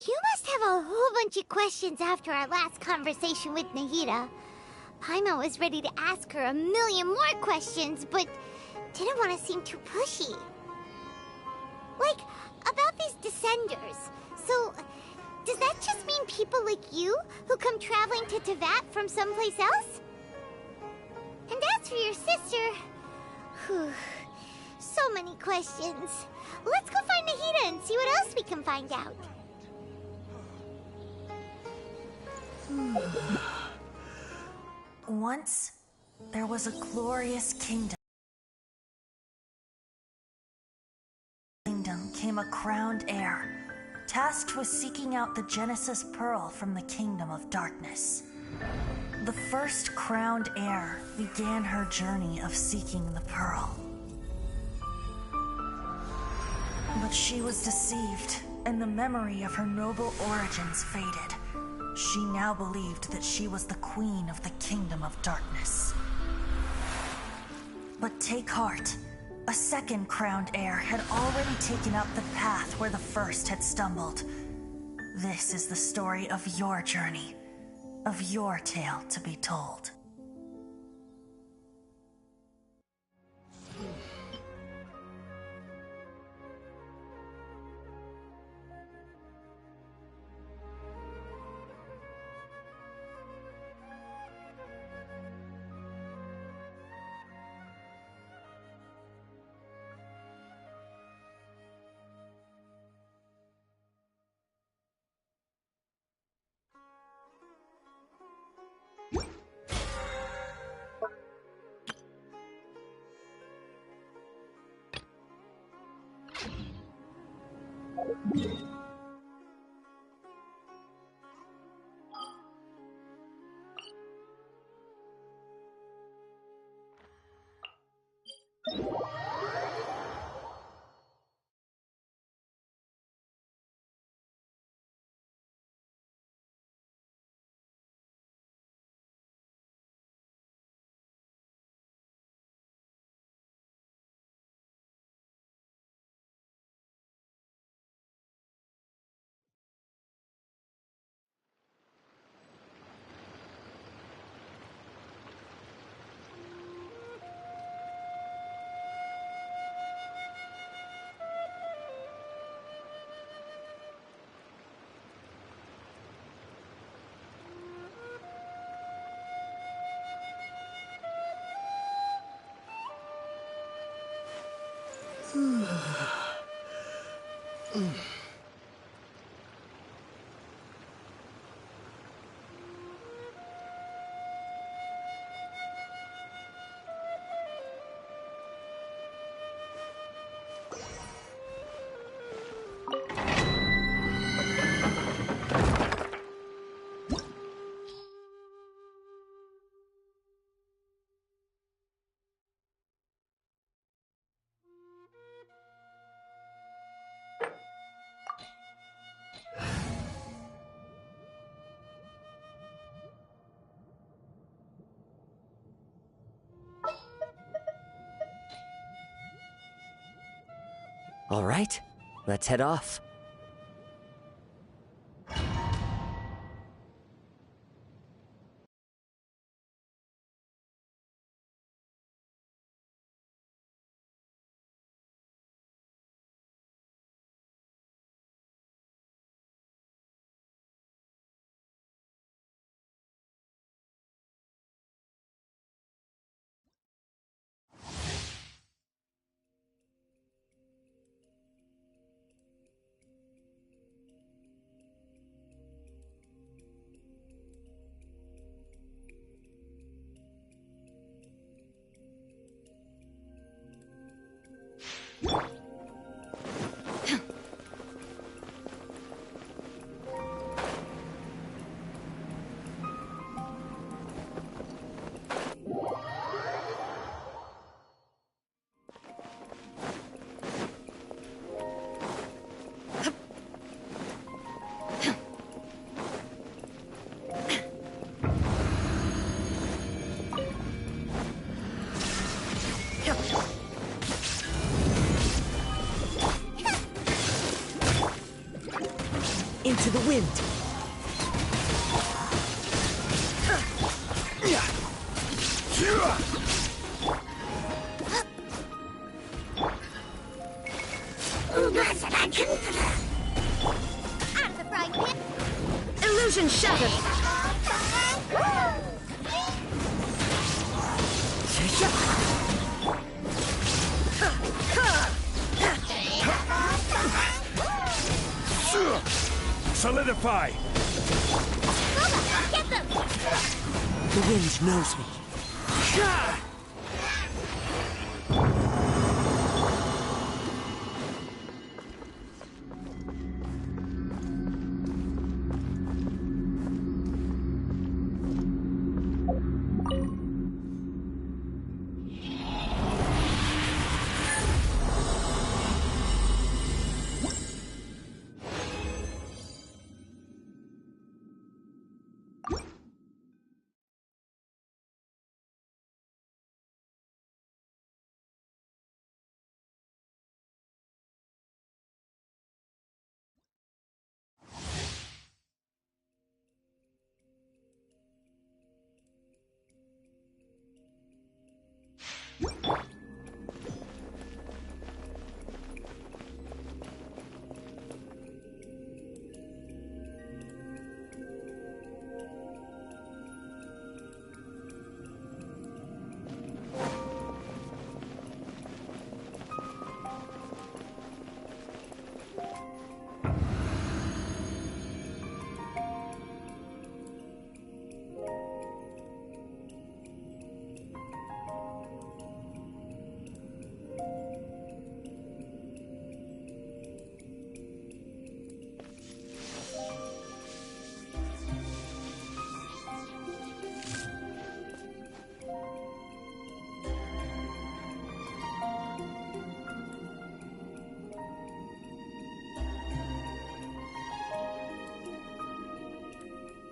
You must have a whole bunch of questions after our last conversation with Nahida. Paimon was ready to ask her a million more questions, but didn't want to seem too pushy. Like, about these descenders. So, does that just mean people like you who come traveling to Teyvat from someplace else? And as for your sister... Whew, so many questions. Let's go find Nahida and see what else we can find out. Once, there was a glorious kingdom. Came a crowned heir, tasked with seeking out the Genesis Pearl from the Kingdom of Darkness. The first crowned heir began her journey of seeking the pearl. But she was deceived, and the memory of her noble origins faded. She now believed that she was the queen of the Kingdom of Darkness. But take heart. A second crowned heir had already taken up the path where the first had stumbled. This is the story of your journey, of your tale to be told. All right, let's head off. into the wind. Out of the frying pan. Illusion shattered. Solidify! Boba, get them! The wind knows me.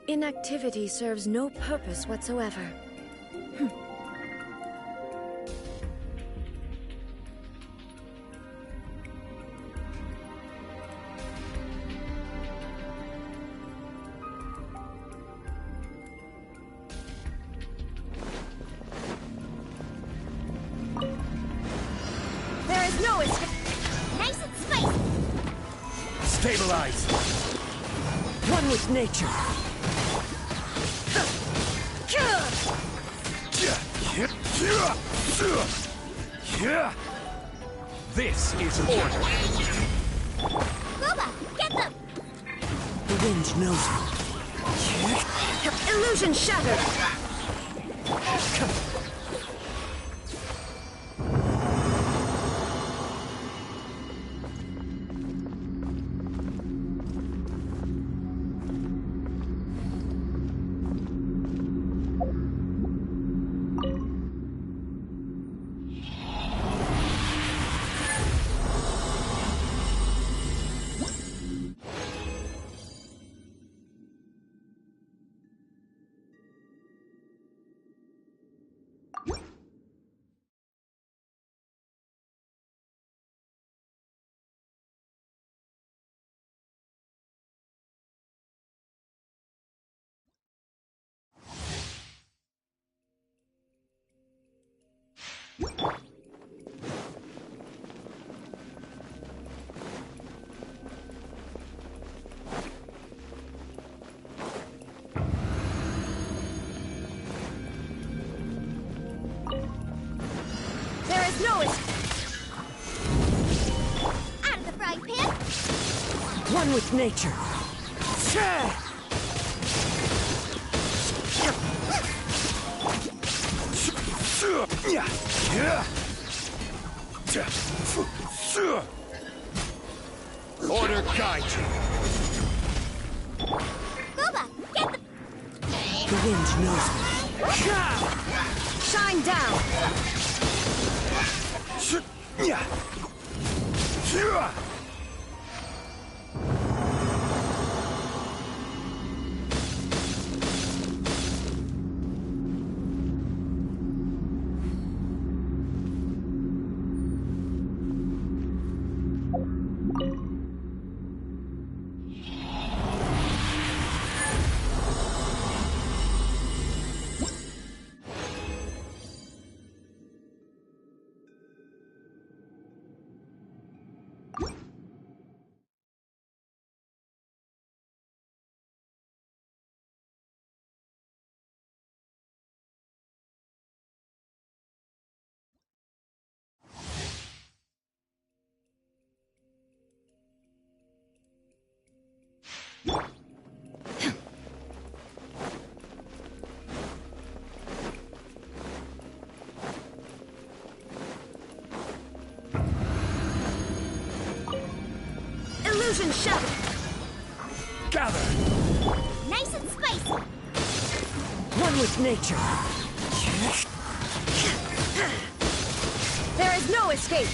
Inactivity serves no purpose whatsoever. There is no escape. Nice and spicy. Stabilize! One with nature. This is order. Boba, get them! The wind knows me. Illusion shattered. There is no escape. Out of the frying pan. One with nature. Order guide you. Boba, get them! The wind knows me. Shine down. Illusion shattered. Gather. Nice and spicy. One with nature. There is no escape.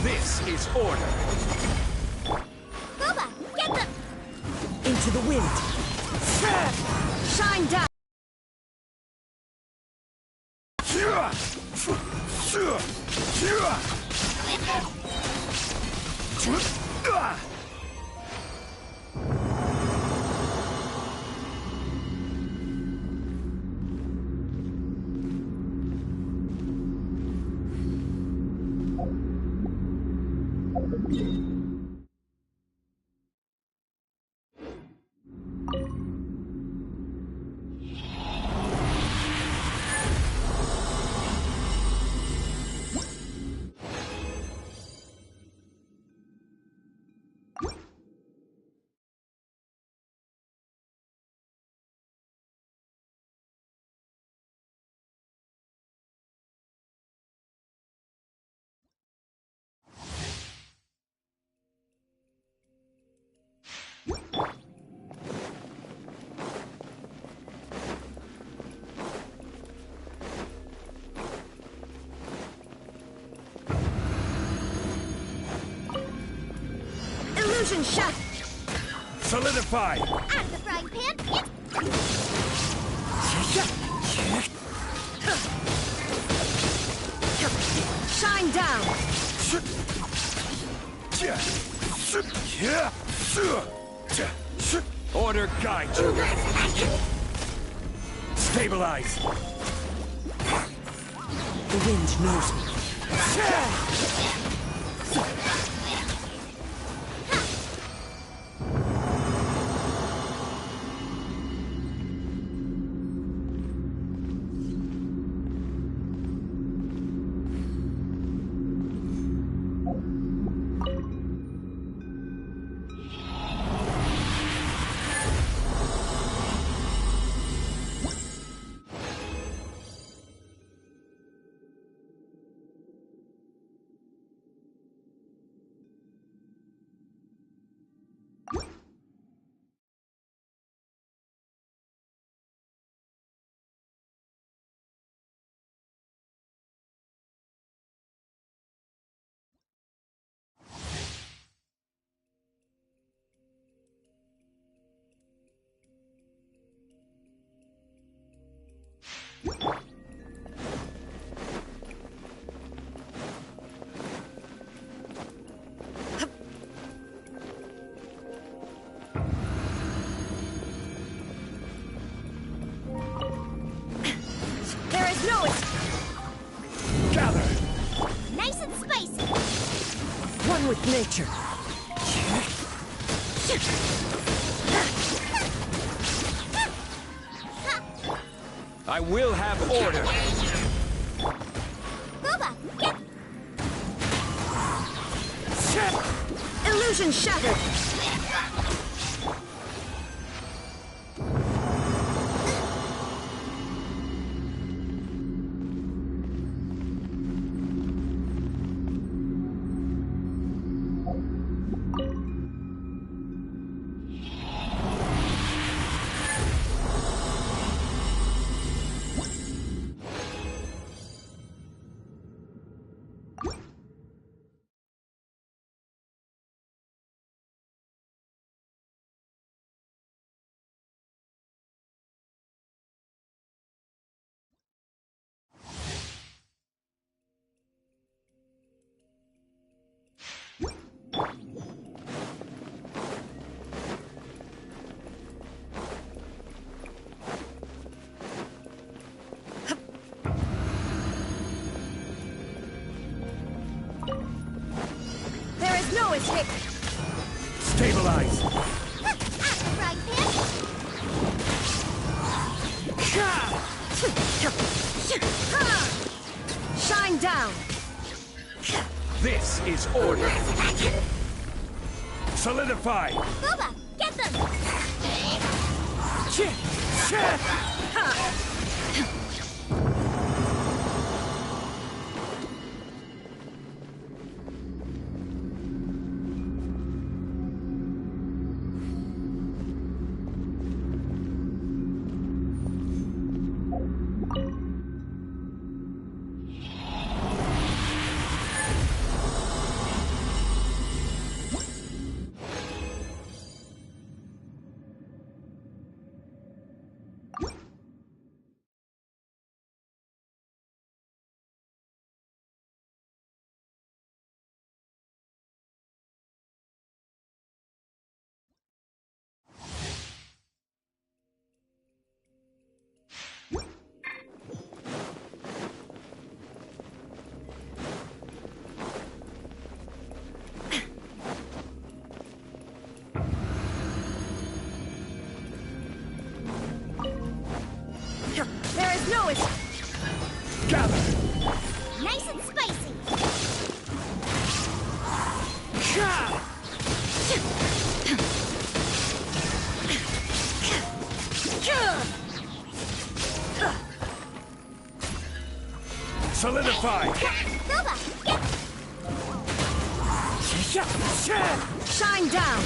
This is order. Booba, get them! Into the wind. Shine down. Illusion shattered. Solidify. Out of the frying pan, Shine down. Order guide you. Stabilize. The wind knows me. There is no escape. Gather. nice and spicy. One with nature. I will have order. Booba, get Illusion shattered. There is no escape. Stabilize. out of the frying pan. Shine down. This is order. Solidify. Booba, get them! Gather! Nice and spicy. Solidify! Boba, Shine down.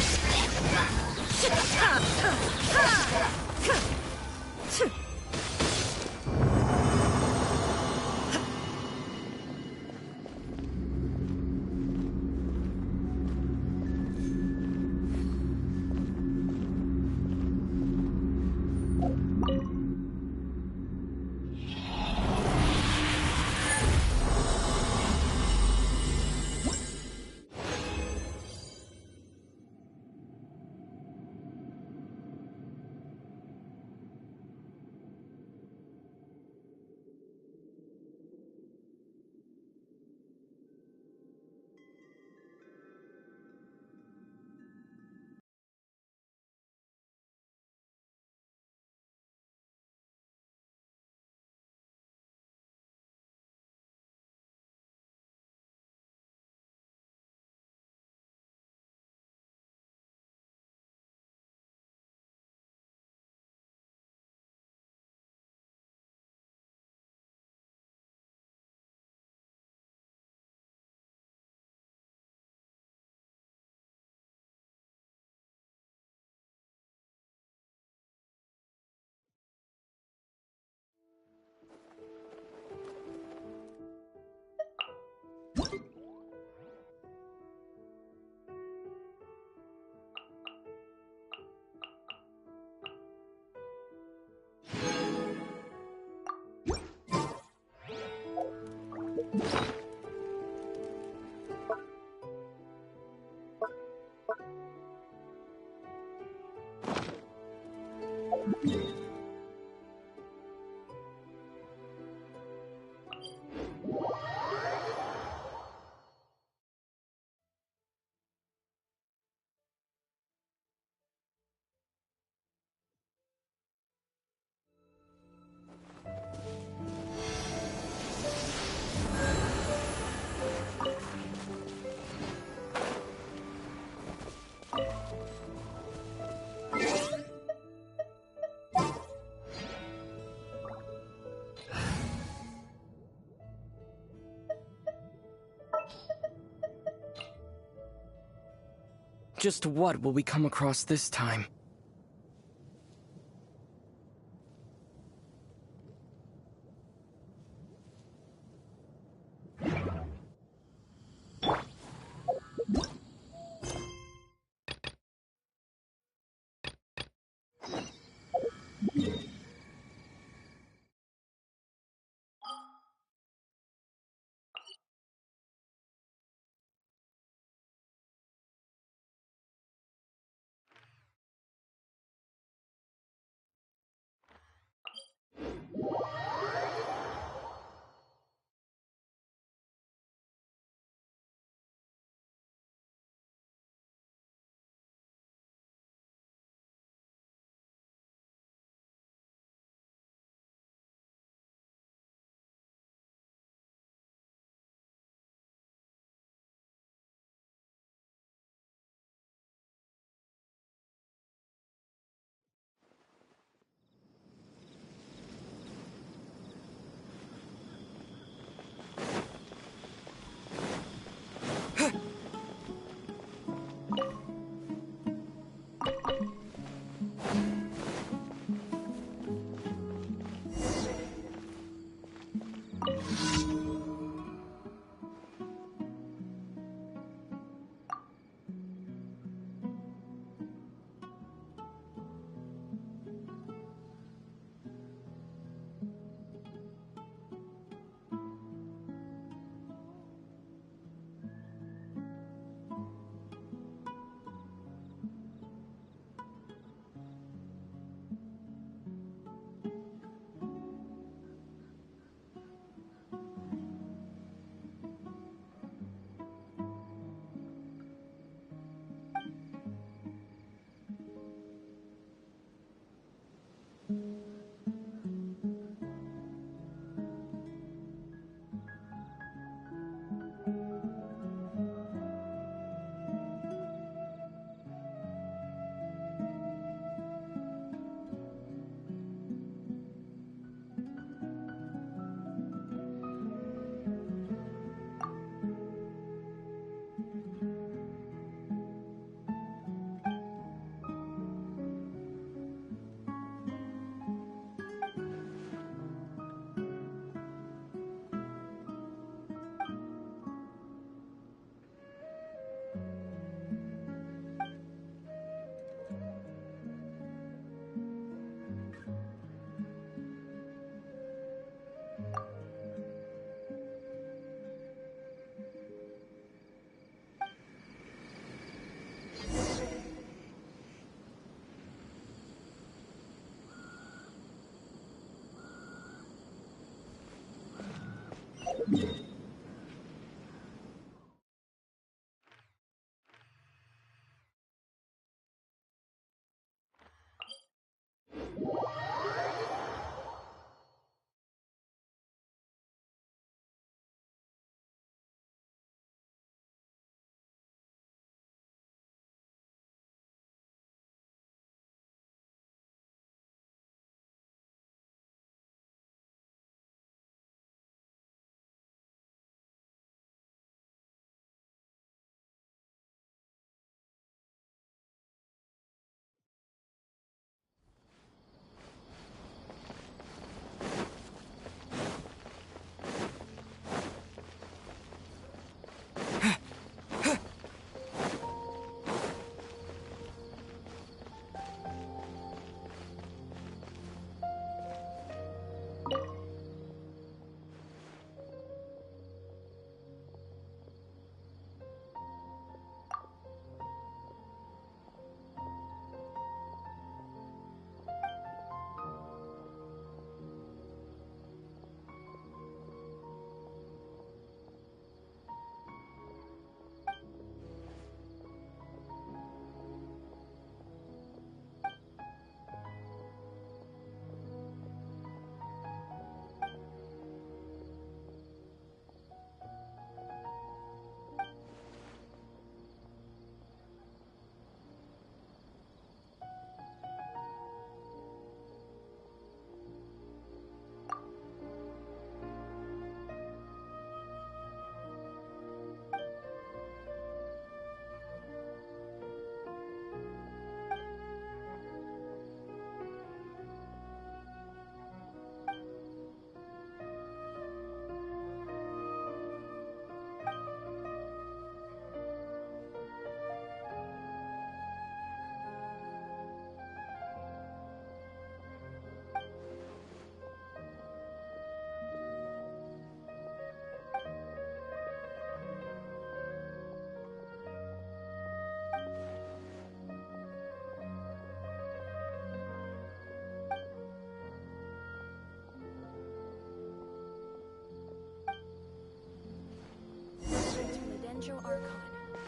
Just what will we come across this time?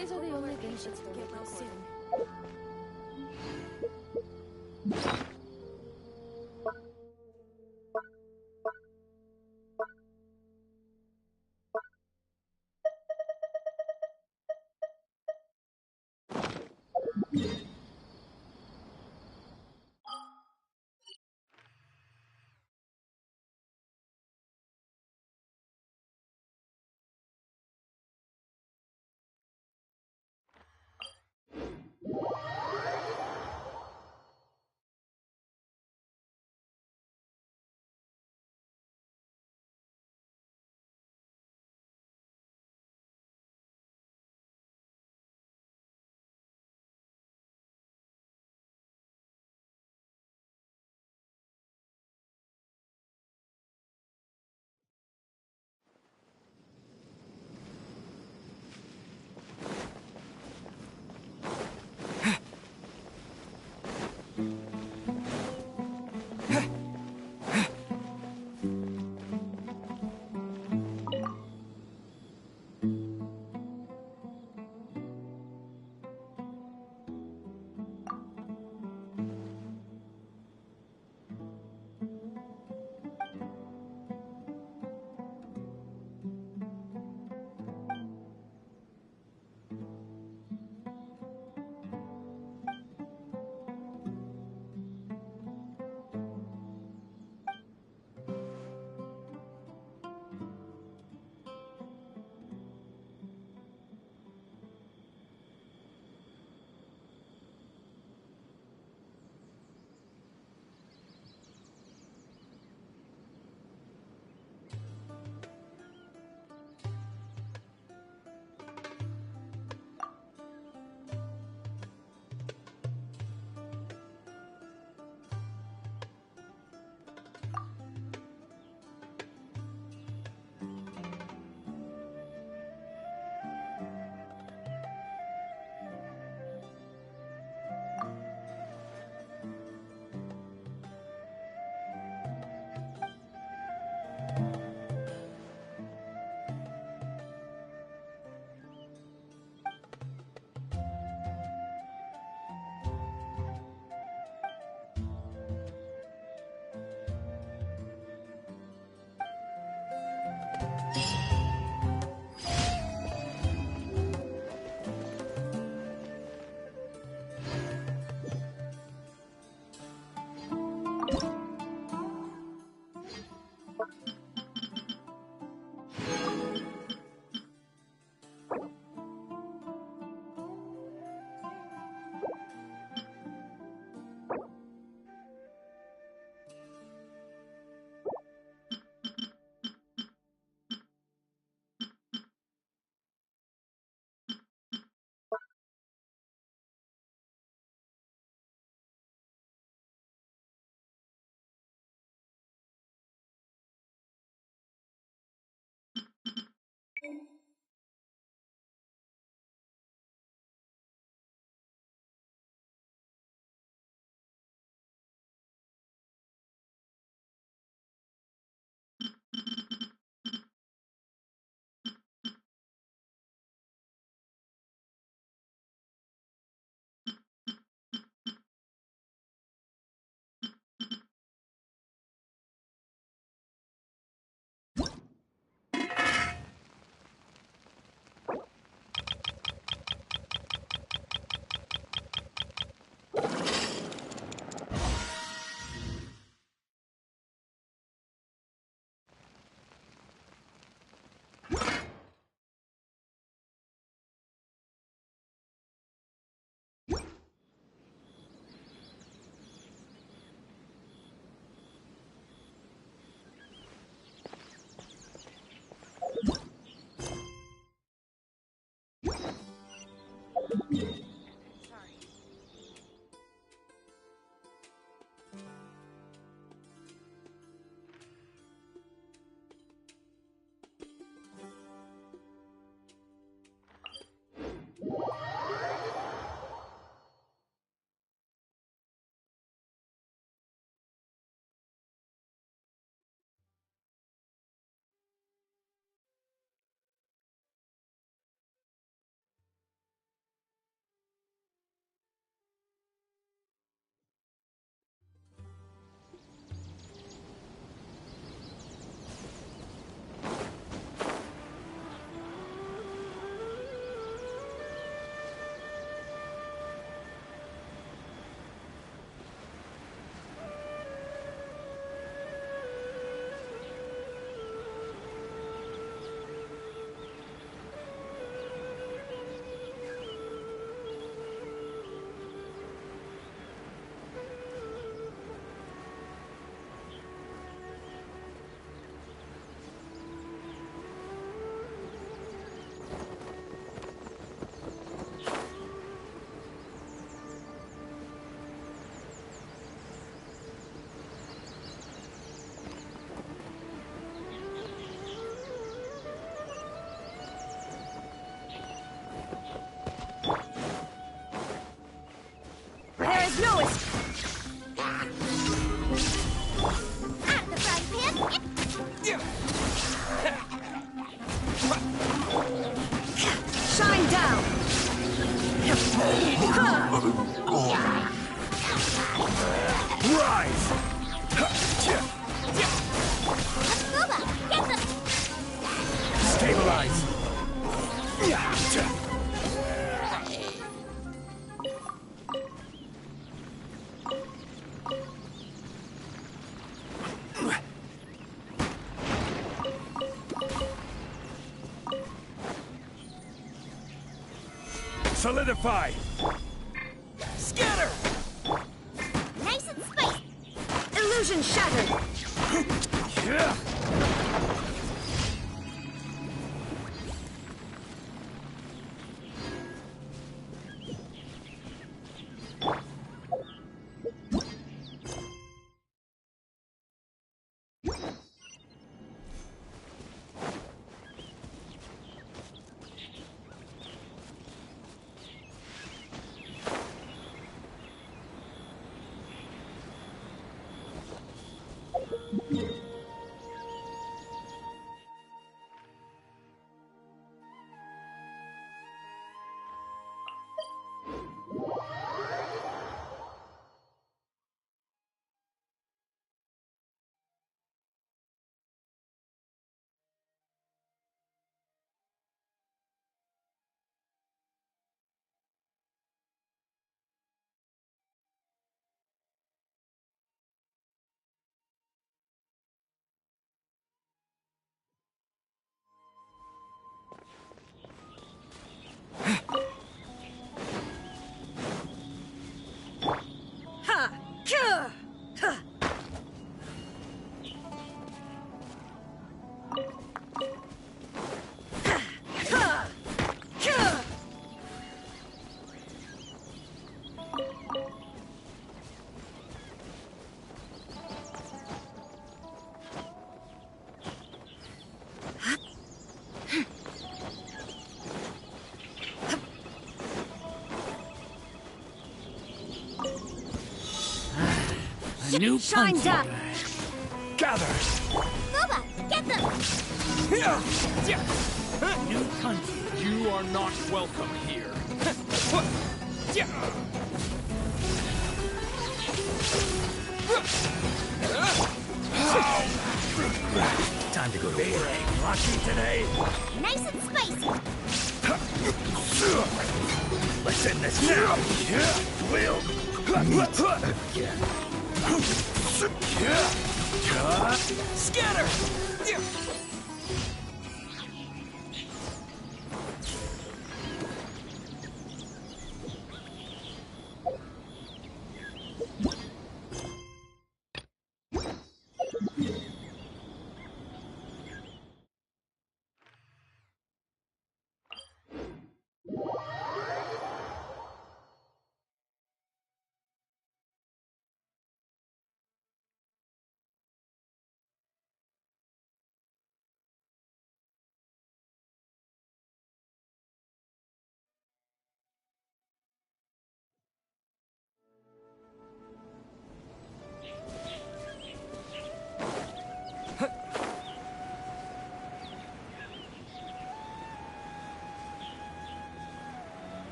These are the only things that will get well soon. Stabilize. Solidify. Scatter. Nice and spicy. Illusion shattered. Yeah. A new Shine punch down. bag. Gather. Boba, get them! New punch. You are not welcome here. Time to go to Feeling work. lucky today? Nice and spicy. Let's end this now. We'll meet again. Scatter.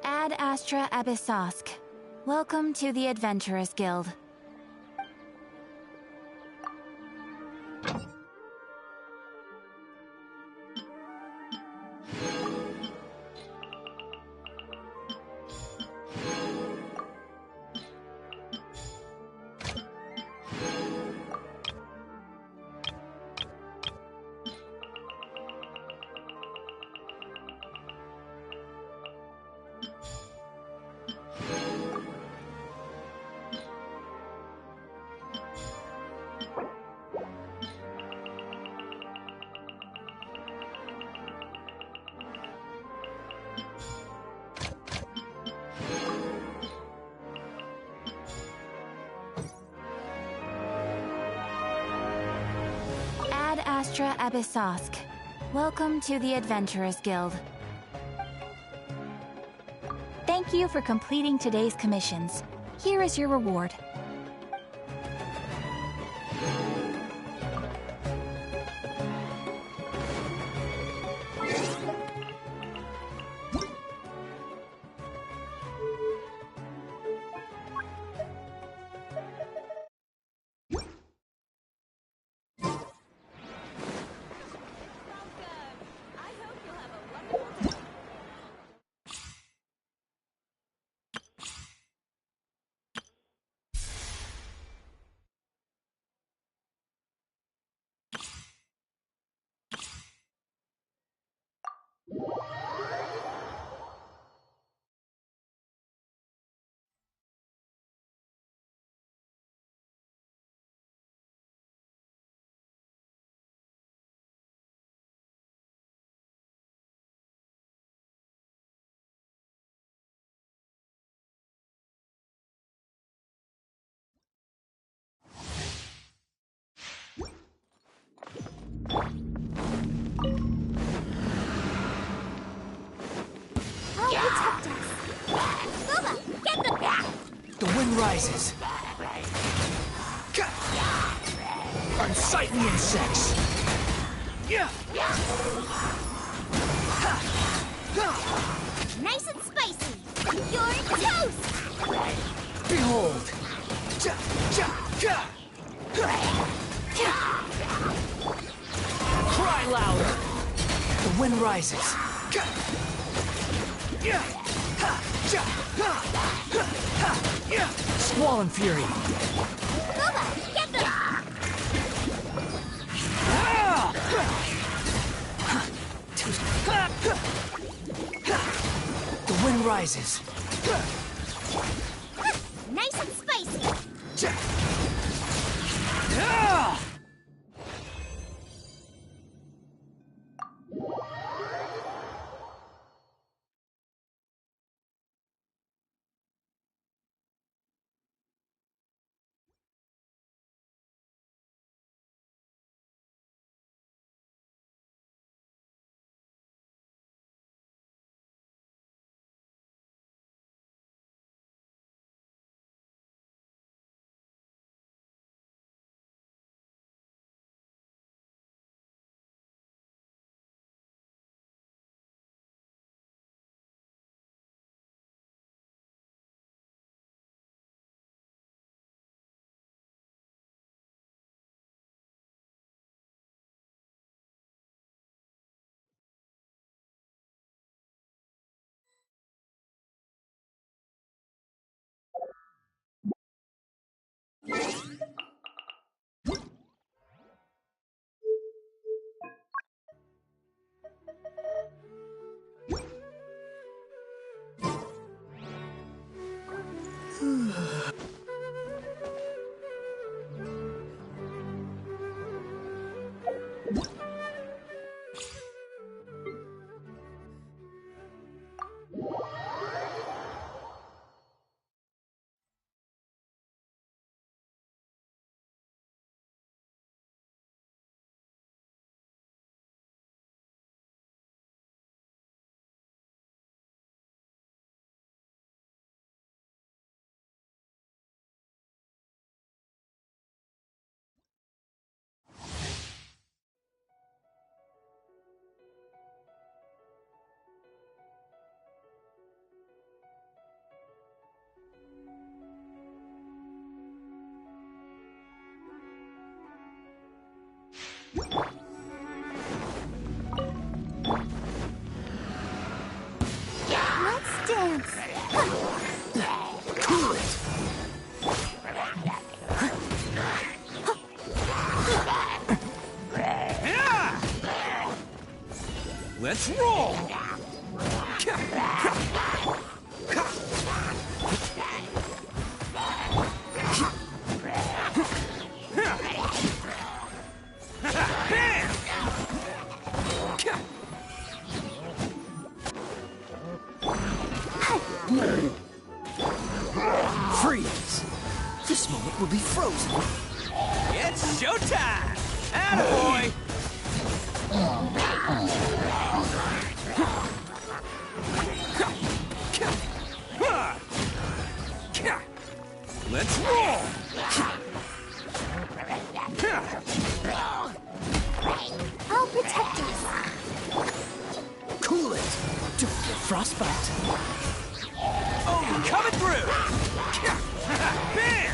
Ad Astra Abyssosk. Welcome to the Adventurers Guild. Ad Astra Abyssosk. Welcome to the Adventurers Guild. Thank you for completing today's commissions. Here is your reward. The wind rises. Unsightly insects. Nice and spicy. You're toast. Behold. Cry louder. The wind rises. Squall and fury. Booba, get them. The wind rises. Nice and spicy. Let's dance. Cool it. Let's roll! Freeze. This moment will be frozen. It's showtime! Attaboy! Let's roll! I'll protect us. Cool it. Don't get frostbite. Oh, coming through! Bam!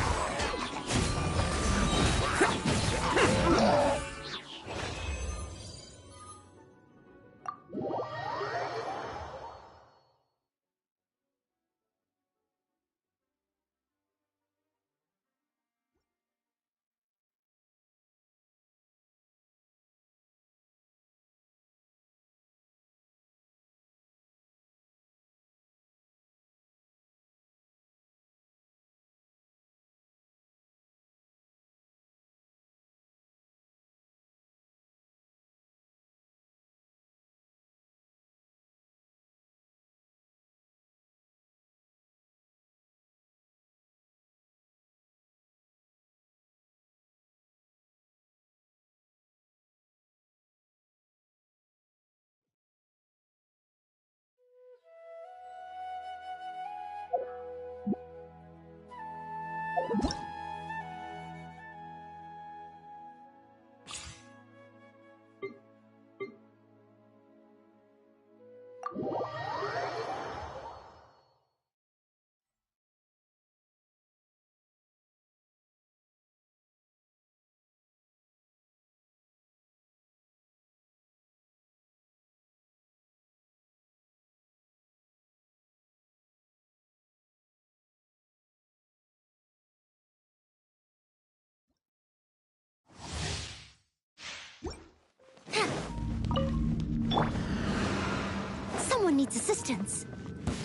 Someone needs assistance.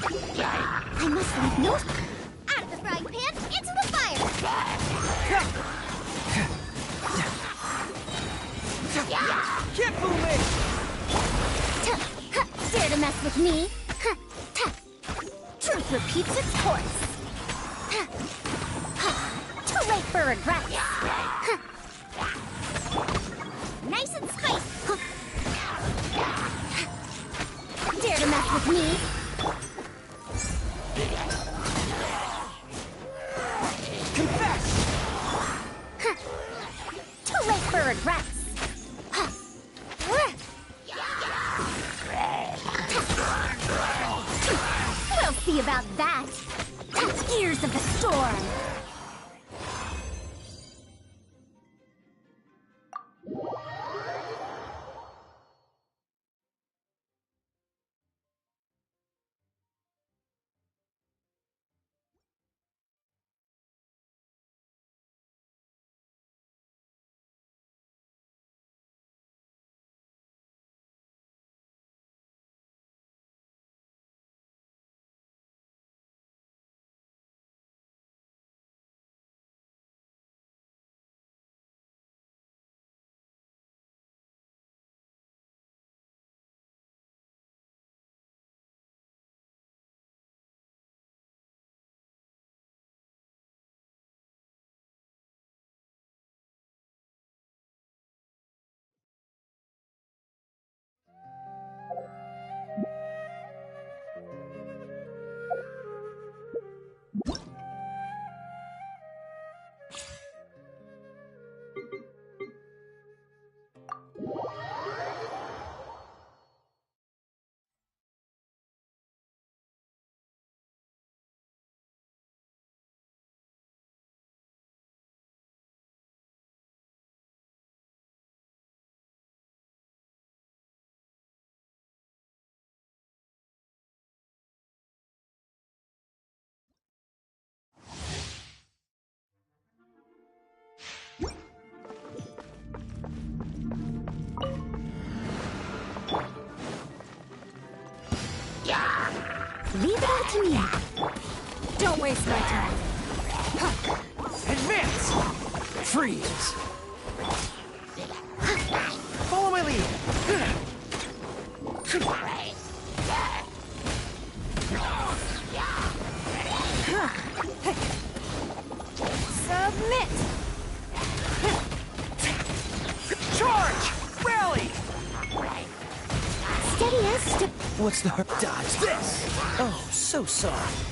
I must leave no... Out of the frying pan, into the fire! Can't fool me! Dare to mess with me? Truth repeats its course. Too late for regret. Nice and spicy. Dare to mess with me? Confess! Too late for regrets. We'll see about that. Ears of the storm. to me. Don't waste my time. Advance! Freeze! Follow my lead! Submit. Charge! Rally! Steady as What's the hurt? Dodge this! Oh, so soft.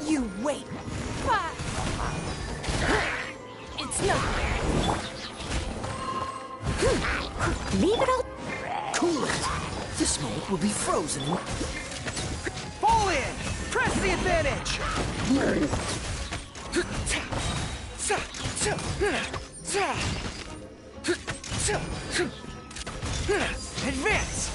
You wait. It's no. Leave it all. Cool it! This moment will be frozen. Fall in! Press the advantage! Advance!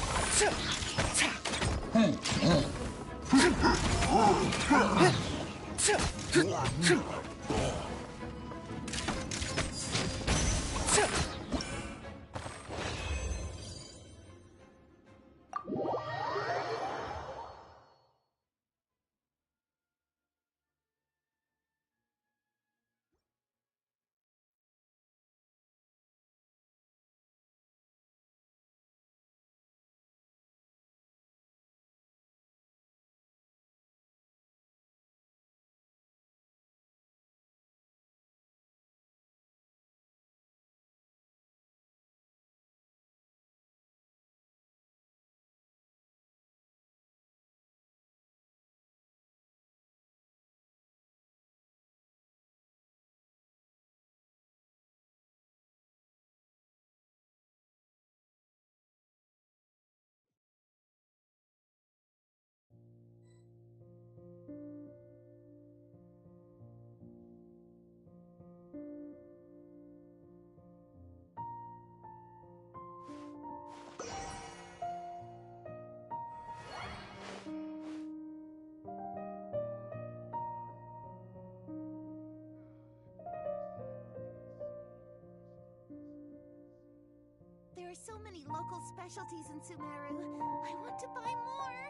There are so many local specialties in Sumeru. I want to buy more.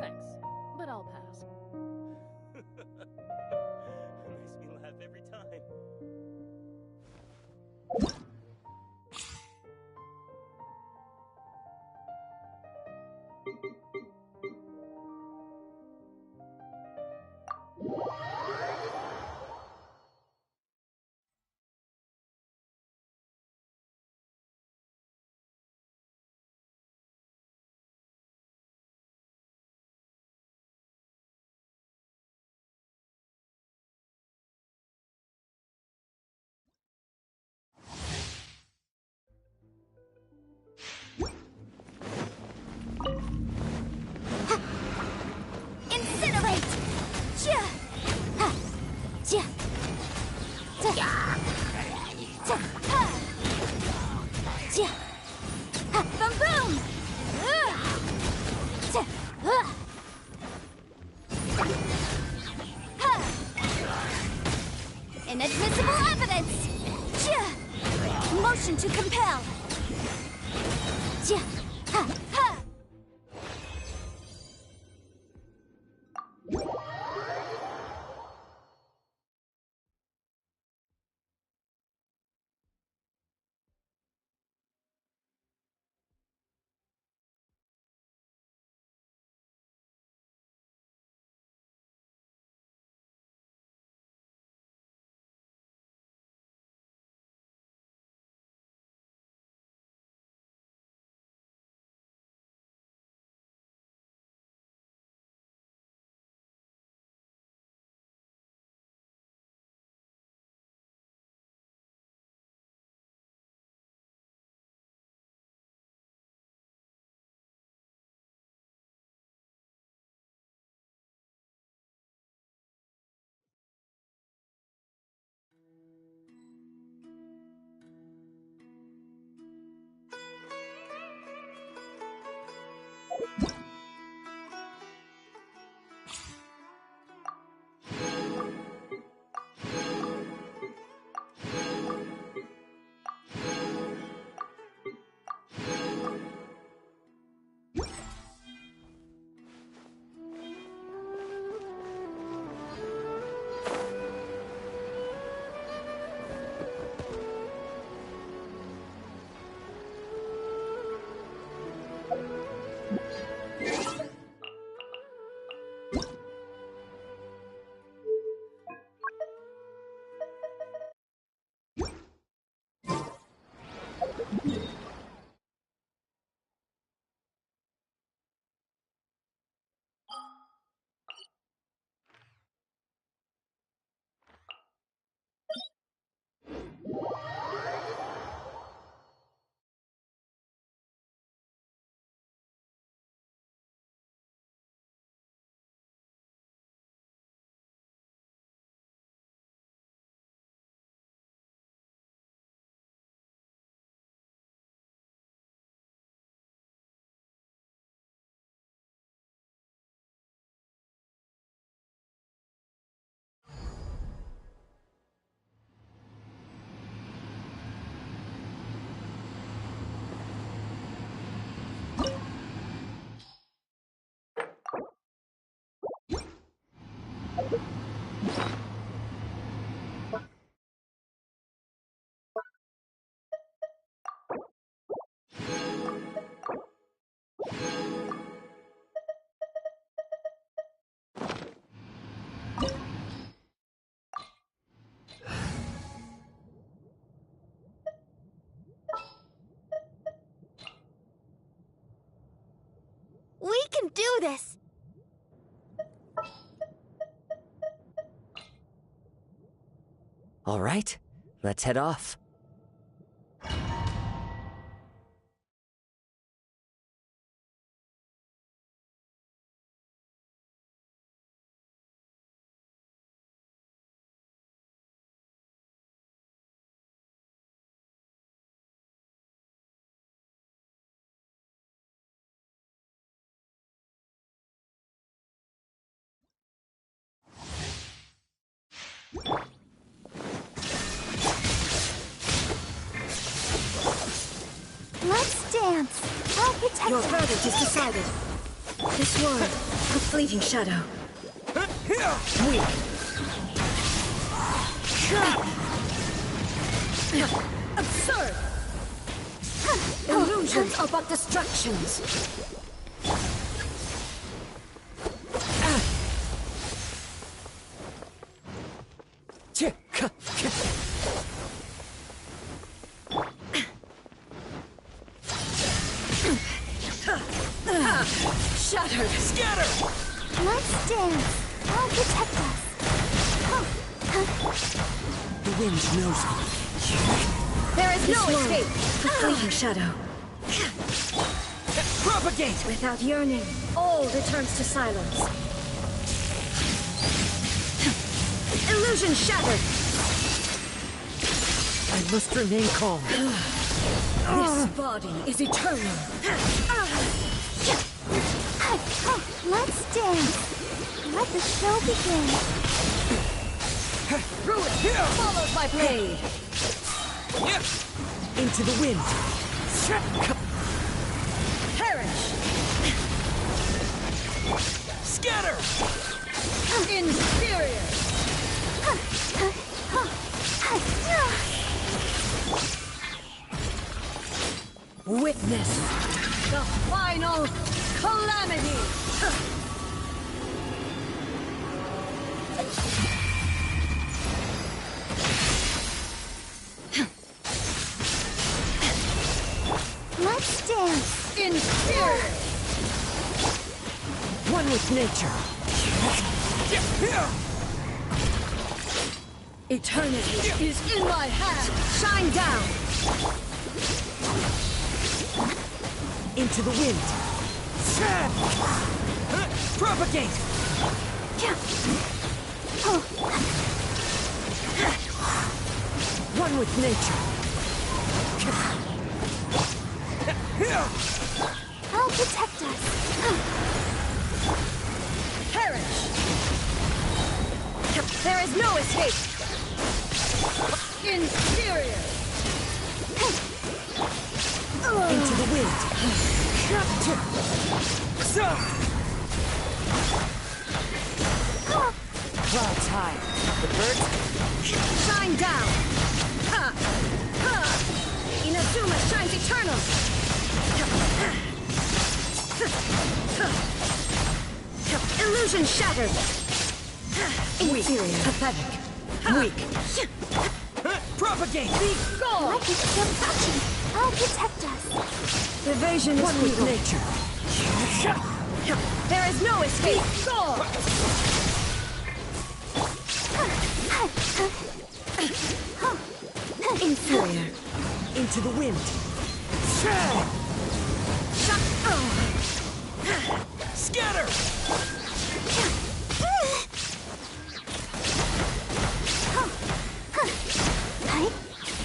Thanks, but I'll pass. Makes me laugh every time. Incinerate! Ja! Ha! Ja! Ja! Ja! Ha! Ja! Ha! Boom boom! Ja! Ha! Inadmissible evidence! Ja! Motion to compel! Ja! Ha! Ha! We can do this! All right, let's head off. Let's dance! I'll protect Your us. verdict is decided. This word, a fleeting shadow. Weak. Absurd! Illusions are but distractions. Shattered! Scatter! Let's dance. I'll protect us. The wind knows me. There is no escape! A fleeting shadow. Propagate! Without yearning, all returns to silence. Illusion shattered! I must remain calm. This body is eternal. Let's dance. Let the show begin. Ruin followed by blade. Into the wind. Perish! Scatter! Inferior! Witness the final calamity! Let's dance. Inferior! One with nature. Eternity is in my hand! Shine down! Into the wind. Propagate! One with nature. I'll protect us. Perish! There is no escape! Inferior! Into the wind. Clouds high. The birds. Shine down! Ha! Ha! Inazuma shines eternal! Illusion shattered! Inferior. Pathetic. Weak. Propagate! Be gone! Like it's still touching. I'll protect us. Evasion is One with futile. nature. There is no escape. Go! Inferior. Into the wind. Scatter!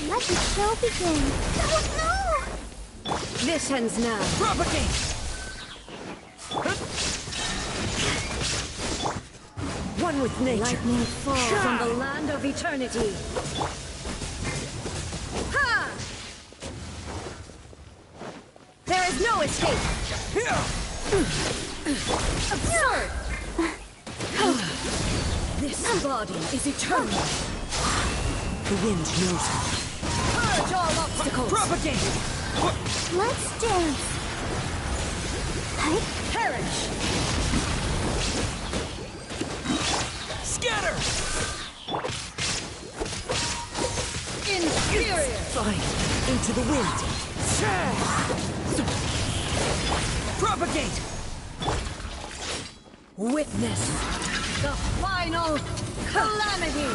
Let the show begin. Oh no! This ends now. Propagate! One with nature. Lightning falls on the land of eternity. Ha! There is no escape. Absurd! This body is eternal. The wind knows it. Purge all obstacles. Propagate! Let's dance. Perish! Scatter! Inferior! Fine. Into the wind. Propagate! Witness the final calamity!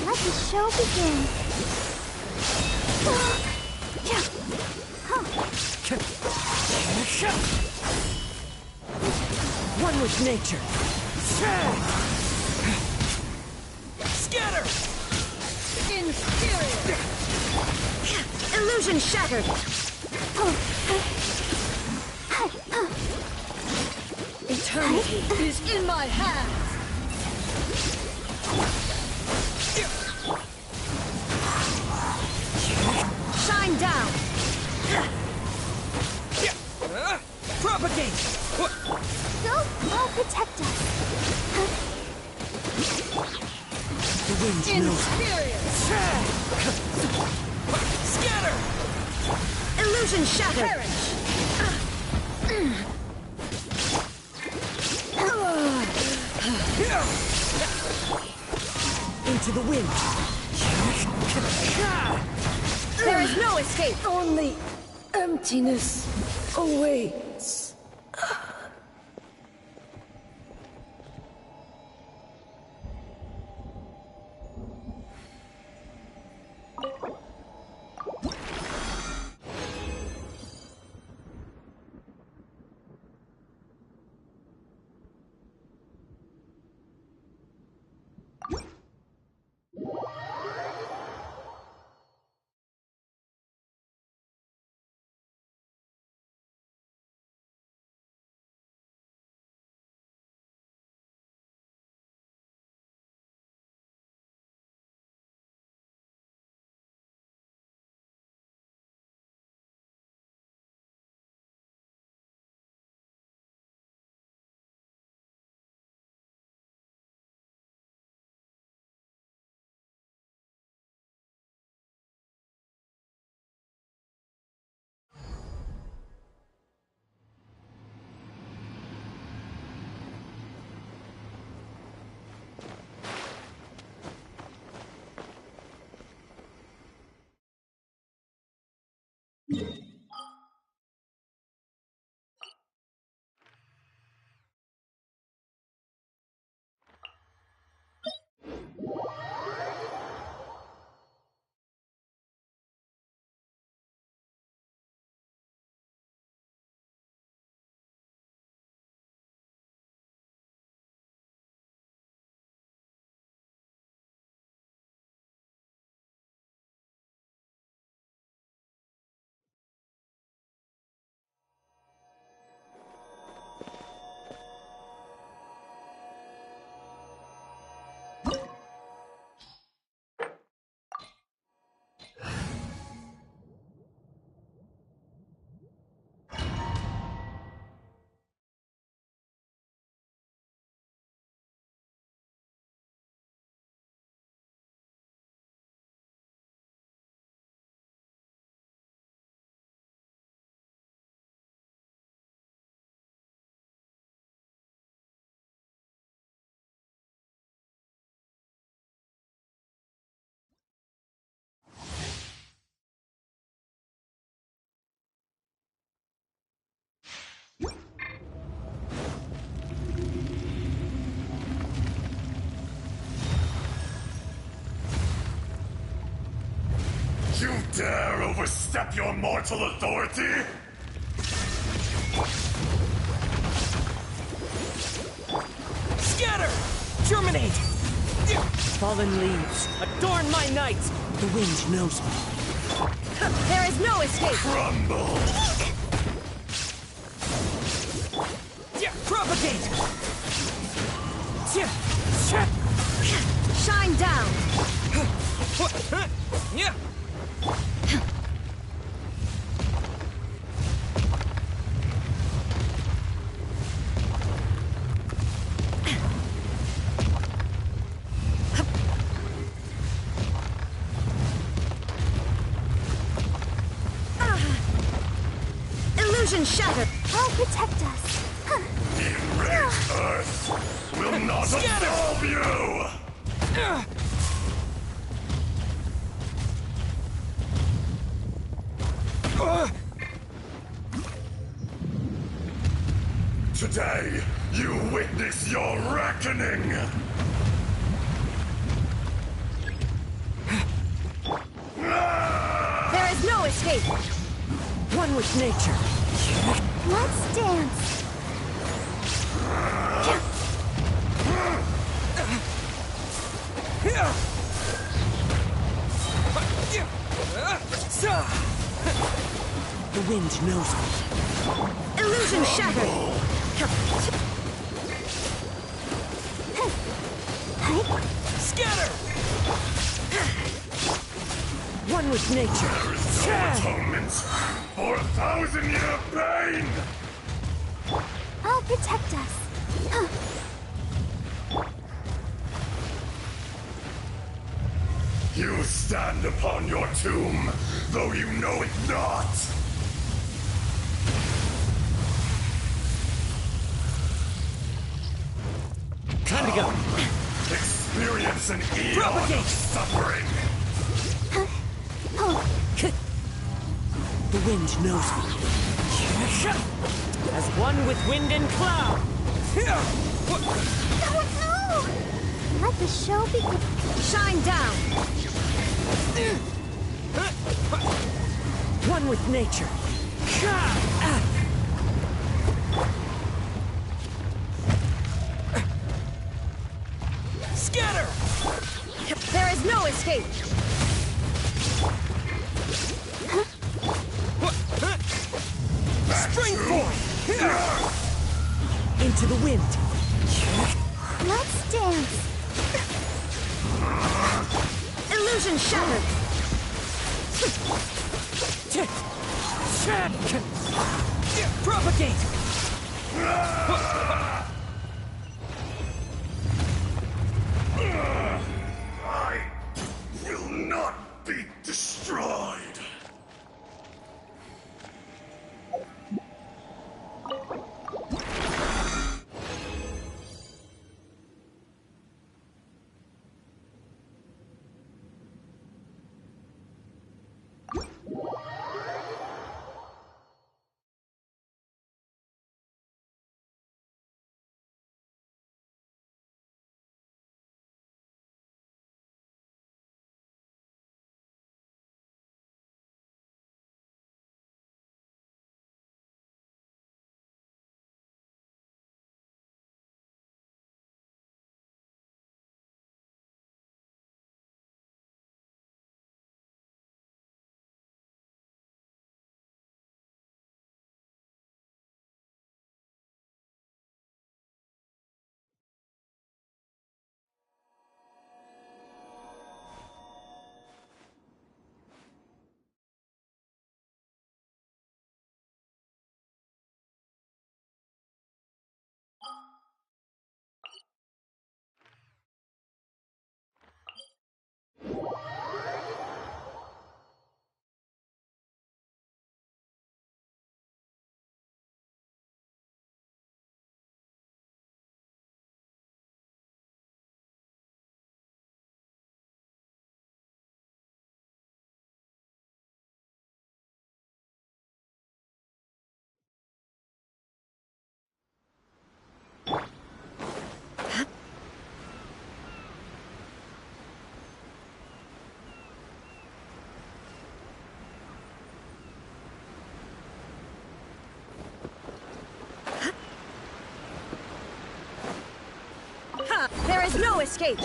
Let the show begin. One with nature. Scatter! Inferior! Illusion shattered! Eternity is in my hands! Shine down! Propagate! Go, I'll protect us. The wind knows. Inferior! Scatter! Illusion shattered! Perish! Into the wind. There is no escape! Only emptiness awaits. overstep your mortal authority? Scatter! Germinate! Fallen leaves, adorn my night! The wind knows me. There is no escape! Crumble! Propagate! Shine down! Illusion shattered! I'll protect us. Enraged Earth will not absolve you! Today, you witness your reckoning! There is no escape! One with nature. Let's dance. The wind knows me. Illusion shattered! Scatter! One with nature. There is no atonement for 1,000-year pain! I'll protect us. You stand upon your tomb, though you know it not! Time to go. Experience an eon of suffering! The wind knows me. As one with wind and cloud. No! Let the show begin. Shine down! One with nature. Scatter! There is no escape! Spring forth! Into the wind. Let's dance. Illusion shattered! Propagate! There is no escape.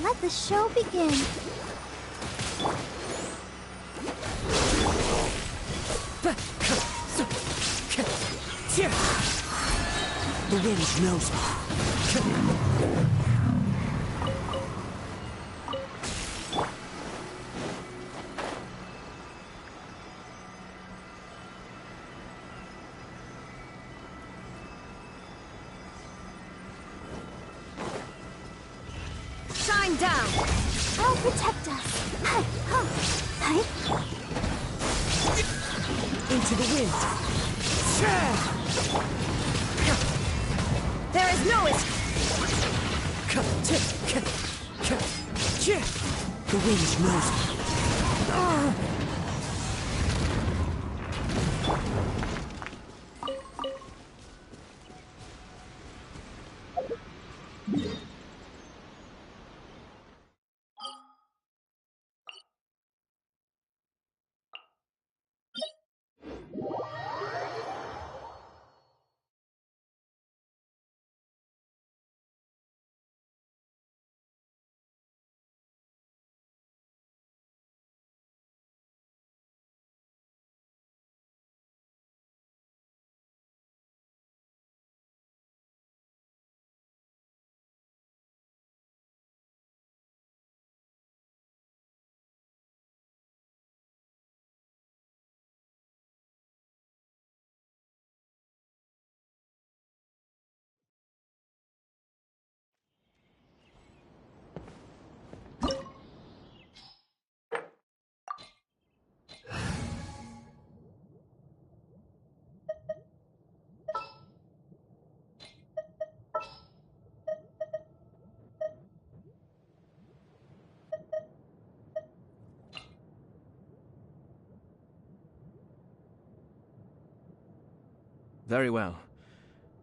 Let the show begin. The wind knows me. Shine down. I'll protect us. Hi. Into the wind. There is no escape. The wind knows me. Very well.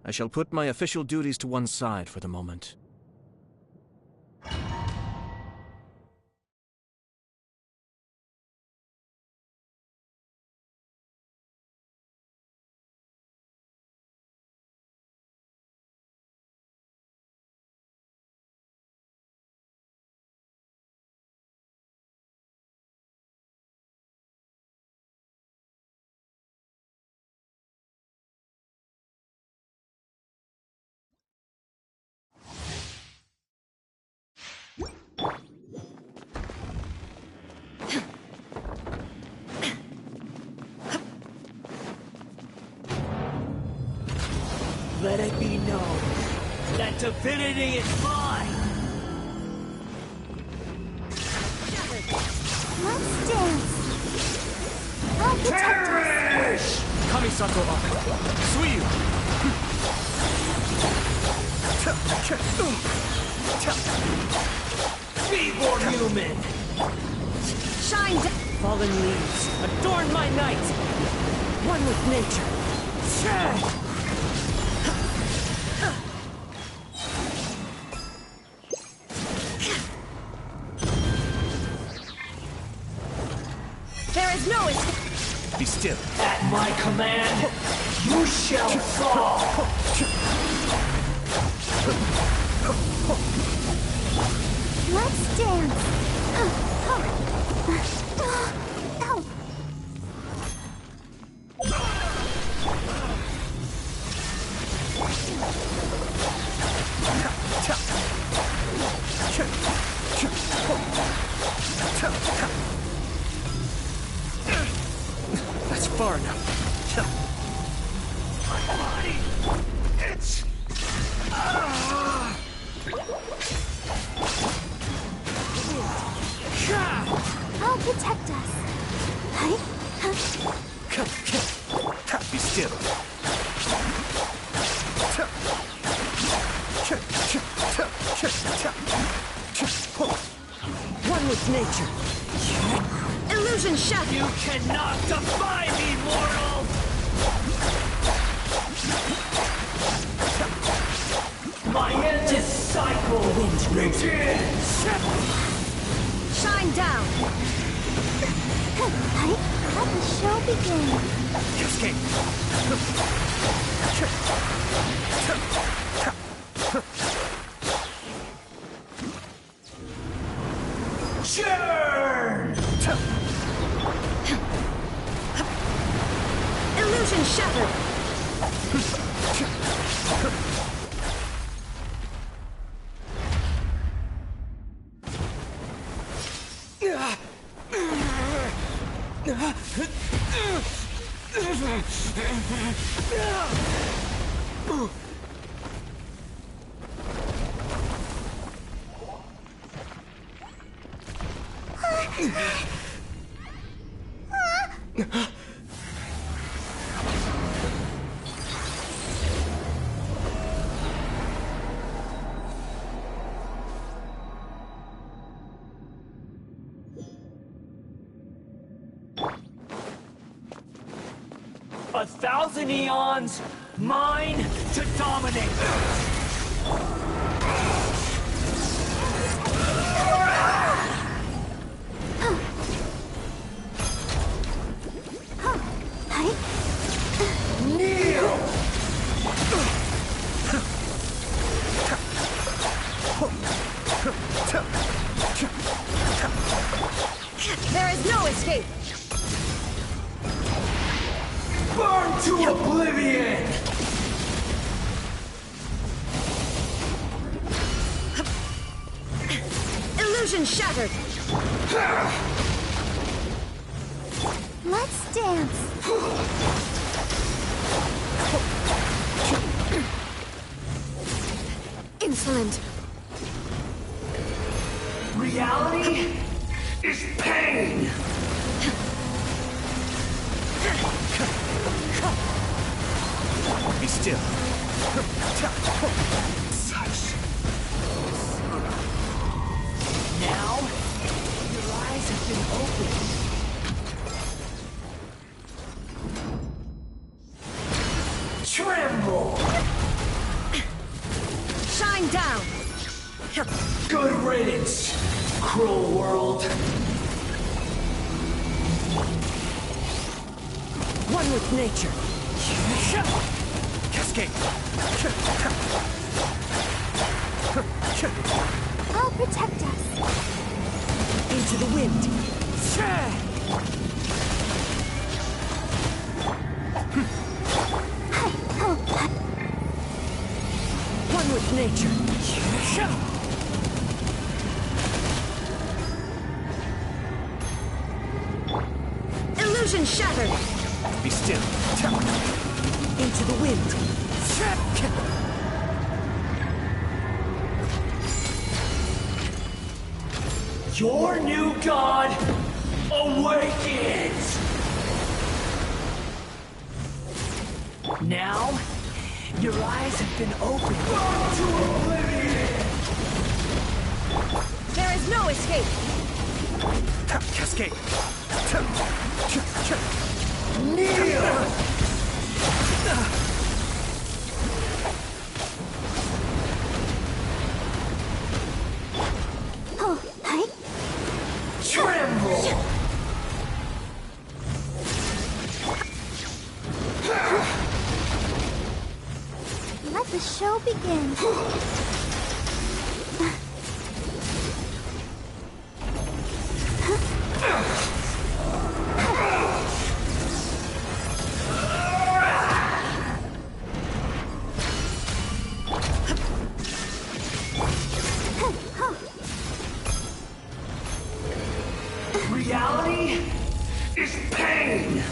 I shall put my official duties to one side for the moment. Let it be known that divinity is mine! Let's dance. I'll protect us. Kamisato Suiyu! Be more human! Shine down. Fallen leaves, adorn my night! One with nature! There is no escape. Be still. At my command, you shall fall! Let's dance. That's far enough. My body! It's... I'll protect us. Be still. One with nature! Illusion shatter. You cannot defy me, mortal! My endless cycle begins! Shine down. Let the show begin. Escape. Churn! Illusion shattered! A thousand eons, mine to dominate. Kneel! There is no escape! Burn to oblivion! Illusion shattered! Let's dance. Insolent! Reality is pain! Be still. Such. Now, your eyes have been opened. Tremble! Shine down! Good riddance, cruel world. One with nature. Cascade. I'll protect us. Into the wind. One with nature. Illusion shattered. Be still. Into the wind. Your new god awakens! Now, your eyes have been opened. Burn to oblivion! There is no escape! Cascade! Kneel! Oh, hi. Tremble! Let the show begin. Reality is pain!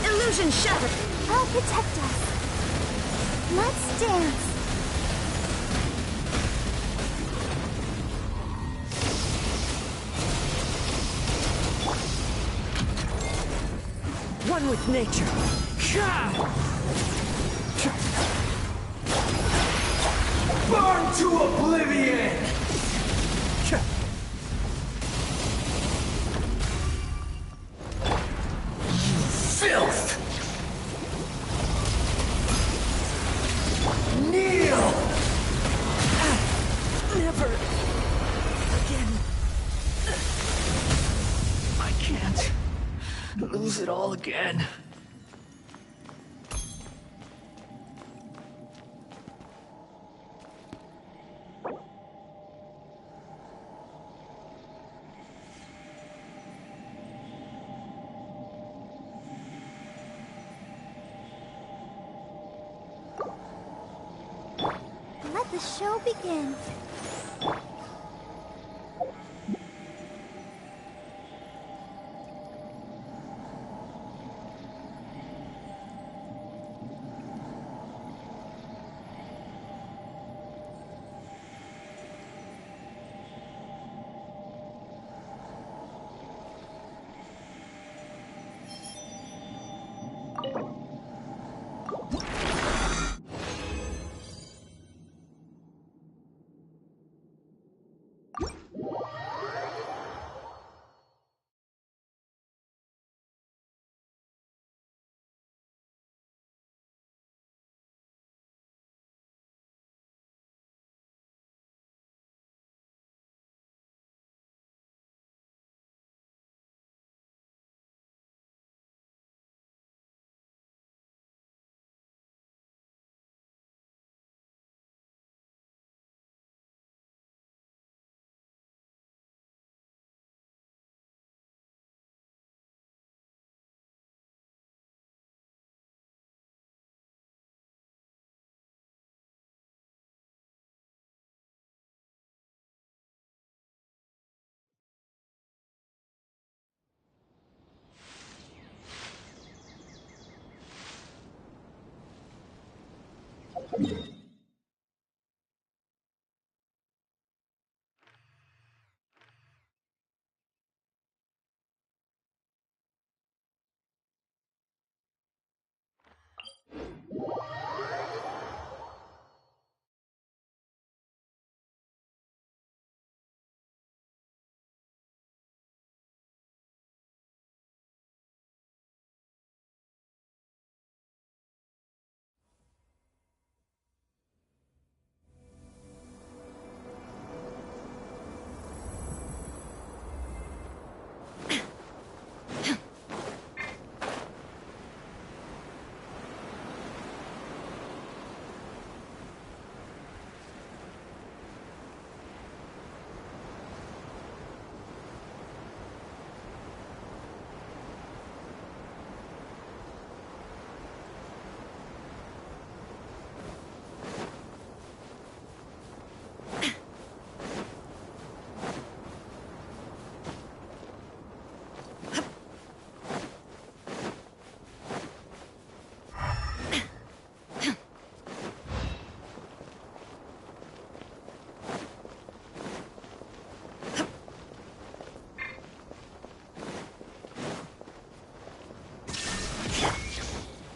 Illusion shattered! I'll protect us. Let's dance. One with nature. Burn to oblivion! Filth! Kneel! Never again. I can't lose it all again. let the show begin.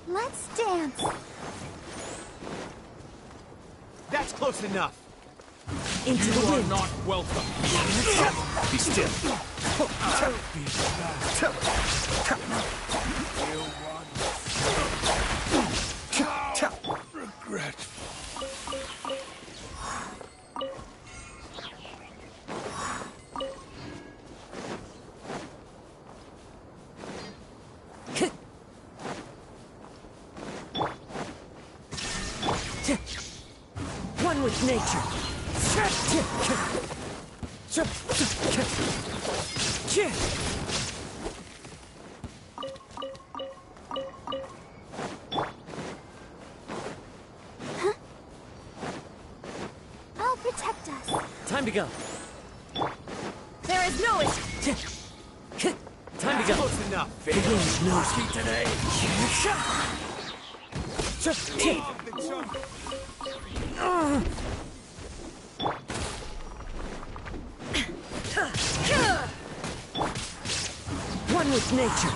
Let's dance. That's close enough. Into the wind. Not welcome. Be still. Be regretful. One with nature. Huh? I'll protect us. Time to go. There is no issue. Time to go. Close enough. The wind knows me today. One with nature.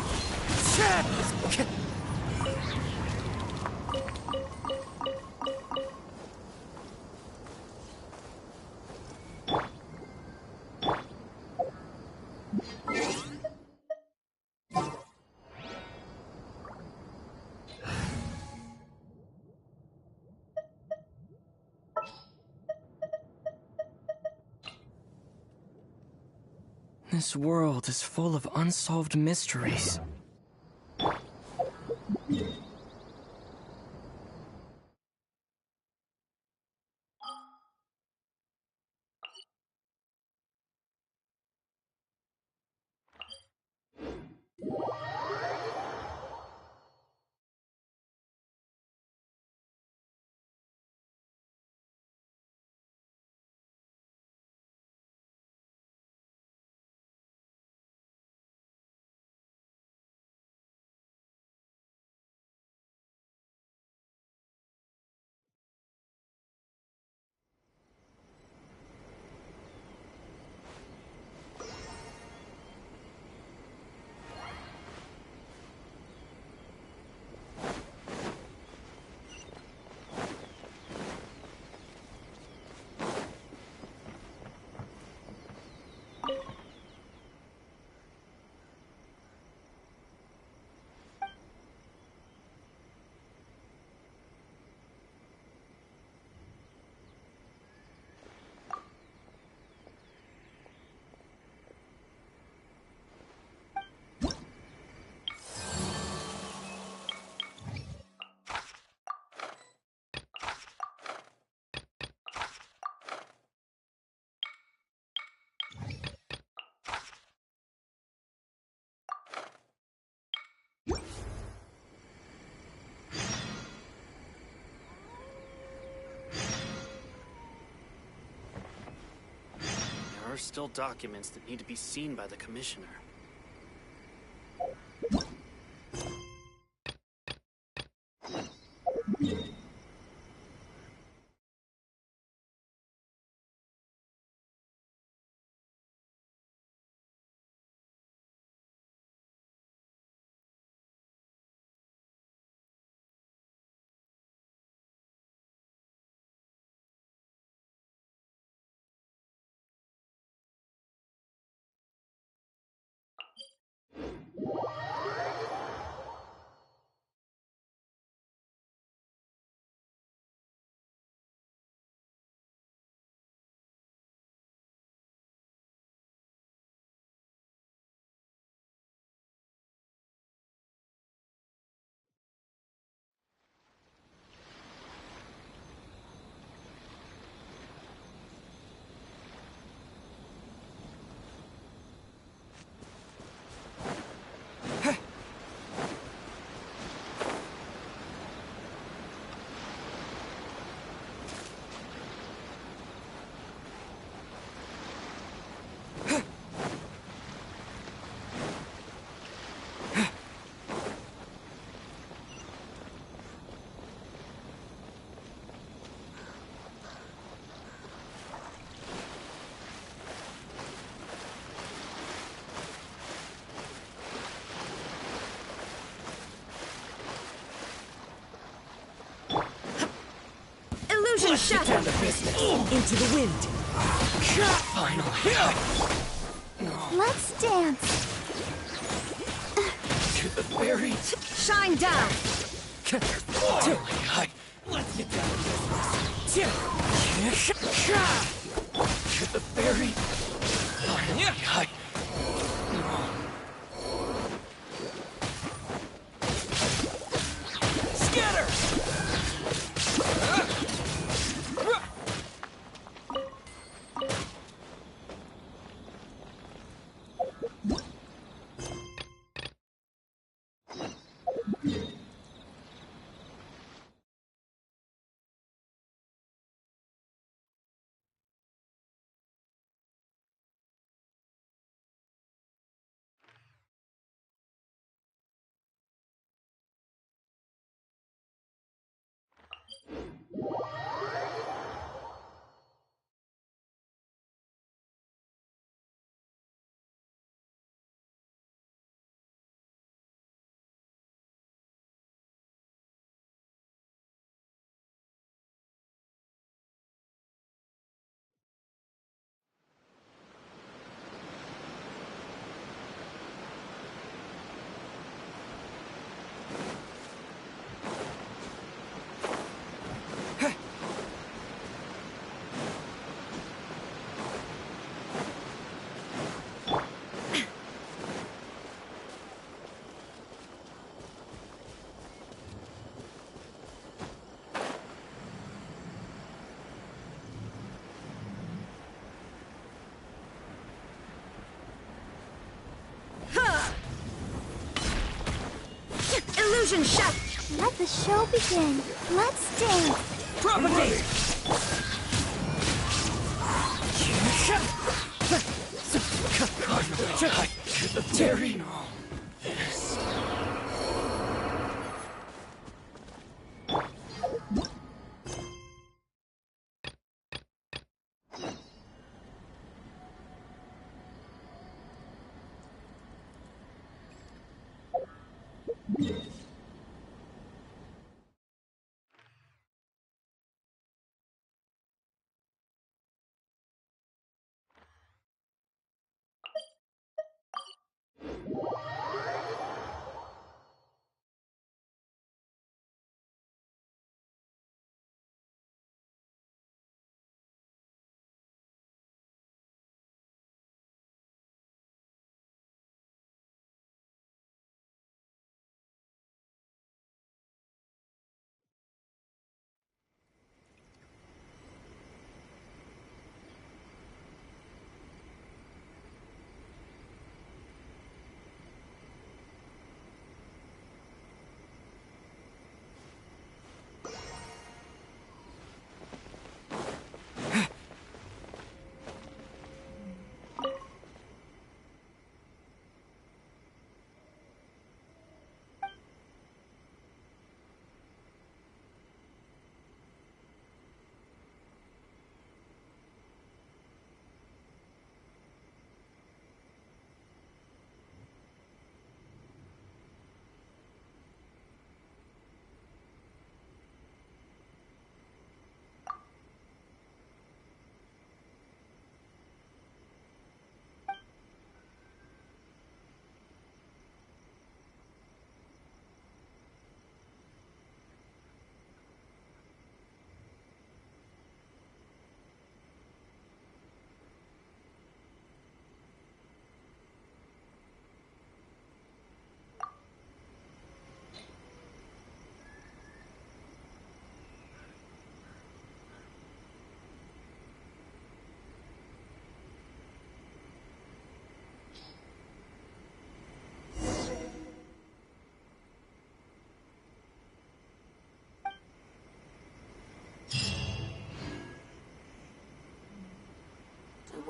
This world is full of unsolved mysteries. are still documents that need to be seen by the Commissioner. Illusion shatter! Into the wind! Finally! Let's dance! To the very... Shine down! Let's get down to business. To the very... Finally, Scatter! Illusion shatter! Let the show begin. Let's dance. Propagate! To the very... This...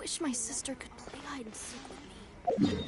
wish my sister could play hide and seek with me.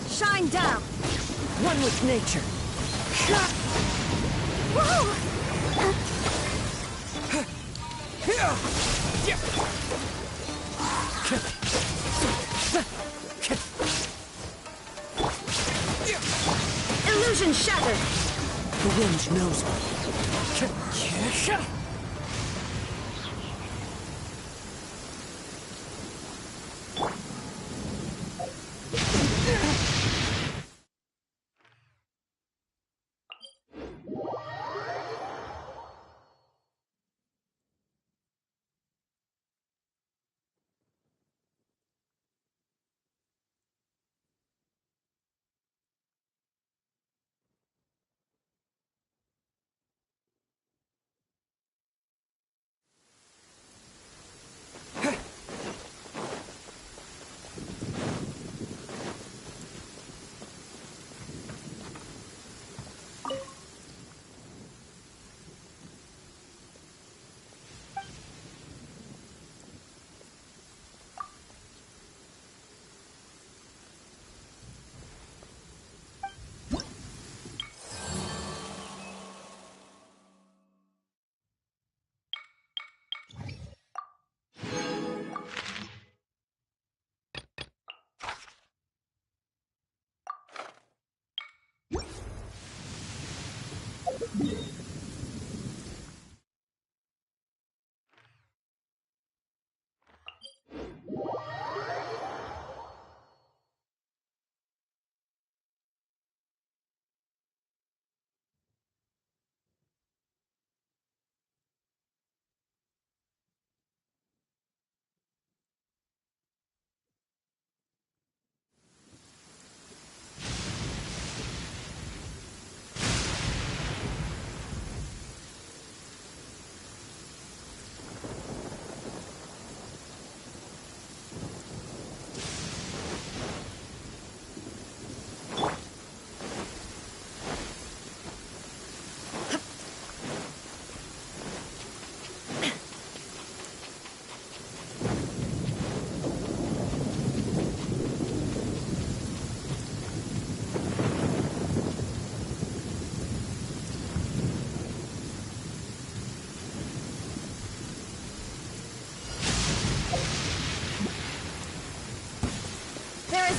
Shine down! One with nature. Whoa! Illusion shattered! The wind knows me.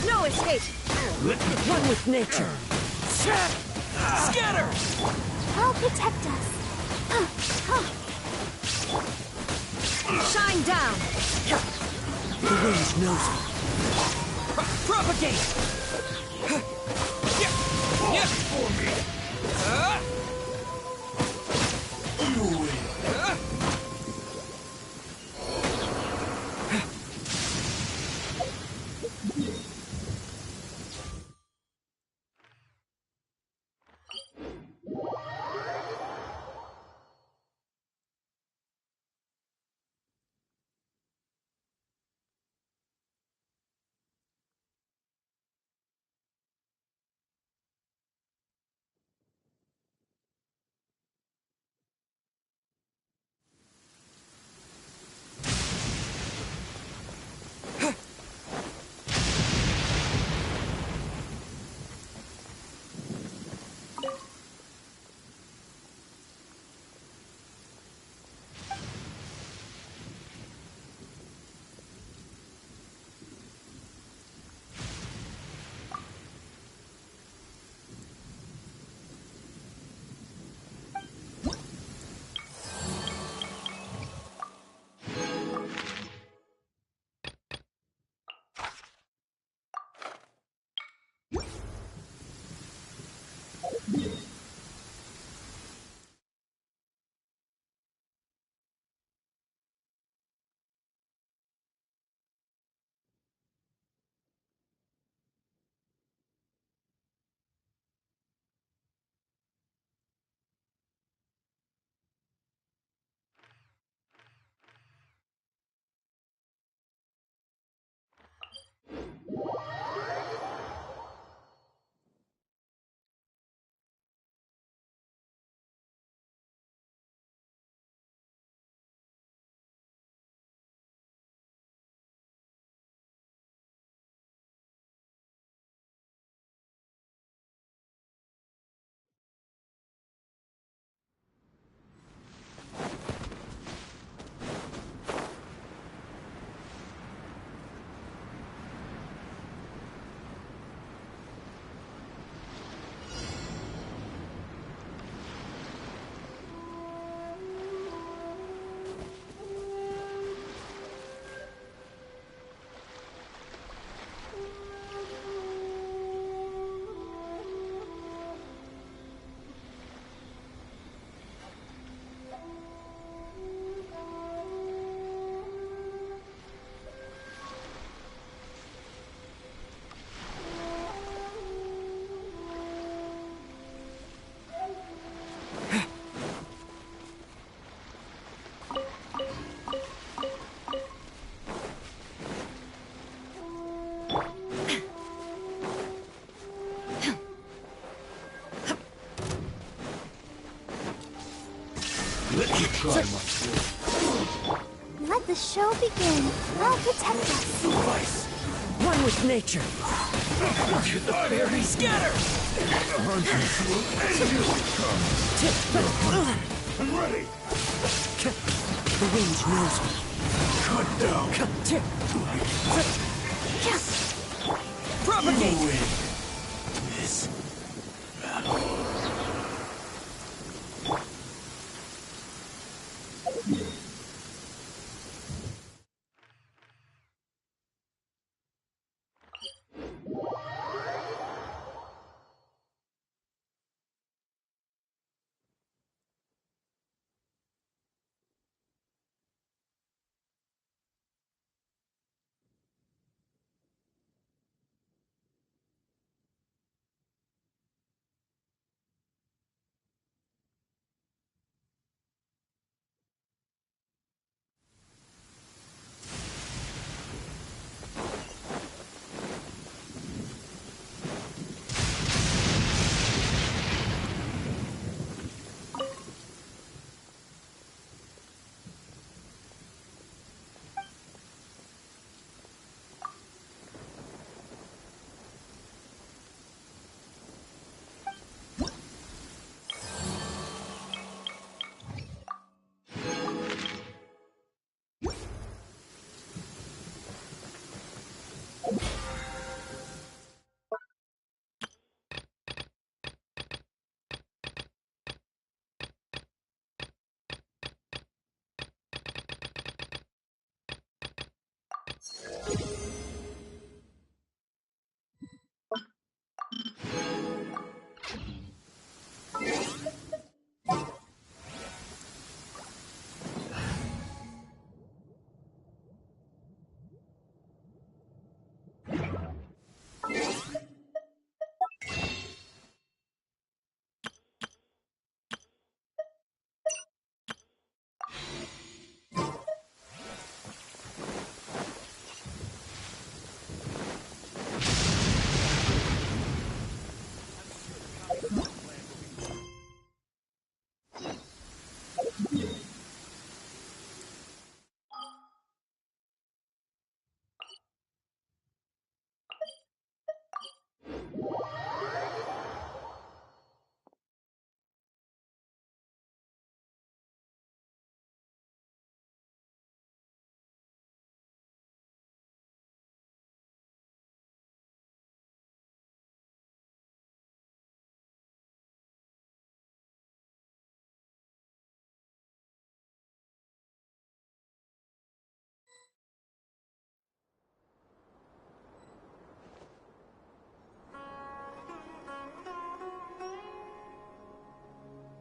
No escape! One with nature! Scatter! I'll protect us. Shine down! The wind knows me. Propagate! Let the show begin. I'll protect us. One with nature. The fairies scatter. The hunters will end you. I'm ready. The wind knows me. Cut down. Propagate. You win this battle.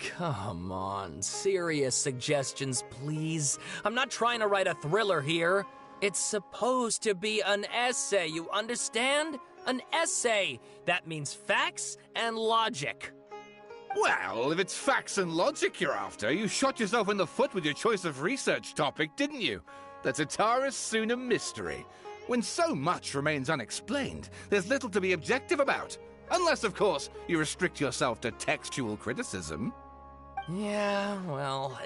Come on, serious suggestions, please. I'm not trying to write a thriller here. It's supposed to be an essay, you understand? An essay. That means facts and logic. Well, if it's facts and logic you're after, you shot yourself in the foot with your choice of research topic, didn't you? The Tataris Suna mystery. When so much remains unexplained, there's little to be objective about. Unless, of course, you restrict yourself to textual criticism. Yeah, well,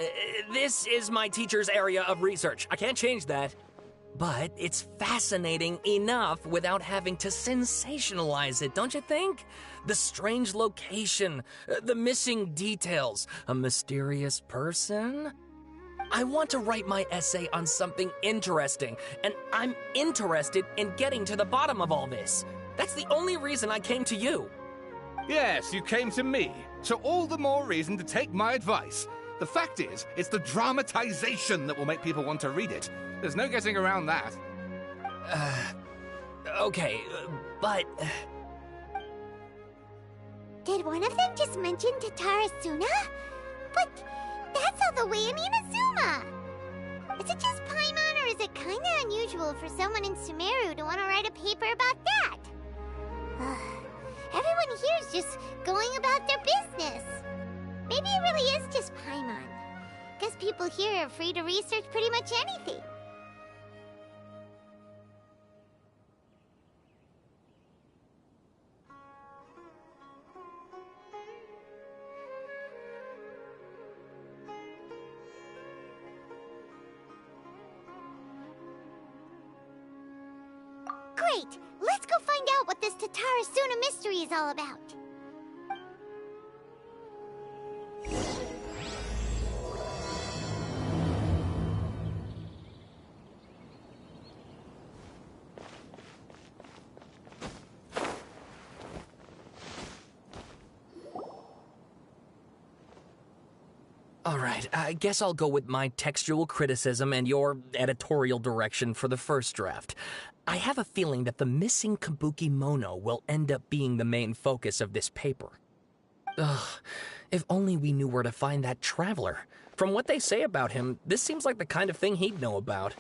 this is my teacher's area of research. I can't change that. But it's fascinating enough without having to sensationalize it, don't you think? The strange location, the missing details, a mysterious person. I want to write my essay on something interesting, and I'm interested in getting to the bottom of all this. That's the only reason I came to you. Yes, you came to me, so all the more reason to take my advice. The fact is, it's the dramatization that will make people want to read it. There's no getting around that. Okay, but... Did one of them just mention Tatarasuna? But that's all the way in Inazuma! Is it just Paimon, or is it kinda unusual for someone in Sumeru to want to write a paper about that? Everyone here's just going about their business. Maybe it really is just Paimon. Guess people here are free to research pretty much anything. Alright, let's go find out what this Tatarasuna mystery is all about. Alright, I guess I'll go with my textual criticism and your editorial direction for the first draft. I have a feeling that the missing Kabuki Mono will end up being the main focus of this paper. Ugh, if only we knew where to find that traveler. From what they say about him, this seems like the kind of thing he'd know about.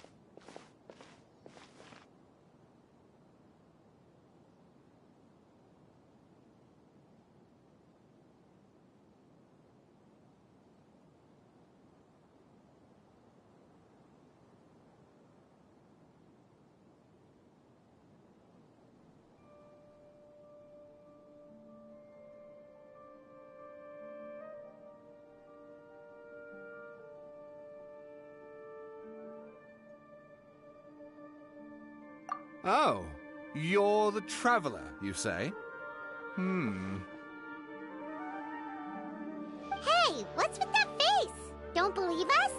Oh, you're the traveler, you say? Hey, what's with that face? Don't believe us?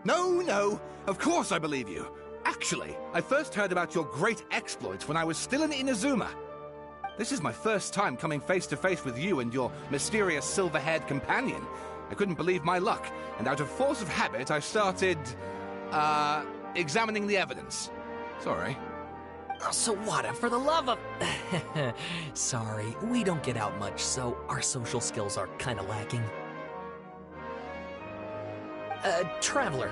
No, of course I believe you. Actually, I first heard about your great exploits when I was still in Inazuma. This is my first time coming face to face with you and your mysterious silver-haired companion. I couldn't believe my luck, and out of force of habit, I started, examining the evidence. Sorry. Oh, Sawada, for the love of... Sorry, we don't get out much, so our social skills are kinda lacking. Traveler,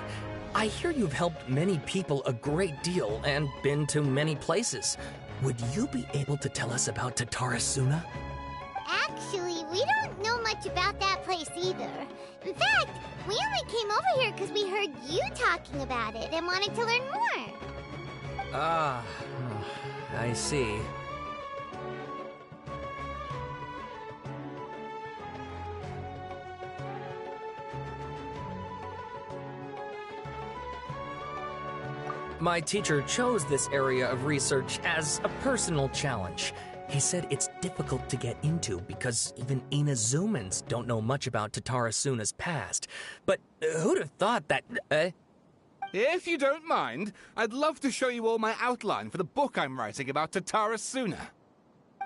I hear you've helped many people a great deal and been to many places. Would you be able to tell us about Tatarasuna? Actually, we don't know much about that place either. In fact, we only came over here because we heard you talking about it and wanted to learn more. Ah, I see. My teacher chose this area of research as a personal challenge. He said it's difficult to get into because even Inazumans don't know much about Tatarasuna's past. But who'd have thought that... If you don't mind, I'd love to show you all my outline for the book I'm writing about Tatarasuna.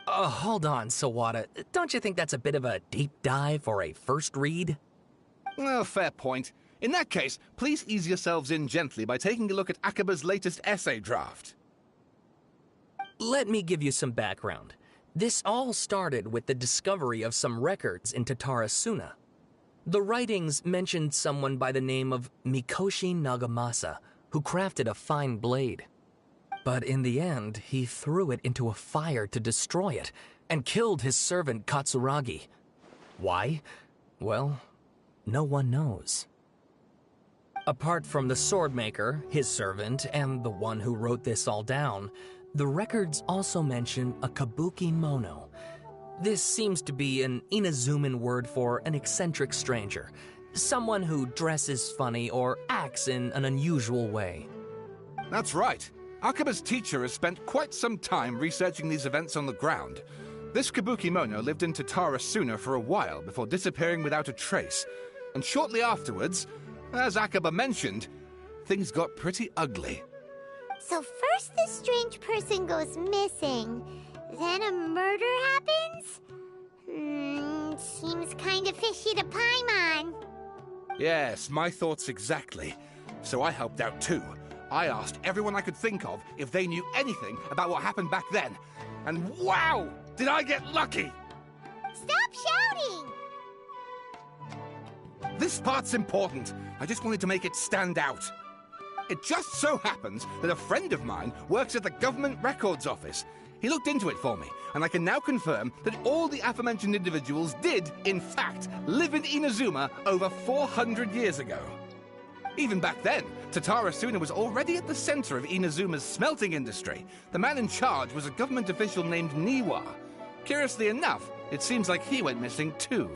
Hold on, Sawada. Don't you think that's a bit of a deep dive for a first read? Well, fair point. In that case, please ease yourselves in gently by taking a look at Akaba's latest essay draft. Let me give you some background. This all started with the discovery of some records in Tatarasuna. The writings mentioned someone by the name of Mikoshi Nagamasa, who crafted a fine blade. But in the end, he threw it into a fire to destroy it, and killed his servant Katsuragi. Why? Well, no one knows. Apart from the swordmaker, his servant, and the one who wrote this all down, the records also mention a kabuki mono. This seems to be an Inazuman word for an eccentric stranger, someone who dresses funny or acts in an unusual way. That's right. Akaba's teacher has spent quite some time researching these events on the ground. This kabuki mono lived in Tatarasuna for a while before disappearing without a trace. And shortly afterwards, as Akaba mentioned, things got pretty ugly. So first this strange person goes missing, then a murder happens? Seems kind of fishy to Paimon. Yes, my thoughts exactly. So I helped out too. I asked everyone I could think of if they knew anything about what happened back then. And wow! Did I get lucky! Stop shouting! This part's important. I just wanted to make it stand out. It just so happens that a friend of mine works at the Government Records Office. He looked into it for me, and I can now confirm that all the aforementioned individuals did, in fact, live in Inazuma over 400 years ago. Even back then, Tatarasuna was already at the center of Inazuma's smelting industry. The man in charge was a government official named Niwa. Curiously enough, it seems like he went missing too.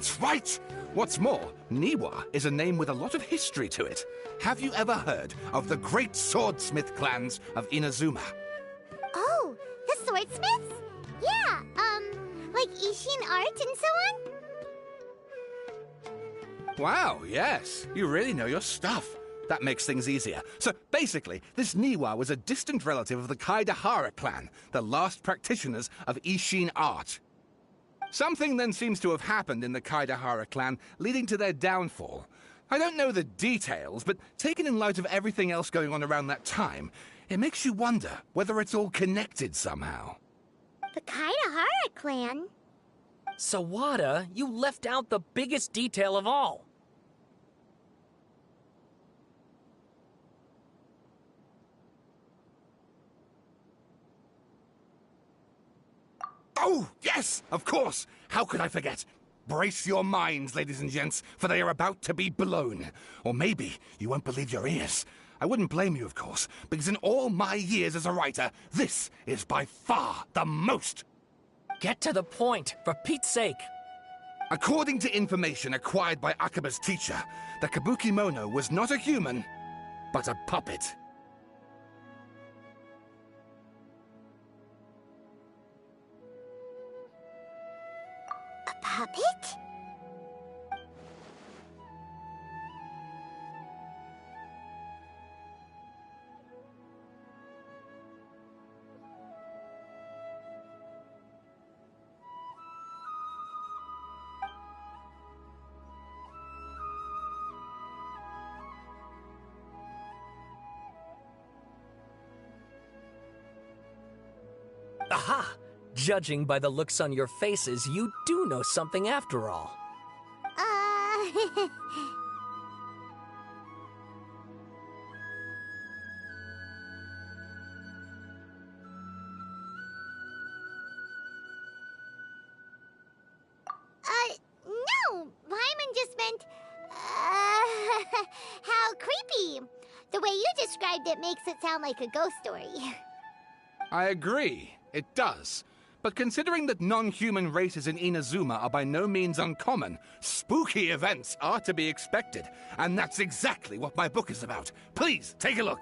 That's right! What's more, Niwa is a name with a lot of history to it. Have you ever heard of the great swordsmith clans of Inazuma? Oh, the swordsmiths? Yeah, like Ishin art and so on? Wow, yes. You really know your stuff. That makes things easier. So, basically, this Niwa was a distant relative of the Kaidahara clan, the last practitioners of Ishin art. Something then seems to have happened in the Kaidahara clan, leading to their downfall. I don't know the details, but taken in light of everything else going on around that time, it makes you wonder whether it's all connected somehow. The Kaidahara clan? Sawada, you left out the biggest detail of all. Oh, yes, of course. How could I forget? Brace your minds, ladies and gents, for they are about to be blown. Or maybe you won't believe your ears. I wouldn't blame you, of course, because in all my years as a writer, this is by far the most. Get to the point, for Pete's sake. According to information acquired by Akaba's teacher, the Kabukimono was not a human, but a puppet. A puppet? Aha! Judging by the looks on your faces, you do know something after all. No! Paimon just meant, how creepy. The way you described it makes it sound like a ghost story. I agree. It does. But considering that non-human races in Inazuma are by no means uncommon, spooky events are to be expected. And that's exactly what my book is about. Please, take a look.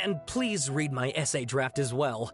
And please read my essay draft as well.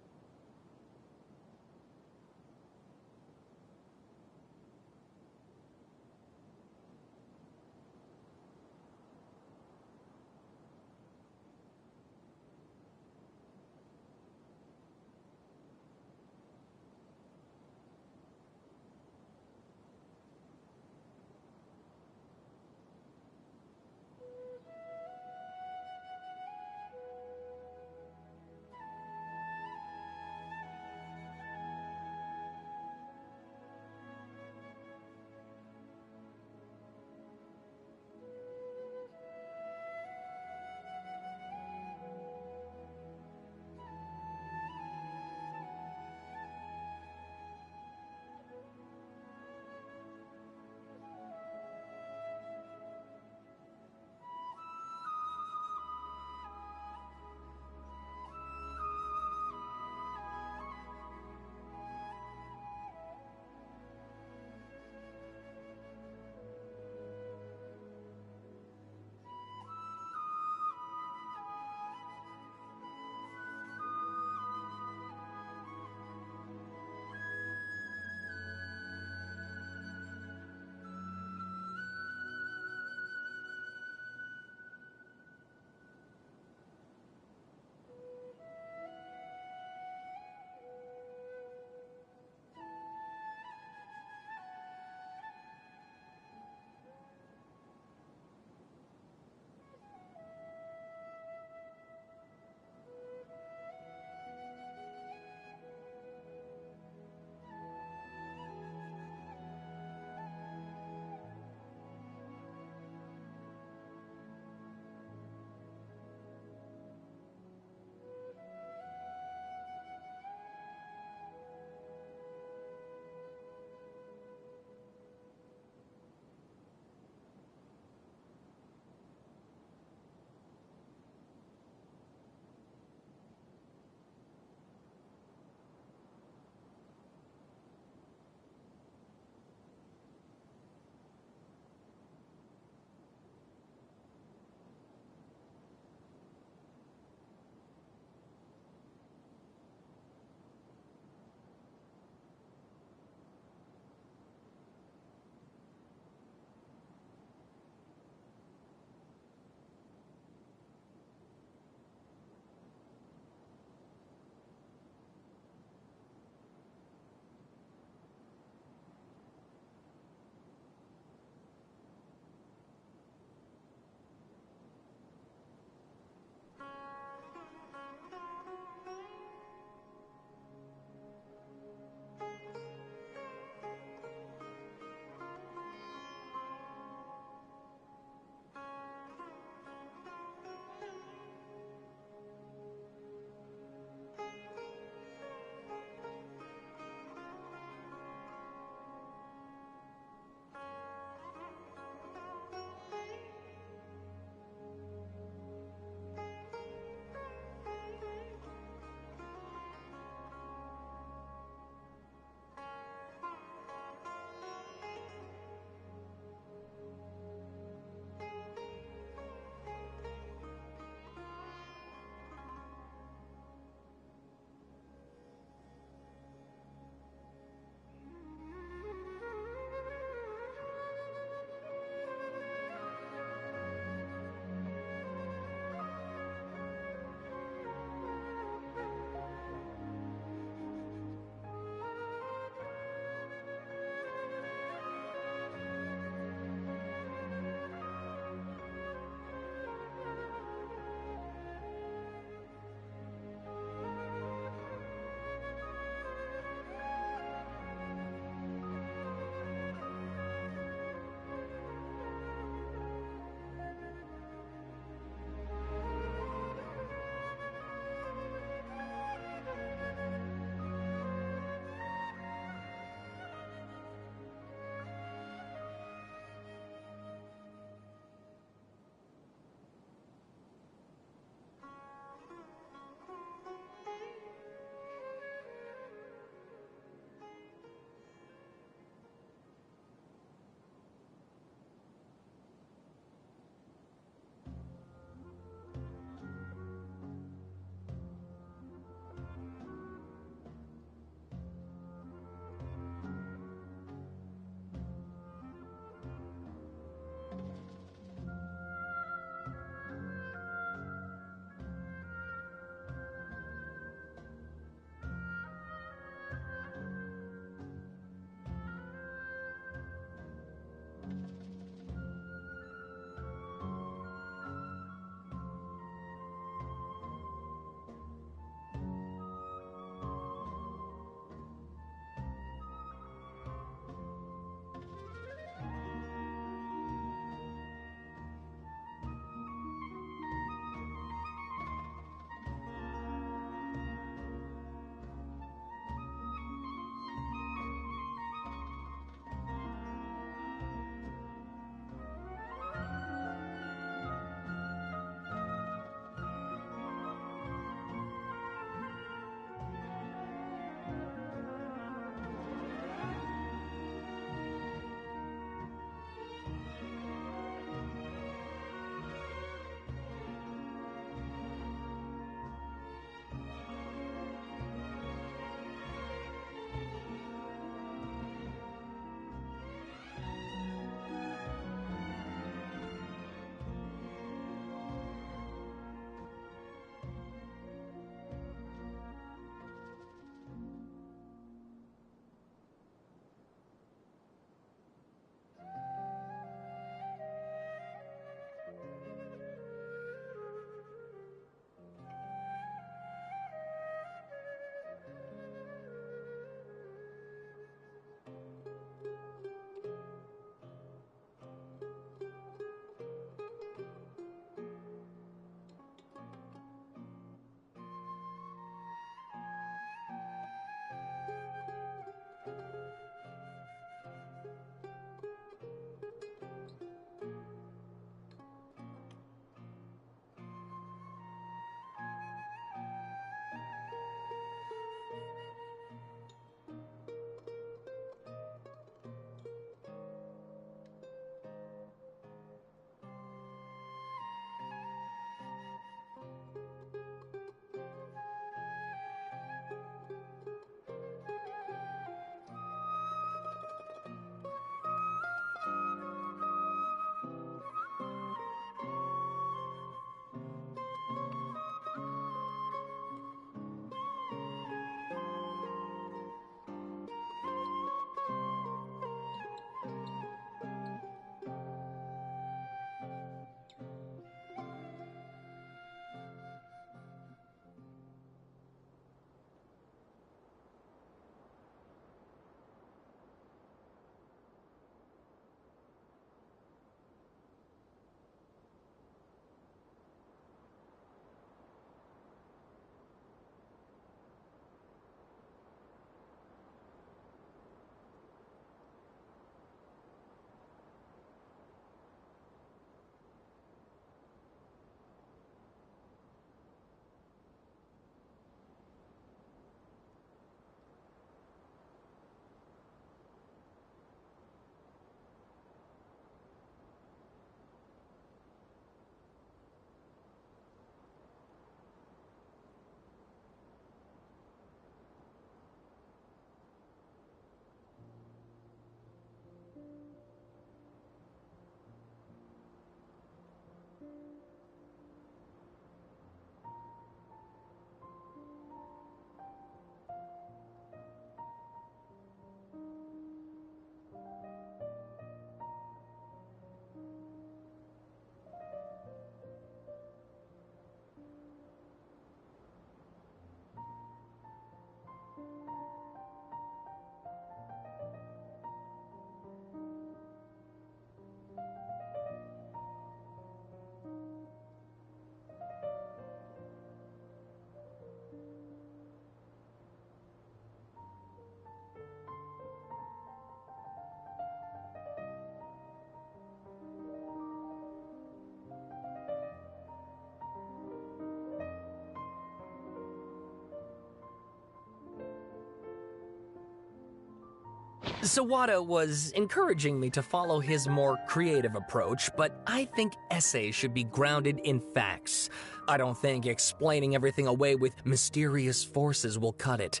Sawada was encouraging me to follow his more creative approach, but I think essays should be grounded in facts. I don't think explaining everything away with mysterious forces will cut it.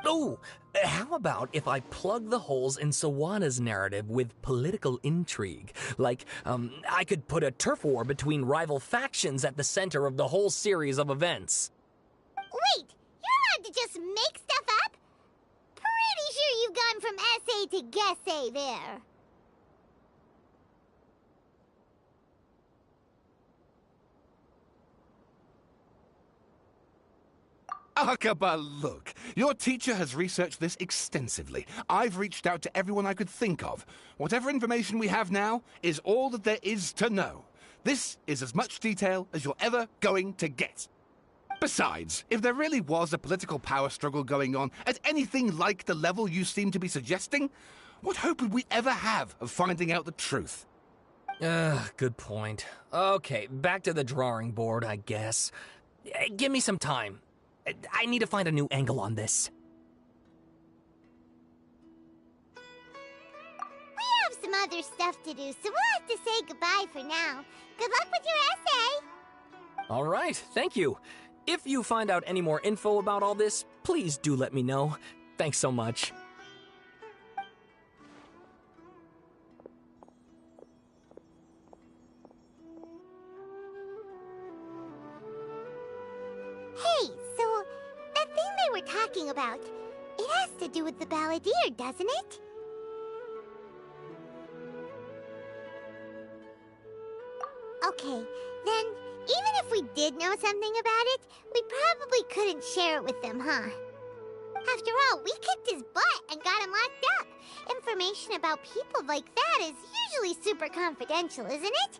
Oh, how about if I plug the holes in Sawada's narrative with political intrigue? Like, I could put a turf war between rival factions at the center of the whole series of events. Wait, you're allowed to just make stuff up? Pretty sure you've gone from essay to guessay there. Akaba, look. Your teacher has researched this extensively. I've reached out to everyone I could think of. Whatever information we have now is all that there is to know. This is as much detail as you're ever going to get. Besides, if there really was a political power struggle going on at anything like the level you seem to be suggesting, what hope would we ever have of finding out the truth? Good point. Okay, back to the drawing board, I guess. Give me some time. I need to find a new angle on this. We have some other stuff to do, so we'll have to say goodbye for now. Good luck with your essay! All right, thank you. If you find out any more info about all this, please do let me know. Thanks so much. Hey, so that thing they were talking about, it has to do with the balladeer, doesn't it? Okay, then even if we did know something about it, we probably couldn't share it with them, huh? After all, we kicked his butt and got him locked up. Information about people like that is usually super confidential, isn't it?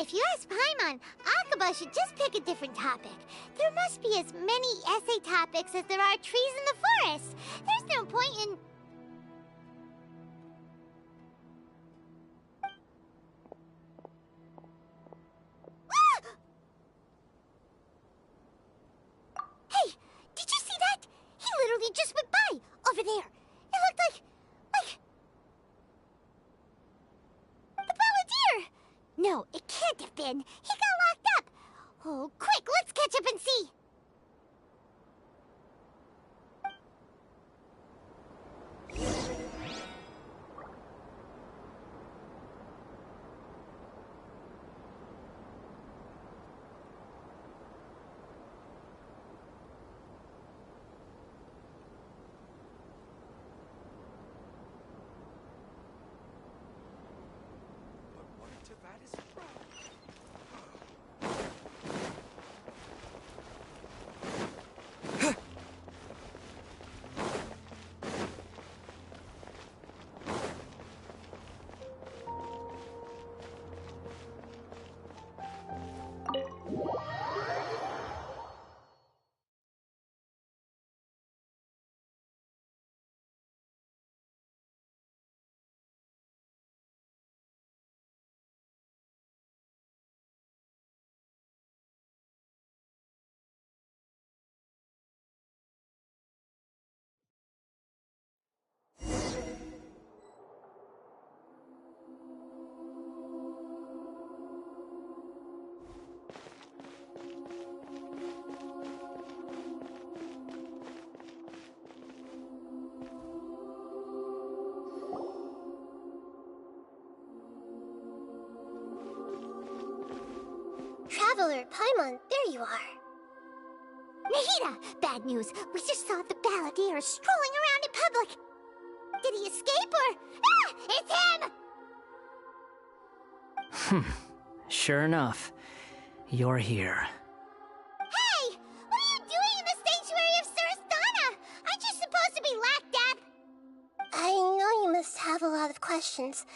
If you ask Paimon, Akaba should just pick a different topic. There must be as many essay topics as there are trees in the forest. There's no point in... Hey, did you see that? He literally just went by, over there. It looked like... the balladeer! No, it can't have been. He got locked up. Oh, quick, let's catch up and see. Traveler, Paimon, there you are. Nahida! Bad news. We just saw the balladeer strolling around in public. Did he escape or... Ah! It's him! Sure enough. You're here. Hey! What are you doing in the sanctuary of Surastana? Aren't you supposed to be locked up? I know you must have a lot of questions.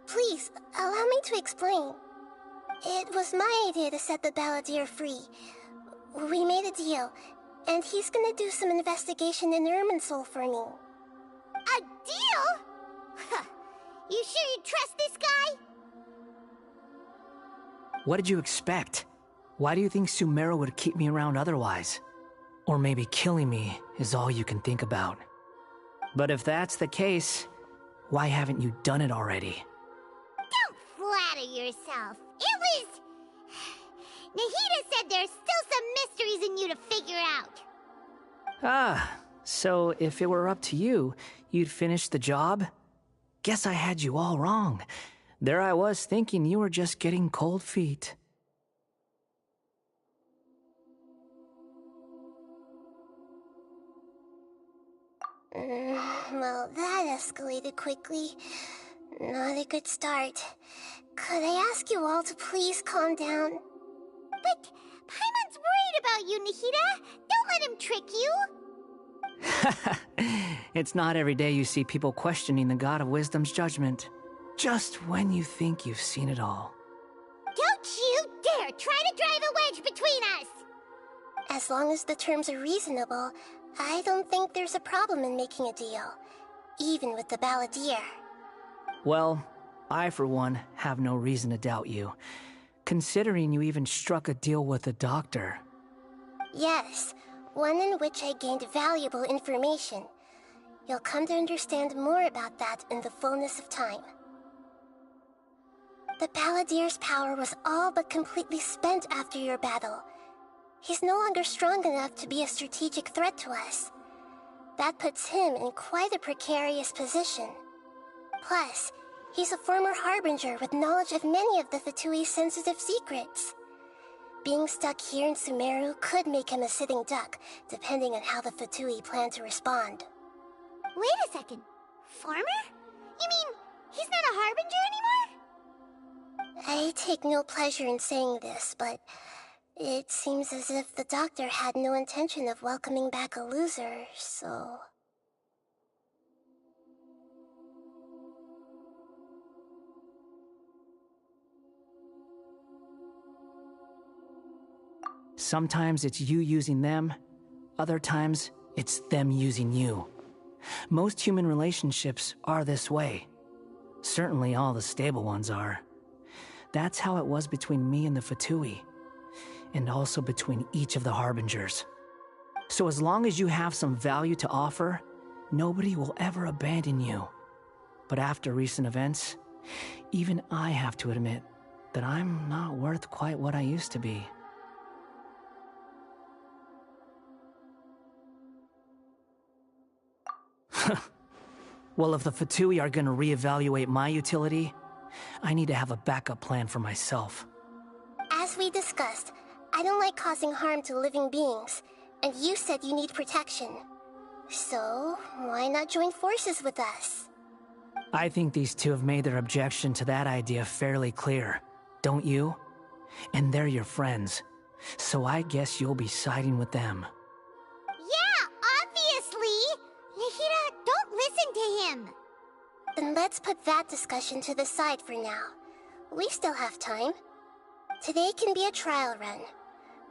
Please, allow me to explain. It was my idea to set the balladeer free. We made a deal, and he's gonna do some investigation in Irminsul for me. A deal? Huh. You sure you trust this guy? What did you expect? Why do you think Sumeru would keep me around otherwise? Or maybe killing me is all you can think about? But if that's the case, why haven't you done it already? Don't flatter yourself. It was... Nahida said there's still some mysteries in you to figure out. Ah, so if it were up to you, you'd finish the job? Guess I had you all wrong. There I was thinking you were just getting cold feet. Well, that escalated quickly. Not a good start. Could I ask you all to please calm down? But Paimon's worried about you, Nahida. Don't let him trick you. It's not every day you see people questioning the God of Wisdom's judgment. Just when you think you've seen it all. Don't you dare try to drive a wedge between us! As long as the terms are reasonable, I don't think there's a problem in making a deal. Even with the balladeer. Well, I for one have no reason to doubt you. Considering you even struck a deal with the doctor. Yes, one in which I gained valuable information. You'll come to understand more about that in the fullness of time. The balladeer's power was all but completely spent after your battle. He's no longer strong enough to be a strategic threat to us. That puts him in quite a precarious position. Plus, he's a former harbinger with knowledge of many of the Fatui's sensitive secrets. Being stuck here in Sumeru could make him a sitting duck, depending on how the Fatui plan to respond. Wait a second. Former? You mean he's not a harbinger anymore? I take no pleasure in saying this, but it seems as if the doctor had no intention of welcoming back a loser, so... Sometimes it's you using them, other times it's them using you. Most human relationships are this way. Certainly all the stable ones are. That's how it was between me and the Fatui, and also between each of the harbingers. So as long as you have some value to offer, nobody will ever abandon you. But after recent events, even I have to admit that I'm not worth quite what I used to be. Well, if the Fatui are gonna reevaluate my utility, I need to have a backup plan for myself. As we discussed, I don't like causing harm to living beings, and you said you need protection. So, why not join forces with us? I think these two have made their objection to that idea fairly clear, don't you? And they're your friends, so I guess you'll be siding with them. Yeah, obviously! Nahida, don't listen to him! Then let's put that discussion to the side for now. We still have time. Today can be a trial run.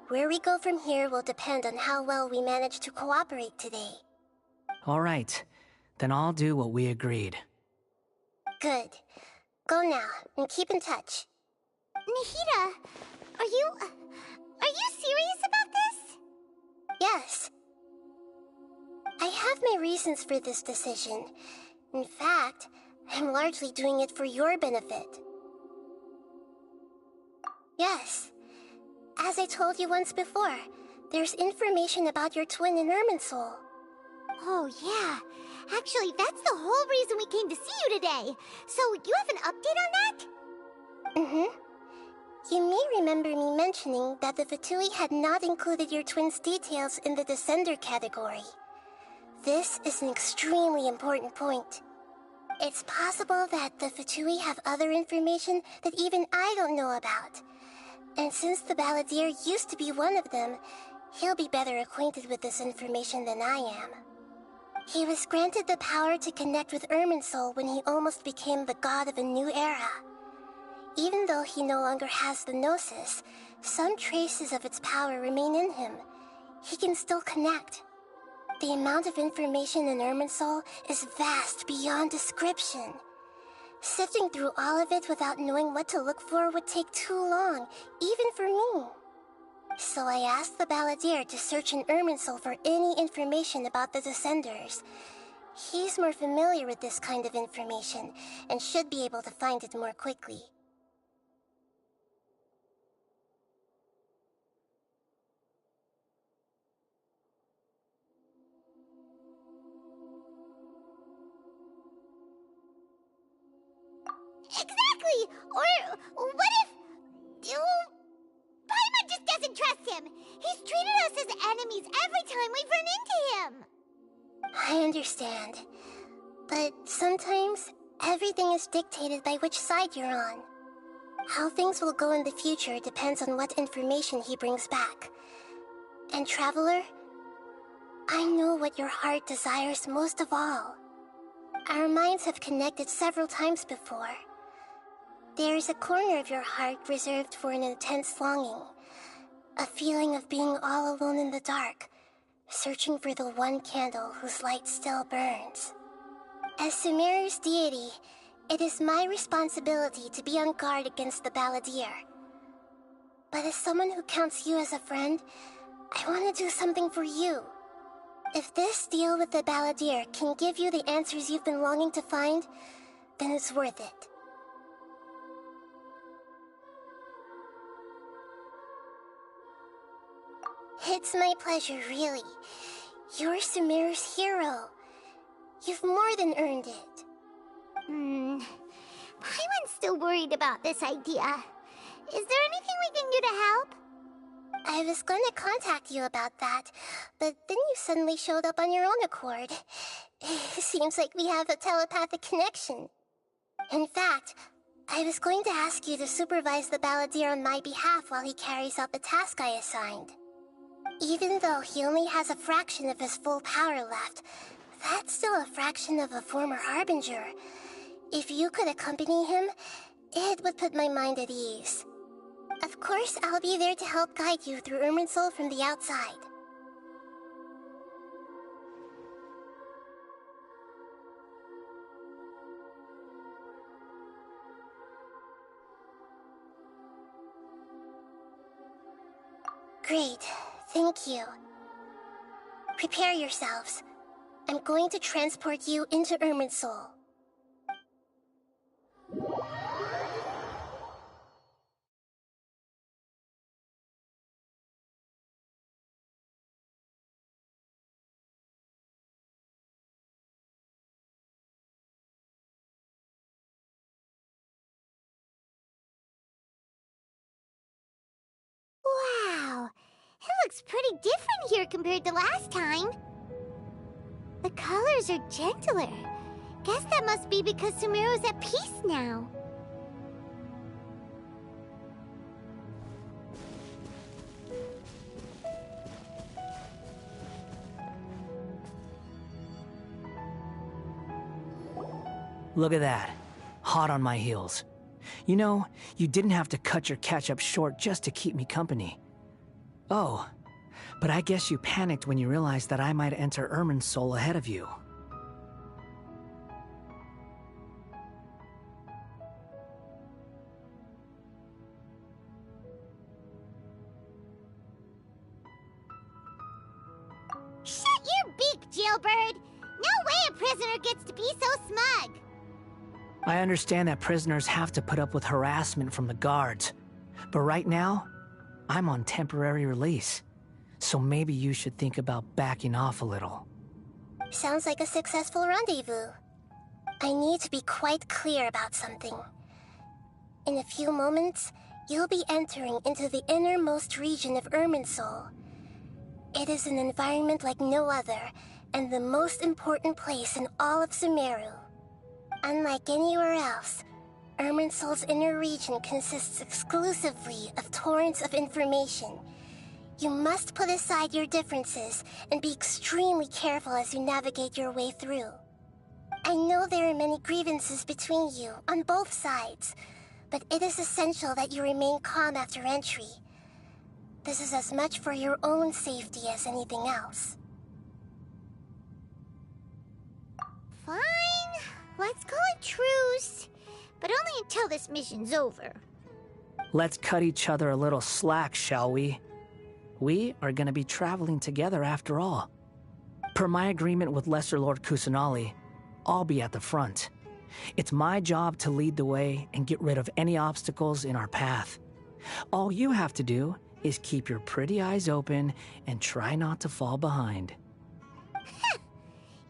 Where we go from here will depend on how well we manage to cooperate today. All right, then I'll do what we agreed. Good. Go now, and keep in touch. Nahida, are you serious about this? Yes. I have my reasons for this decision. In fact, I'm largely doing it for your benefit. Yes. As I told you once before, there's information about your twin in Irminsul. Oh, yeah. Actually, that's the whole reason we came to see you today. So, you have an update on that? Mm-hmm. You may remember me mentioning that the Fatui had not included your twin's details in the Descender category. This is an extremely important point. It's possible that the Fatui have other information that even I don't know about. And since the balladeer used to be one of them, he'll be better acquainted with this information than I am. He was granted the power to connect with Irminsul when he almost became the god of a new era. Even though he no longer has the Gnosis, some traces of its power remain in him. He can still connect. The amount of information in Irminsul is vast beyond description. Sifting through all of it without knowing what to look for would take too long, even for me. So I asked the balladeer to search in Irminsul for any information about the Descenders. He's more familiar with this kind of information and should be able to find it more quickly. Exactly! Or what if... Paimon just doesn't trust him! He's treated us as enemies every time we've run into him! I understand. But sometimes, everything is dictated by which side you're on. How things will go in the future depends on what information he brings back. And Traveler, I know what your heart desires most of all. Our minds have connected several times before. There is a corner of your heart reserved for an intense longing, a feeling of being all alone in the dark, searching for the one candle whose light still burns. As Sumeru's deity, it is my responsibility to be on guard against the Balladeer. But as someone who counts you as a friend, I want to do something for you. If this deal with the Balladeer can give you the answers you've been longing to find, then it's worth it. It's my pleasure, really. You're Sumeru's hero. You've more than earned it. Paimon's still worried about this idea. Is there anything we can do to help? I was going to contact you about that, but then you suddenly showed up on your own accord. Seems like we have a telepathic connection. In fact, I was going to ask you to supervise the Balladeer on my behalf while he carries out the task I assigned. Even though he only has a fraction of his full power left, that's still a fraction of a former Harbinger. If you could accompany him, it would put my mind at ease. Of course, I'll be there to help guide you through Irminsul from the outside. Great. Thank you. Prepare yourselves. I'm going to transport you into Irminsul. Wow! It looks pretty different here compared to last time. The colors are gentler. Guess that must be because Sumeru's at peace now. Look at that. Hot on my heels. You know, you didn't have to cut your catch-up short just to keep me company. Oh, but I guess you panicked when you realized that I might enter Irminsul ahead of you. Shut your beak, jailbird! No way a prisoner gets to be so smug! I understand that prisoners have to put up with harassment from the guards, but right now, I'm on temporary release, so maybe you should think about backing off a little. Sounds like a successful rendezvous. I need to be quite clear about something. In a few moments, you'll be entering into the innermost region of Irminsul. It is an environment like no other, and the most important place in all of Sumeru. Unlike anywhere else, Irminsul's inner region consists exclusively of torrents of information. You must put aside your differences and be extremely careful as you navigate your way through. I know there are many grievances between you on both sides, but it is essential that you remain calm after entry. This is as much for your own safety as anything else. Fine. Let's call it truce. But only until this mission's over. Let's cut each other a little slack, shall we? We are gonna be traveling together after all. Per my agreement with Lesser Lord Kusanali, I'll be at the front. It's my job to lead the way and get rid of any obstacles in our path. All you have to do is keep your pretty eyes open and try not to fall behind.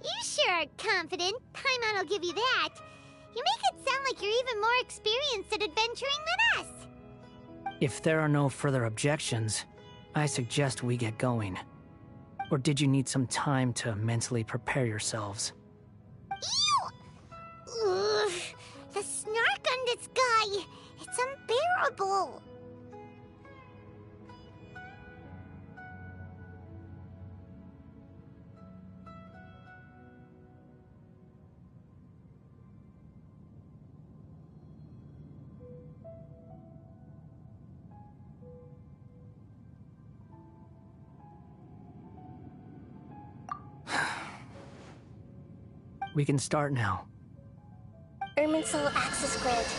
You sure are confident. Paimon will give you that. You make it sound like you're even more experienced at adventuring than us. If there are no further objections, I suggest we get going. Or did you need some time to mentally prepare yourselves? Ew! Ugh, the snark on this guy. It's unbearable. We can start now. Irminsul access granted.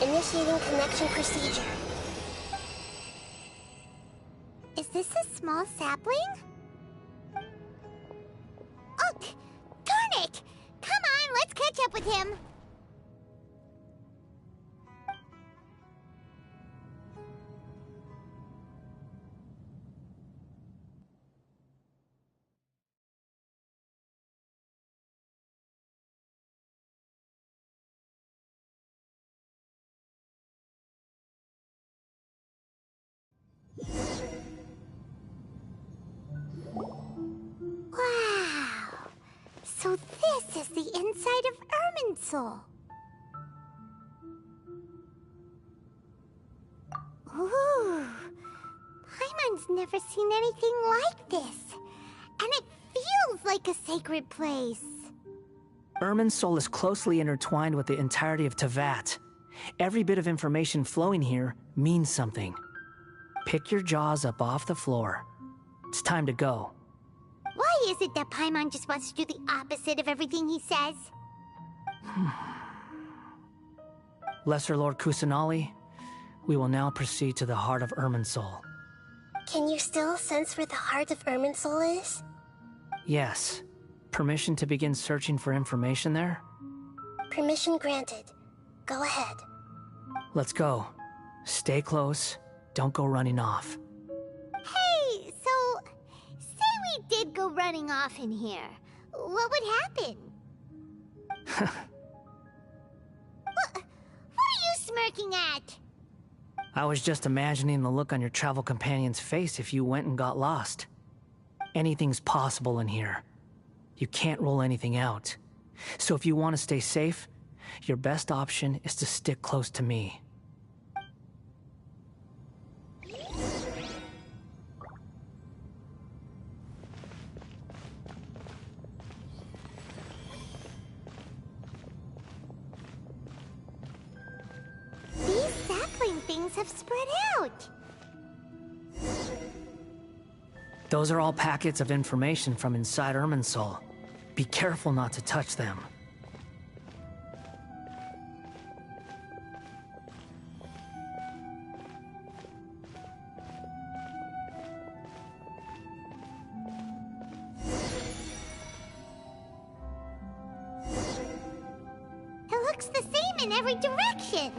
Initiating connection procedure. Is this a small sapling? Oh, darn it! Come on, let's catch up with him. Wow! So this is the inside of Irminsul. Ooh! Paimon's never seen anything like this. And it feels like a sacred place. Irminsul is closely intertwined with the entirety of Teyvat. Every bit of information flowing here means something. Pick your jaws up off the floor. It's time to go. Why is it that Paimon just wants to do the opposite of everything he says? Lesser Lord Kusanali, we will now proceed to the heart of Irminsul. Can you still sense where the heart of Irminsul is? Yes. Permission to begin searching for information there? Permission granted. Go ahead. Let's go. Stay close. Don't go running off. Hey, so... say we did go running off in here. What would happen? What are you smirking at? I was just imagining the look on your travel companion's face if you went and got lost. Anything's possible in here. You can't rule anything out. So if you want to stay safe, your best option is to stick close to me. These sapling things have spread out. Those are all packets of information from inside Irminsul. Be careful not to touch them. It looks the same in every direction.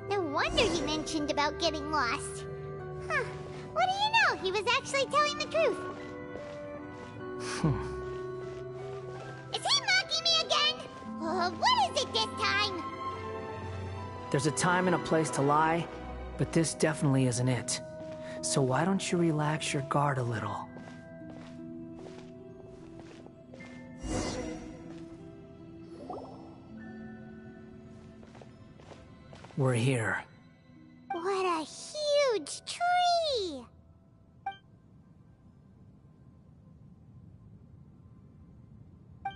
No wonder he mentioned about getting lost. Huh. What do you know? He was actually telling the truth. Is he mocking me again? What is it this time? There's a time and a place to lie, but this definitely isn't it. So why don't you relax your guard a little? We're here. What a huge tree!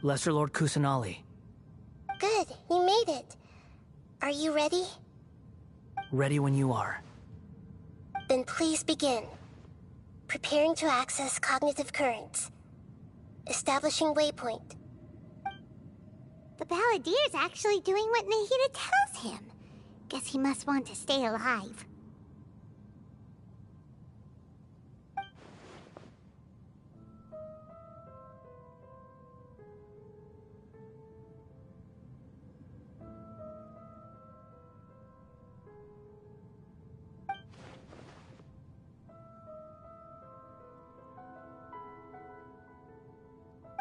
Lesser Lord Kusanali. Good, you made it. Are you ready? Ready when you are. Then please begin. Preparing to access cognitive currents. Establishing waypoint. The Balladier's actually doing what Nahida tells him. Guess he must want to stay alive.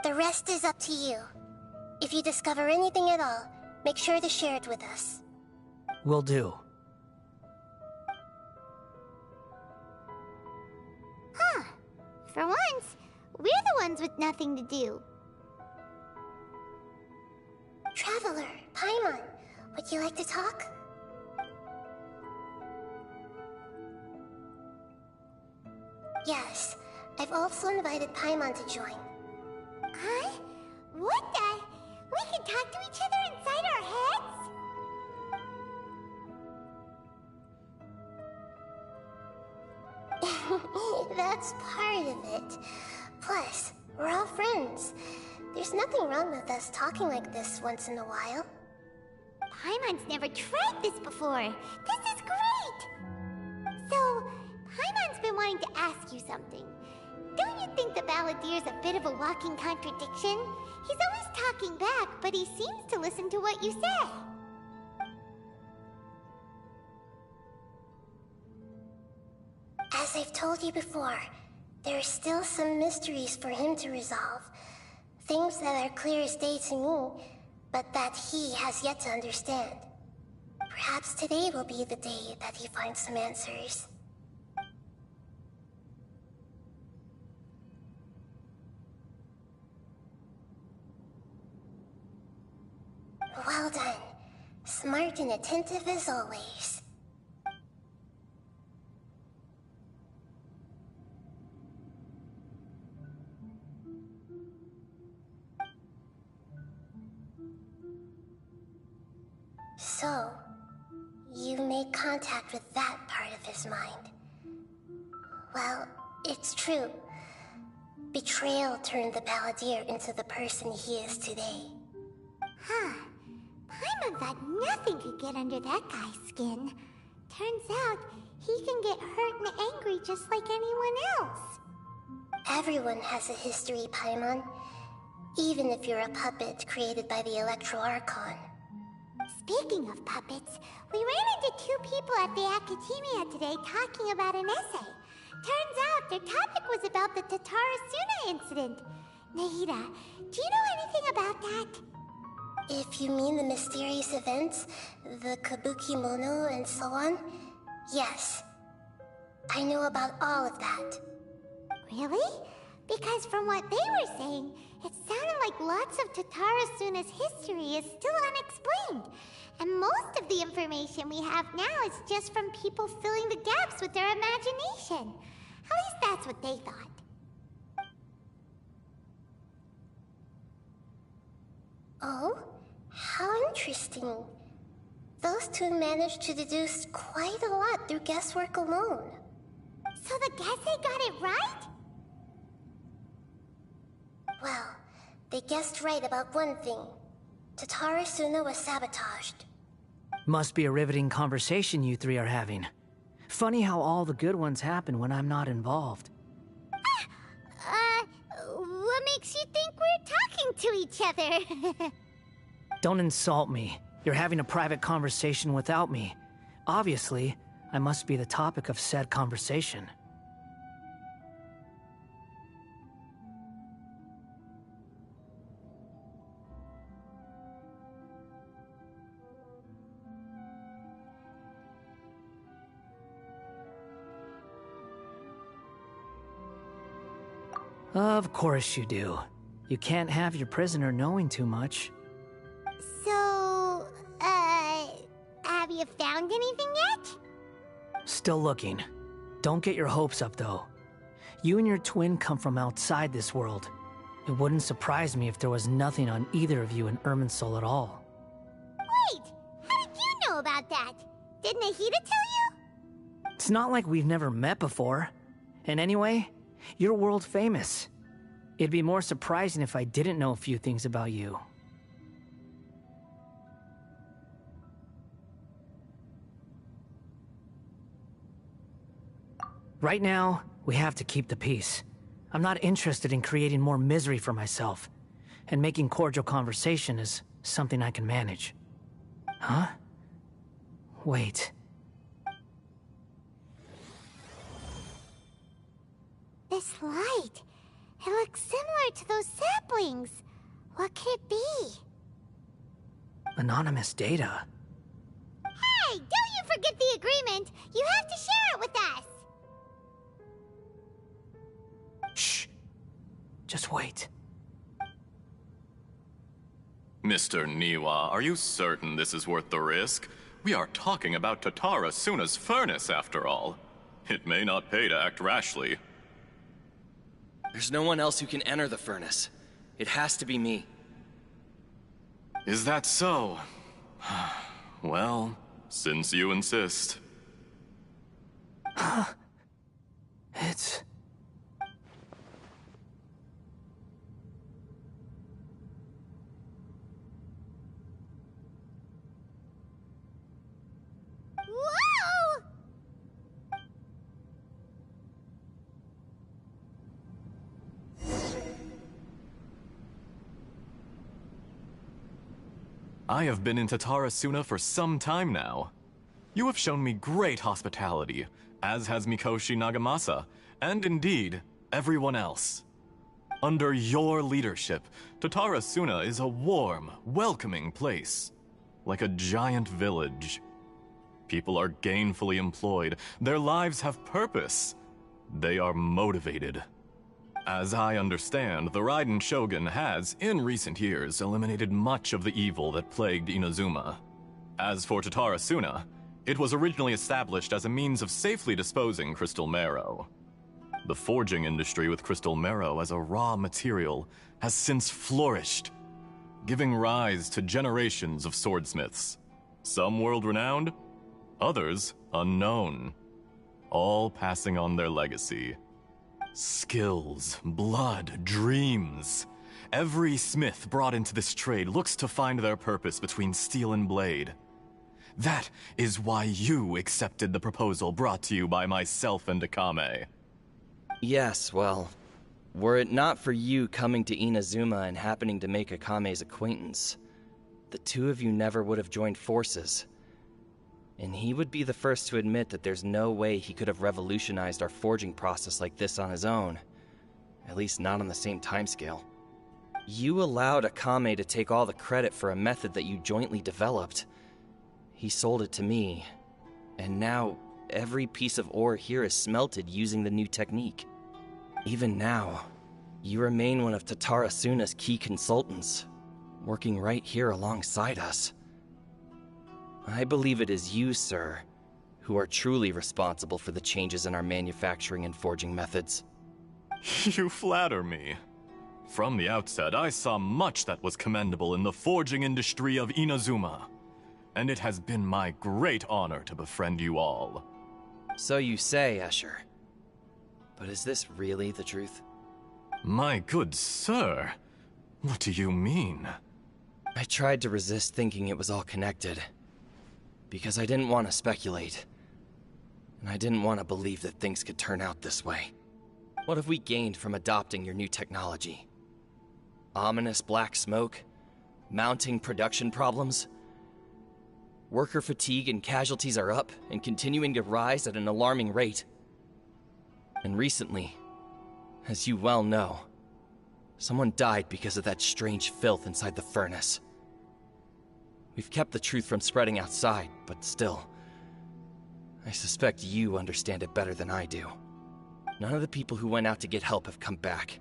The rest is up to you. If you discover anything at all, make sure to share it with us. Will do. Huh. For once, we're the ones with nothing to do. Traveler, Paimon, would you like to talk? Yes, I've also invited Paimon to join. Huh? What the? We can talk to each other inside our heads? That's part of it. Plus, we're all friends. There's nothing wrong with us talking like this once in a while. Paimon's never tried this before. This is great! So, Paimon's been wanting to ask you something. Don't you think the Balladier's a bit of a walking contradiction? He's always talking back, but he seems to listen to what you say. As I've told you before, there are still some mysteries for him to resolve. Things that are clear as day to me, but that he has yet to understand. Perhaps today will be the day that he finds some answers. Well done. Smart and attentive as always. So, you made contact with that part of his mind. Well, it's true. Betrayal turned the Balladier into the person he is today. Huh. Paimon thought nothing could get under that guy's skin. Turns out, he can get hurt and angry just like anyone else. Everyone has a history, Paimon. Even if you're a puppet created by the Electro Archon. Speaking of puppets, we ran into two people at the Academia today talking about an essay. Turns out their topic was about the Tatarasuna incident. Nahida, do you know anything about that? If you mean the mysterious events, the kabuki mono and so on, yes. I know about all of that. Really? Because from what they were saying, it sounded like lots of Tatarasuna's history is still unexplained. And most of the information we have now is just from people filling the gaps with their imagination. At least that's what they thought. Oh? How interesting. Those two managed to deduce quite a lot through guesswork alone. So the Gesse got it right? Well, they guessed right about one thing. Tatarasuna was sabotaged. Must be a riveting conversation you three are having. Funny how all the good ones happen when I'm not involved. What makes you think we're talking to each other? Don't insult me. You're having a private conversation without me. Obviously, I must be the topic of said conversation. Of course you do. You can't have your prisoner knowing too much. So, have you found anything yet? Still looking. Don't get your hopes up, though. You and your twin come from outside this world. It wouldn't surprise me if there was nothing on either of you in Irminsul at all. Wait! How did you know about that? Did Nahida tell you? It's not like we've never met before. And anyway, you're world famous. It'd be more surprising if I didn't know a few things about you. Right now, we have to keep the peace. I'm not interested in creating more misery for myself, and making cordial conversation is something I can manage. Huh? Wait. This light, it looks similar to those saplings. What could it be? Anonymous data. Hey, don't you forget the agreement! You have to share it with us! Shh. Just wait. Mr. Niwa, are you certain this is worth the risk? We are talking about Tatara Suna's furnace, after all. It may not pay to act rashly. There's no one else who can enter the furnace. It has to be me. Is that so? Well, since you insist. It's... Whoa! I have been in Tatara Suna for some time now. You have shown me great hospitality, as has Mikoshi Nagamasa, and indeed, everyone else. Under your leadership, Tatara Suna is a warm, welcoming place, like a giant village. People are gainfully employed, their lives have purpose, they are motivated. As I understand, the Raiden Shogun has, in recent years, eliminated much of the evil that plagued Inazuma. As for Tatara Suna, it was originally established as a means of safely disposing crystal marrow. The forging industry with crystal marrow as a raw material has since flourished, giving rise to generations of swordsmiths. Some world-renowned, others unknown, all passing on their legacy. Skills, blood, dreams. Every smith brought into this trade looks to find their purpose between steel and blade. That is why you accepted the proposal brought to you by myself and Akame. Yes, well, were it not for you coming to Inazuma and happening to make Akame's acquaintance, the two of you never would have joined forces. And he would be the first to admit that there's no way he could have revolutionized our forging process like this on his own. At least not on the same timescale. You allowed Akame to take all the credit for a method that you jointly developed. He sold it to me, and now every piece of ore here is smelted using the new technique. Even now, you remain one of Tatara Suna's key consultants, working right here alongside us. I believe it is you, sir, who are truly responsible for the changes in our manufacturing and forging methods. You flatter me. From the outset, I saw much that was commendable in the forging industry of Inazuma, and it has been my great honor to befriend you all. So you say, Escher. But is this really the truth? My good sir, what do you mean? I tried to resist thinking it was all connected. Because I didn't want to speculate. And I didn't want to believe that things could turn out this way. What have we gained from adopting your new technology? Ominous black smoke? Mounting production problems? Worker fatigue and casualties are up and continuing to rise at an alarming rate. And recently, as you well know, someone died because of that strange filth inside the furnace. We've kept the truth from spreading outside, but still, I suspect you understand it better than I do. None of the people who went out to get help have come back.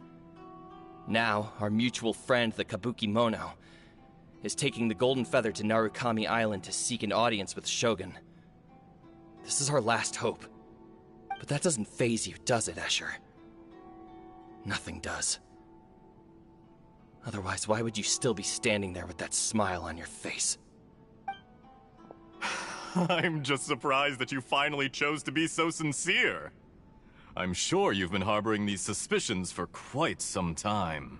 Now, our mutual friend, the Kabuki Mono, is taking the Golden Feather to Narukami Island to seek an audience with Shogun. This is our last hope. But that doesn't faze you, does it, Escher? Nothing does. Otherwise, why would you still be standing there with that smile on your face? I'm just surprised that you finally chose to be so sincere. I'm sure you've been harboring these suspicions for quite some time.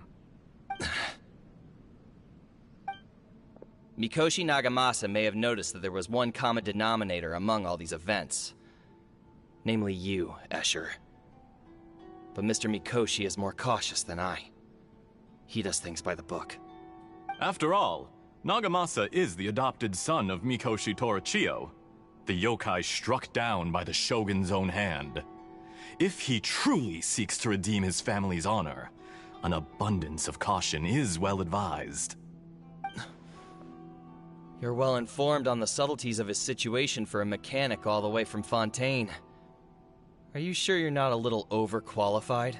Mikoshi Nagamasa may have noticed that there was one common denominator among all these events. Namely you, Escher. But Mr. Mikoshi is more cautious than I. He does things by the book. After all, Nagamasa is the adopted son of Mikoshi Torichio, the yokai struck down by the shogun's own hand. If he truly seeks to redeem his family's honor, an abundance of caution is well advised. You're well informed on the subtleties of his situation for a mechanic all the way from Fontaine. Are you sure you're not a little overqualified?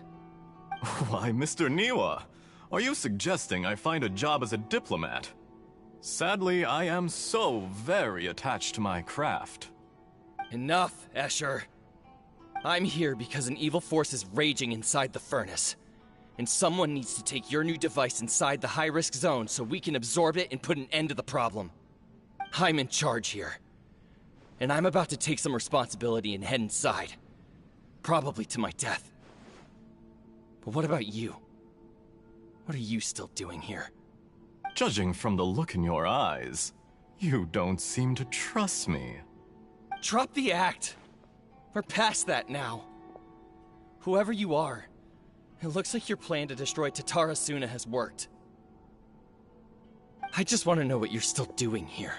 Why, Mr. Niwa, are you suggesting I find a job as a diplomat? Sadly, I am so very attached to my craft. Enough, Escher. I'm here because an evil force is raging inside the furnace. And someone needs to take your new device inside the high-risk zone so we can absorb it and put an end to the problem. I'm in charge here. And I'm about to take some responsibility and head inside. Probably to my death. But what about you? What are you still doing here? Judging from the look in your eyes, you don't seem to trust me. Drop the act. We're past that now. Whoever you are, it looks like your plan to destroy Tatara Suna has worked. I just want to know what you're still doing here.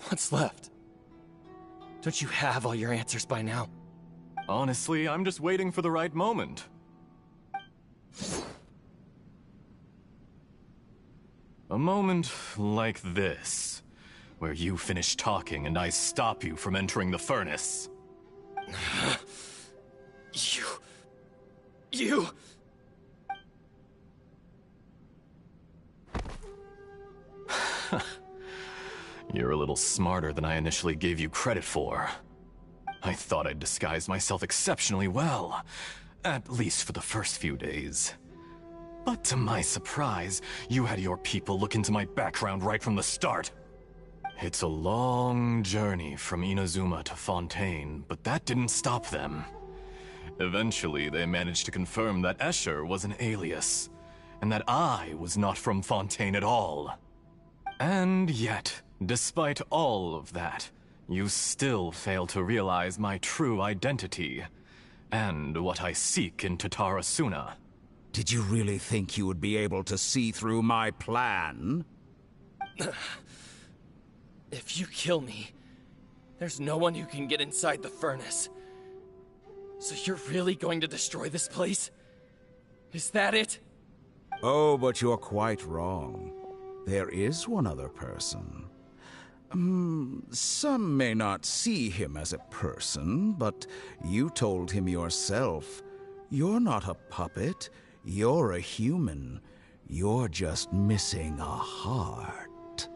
What's left? Don't you have all your answers by now? Honestly, I'm just waiting for the right moment. A moment like this, where you finish talking and I stop you from entering the furnace. You... You're a little smarter than I initially gave you credit for. I thought I'd disguised myself exceptionally well, at least for the first few days. But to my surprise, you had your people look into my background right from the start. It's a long journey from Inazuma to Fontaine, but that didn't stop them. Eventually, they managed to confirm that Escher was an alias, and that I was not from Fontaine at all. And yet, despite all of that, you still fail to realize my true identity, and what I seek in Tatara Suna. Did you really think you would be able to see through my plan? If you kill me, there's no one who can get inside the furnace. So you're really going to destroy this place? Is that it? Oh, but you're quite wrong. There is one other person. Some may not see him as a person, but you told him yourself. You're not a puppet. You're a human. You're just missing a heart.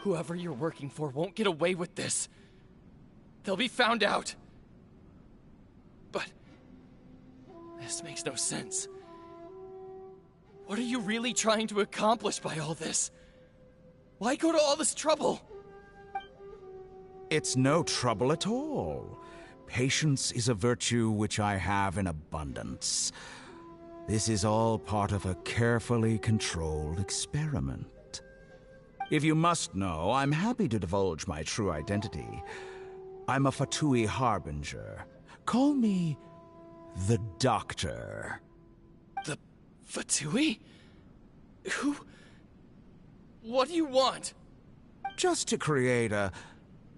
Whoever you're working for won't get away with this. They'll be found out. But this makes no sense. What are you really trying to accomplish by all this? Why go to all this trouble? It's no trouble at all. Patience is a virtue which I have in abundance. This is all part of a carefully controlled experiment. If you must know, I'm happy to divulge my true identity. I'm a Fatui harbinger. Call me the Doctor. The Fatui? Who? What do you want? Just to create a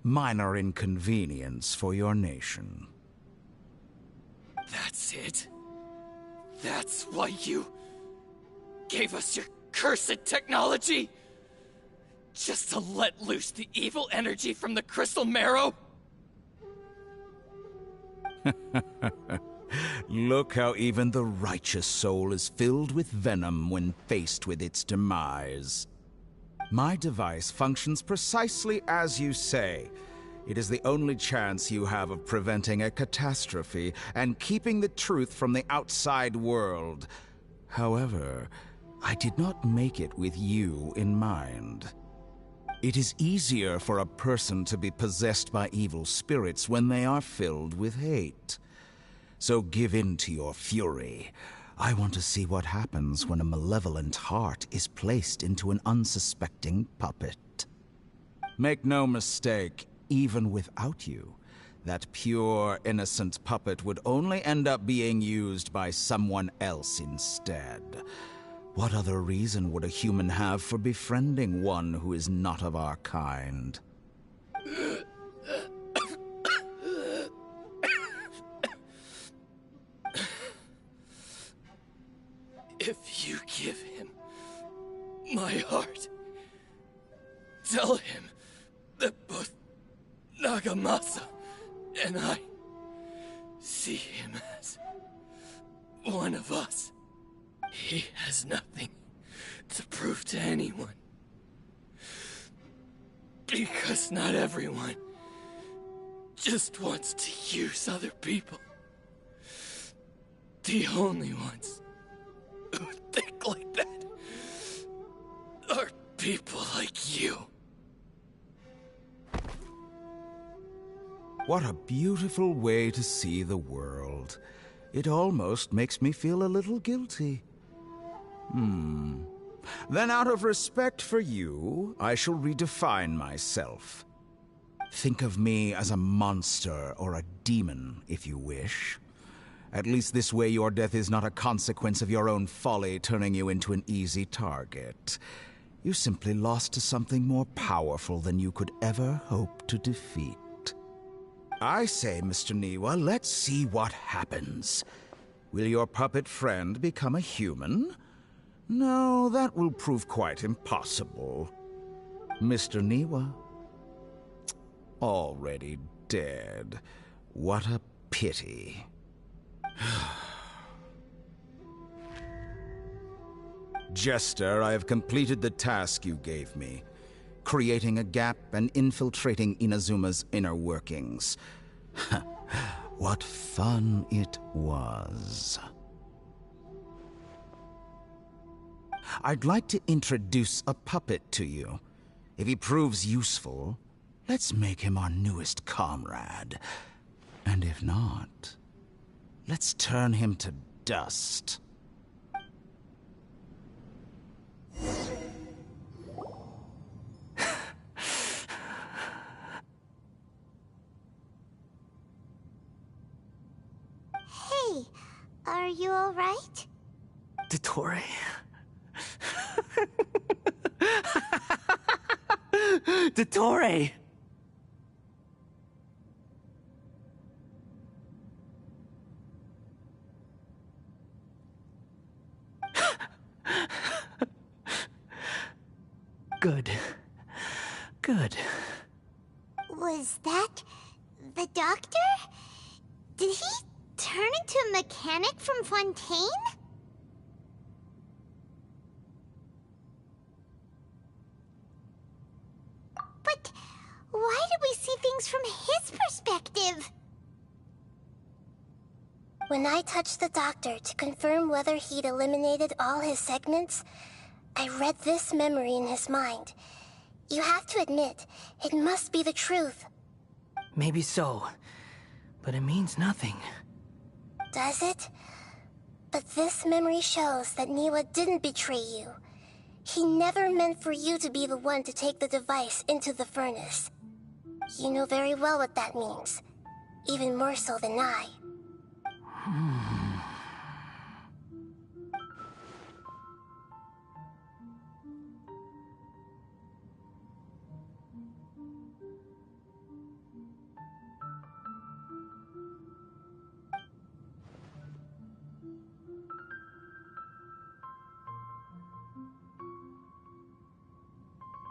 minor inconvenience for your nation. That's it? That's why you gave us your cursed technology? Just to let loose the evil energy from the crystal marrow? Look how even the righteous soul is filled with venom when faced with its demise. My device functions precisely as you say. It is the only chance you have of preventing a catastrophe and keeping the truth from the outside world. However, I did not make it with you in mind. It is easier for a person to be possessed by evil spirits when they are filled with hate. So give in to your fury. I want to see what happens when a malevolent heart is placed into an unsuspecting puppet. Make no mistake, even without you, that pure, innocent puppet would only end up being used by someone else instead. What other reason would a human have for befriending one who is not of our kind? If you give him my heart, tell him that both Nagamasa and I see him as one of us. He has nothing to prove to anyone. Because not everyone just wants to use other people. The only ones who think like that are people like you. What a beautiful way to see the world. It almost makes me feel a little guilty. Then out of respect for you, I shall redefine myself. Think of me as a monster or a demon, if you wish. At least this way your death is not a consequence of your own folly turning you into an easy target. You simply lost to something more powerful than you could ever hope to defeat. I say, Mr. Niwa, let's see what happens. Will your puppet friend become a human? No, that will prove quite impossible. Mr. Niwa? Already dead. What a pity. Jester, I have completed the task you gave me. Creating a gap and infiltrating Inazuma's inner workings. What fun it was. I'd like to introduce a puppet to you. If he proves useful, let's make him our newest comrade. And if not, let's turn him to dust. Hey, are you all right? Dottore. Dottore! Good. Good. Was that the doctor? Did he turn into a mechanic from Fontaine? But why did we see things from his perspective? When I touched the doctor to confirm whether he'd eliminated all his segments, I read this memory in his mind. You have to admit, it must be the truth. Maybe so, but it means nothing. Does it? But this memory shows that Niwa didn't betray you. He never meant for you to be the one to take the device into the furnace. You know very well what that means. Even more so than I.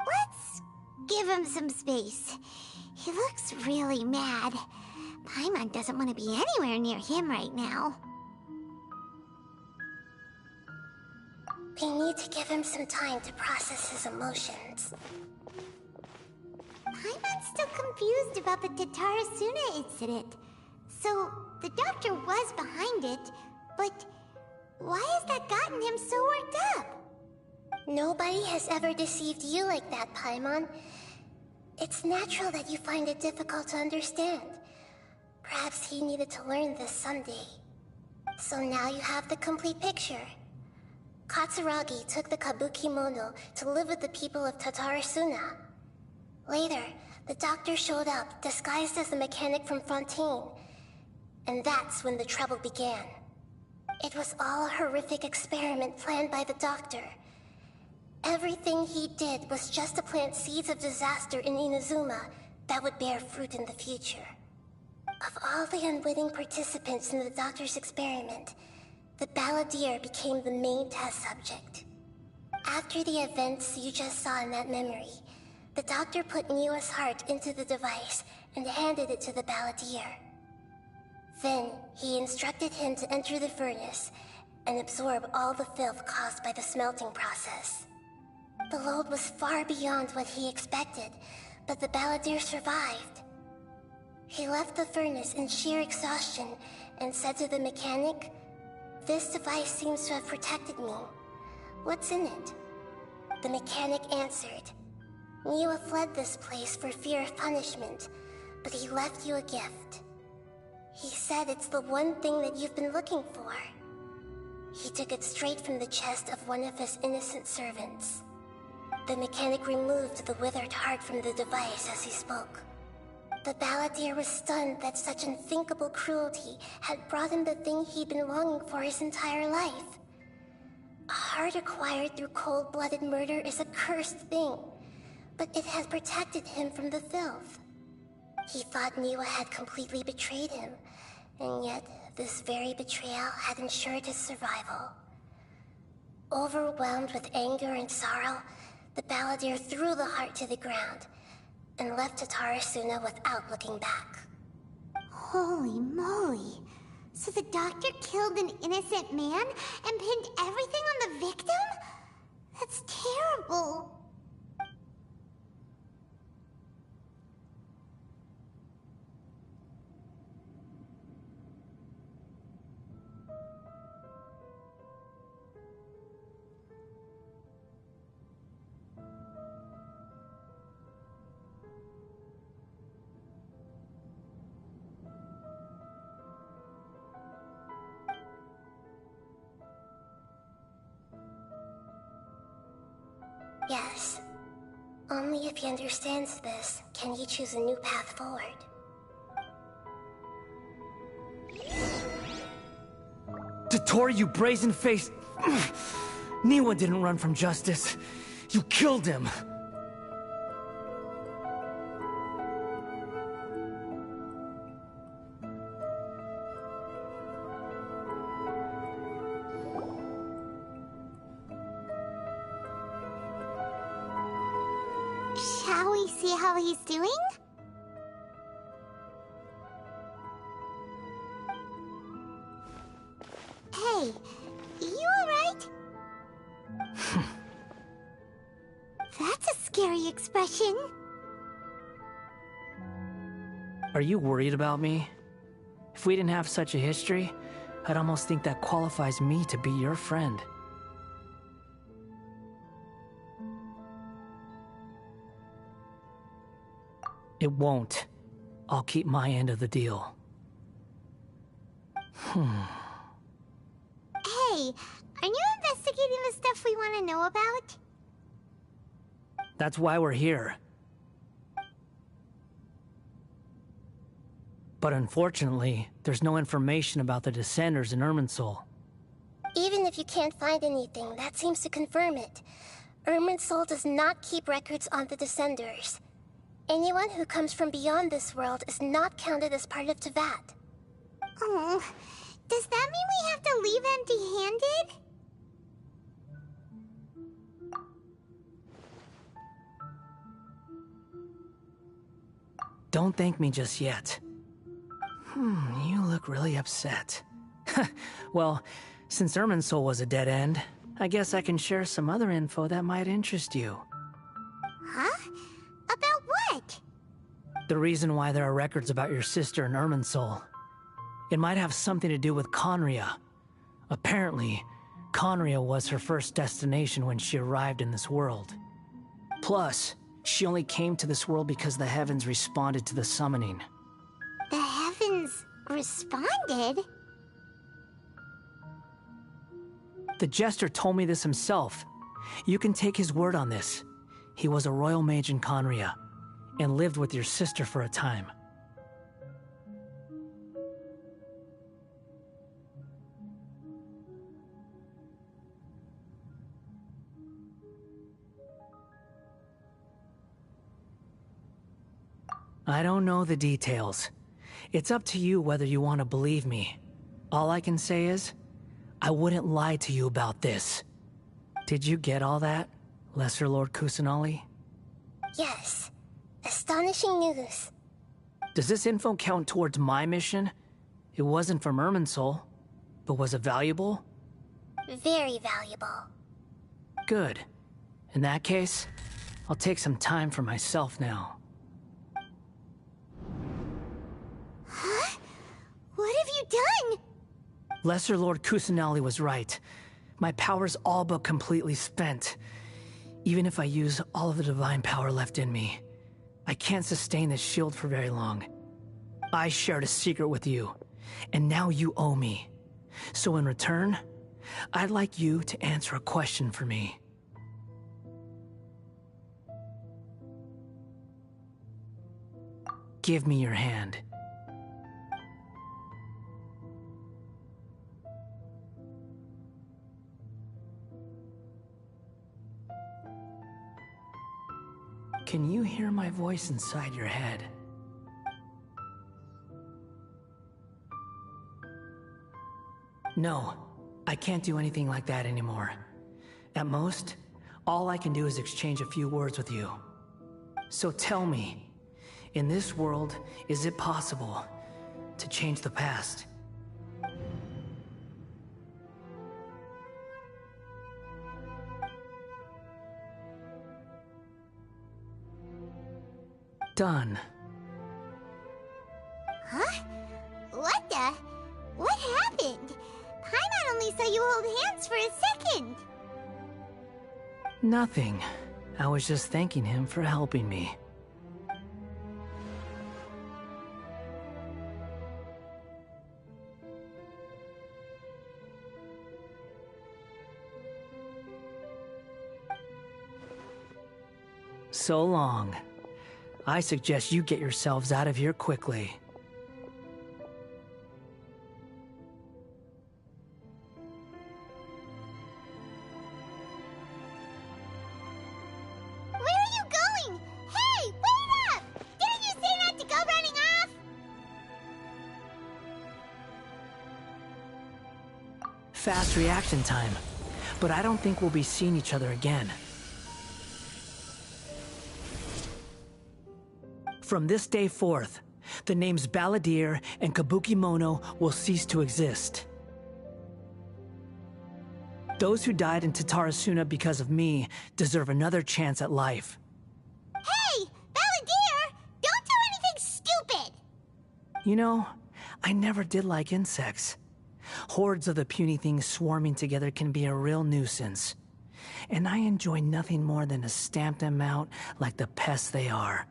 Let's give him some space. He looks really mad. Paimon doesn't want to be anywhere near him right now. We need to give him some time to process his emotions. Paimon's still confused about the Tatarasuna incident. So, the doctor was behind it, but why has that gotten him so worked up? Nobody has ever deceived you like that, Paimon. It's natural that you find it difficult to understand. Perhaps he needed to learn this someday. So now you have the complete picture. Katsuragi took the Kabuki Mono to live with the people of Tatarasuna. Later, The doctor showed up, disguised as a mechanic from Fontaine. And that's when the trouble began. It was all a horrific experiment planned by the doctor. Everything he did was just to plant seeds of disaster in Inazuma that would bear fruit in the future. Of all the unwitting participants in the doctor's experiment, the balladeer became the main test subject. After the events you just saw in that memory, the doctor put Niwa's heart into the device and handed it to the balladeer. Then, he instructed him to enter the furnace and absorb all the filth caused by the smelting process. The load was far beyond what he expected, but the balladeer survived. He left the furnace in sheer exhaustion and said to the mechanic, "This device seems to have protected me. What's in it?" The mechanic answered, "Niwa fled this place for fear of punishment, but he left you a gift. He said it's the one thing that you've been looking for." He took it straight from the chest of one of his innocent servants. The mechanic removed the withered heart from the device as he spoke. The balladeer was stunned that such unthinkable cruelty had brought him the thing he'd been longing for his entire life. A heart acquired through cold-blooded murder is a cursed thing, but it had protected him from the filth. He thought Niwa had completely betrayed him, and yet this very betrayal had ensured his survival. Overwhelmed with anger and sorrow, the balladeer threw the heart to the ground and left Tatarasuna without looking back. Holy moly! So the doctor killed an innocent man and pinned everything on the victim? That's terrible. Yes. Only if he understands this can he choose a new path forward. Tottori, you brazen-faced... Niwa didn't run from justice. You killed him. Shall we see how he's doing? Hey, you alright? That's a scary expression. Are you worried about me? If we didn't have such a history, I'd almost think that qualifies me to be your friend. It won't. I'll keep my end of the deal. Hey, aren't you investigating the stuff we want to know about? That's why we're here. But unfortunately, there's no information about the Descenders in Irminsul. Even if you can't find anything, that seems to confirm it. Irminsul does not keep records on the Descenders. Anyone who comes from beyond this world is not counted as part of Tevat. Oh, does that mean we have to leave empty-handed? Don't thank me just yet. You look really upset. Well, since Irminsul was a dead end, I guess I can share some other info that might interest you. Huh? About what? The reason why there are records about your sister in Irminsul. It might have something to do with Conria. Apparently, Conria was her first destination when she arrived in this world. Plus, she only came to this world because the heavens responded to the summoning. The heavens responded? The Jester told me this himself. You can take his word on this. He was a royal mage in Conria. and lived with your sister for a time. I don't know the details. It's up to you whether you want to believe me. All I can say is, I wouldn't lie to you about this. Did you get all that, Lesser Lord Kusanali? Yes. Astonishing news. Does this info count towards my mission? It wasn't from Irminsul, but was it valuable? Very valuable. Good. In that case, I'll take some time for myself now. Huh? What have you done? Lesser Lord Kusanali was right. My power's all but completely spent. Even if I use all of the divine power left in me, I can't sustain this shield for very long. I shared a secret with you, and now you owe me. So in return, I'd like you to answer a question for me. Give me your hand. Can you hear my voice inside your head? No, I can't do anything like that anymore. At most, all I can do is exchange a few words with you. So tell me, in this world, is it possible to change the past? Done. Huh? What the? What happened? Paimon only saw you hold hands for a second. Nothing. I was just thanking him for helping me. So long. I suggest you get yourselves out of here quickly. Where are you going? Hey, wait up! Didn't you say not to go running off? Fast reaction time. But I don't think we'll be seeing each other again. From this day forth, the names Balladeer and Kabukimono will cease to exist. Those who died in Tatarasuna because of me deserve another chance at life. Hey, Balladeer! Don't do anything stupid! You know, I never did like insects. Hordes of the puny things swarming together can be a real nuisance. And I enjoy nothing more than to stamp them out like the pests they are.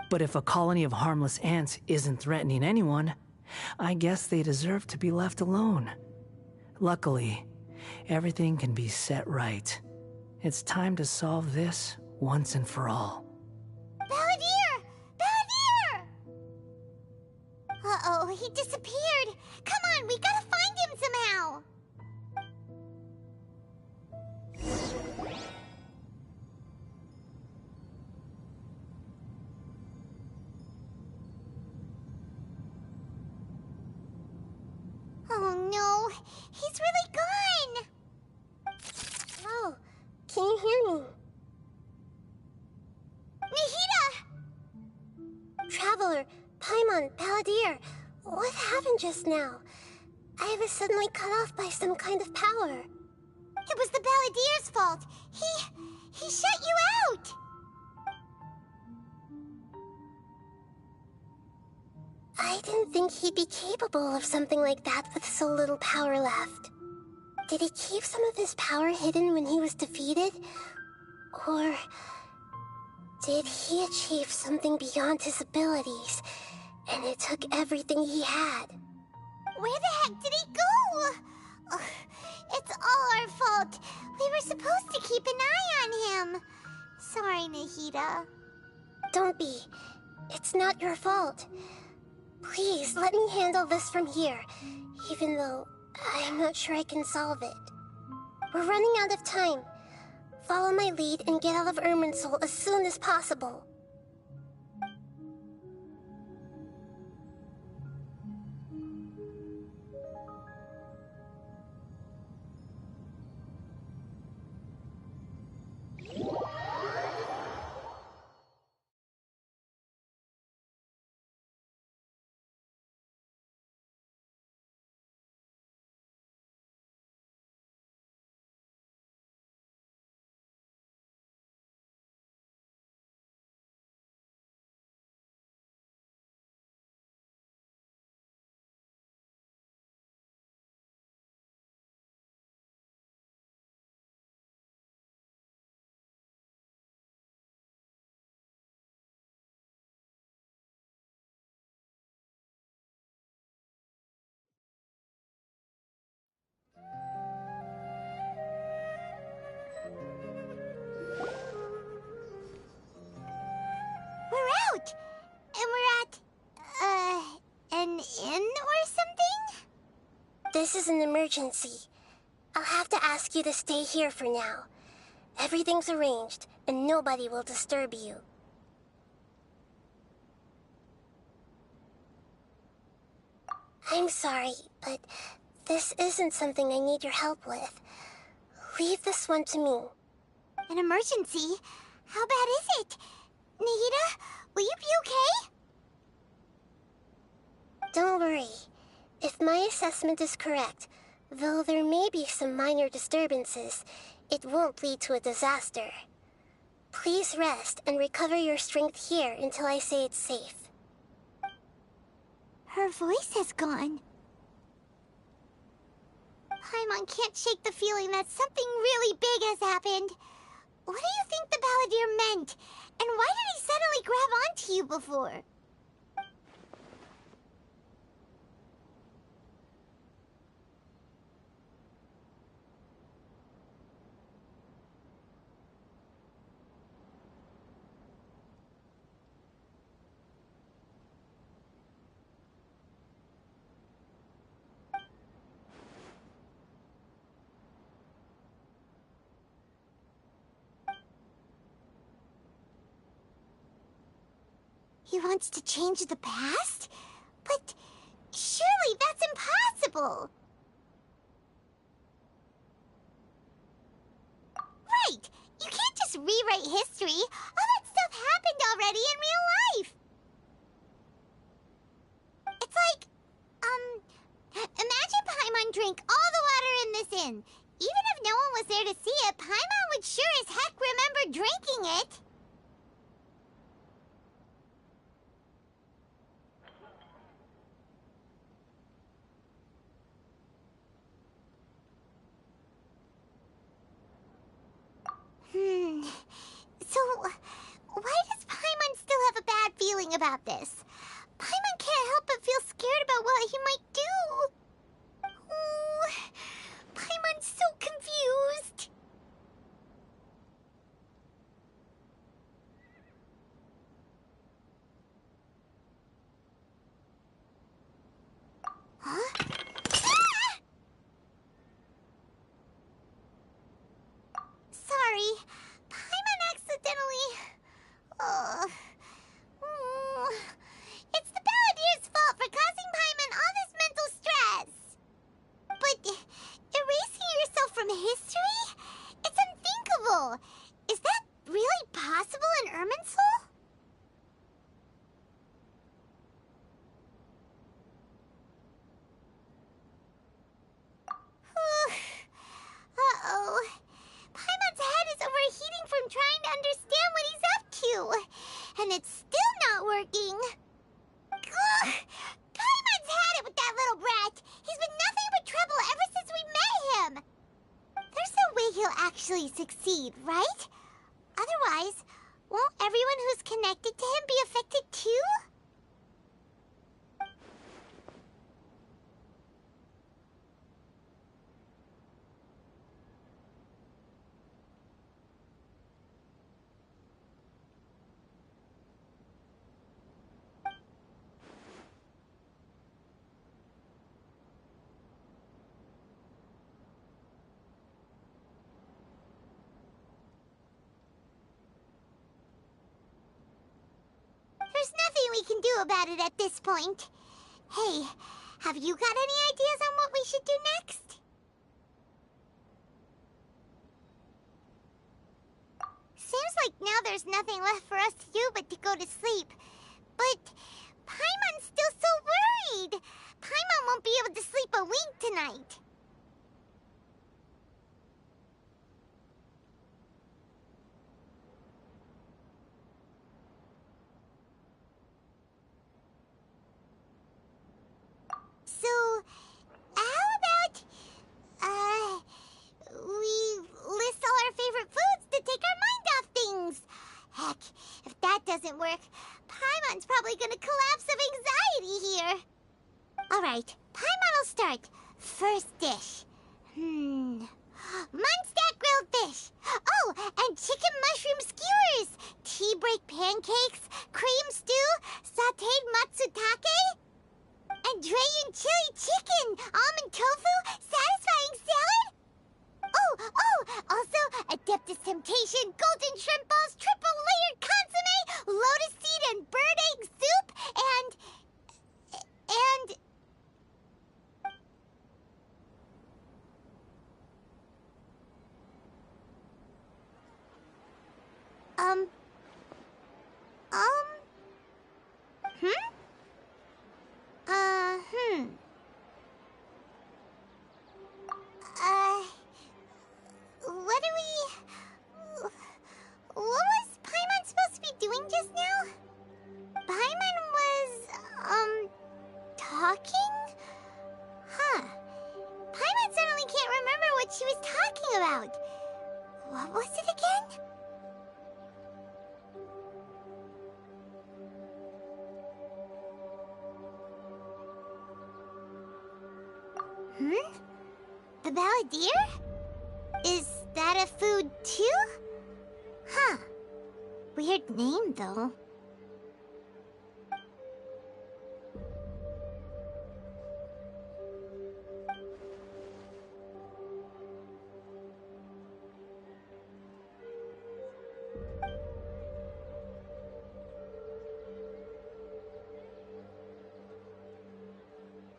But if a colony of harmless ants isn't threatening anyone, I guess they deserve to be left alone. Luckily, everything can be set right. It's time to solve this once and for all. Balladeer! Balladeer! Uh-oh, he disappeared. Come on, we gotta find him somehow. Oh no, he's really gone! Oh, can you hear me? Nahida! Traveler, Paimon, Balladeer, what happened just now? I was suddenly cut off by some kind of power. It was the Balladeer's fault. He shut you out! I didn't think he'd be capable of something like that with so little power left. Did he keep some of his power hidden when he was defeated? Or did he achieve something beyond his abilities, and it took everything he had? Where the heck did he go? Ugh, it's all our fault. We were supposed to keep an eye on him. Sorry, Nahida. Don't be. It's not your fault. Please, let me handle this from here, even though I'm not sure I can solve it. We're running out of time. Follow my lead and get out of Irminsul as soon as possible. We're out! And we're at, an inn or something? This is an emergency. I'll have to ask you to stay here for now. Everything's arranged, and nobody will disturb you. I'm sorry, but this isn't something I need your help with. Leave this one to me. An emergency? How bad is it? Nahida, will you be okay? Don't worry. If my assessment is correct, though there may be some minor disturbances, it won't lead to a disaster. Please rest and recover your strength here until I say it's safe. Her voice has gone. Paimon can't shake the feeling that something really big has happened. What do you think the Balladeer meant? And why did he suddenly grab onto you before? He wants to change the past? But surely that's impossible! Right! You can't just rewrite history! All that stuff happened already in real life! It's like, imagine Paimon drank all the water in this inn. Even if no one was there to see it, Paimon would sure as heck remember drinking it! So, why does Paimon still have a bad feeling about this? Paimon can't help but feel scared about what he might do. Oh, Paimon's so confused. Huh? Sorry. Paimon accidentally... It's the Balladeer's fault for causing Paimon all this mental stress. But erasing yourself from history? It's unthinkable. Is that really possible in Irminsul? Uh-oh. Paimon's head is overheating from trying to understand what he's up to. And it's still not working. Ugh! Paimon's had it with that little brat. He's been nothing but trouble ever since we met him. There's no way he'll actually succeed, right? Otherwise, won't everyone who's connected to him be affected too? we can do about it at this point. Hey, have you got any ideas on what we should do next? Seems like now there's nothing left for us to do but to go to sleep. But Paimon's still so worried. Paimon won't be able to sleep a wink tonight. So, how about, we list all our favorite foods to take our mind off things? Heck, if that doesn't work, Paimon's probably gonna collapse of anxiety here. Alright, Paimon will start. First dish. Munstack grilled fish. Oh, and chicken mushroom skewers. Tea break pancakes. Cream stew. Sauteed matsutake. And Dragon chili chicken, almond tofu, satisfying salad? Also, Adeptus Temptation, golden shrimp balls, triple layered consomme, lotus seed and bird egg soup, and... What was Paimon supposed to be doing just now? Paimon was, talking? Huh. Paimon suddenly can't remember what she was talking about. What was it again? The Balladeer? Is that a food too? Huh. Weird name, though.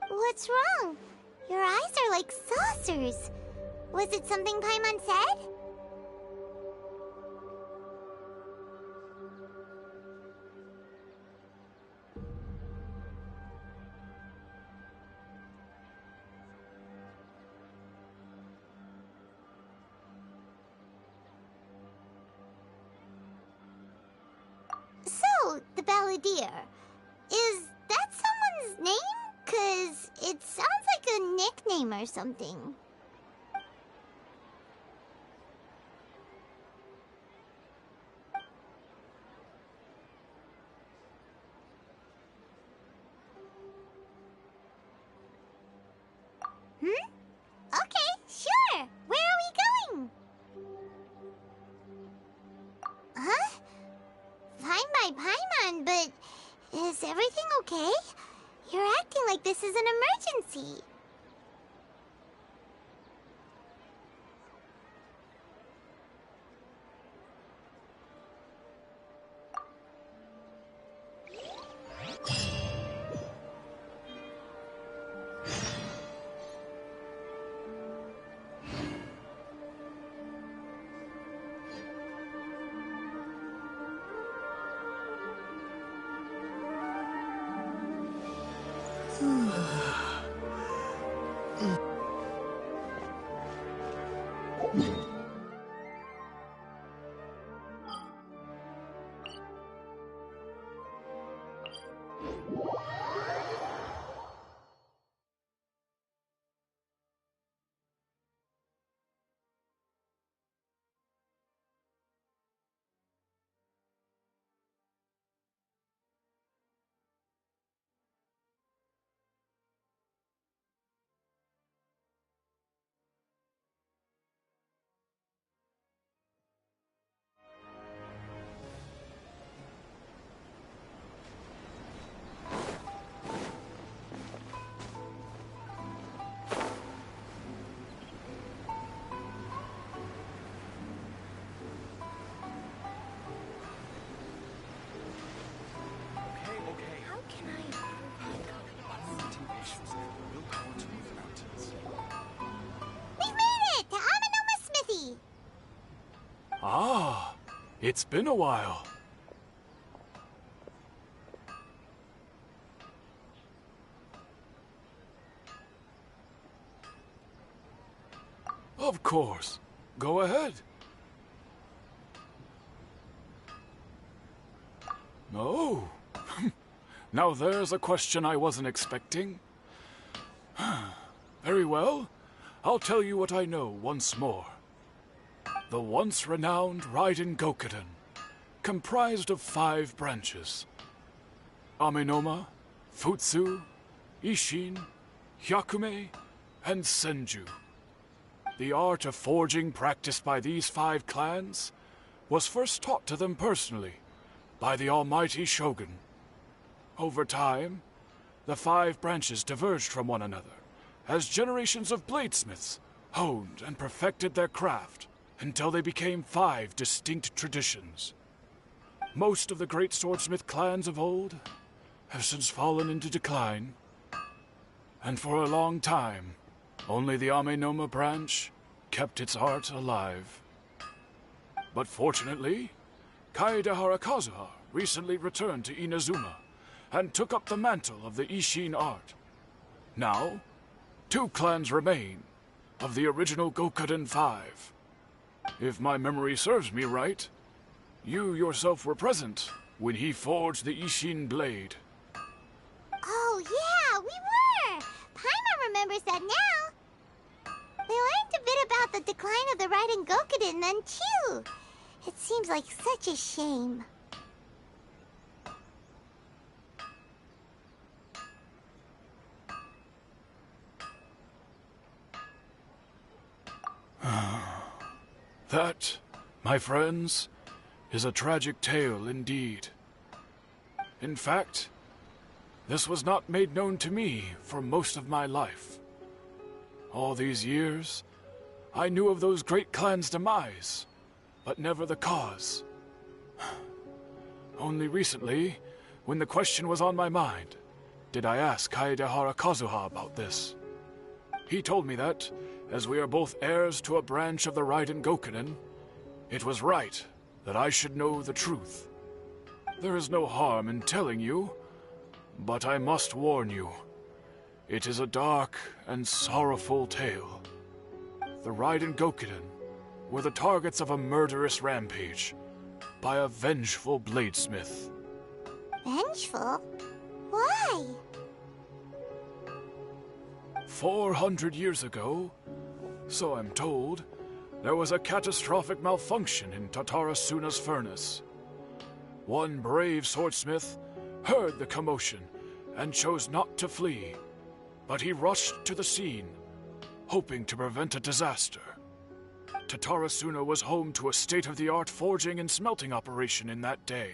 What's wrong? Your eyes are like saucers. Was it something Paimon said? So, the Balladeer. Is that someone's name? 'Cause it sounds like a nickname or something. Okay, sure. Where are we going? Huh? Fine by Paimon, but is everything okay? You're acting like this is an emergency. It's been a while. Of course. Go ahead. Oh. Now there's a question I wasn't expecting. Very well. I'll tell you what I know once more. The once renowned Raiden Gokuden, comprised of 5 branches. Amenoma, Futsu, Ishin, Hyakume, and Senju. The art of forging practiced by these 5 clans was first taught to them personally by the almighty Shogun. Over time, the 5 branches diverged from one another as generations of bladesmiths honed and perfected their craft until they became 5 distinct traditions. Most of the great swordsmith clans of old have since fallen into decline, and for a long time, only the Amenoma branch kept its art alive. But fortunately, Kaedehara Kazuha recently returned to Inazuma and took up the mantle of the Ishin art. Now, 2 clans remain of the original Gokuden 5. If my memory serves me right, you yourself were present when he forged the Ishin blade. Oh, yeah, we were! Paimon remembers that now. We learned a bit about the decline of the Raiden Gokuden then, too. It seems like such a shame. That, my friends, is a tragic tale indeed. In fact, this was not made known to me for most of my life. All these years, I knew of those great clans' demise, but never the cause. Only recently, when the question was on my mind, did I ask Kaedehara Kazuha about this. He told me that, as we are both heirs to a branch of the Raiden Gokuden, it was right that I should know the truth. There is no harm in telling you, but I must warn you. It is a dark and sorrowful tale. The Raiden Gokuden were the targets of a murderous rampage by a vengeful bladesmith. Vengeful? Why? 400 years ago, so I'm told, there was a catastrophic malfunction in Tatarasuna's furnace. One brave swordsmith heard the commotion and chose not to flee, but he rushed to the scene, hoping to prevent a disaster. Tatarasuna was home to a state-of-the-art forging and smelting operation in that day,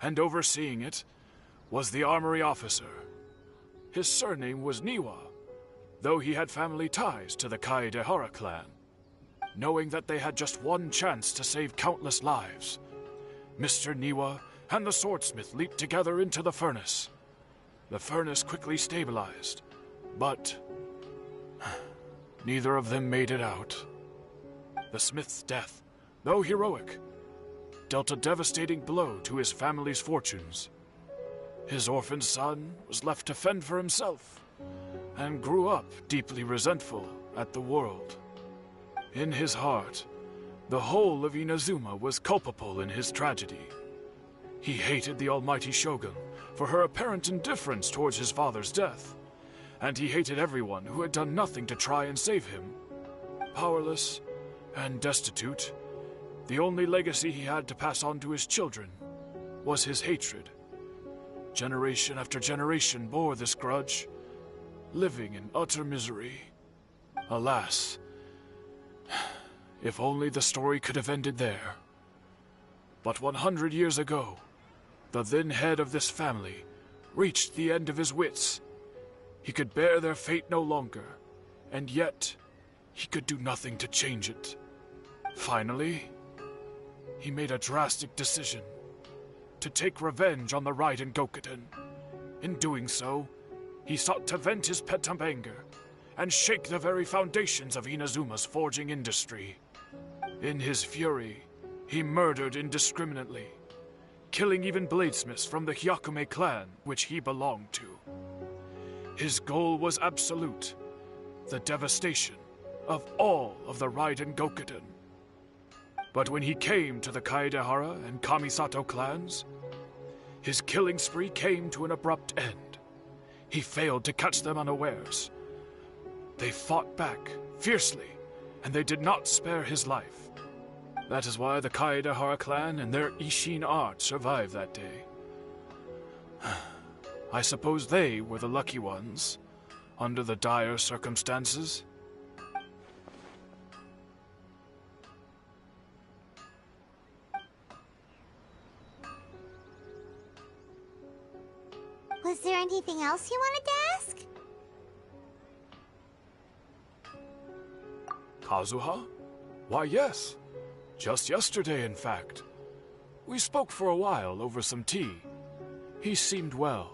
and overseeing it was the armory officer. His surname was Niwa, though he had family ties to the Kaedehara clan. Knowing that they had just one chance to save countless lives, Mr. Niwa and the swordsmith leaped together into the furnace. The furnace quickly stabilized, but neither of them made it out. The smith's death, though heroic, dealt a devastating blow to his family's fortunes. His orphan son was left to fend for himself, and grew up deeply resentful at the world. In his heart, the whole of Inazuma was culpable in his tragedy. He hated the almighty Shogun for her apparent indifference towards his father's death, and he hated everyone who had done nothing to try and save him. Powerless and destitute, the only legacy he had to pass on to his children was his hatred. Generation after generation bore this grudge, living in utter misery. Alas, if only the story could have ended there. But 100 years ago, the then head of this family reached the end of his wits. He could bear their fate no longer, and yet he could do nothing to change it. Finally, he made a drastic decision to take revenge on the Raiden Gokuden. In doing so, he sought to vent his pent-up anger and shake the very foundations of Inazuma's forging industry. In his fury, He murdered indiscriminately, killing even bladesmiths from the Hyakume clan, which he belonged to. His goal was absolute, the devastation of all of the Raiden Gokuden. But when he came to the Kaedehara and Kamisato clans, his killing spree came to an abrupt end. He failed to catch them unawares. They fought back fiercely, and they did not spare his life. That is why the Kaedehara clan and their Ishin art survived that day. I suppose they were the lucky ones, under the dire circumstances. Was there anything else you wanted to ask? Kazuha? Why, yes. Just yesterday, in fact. We spoke for a while over some tea. He seemed well.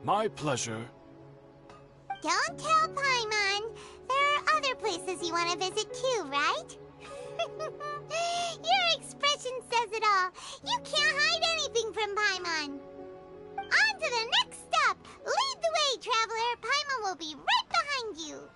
My pleasure. Don't tell Paimon. There are other places you want to visit too, right? Your expression says it all. You can't hide anything from Paimon. On to the next stop. Lead the way, traveler. Paimon will be right behind you.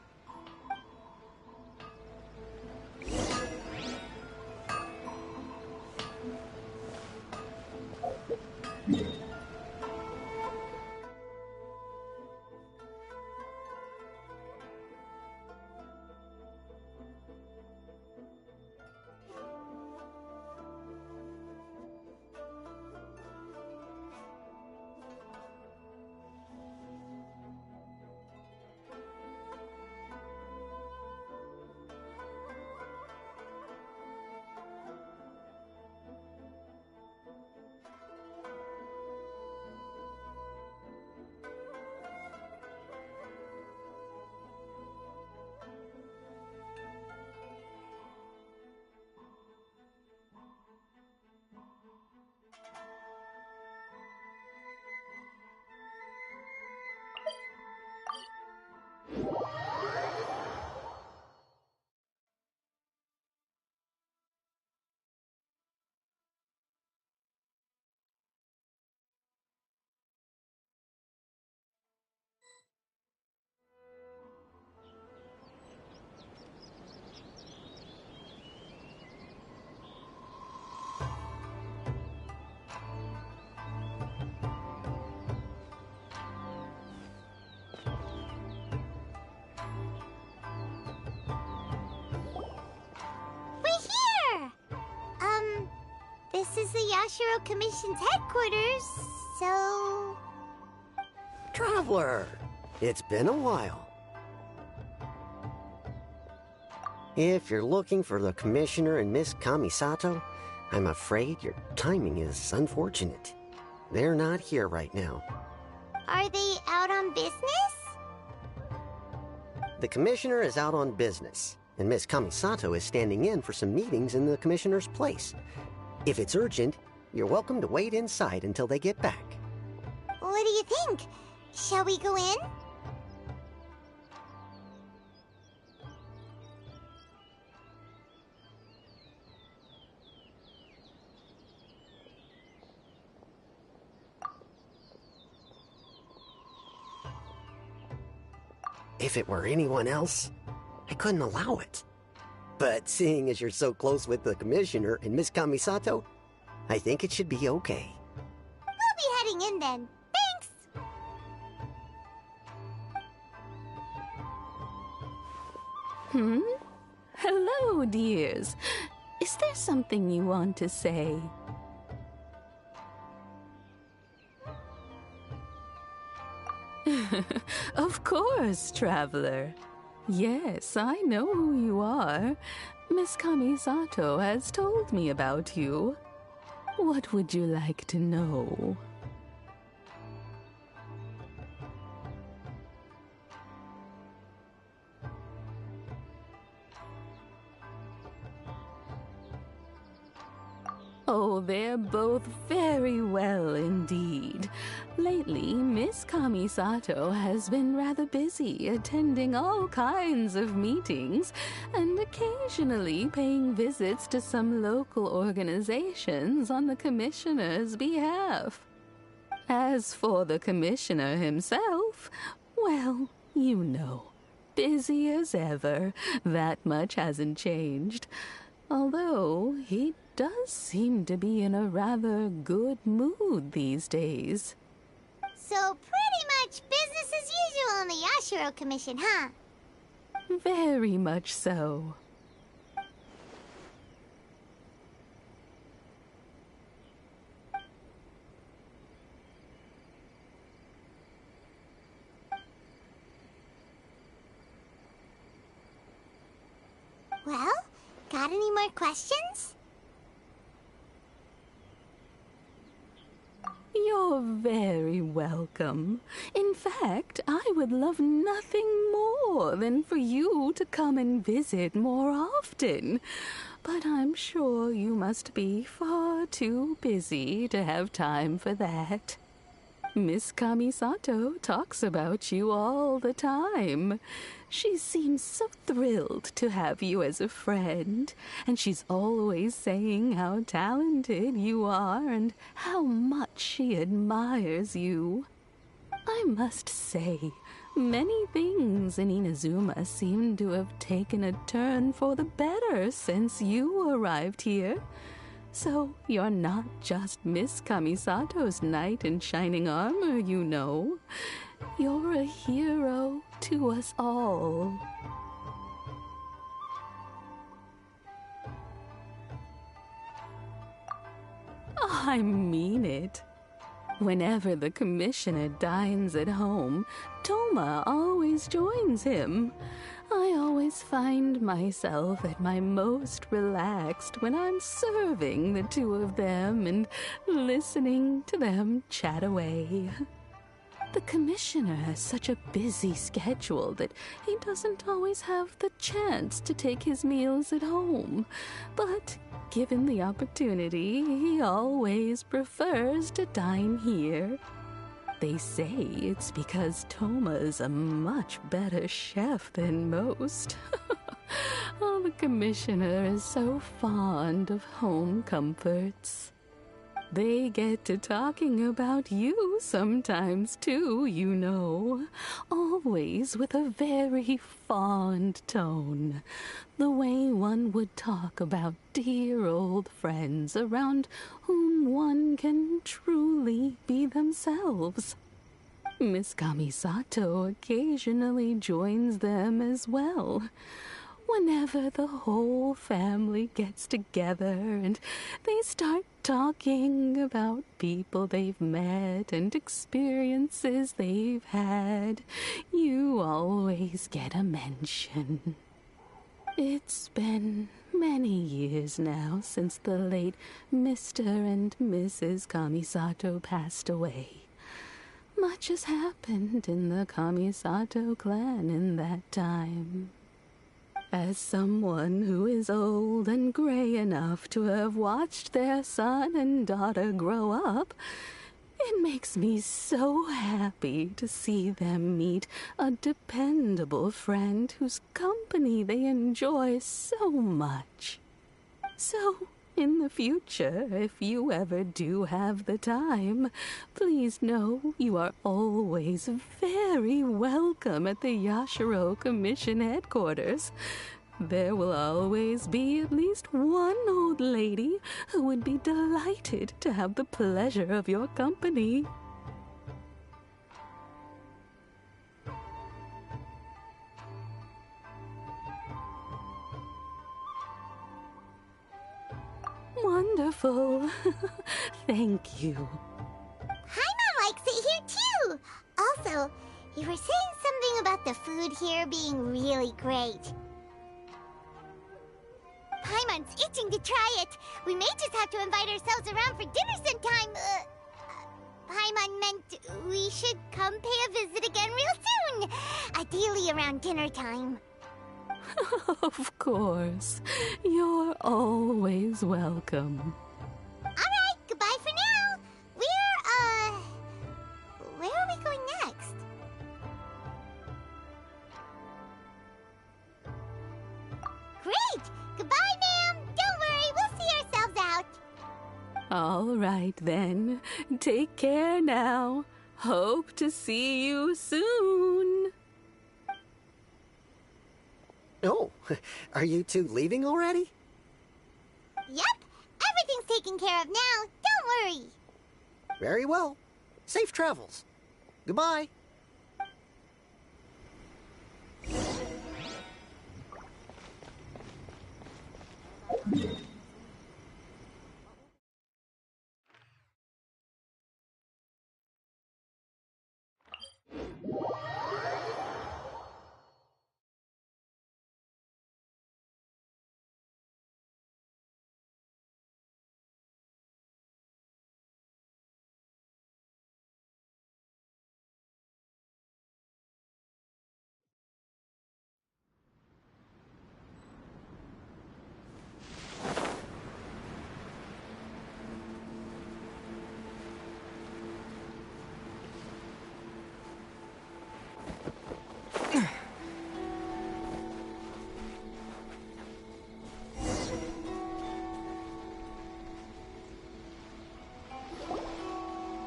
This is the Yashiro Commission's headquarters, so... Traveler, it's been a while. If you're looking for the Commissioner and Miss Kamisato, I'm afraid your timing is unfortunate. They're not here right now. Are they out on business? The Commissioner is out on business, and Miss Kamisato is standing in for some meetings in the Commissioner's place. If it's urgent, you're welcome to wait inside until they get back. What do you think? Shall we go in? If it were anyone else, I couldn't allow it. But seeing as you're so close with the Commissioner and Miss Kamisato, I think it should be okay. We'll be heading in then. Thanks! Hello, dears. Is there something you want to say? Of course, traveler. Yes, I know who you are. Miss Kamisato has told me about you. What would you like to know? Oh, they're both very well indeed. Lately, Miss Kamisato has been rather busy attending all kinds of meetings and occasionally paying visits to some local organizations on the commissioner's behalf. As for the commissioner himself, well, you know, busy as ever. That much hasn't changed. Although he does seem to be in a rather good mood these days. So pretty much business as usual in the Yashiro Commission, huh? Very much so. Well, got any more questions? You're very welcome. In fact, I would love nothing more than for you to come and visit more often. But I'm sure you must be far too busy to have time for that. Miss Kamisato talks about you all the time. She seems so thrilled to have you as a friend, and she's always saying how talented you are and how much she admires you. I must say, many things in Inazuma seem to have taken a turn for the better since you arrived here. So you're not just Miss Kamisato's knight in shining armor, you know. You're a hero to us all. I mean it. Whenever the commissioner dines at home, Toma always joins him. I always find myself at my most relaxed when I'm serving the two of them and listening to them chat away. The commissioner has such a busy schedule that he doesn't always have the chance to take his meals at home, but given the opportunity, he always prefers to dine here. They say it's because Toma is a much better chef than most. Oh, the commissioner is so fond of home comforts. They get to talking about you sometimes too, you know, always with a very fond tone, the way one would talk about dear old friends around whom one can truly be themselves. Miss Kamisato occasionally joins them as well. Whenever the whole family gets together and they start talking about people they've met and experiences they've had, you always get a mention. It's been many years now since the late Mr. and Mrs. Kamisato passed away. Much has happened in the Kamisato clan in that time. As someone who is old and gray enough to have watched their son and daughter grow up, it makes me so happy to see them meet a dependable friend whose company they enjoy so much. So, in the future, if you ever do have the time, please know you are always very welcome at the Yashiro Commission headquarters. There will always be at least one old lady who would be delighted to have the pleasure of your company. Wonderful. Thank you. Paimon likes it here too. Also, you were saying something about the food here being really great. Paimon's itching to try it. We may just have to invite ourselves around for dinner sometime. Paimon meant we should come pay a visit again real soon. Ideally around dinner time. Of course. You're always welcome. Alright, goodbye for now. Where are we going next? Great! Goodbye, ma'am! Don't worry, we'll see ourselves out. All right, then. Take care now. Hope to see you soon. Oh, are you two leaving already? Yep, everything's taken care of now. Don't worry. Very well. Safe travels. Goodbye.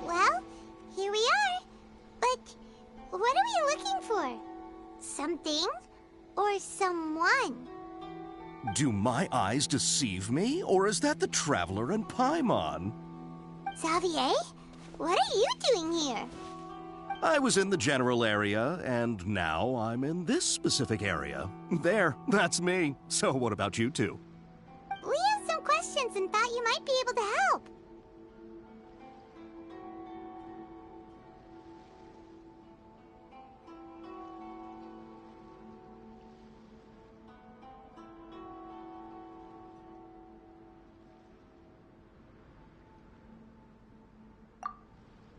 Well, here we are. But what are we looking for? Something or someone? Do my eyes deceive me, or is that the Traveler and Paimon? Xavier? What are you doing here? I was in the general area, and now I'm in this specific area. There, that's me. So what about you two? We have some questions and thought you might be able to help.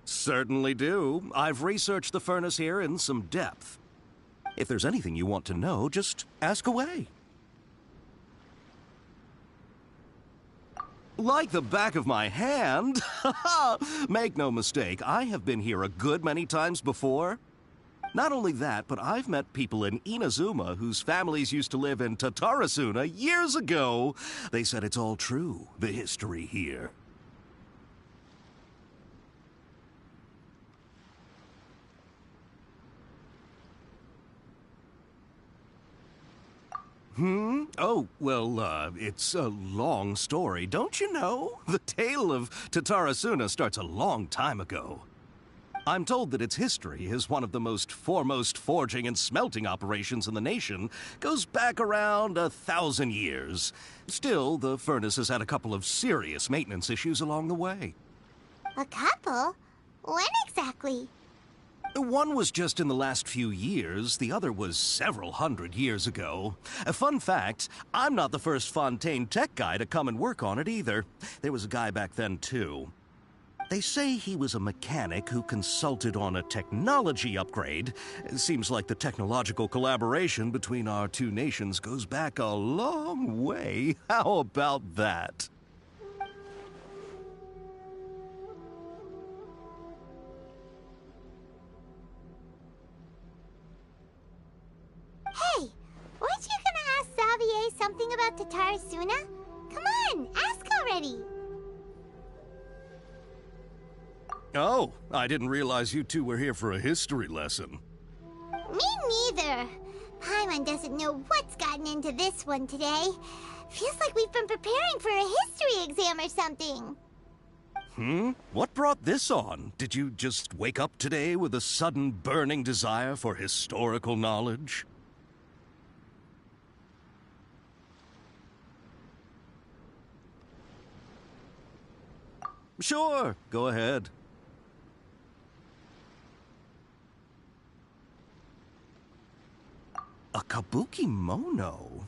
Certainly do. I've researched the furnace here in some depth. If there's anything you want to know, just ask away. Like the back of my hand. Make no mistake, I have been here a good many times before. Not only that, but I've met people in Inazuma whose families used to live in Tatarasuna years ago. They said it's all true, the history here. Oh, well, it's a long story, don't you know? The tale of Tatarasuna starts a long time ago. I'm told that its history is one of the most foremost forging and smelting operations in the nation, goes back around 1,000 years. Still, the furnace has had a couple of serious maintenance issues along the way. A couple? When exactly? One was just in the last few years, the other was several hundred years ago. A fun fact, I'm not the first Fontaine tech guy to come and work on it either. There was a guy back then too. They say he was a mechanic who consulted on a technology upgrade. It seems like the technological collaboration between our two nations goes back a long way. How about that? Hey, weren't you gonna ask Xavier something about Tatarasuna? Come on, ask already. Oh, I didn't realize you two were here for a history lesson. Me neither. Paimon doesn't know what's gotten into this one today. Feels like we've been preparing for a history exam or something. What brought this on? Did you just wake up today with a sudden burning desire for historical knowledge? Sure, go ahead. A kabuki mono?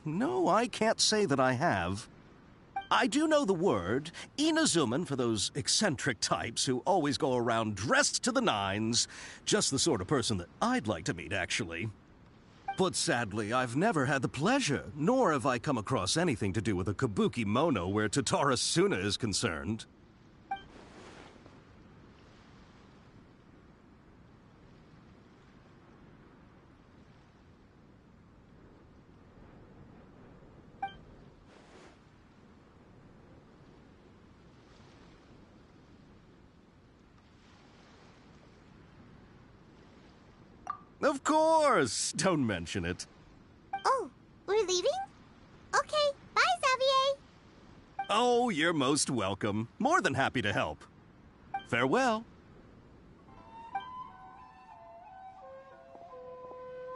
no, I can't say that I have. I do know the word, Inazuman, for those eccentric types who always go around dressed to the nines. Just the sort of person that I'd like to meet, actually. But sadly, I've never had the pleasure, nor have I come across anything to do with a kabuki mono where Tatara Suna is concerned. Of course! Don't mention it. Oh, we're leaving? Okay, bye, Xavier. Oh, you're most welcome. More than happy to help. Farewell.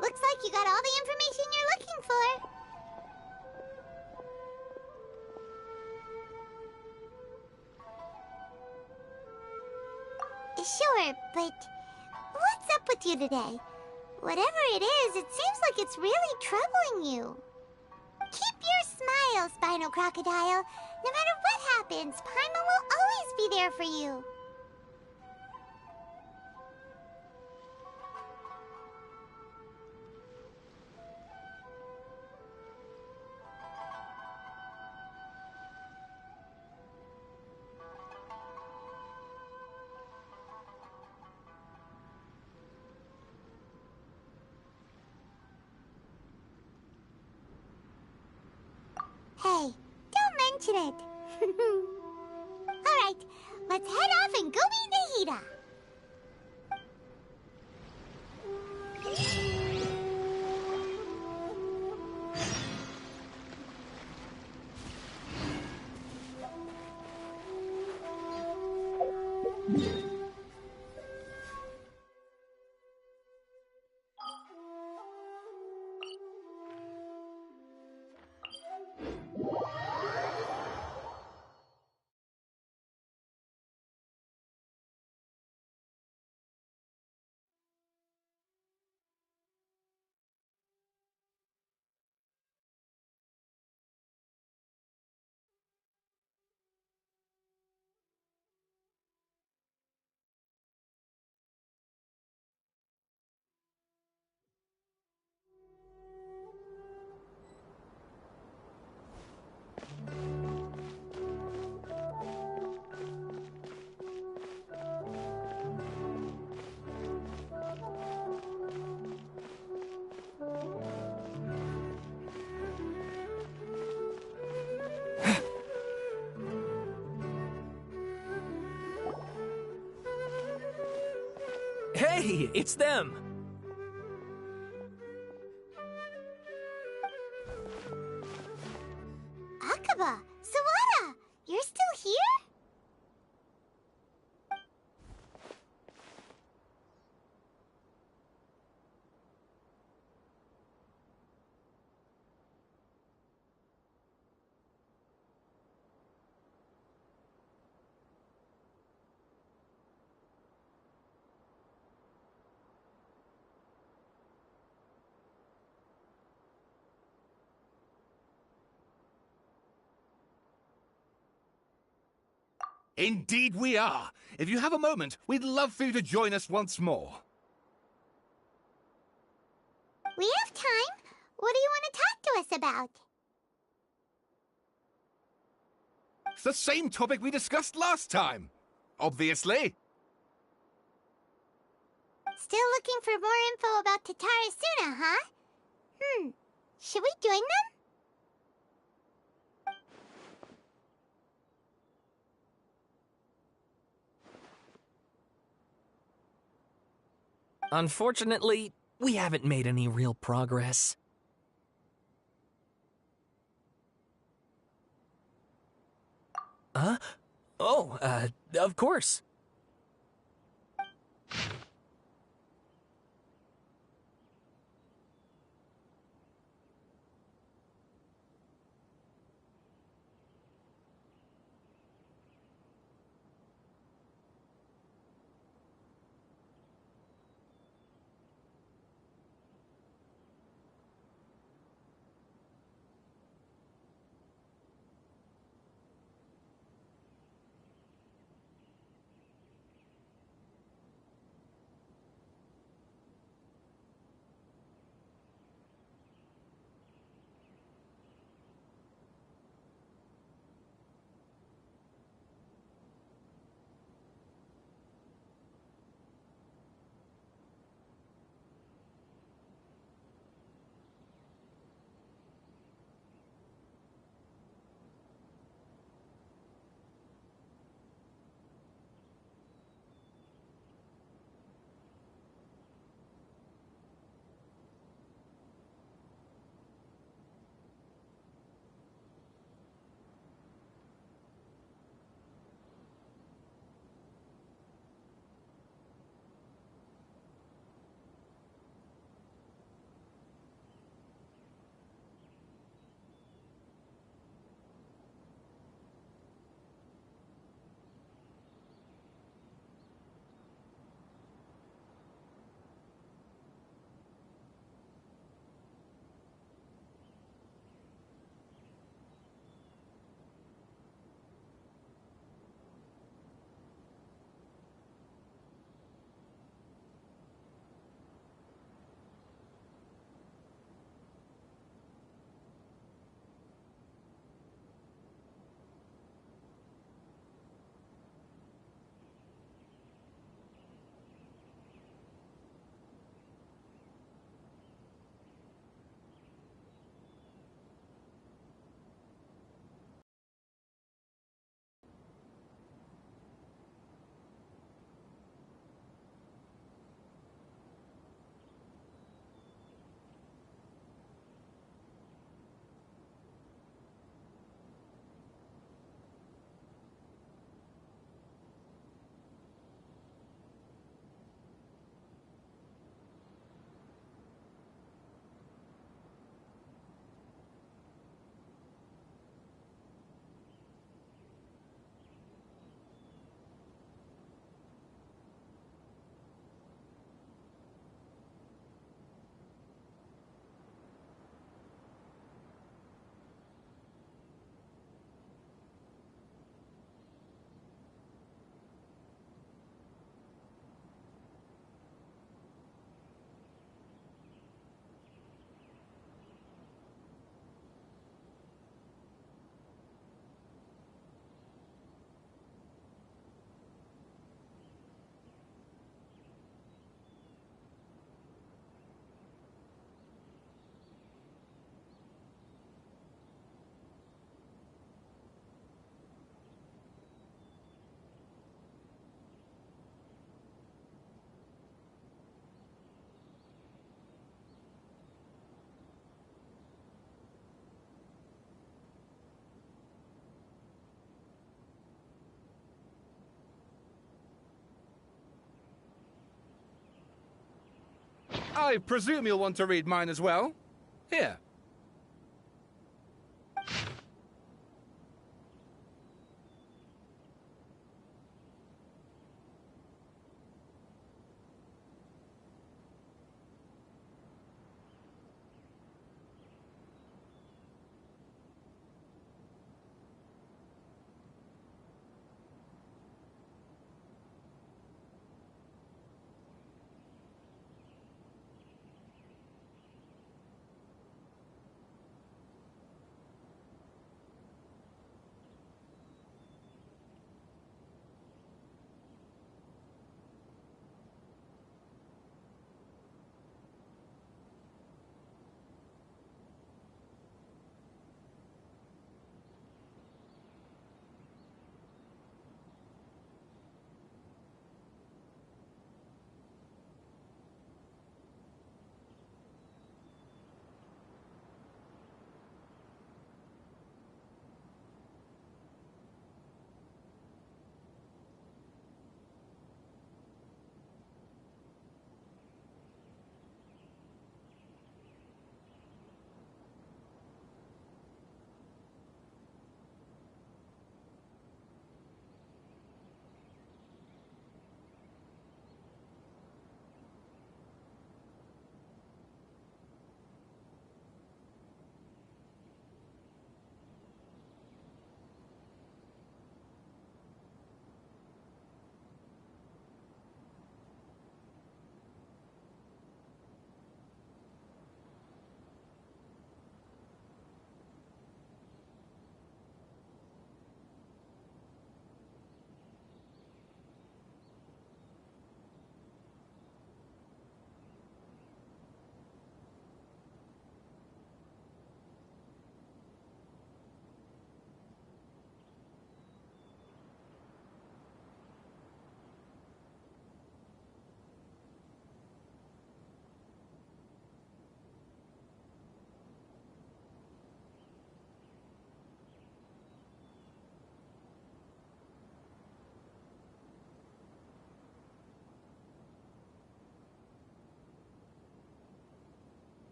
Looks like you got all the information you're looking for. Sure, but what's up with you today? Whatever it is, it seems like it's really troubling you. Keep your smile, Spinal Crocodile. No matter what happens, Paimon will always be there for you. Hey, don't mention it. Alright, let's head off and go meet Nahida. Hey, it's them! Akaba, Sawada, you're still here? Indeed we are. If you have a moment, we'd love for you to join us once more. We have time. What do you want to talk to us about? It's the same topic we discussed last time. Obviously. Still looking for more info about Tatara Suna, huh? Should we join them? Unfortunately, we haven't made any real progress. Huh? Oh, of course. I presume you'll want to read mine as well. Here.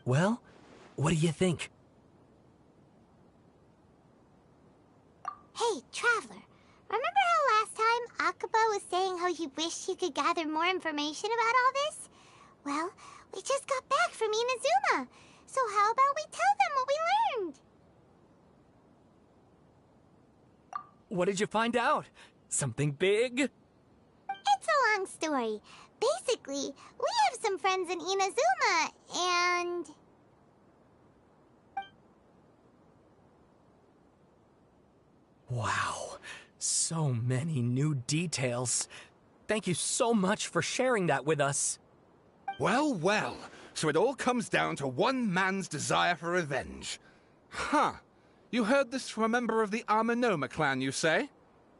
Well, what do you think? Hey, Traveler. Remember how last time Akaba was saying how he wished he could gather more information about all this? Well, we just got back from Inazuma. So how about we tell them what we learned? What did you find out? Something big? It's a long story. Basically, we have some friends in Inazuma, and... Wow, so many new details. Thank you so much for sharing that with us. Well, well, so it all comes down to one man's desire for revenge. Huh. You heard this from a member of the Amanoma clan, you say?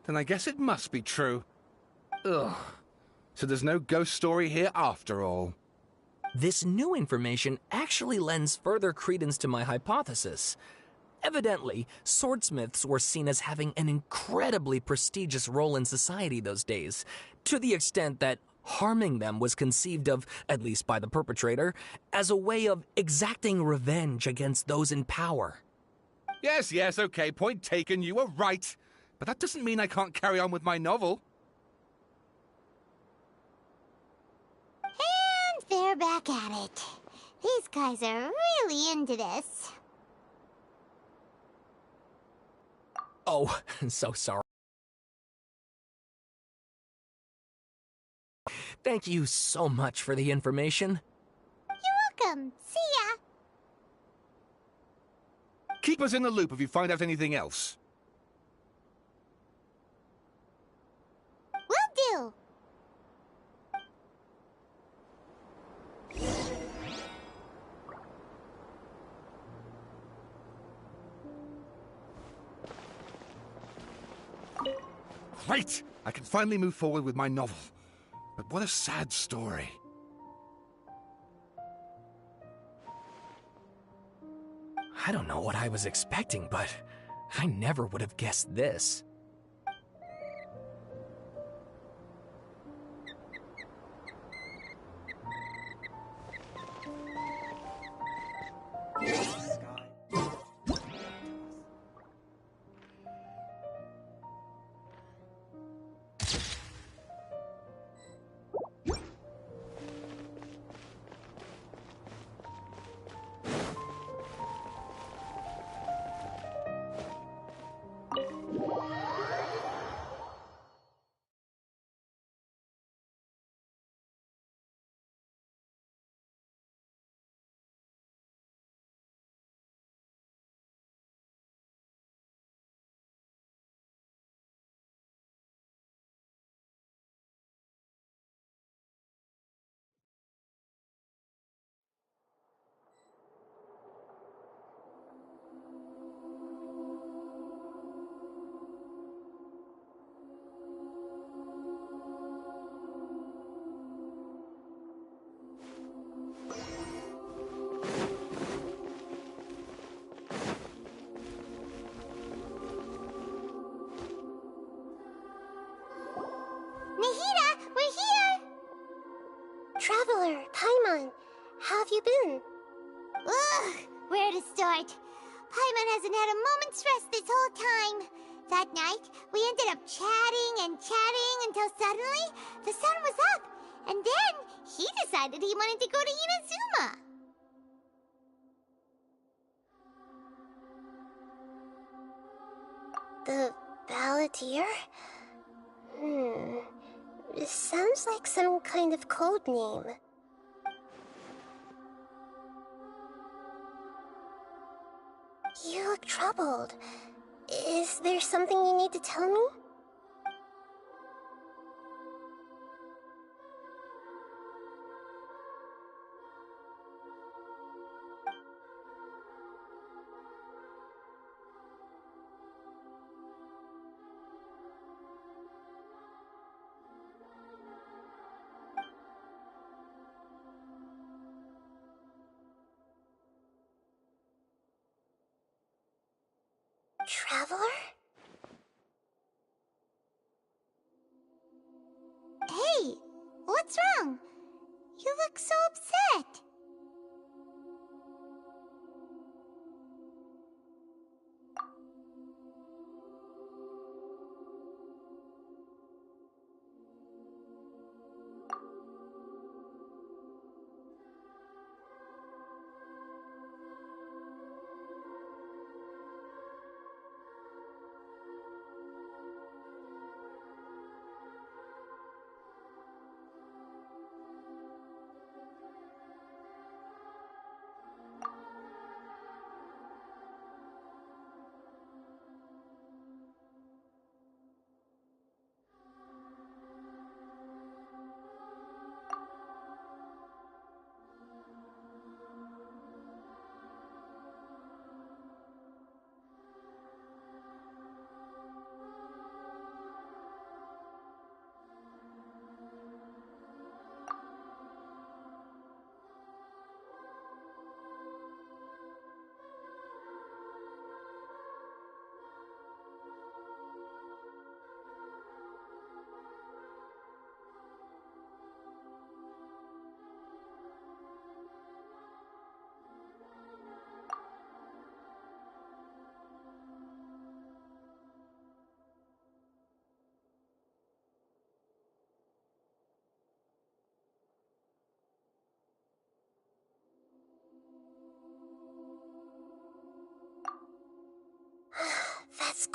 Then I guess it must be true. Ugh. So there's no ghost story here after all. This new information actually lends further credence to my hypothesis. Evidently, swordsmiths were seen as having an incredibly prestigious role in society those days, to the extent that harming them was conceived of, at least by the perpetrator, as a way of exacting revenge against those in power. Yes, okay, point taken, you were right. But that doesn't mean I can't carry on with my novel. And they're back at it. These guys are really into this. Oh, so sorry. Thank you so much for the information. You're welcome. See ya. Keep us in the loop if you find out anything else. Will do. Great! I can finally move forward with my novel. But what a sad story. I don't know what I was expecting, but I never would have guessed this. Traveler, Paimon, how have you been? Ugh, where to start? Paimon hasn't had a moment's rest this whole time. That night, we ended up chatting until suddenly the sun was up, and then he decided he wanted to go to Inazuma. The Balladeer? It sounds like some kind of code name. You look troubled. Is there something you need to tell me? Traveler? Hey, what's wrong? You look so upset.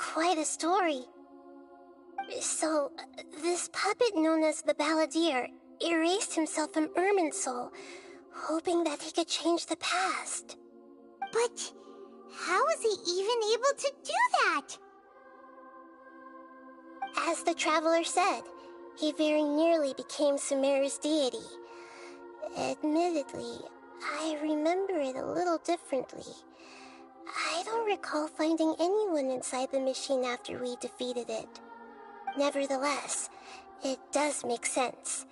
quite a story. So, this puppet known as the Balladeer erased himself from Irminsul, hoping that he could change the past. But how was he even able to do that? As the traveler said, he very nearly became Sumeru's deity. Admittedly, I remember it a little differently. I don't recall finding anyone inside the machine after we defeated it. Nevertheless, it does make sense.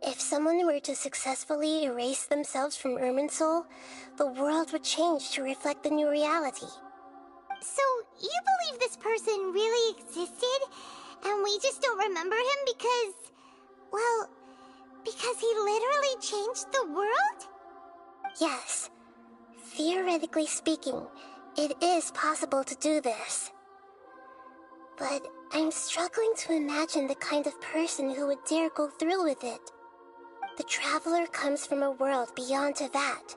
If someone were to successfully erase themselves from Irminsul, the world would change to reflect the new reality. So, you believe this person really existed, and we just don't remember him because... well, because he literally changed the world? Yes. Theoretically speaking, it is possible to do this. But I'm struggling to imagine the kind of person who would dare go through with it. The traveler comes from a world beyond to that.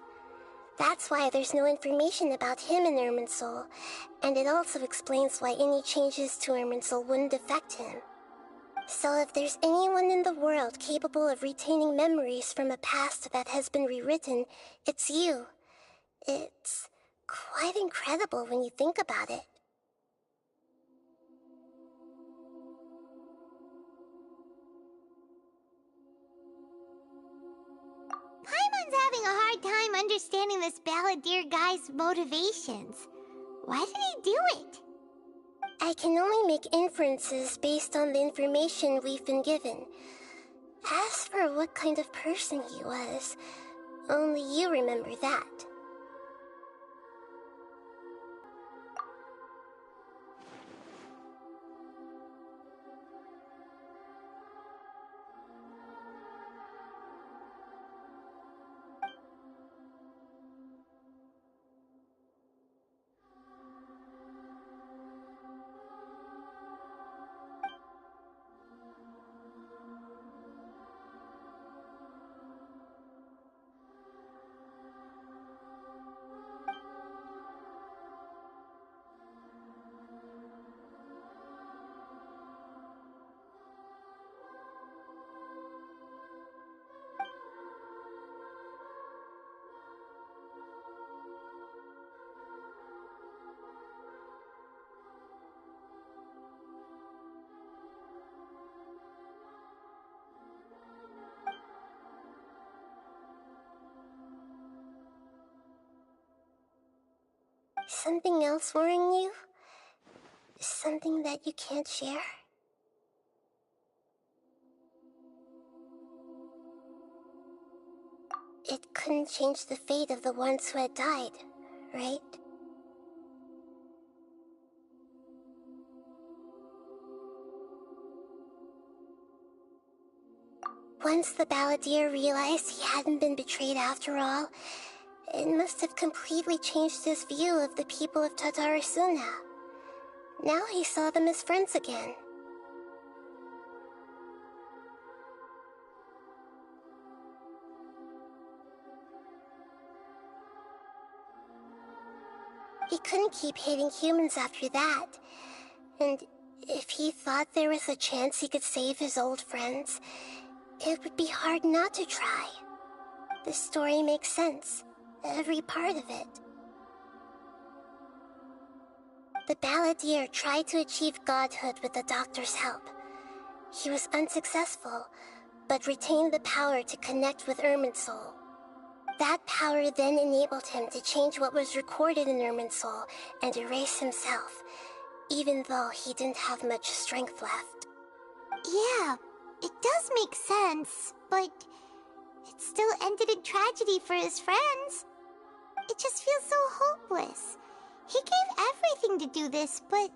That's why there's no information about him in Irminsul, and it also explains why any changes to Irminsul wouldn't affect him. So if there's anyone in the world capable of retaining memories from a past that has been rewritten, it's you. It's quite incredible when you think about it. Paimon's having a hard time understanding this Balladeer guy's motivations. Why did he do it? I can only make inferences based on the information we've been given. As for what kind of person he was, only you remember that. Something else worrying you? Something that you can't share? It couldn't change the fate of the ones who had died, right? Once the Balladeer realized he hadn't been betrayed after all, it must have completely changed his view of the people of Tatarasuna. Now he saw them as friends again. He couldn't keep hating humans after that. And if he thought there was a chance he could save his old friends, it would be hard not to try. This story makes sense. Every part of it. The Balladeer tried to achieve godhood with the doctor's help. He was unsuccessful, but retained the power to connect with Irminsul. That power then enabled him to change what was recorded in Irminsul and erase himself, even though he didn't have much strength left. Yeah, it does make sense, but it still ended in tragedy for his friends. It just feels so hopeless. He gave everything to do this, but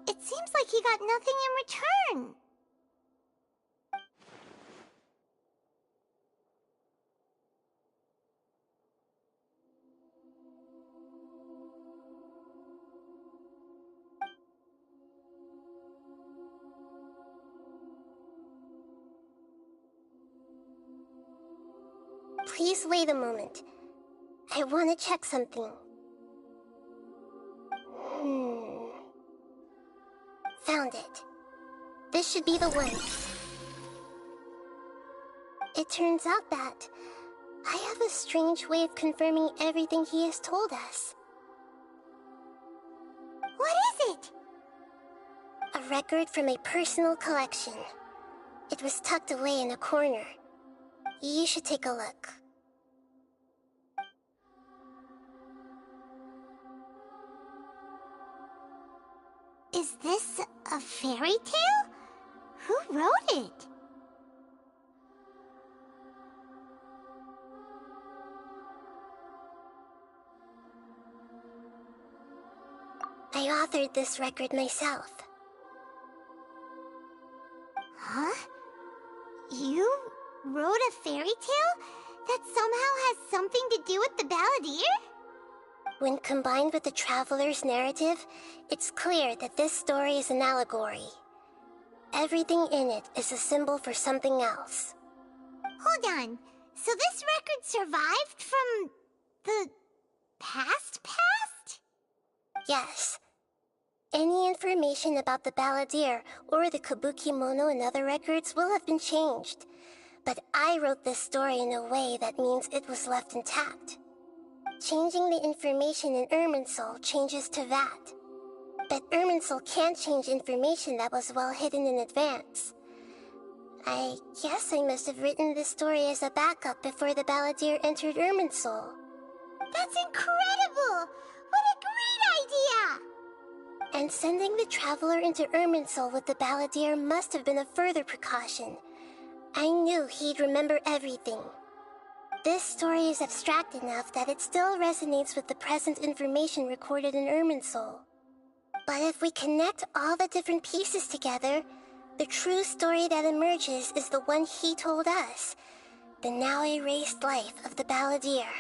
it seems like he got nothing in return. Please wait a moment. I want to check something. found it. This should be the one. It turns out that I have a strange way of confirming everything he has told us. What is it? A record from a personal collection. It was tucked away in a corner. You should take a look. Is this a fairy tale? Who wrote it? I authored this record myself. Huh? You wrote a fairy tale that somehow has something to do with the balladeer? When combined with the traveler's narrative, it's clear that this story is an allegory. Everything in it is a symbol for something else. Hold on. So this record survived from the past? Yes. Any information about the balladeer or the kabuki mono in other records will have been changed. But I wrote this story in a way that means it was left intact. Changing the information in Irminsul changes to that. But Irminsul can't change information that was well hidden in advance. I guess I must have written this story as a backup before the balladeer entered Irminsul. That's incredible! What a great idea! And sending the traveler into Irminsul with the balladeer must have been a further precaution. I knew he'd remember everything. This story is abstract enough that it still resonates with the present information recorded in Irminsul. But if we connect all the different pieces together, the true story that emerges is the one he told us, the now erased life of the balladeer.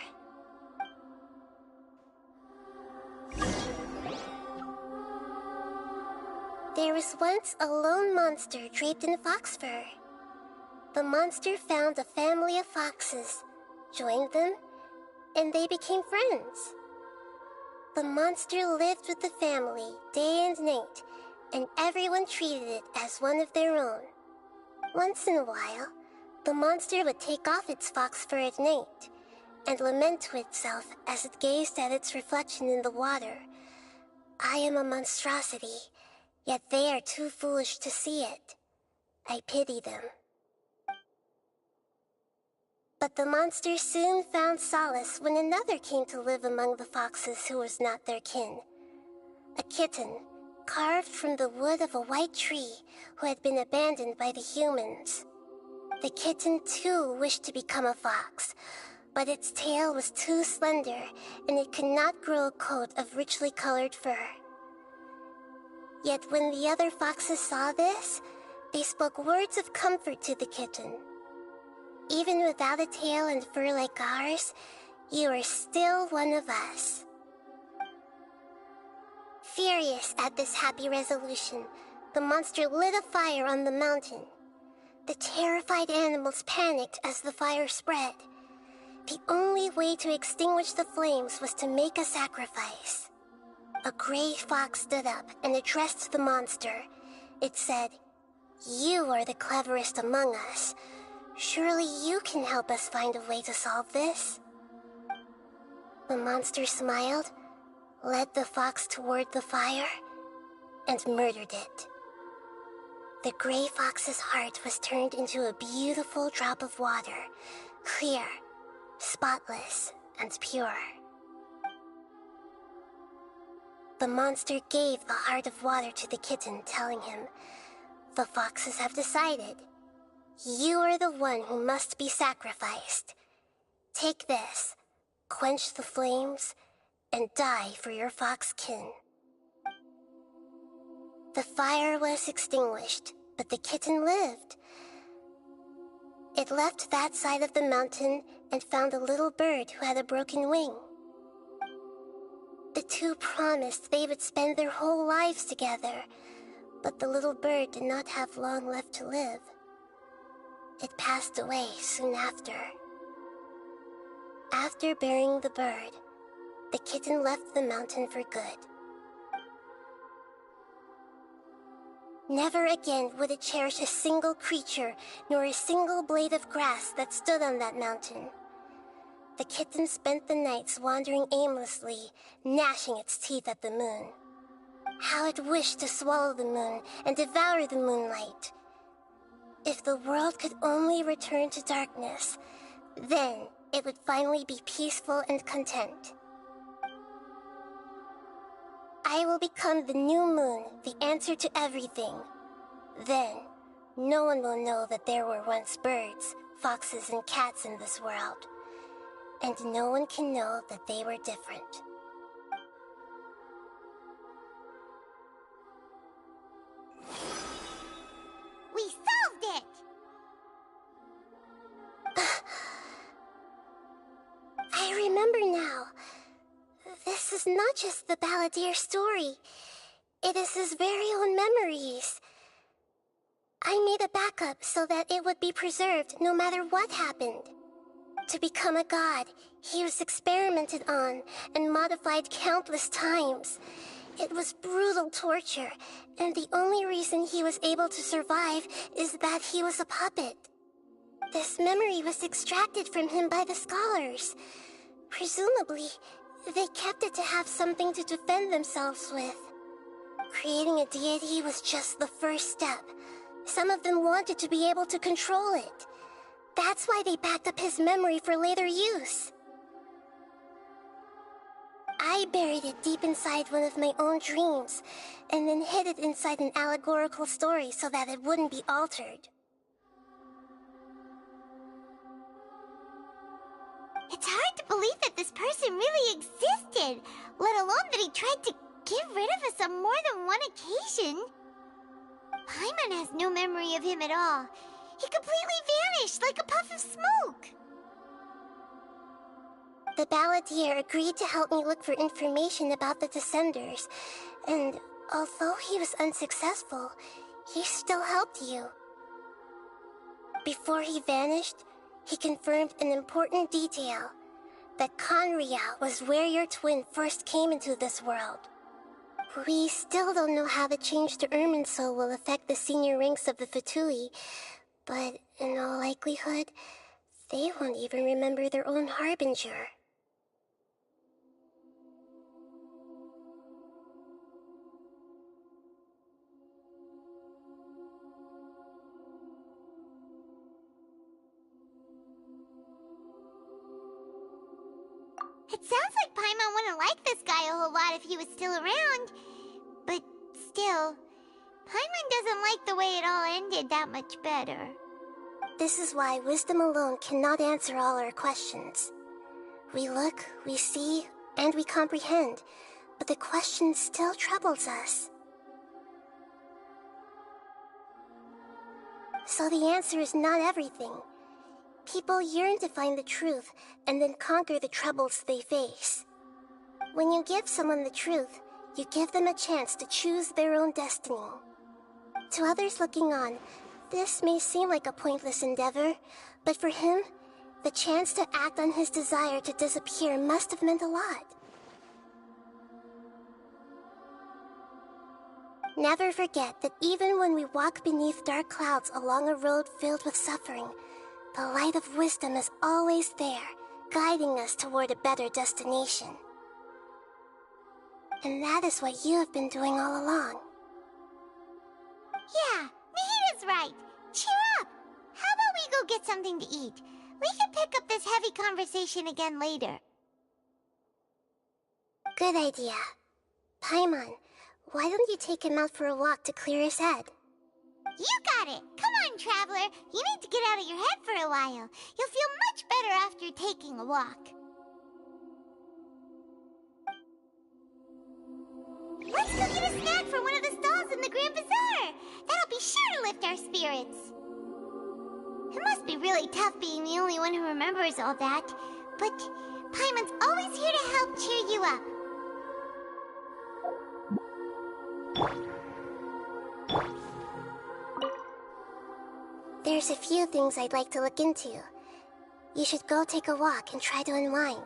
There was once a lone monster draped in fox fur. The monster found a family of foxes, joined them, and they became friends. The monster lived with the family day and night, and everyone treated it as one of their own. Once in a while, the monster would take off its fox fur at night, and lament to itself as it gazed at its reflection in the water. I am a monstrosity, yet they are too foolish to see it. I pity them. But the monster soon found solace when another came to live among the foxes who was not their kin. A kitten, carved from the wood of a white tree, who had been abandoned by the humans. The kitten too wished to become a fox, but its tail was too slender and it could not grow a coat of richly colored fur. Yet when the other foxes saw this, they spoke words of comfort to the kitten. Even without a tail and fur like ours, you are still one of us. Furious at this happy resolution, the monster lit a fire on the mountain. The terrified animals panicked as the fire spread. The only way to extinguish the flames was to make a sacrifice. A gray fox stood up and addressed the monster. It said, "You are the cleverest among us. Surely you can help us find a way to solve this." The monster smiled, led the fox toward the fire, and murdered it. The gray fox's heart was turned into a beautiful drop of water, clear, spotless, and pure. The monster gave the heart of water to the kitten, telling him, "The foxes have decided. You are the one who must be sacrificed. Take this, quench the flames, and die for your fox kin." The fire was extinguished, but the kitten lived. It left that side of the mountain and found a little bird who had a broken wing. The two promised they would spend their whole lives together, but the little bird did not have long left to live. It passed away soon after. After burying the bird, the kitten left the mountain for good. Never again would it cherish a single creature nor a single blade of grass that stood on that mountain. The kitten spent the nights wandering aimlessly, gnashing its teeth at the moon. How it wished to swallow the moon and devour the moonlight. If the world could only return to darkness, then it would finally be peaceful and content. I will become the new moon, the answer to everything. Then, no one will know that there were once birds, foxes, and cats in this world. And no one can know that they were different. We solved it! I remember now. This is not just the balladeer story. It is his very own memories. I made a backup so that it would be preserved no matter what happened. To become a god, he was experimented on and modified countless times. It was brutal torture, and the only reason he was able to survive is that he was a puppet. This memory was extracted from him by the scholars. Presumably, they kept it to have something to defend themselves with. Creating a deity was just the first step. Some of them wanted to be able to control it. That's why they backed up his memory for later use. I buried it deep inside one of my own dreams, and then hid it inside an allegorical story so that it wouldn't be altered. It's hard to believe that this person really existed, let alone that he tried to get rid of us on more than one occasion. Paimon has no memory of him at all. He completely vanished like a puff of smoke. The balladeer agreed to help me look for information about the Descenders, and although he was unsuccessful, he still helped you. Before he vanished, he confirmed an important detail, that Conria was where your twin first came into this world. We still don't know how the change to Irminsul will affect the senior ranks of the Fatui, but in all likelihood, they won't even remember their own harbinger. It sounds like Paimon wouldn't like this guy a whole lot if he was still around. But still, Paimon doesn't like the way it all ended that much better. This is why wisdom alone cannot answer all our questions. We look, we see, and we comprehend, but the question still troubles us. So the answer is not everything. People yearn to find the truth and then conquer the troubles they face. When you give someone the truth, you give them a chance to choose their own destiny. To others looking on, this may seem like a pointless endeavor, but for him, the chance to act on his desire to disappear must have meant a lot. Never forget that even when we walk beneath dark clouds along a road filled with suffering, the light of wisdom is always there, guiding us toward a better destination. And that is what you have been doing all along. Yeah, Nahita's right. Cheer up! How about we go get something to eat? We can pick up this heavy conversation again later. Good idea. Paimon, why don't you take him out for a walk to clear his head? You got it! Come on, Traveler! You need to get out of your head for a while. You'll feel much better after taking a walk. Let's go get a snack from one of the stalls in the Grand Bazaar! That'll be sure to lift our spirits. It must be really tough being the only one who remembers all that, but Paimon's always here to help cheer you up. There's a few things I'd like to look into. You should go take a walk and try to unwind.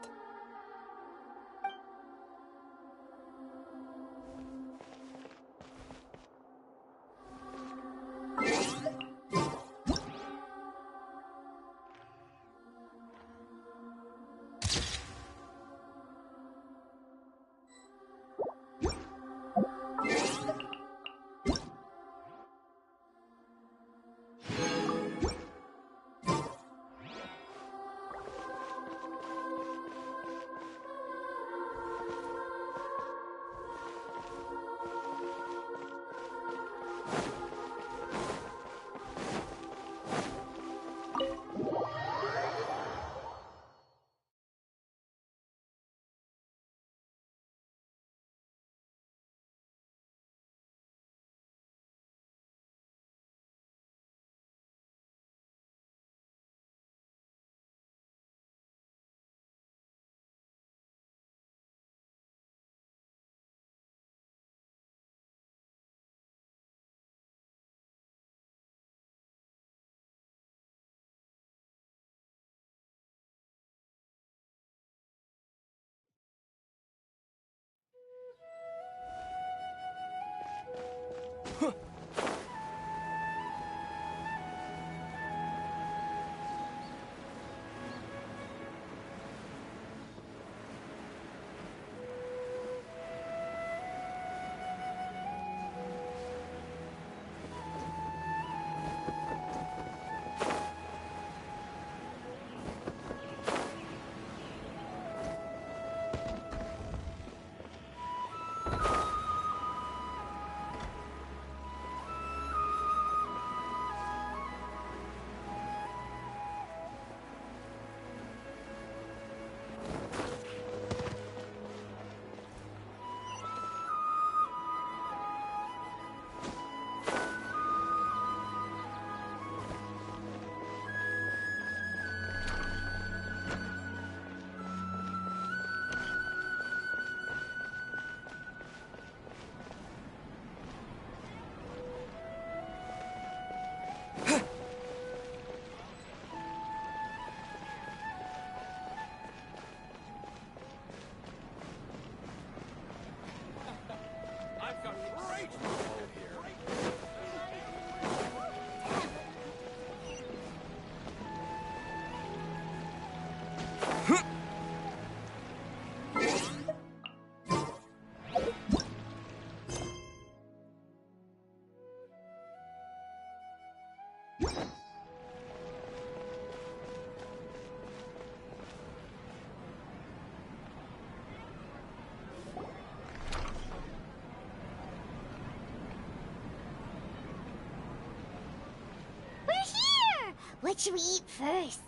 What should we eat first?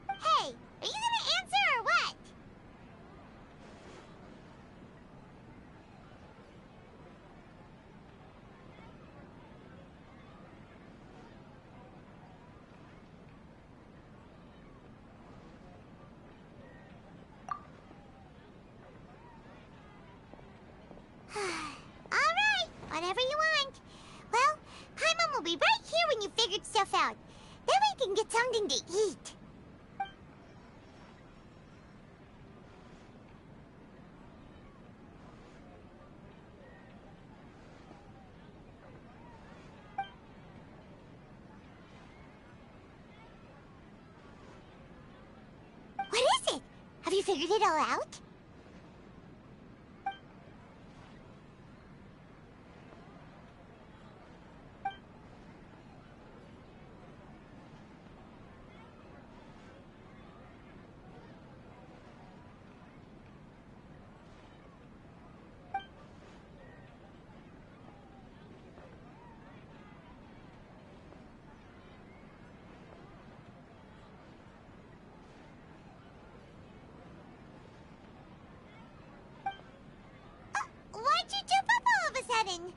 Hey, are you gonna answer or what? Alright, whatever you want. Well, Paimon will be right here when you figured stuff out. Then we can get something to eat. What is it? Have you figured it all out? Why'd you jump up all of a sudden?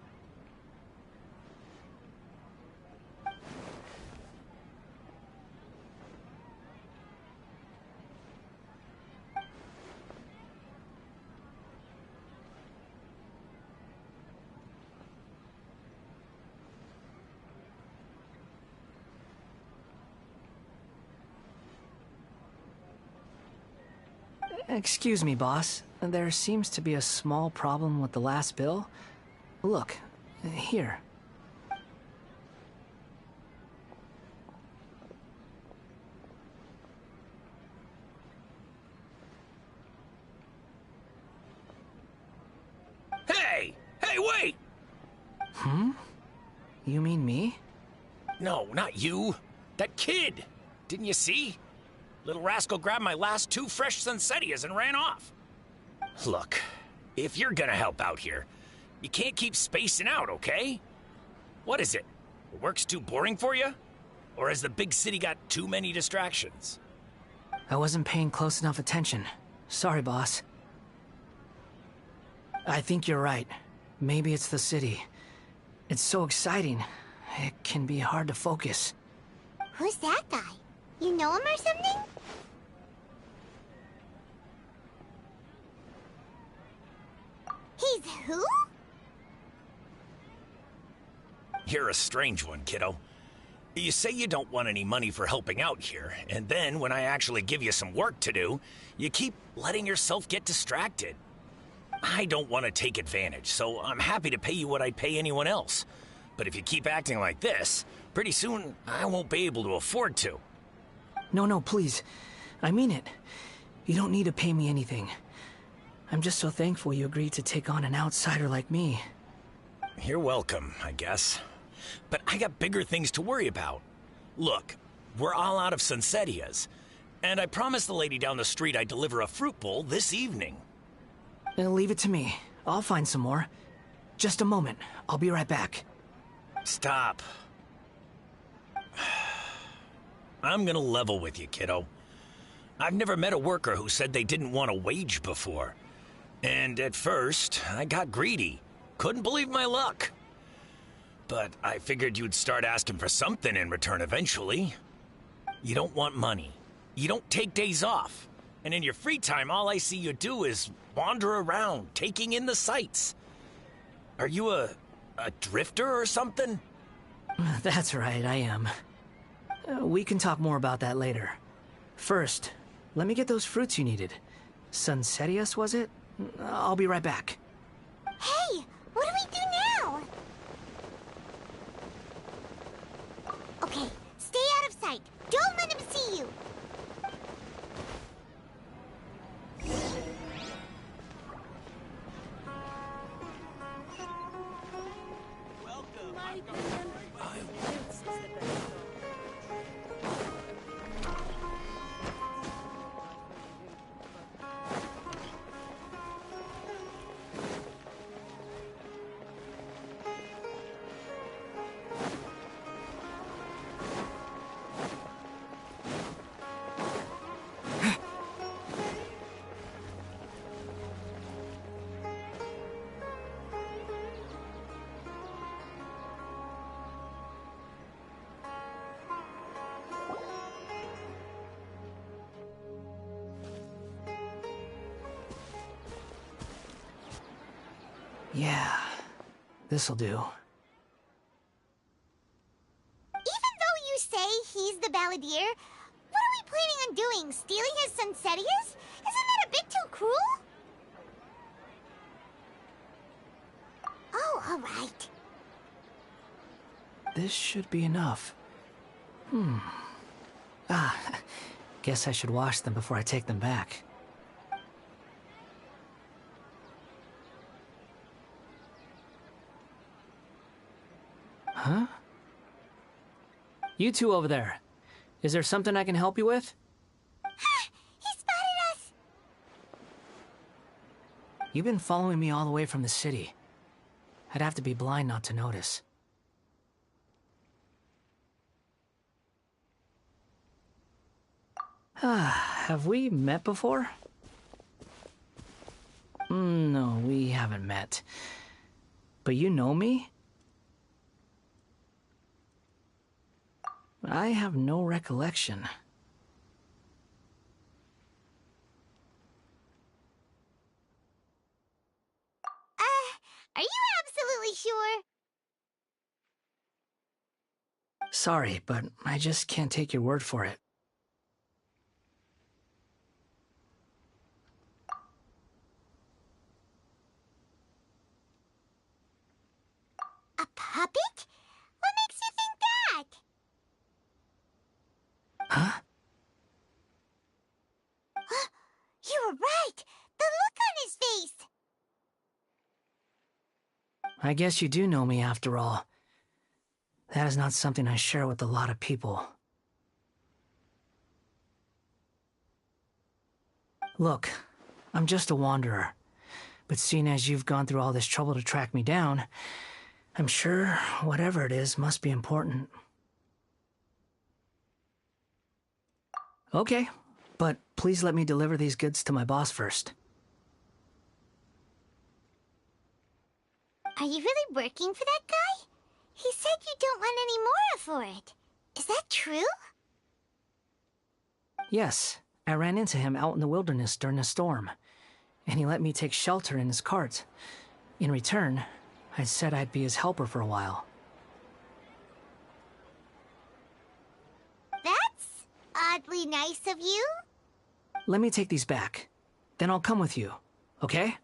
Excuse me, boss. There seems to be a small problem with the last bill. Look, here. Hey! Hey, wait! Hmm? You mean me? No, not you. That kid! Didn't you see? Little rascal grabbed my last 2 fresh Sunsettias and ran off. Look, if you're gonna help out here, you can't keep spacing out, okay? What is it? The work's too boring for you? Or has the big city got too many distractions? I wasn't paying close enough attention. Sorry, boss. I think you're right. Maybe it's the city. It's so exciting. It can be hard to focus. Who's that guy? You know him or something? He's who? You're a strange one, kiddo. You say you don't want any money for helping out here, and then when I actually give you some work to do, you keep letting yourself get distracted. I don't want to take advantage, so I'm happy to pay you what I'd pay anyone else. But if you keep acting like this, pretty soon I won't be able to afford to. No, please. I mean it. You don't need to pay me anything. I'm just so thankful you agreed to take on an outsider like me. You're welcome, I guess. But I got bigger things to worry about. Look, we're all out of Sunsettias, and I promised the lady down the street I'd deliver a fruit bowl this evening. Leave it to me. I'll find some more. Just a moment. I'll be right back. Stop. I'm gonna level with you, kiddo. I've never met a worker who said they didn't want a wage before. And at first, I got greedy. Couldn't believe my luck. But I figured you'd start asking for something in return eventually. You don't want money. You don't take days off. And in your free time, all I see you do is wander around, taking in the sights. Are you a drifter or something? That's right, I am. We can talk more about that later. First, let me get those fruits you needed. Sunsettias, was it? I'll be right back. Hey, what do we do now? Okay, stay out of sight. Don't let him see you. Yeah, this'll do. Even though you say he's the balladeer, what are we planning on doing? Stealing his Sunsetias? Isn't that a bit too cruel? Oh, alright. This should be enough. Guess I should wash them before I take them back. Huh? You two over there. Is there something I can help you with? He spotted us! You've been following me all the way from the city. I'd have to be blind not to notice. Have we met before? No, we haven't met. But you know me? I have no recollection. Are you absolutely sure? Sorry, but I just can't take your word for it. A puppet? What makes you think that? Huh? You were right! The look on his face! I guess you do know me after all. That is not something I share with a lot of people. Look, I'm just a wanderer. But seeing as you've gone through all this trouble to track me down, I'm sure whatever it is must be important. Okay, but please let me deliver these goods to my boss first. Are you really working for that guy? He said you don't want any more for it. Is that true? Yes, I ran into him out in the wilderness during a storm, and he let me take shelter in his cart. In return, I said I'd be his helper for a while. That's oddly nice of you. Let me take these back. Then I'll come with you, okay?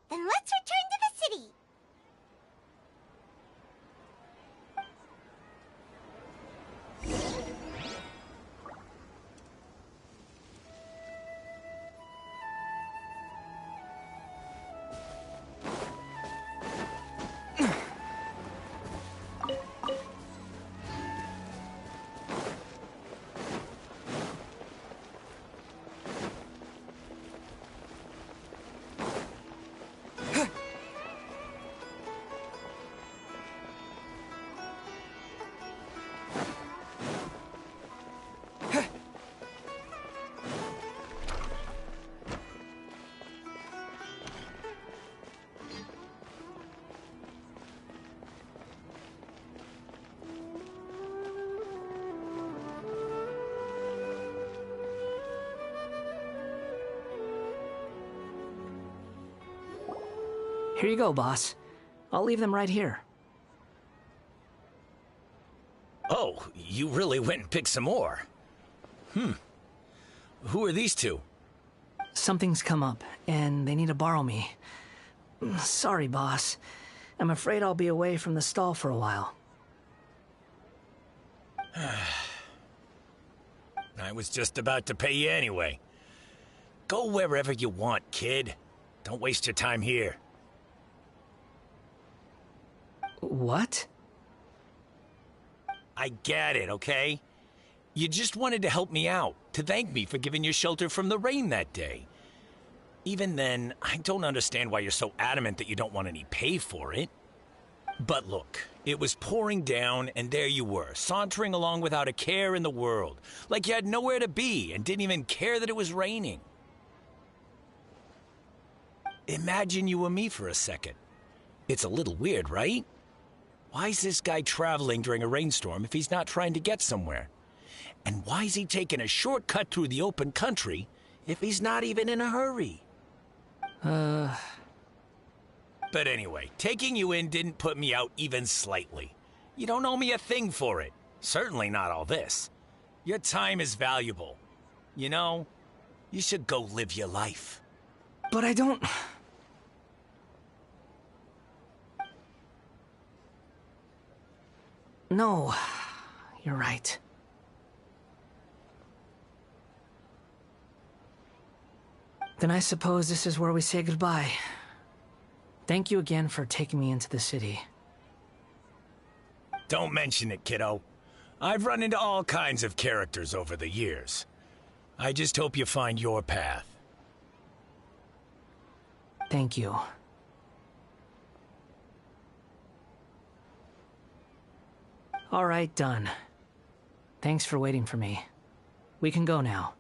Then let's return to the city. Here you go, boss. I'll leave them right here. Oh, you really went and picked some more. Who are these two? Something's come up, and they need to borrow me. Sorry, boss. I'm afraid I'll be away from the stall for a while. I was just about to pay you anyway. Go wherever you want, kid. Don't waste your time here. What? I get it, okay? You just wanted to help me out, to thank me for giving you shelter from the rain that day. Even then, I don't understand why you're so adamant that you don't want any pay for it. But look, it was pouring down, and there you were, sauntering along without a care in the world, like you had nowhere to be and didn't even care that it was raining. Imagine you were me for a second. It's a little weird, right? Why is this guy traveling during a rainstorm if he's not trying to get somewhere? And why is he taking a shortcut through the open country if he's not even in a hurry? But anyway, taking you in didn't put me out even slightly. You don't owe me a thing for it. Certainly not all this. Your time is valuable. You know, you should go live your life. But I don't... No, you're right. Then I suppose this is where we say goodbye. Thank you again for taking me into the city. Don't mention it, kiddo. I've run into all kinds of characters over the years. I just hope you find your path. Thank you. All right, done. Thanks for waiting for me. We can go now.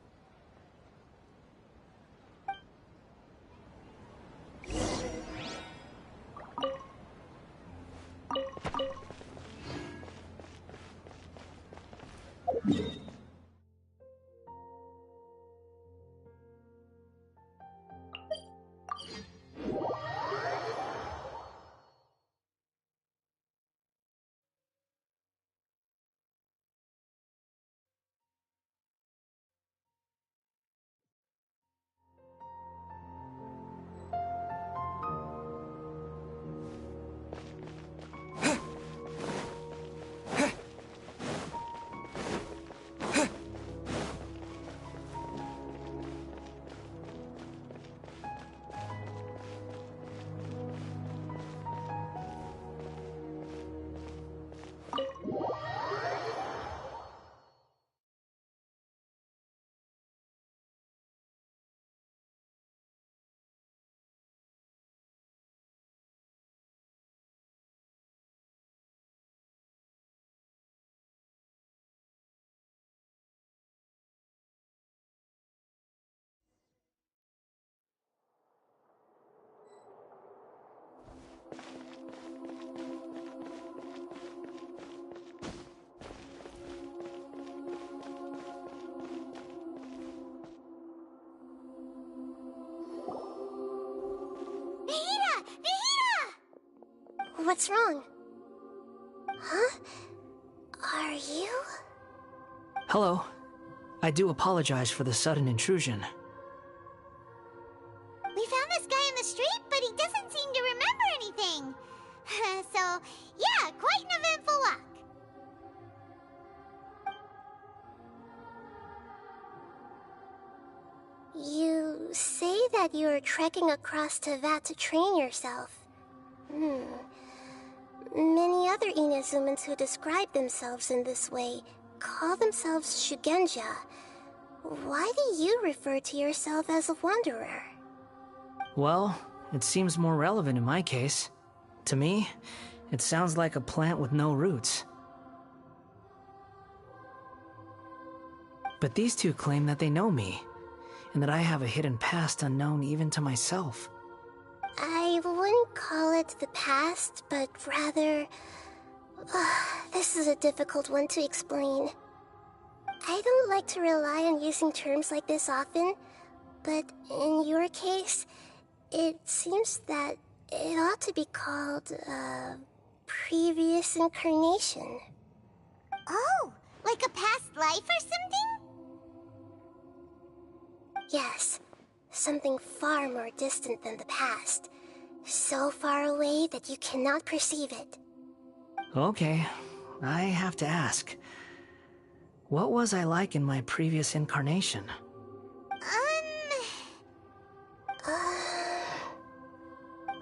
What's wrong? Huh? Are you? Hello. I do apologize for the sudden intrusion. We found this guy in the street, but he doesn't seem to remember anything. So, yeah, quite an eventful walk. You say that you are trekking across Teyvat to train yourself. Many other Inazumans who describe themselves in this way call themselves Shugenja. Why do you refer to yourself as a wanderer? Well, it seems more relevant in my case. To me, it sounds like a plant with no roots. But these two claim that they know me, and that I have a hidden past unknown even to myself. I wouldn't call it the past, but rather... this is a difficult one to explain. I don't like to rely on using terms like this often, but in your case, it seems that it ought to be called, previous incarnation. Oh, like a past life or something? Yes. Something far more distant than the past. So far away that you cannot perceive it. Okay, I have to ask. What was I like in my previous incarnation?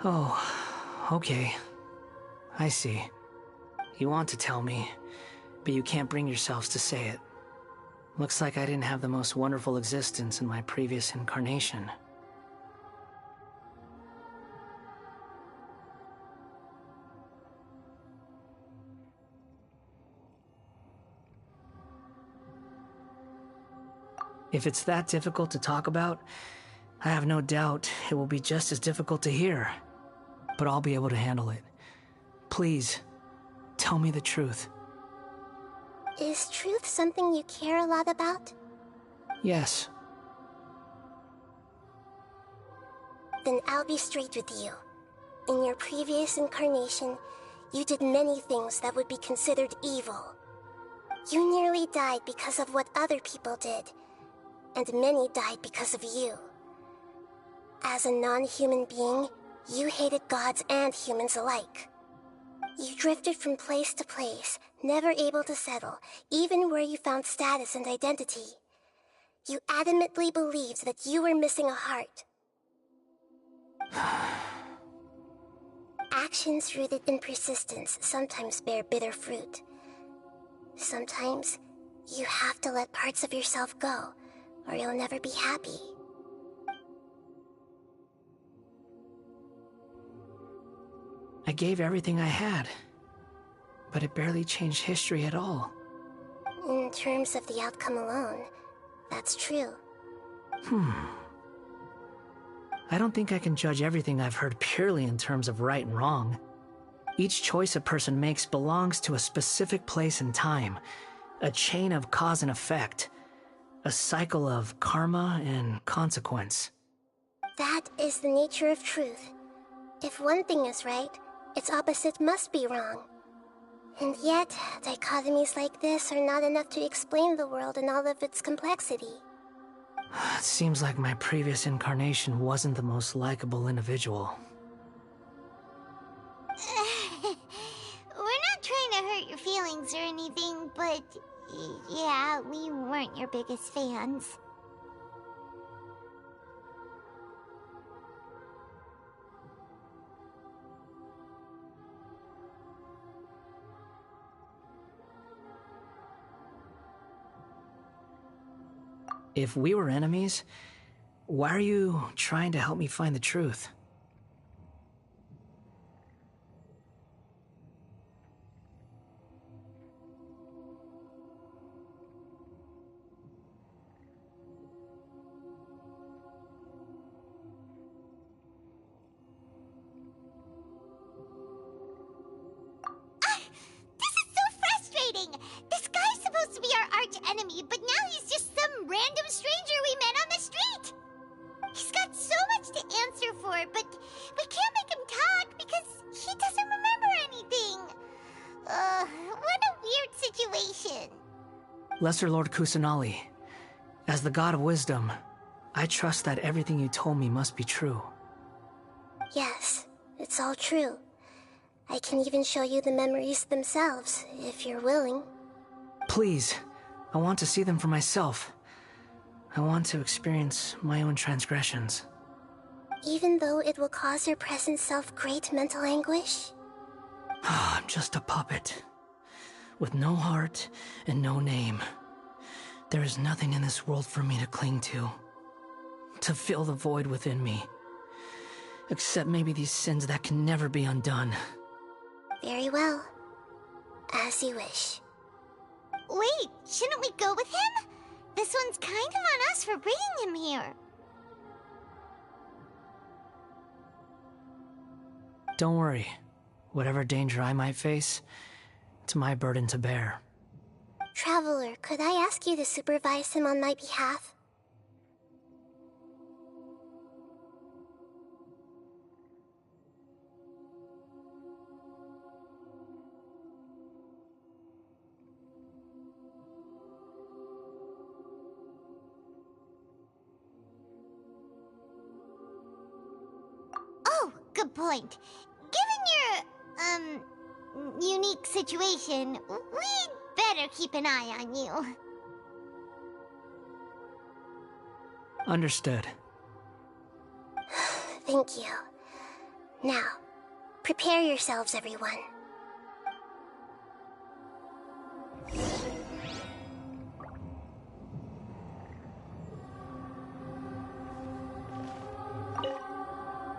Oh, okay. I see. You want to tell me, but you can't bring yourselves to say it. Looks like I didn't have the most wonderful existence in my previous incarnation. If it's that difficult to talk about, I have no doubt it will be just as difficult to hear. But I'll be able to handle it. Please, tell me the truth. Is truth something you care a lot about? Yes. Then I'll be straight with you. In your previous incarnation, you did many things that would be considered evil. You nearly died because of what other people did, and many died because of you. As a non-human being, you hated gods and humans alike. You drifted from place to place, never able to settle, even where you found status and identity. You adamantly believed that you were missing a heart. Actions rooted in persistence sometimes bear bitter fruit. Sometimes, you have to let parts of yourself go, or you'll never be happy. I gave everything I had, but it barely changed history at all. In terms of the outcome alone, that's true. I don't think I can judge everything I've heard purely in terms of right and wrong. Each choice a person makes belongs to a specific place and time, a chain of cause and effect, a cycle of karma and consequence. That is the nature of truth. If one thing is right, its opposite must be wrong. And yet, dichotomies like this are not enough to explain the world in all of its complexity. It seems like my previous incarnation wasn't the most likable individual. We're not trying to hurt your feelings or anything, but yeah, we weren't your biggest fans. If we were enemies, why are you trying to help me find the truth? This is so frustrating! This guy's supposed to be our arch enemy, but now he's just some random stranger we met on the street! He's got so much to answer for, but we can't make him talk because he doesn't remember anything. What a weird situation. Lesser Lord Kusanali, as the God of wisdom, I trust that everything you told me must be true. Yes, it's all true. I can even show you the memories themselves, if you're willing. Please, I want to see them for myself. I want to experience my own transgressions. Even though it will cause your present self great mental anguish? I'm just a puppet, with no heart and no name. There is nothing in this world for me to cling to fill the void within me. Except maybe these sins that can never be undone. Very well. As you wish. Wait, shouldn't we go with him? This one's kind of on us for bringing him here. Don't worry. Whatever danger I might face, it's my burden to bear. Traveler, could I ask you to supervise him on my behalf? Oh, good point. Given your, unique situation, we'd better keep an eye on you. Understood. Thank you. Now, prepare yourselves, everyone.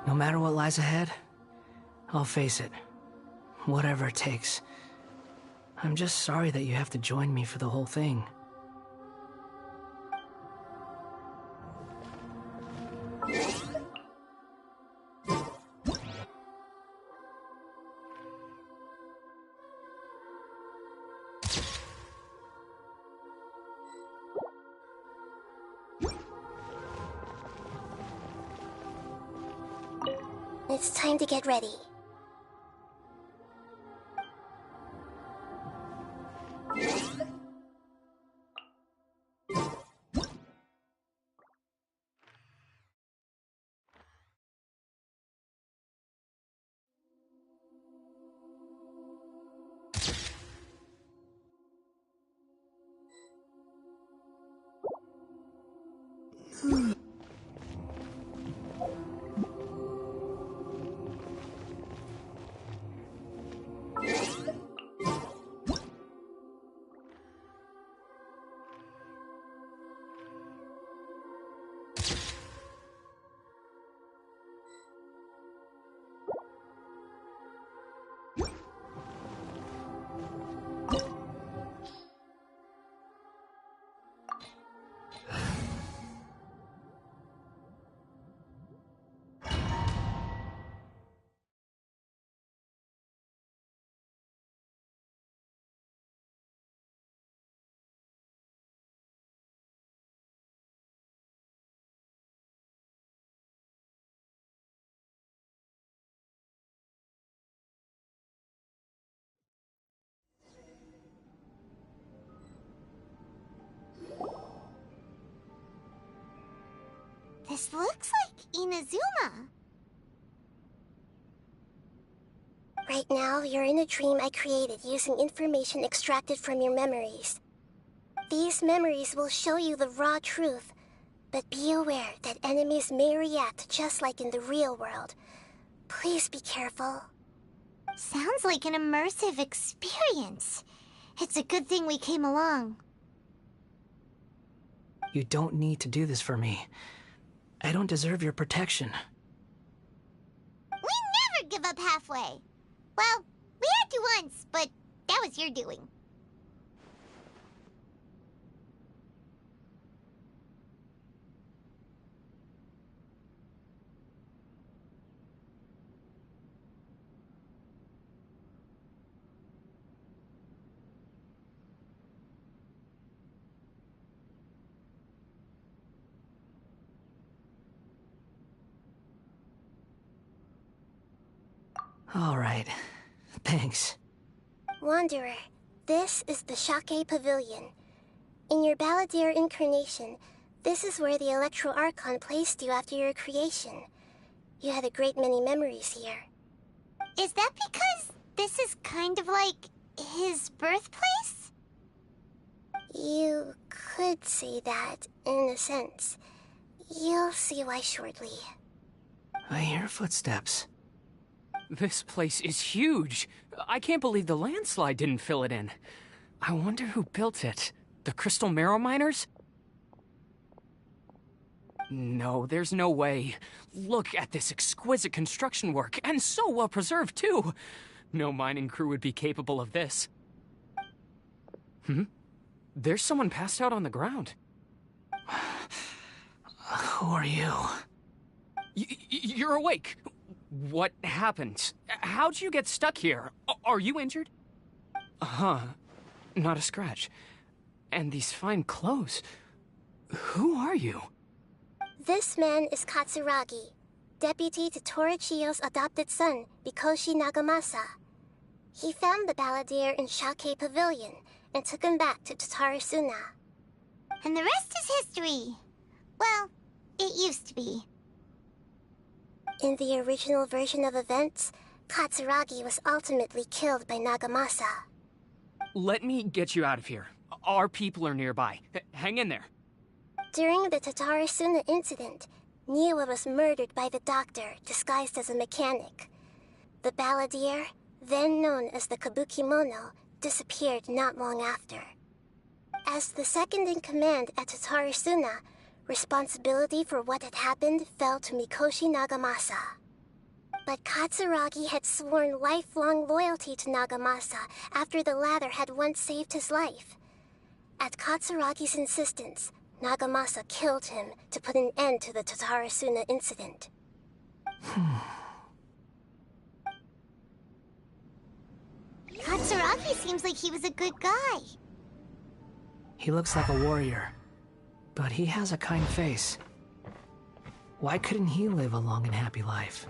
No matter what lies ahead, I'll face it. Whatever it takes. I'm just sorry that you have to join me for the whole thing. it's time to get ready. This looks like Inazuma. Right now, you're in a dream I created using information extracted from your memories. These memories will show you the raw truth, but be aware that enemies may react just like in the real world. Please be careful. Sounds like an immersive experience. It's a good thing we came along. You don't need to do this for me. I don't deserve your protection. We never give up halfway. Well, we had to once, but that was your doing. All right. Thanks. Wanderer, this is the Shake Pavilion. In your Balladeer incarnation, this is where the Electro Archon placed you after your creation. You had a great many memories here. Is that because this is kind of like his birthplace? You could say that, in a sense. You'll see why shortly. I hear footsteps. This place is huge. I can't believe the landslide didn't fill it in. I wonder who built it. The Crystal Marrow Miners? No, there's no way. Look at this exquisite construction work, and so well preserved, too. No mining crew would be capable of this. There's someone passed out on the ground. Who are you? You're awake. What happened? How'd you get stuck here? Are you injured? Not a scratch. And these fine clothes. Who are you? This man is Katsuragi, deputy to Torichiyo's adopted son, Mikoshi Nagamasa. He found the Balladeer in Shake Pavilion and took him back to Tatarasuna. And the rest is history. Well, it used to be. In the original version of events, Katsuragi was ultimately killed by Nagamasa. Let me get you out of here. Our people are nearby. Hang in there. During the Tatarasuna incident, Niwa was murdered by the doctor disguised as a mechanic. The Balladeer, then known as the Kabukimono, disappeared not long after. As the second in command at Tatarasuna, responsibility for what had happened fell to Mikoshi Nagamasa. But Katsuragi had sworn lifelong loyalty to Nagamasa after the latter had once saved his life. At Katsuragi's insistence, Nagamasa killed him to put an end to the Tatarasuna incident. Katsuragi seems like he was a good guy. He looks like a warrior, but he has a kind face. Why couldn't he live a long and happy life?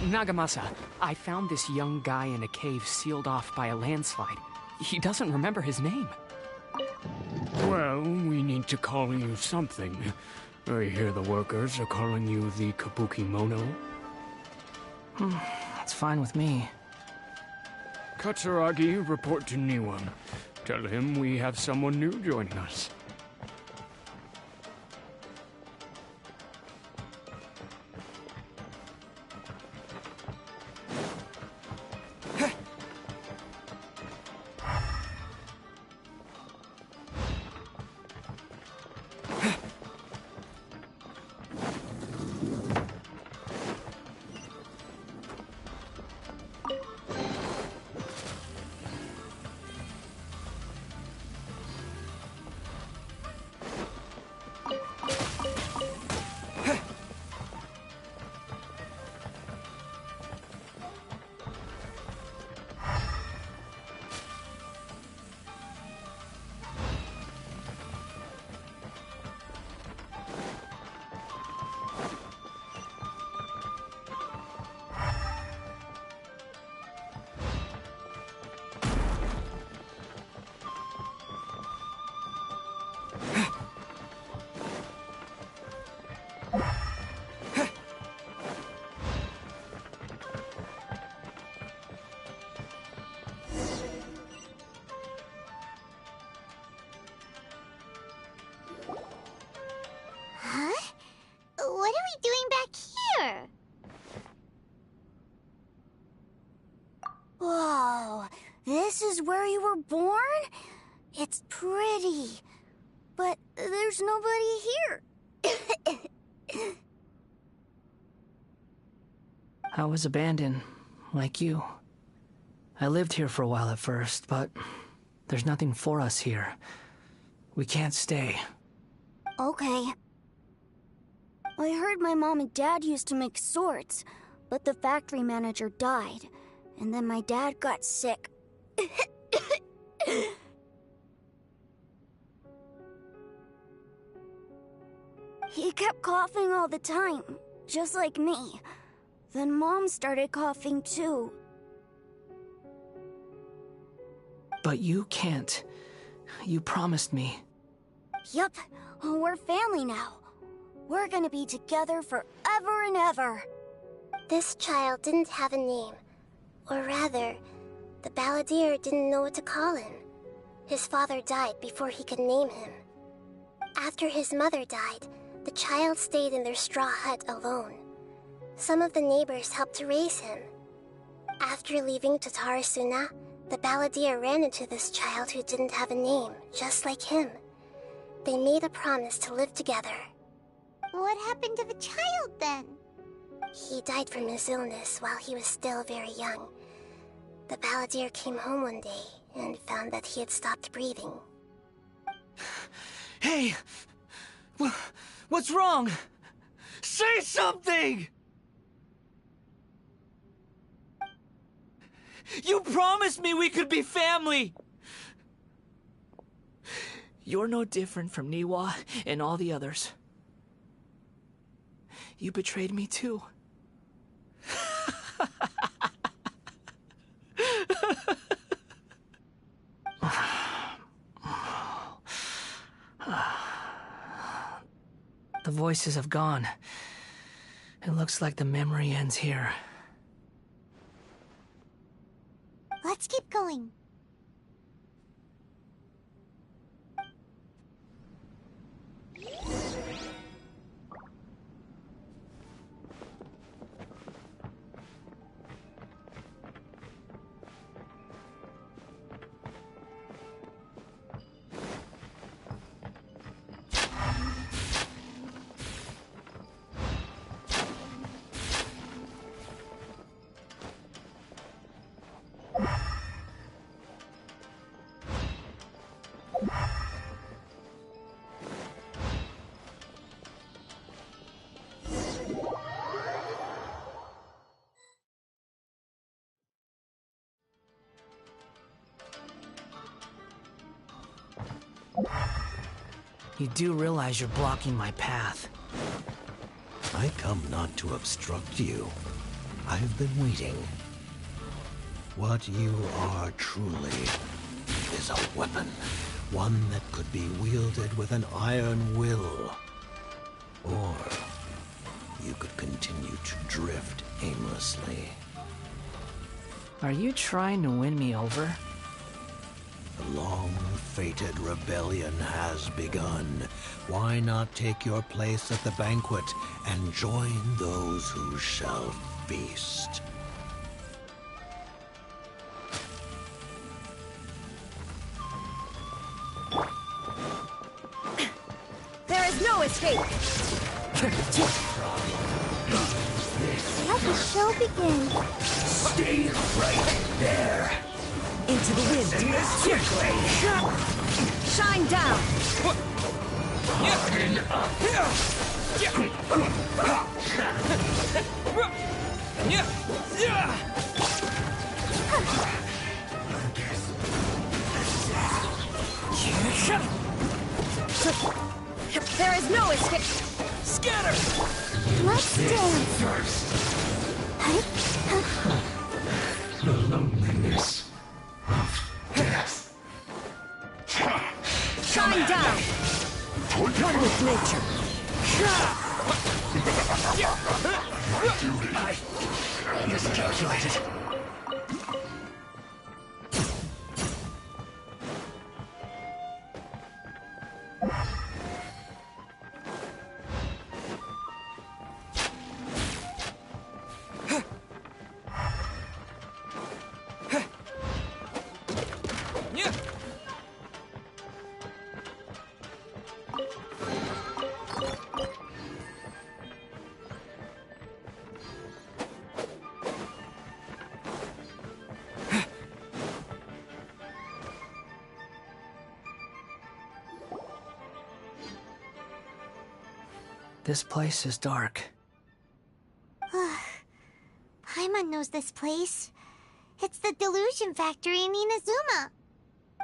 Nagamasa, I found this young guy in a cave sealed off by a landslide. He doesn't remember his name. Well, we need to call you something. I hear the workers are calling you the Kabuki Mono. That's fine with me. Katsuragi, report to Niwa. Tell him we have someone new joining us. What are we doing back here? Whoa, this is where you were born? It's pretty, but there's nobody here. I was abandoned, like you. I lived here for a while at first, but there's nothing for us here. We can't stay. Okay. I heard my mom and dad used to make swords, but the factory manager died, and then my dad got sick. He kept coughing all the time, just like me. Then Mom started coughing too. But you can't. You promised me. Yup, we're family now. We're gonna be together forever and ever. This child didn't have a name. Or rather, the balladeer didn't know what to call him. His father died before he could name him. After his mother died, the child stayed in their straw hut alone. Some of the neighbors helped to raise him. After leaving Tatarasuna, the balladeer ran into this child who didn't have a name, just like him. They made a promise to live together. What happened to the child then? He died from his illness while he was still very young. The balladeer came home one day and found that he had stopped breathing. Hey! What's wrong? Say something! You promised me we could be family! You're no different from Niwa and all the others. You betrayed me too. The voices have gone. It looks like the memory ends here. Let's keep going. You do realize you're blocking my path. I come not to obstruct you. I've been waiting. What you are truly is a weapon. One that could be wielded with an iron will. Or you could continue to drift aimlessly. Are you trying to win me over? The long-fated rebellion has begun. Why not take your place at the banquet and join those who shall feast? There is no escape! Let the show begin. Stay right there! Into the wind! Shine down! There is no escape! Scatter! Let's dance. The loneliness of death. Shine down! One with nature. I miscalculated. This place is dark. Paimon knows this place. It's the Delusion Factory in Inazuma.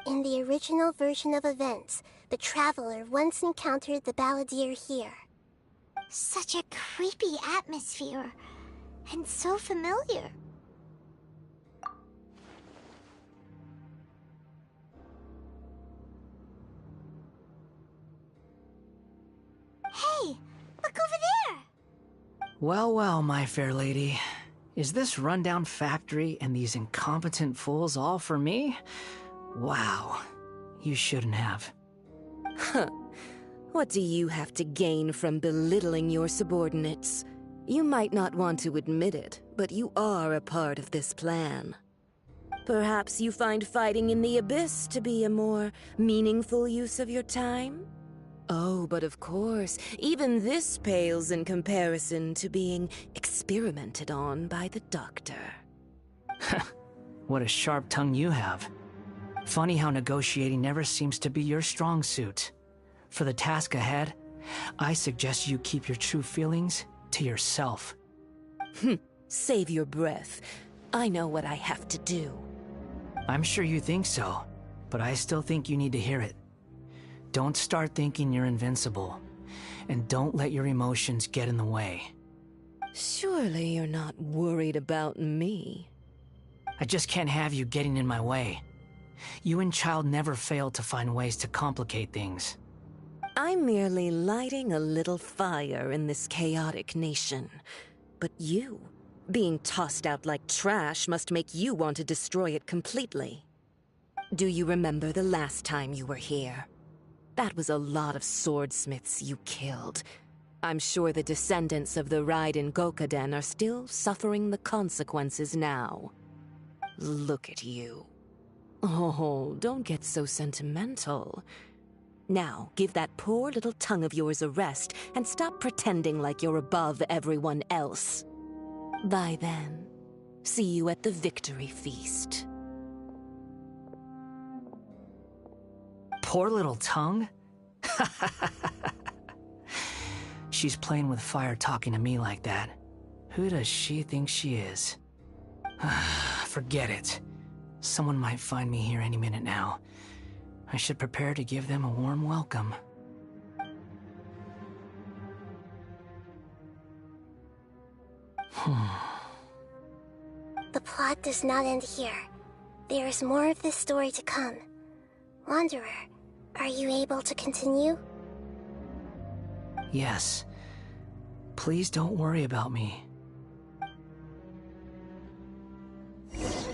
In the original version of events, the Traveler once encountered the Balladeer here. Such a creepy atmosphere. And so familiar. Hey! Look over there! Well, well, my fair lady. Is this rundown factory and these incompetent fools all for me? Wow. You shouldn't have. Huh. What do you have to gain from belittling your subordinates? You might not want to admit it, but you are a part of this plan. Perhaps you find fighting in the Abyss to be a more meaningful use of your time? Oh, but of course, even this pales in comparison to being experimented on by the Doctor. What a sharp tongue you have. Funny how negotiating never seems to be your strong suit. For the task ahead, I suggest you keep your true feelings to yourself. Save your breath. I know what I have to do. I'm sure you think so, but I still think you need to hear it. Don't start thinking you're invincible, and don't let your emotions get in the way. Surely you're not worried about me. I just can't have you getting in my way. You and Child never fail to find ways to complicate things. I'm merely lighting a little fire in this chaotic nation. But you, being tossed out like trash, must make you want to destroy it completely. Do you remember the last time you were here? That was a lot of swordsmiths you killed. I'm sure the descendants of the Raiden Gokaden are still suffering the consequences now. Look at you. Oh, don't get so sentimental. Now, give that poor little tongue of yours a rest and stop pretending like you're above everyone else. Bye then. See you at the victory feast. Poor little tongue? She's playing with fire talking to me like that. Who does she think she is? Forget it. Someone might find me here any minute now. I should prepare to give them a warm welcome. The plot does not end here. There is more of this story to come. Wanderer, are you able to continue? Yes. Please don't worry about me.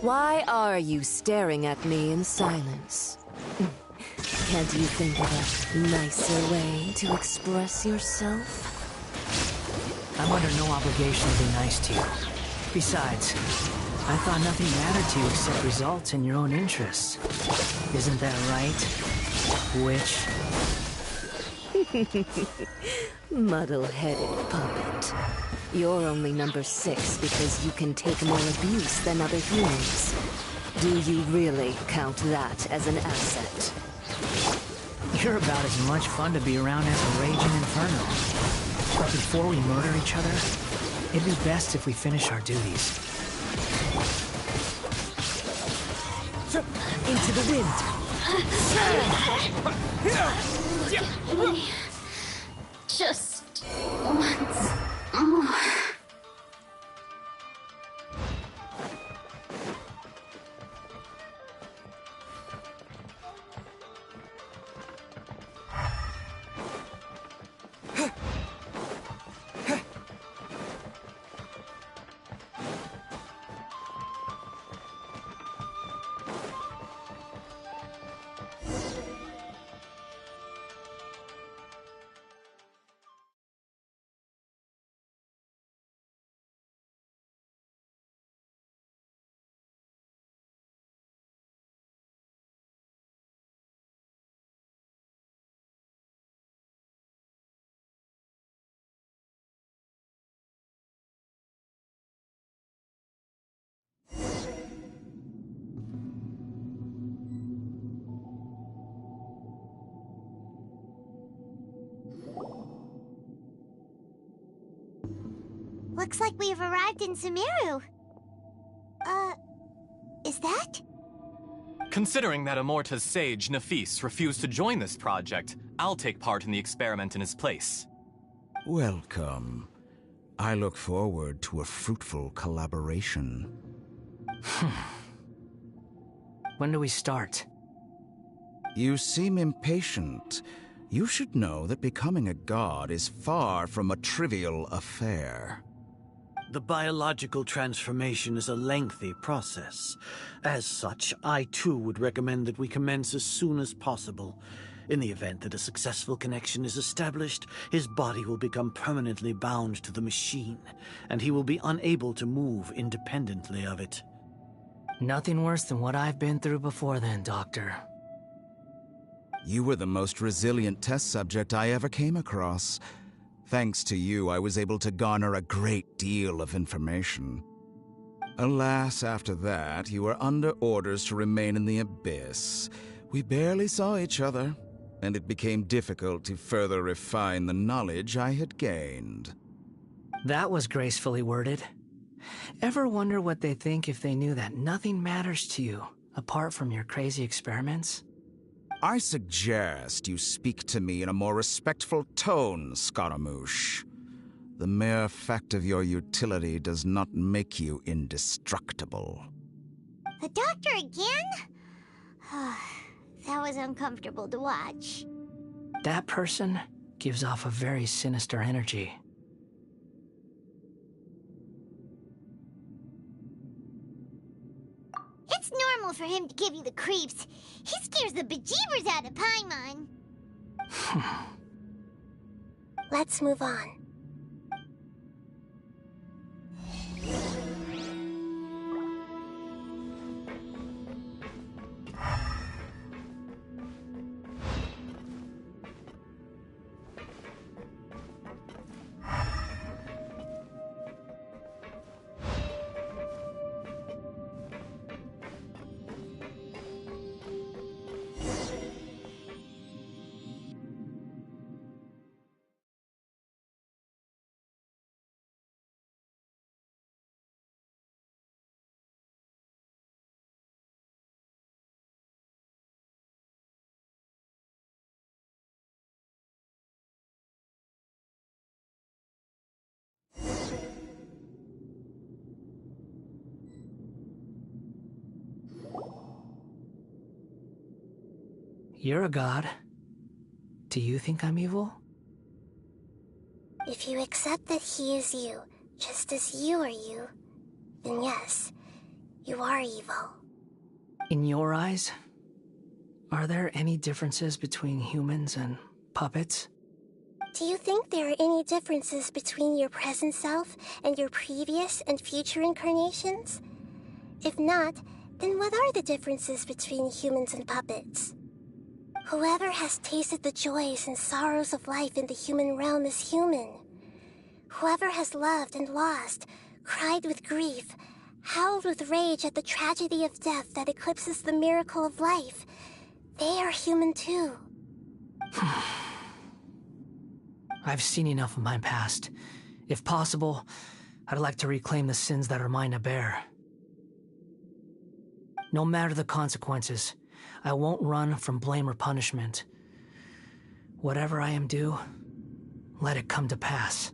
Why are you staring at me in silence? Can't you think of a nicer way to express yourself? I'm under no obligation to be nice to you. Besides, I thought nothing mattered to you except results and your own interests. Isn't that right, witch? Muddle-headed puppet. You're only number 6 because you can take more abuse than other humans. Do you really count that as an asset? You're about as much fun to be around as a raging inferno. But before we murder each other, it'd be best if we finish our duties. Into the wind! Just once more. Looks like we've arrived in Sumeru. Is that? Considering that Amorta's sage, Nafis, refused to join this project, I'll take part in the experiment in his place. Welcome. I look forward to a fruitful collaboration. When do we start? You seem impatient. You should know that becoming a god is far from a trivial affair. The biological transformation is a lengthy process. As such, I too would recommend that we commence as soon as possible. In the event that a successful connection is established, his body will become permanently bound to the machine, and he will be unable to move independently of it. Nothing worse than what I've been through before then, Doctor. You were the most resilient test subject I ever came across. Thanks to you, I was able to garner a great deal of information. Alas, after that, you were under orders to remain in the abyss. We barely saw each other, and it became difficult to further refine the knowledge I had gained. That was gracefully worded. Ever wonder what they think if they knew that nothing matters to you, apart from your crazy experiments? I suggest you speak to me in a more respectful tone, Scaramouche. The mere fact of your utility does not make you indestructible. The doctor again? That was uncomfortable to watch. That person gives off a very sinister energy. It's normal for him to give you the creeps. He scares the bejeebers out of Paimon. Let's move on. You're a god. Do you think I'm evil? If you accept that he is you, just as you are you, then yes, you are evil. In your eyes, are there any differences between humans and puppets? Do you think there are any differences between your present self and your previous and future incarnations? If not, then what are the differences between humans and puppets? Whoever has tasted the joys and sorrows of life in the human realm is human. Whoever has loved and lost, cried with grief, howled with rage at the tragedy of death that eclipses the miracle of life, they are human too. I've seen enough of my past. If possible, I'd like to reclaim the sins that are mine to bear. No matter the consequences, I won't run from blame or punishment. Whatever I am due, let it come to pass.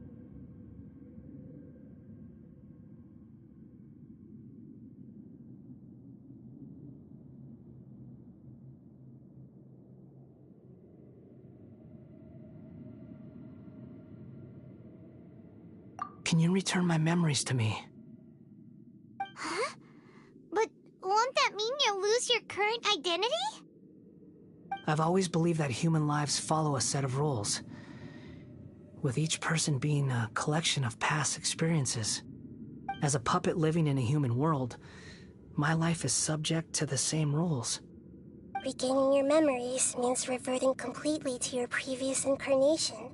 Can you return my memories to me? Huh? But won't that mean you'll lose your current identity? I've always believed that human lives follow a set of rules, with each person being a collection of past experiences. As a puppet living in a human world, my life is subject to the same rules. Regaining your memories means reverting completely to your previous incarnation.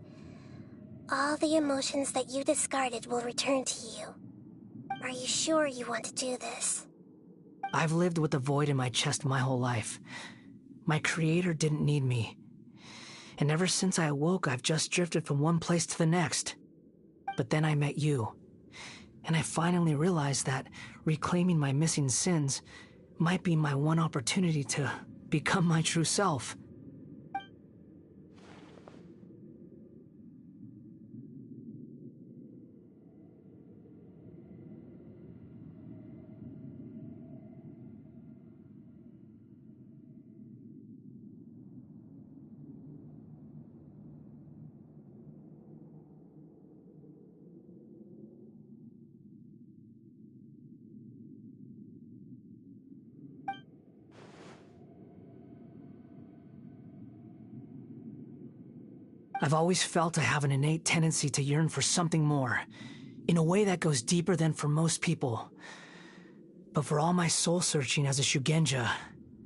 All the emotions that you discarded will return to you. Are you sure you want to do this? I've lived with a void in my chest my whole life. My creator didn't need me. And ever since I awoke, I've just drifted from one place to the next. But then I met you. And I finally realized that reclaiming my missing sins might be my one opportunity to become my true self. I've always felt I have an innate tendency to yearn for something more, in a way that goes deeper than for most people. But for all my soul-searching as a Shugenja,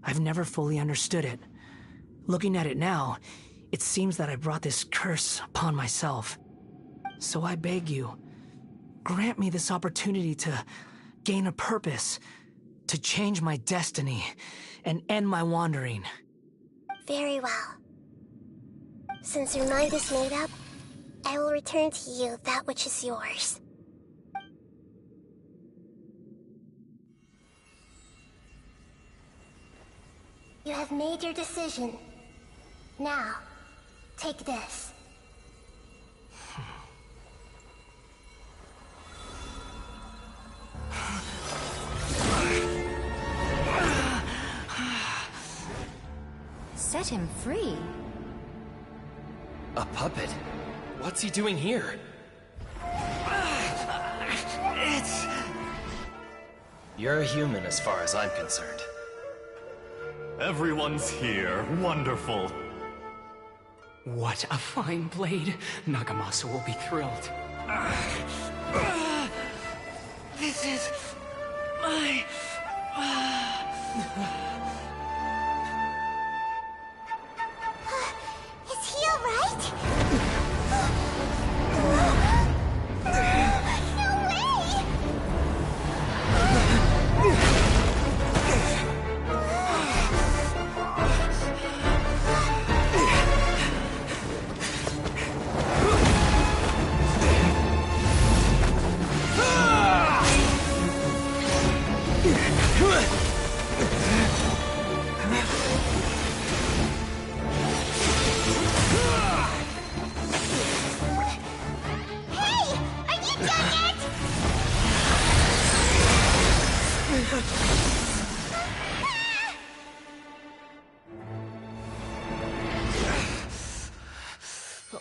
I've never fully understood it. Looking at it now, it seems that I brought this curse upon myself. So I beg you, grant me this opportunity to gain a purpose, to change my destiny, and end my wandering. Very well. Since your mind is made up, I will return to you that which is yours. You have made your decision. Now, take this. Set him free? A puppet? What's he doing here? You're a human as far as I'm concerned. Everyone's here. Wonderful. What a fine blade. Nagamasa will be thrilled. This is my... Is he alright? No way!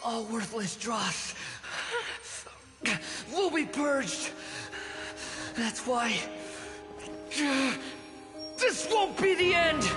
All worthless dross will be purged. That's why this won't be the end.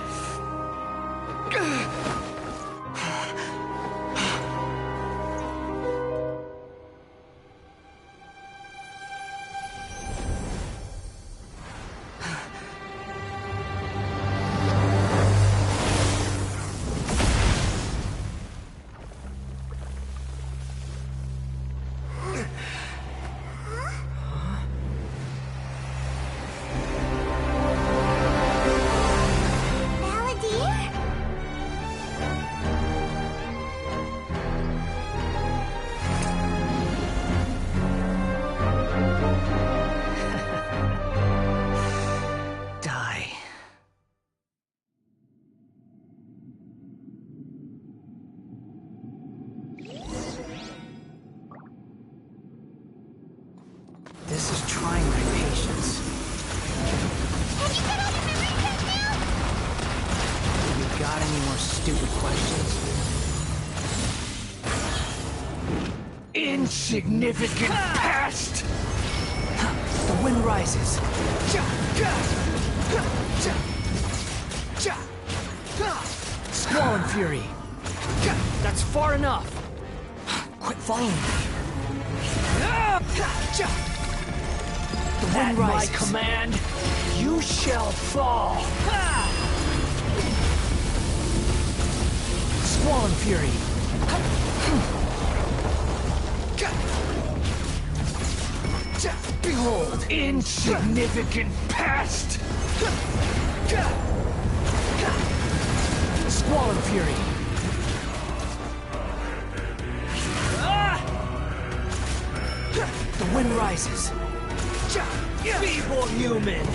This is trying my patience. Can you get out of memory check now? You got any more stupid questions? Insignificant past! The wind rises. Squall and fury. That's far enough. Quit following me. The wind rises. At my command, you shall fall. Squall and fury. Behold, insignificant past. Squall and fury. The wind rises. Feeble human!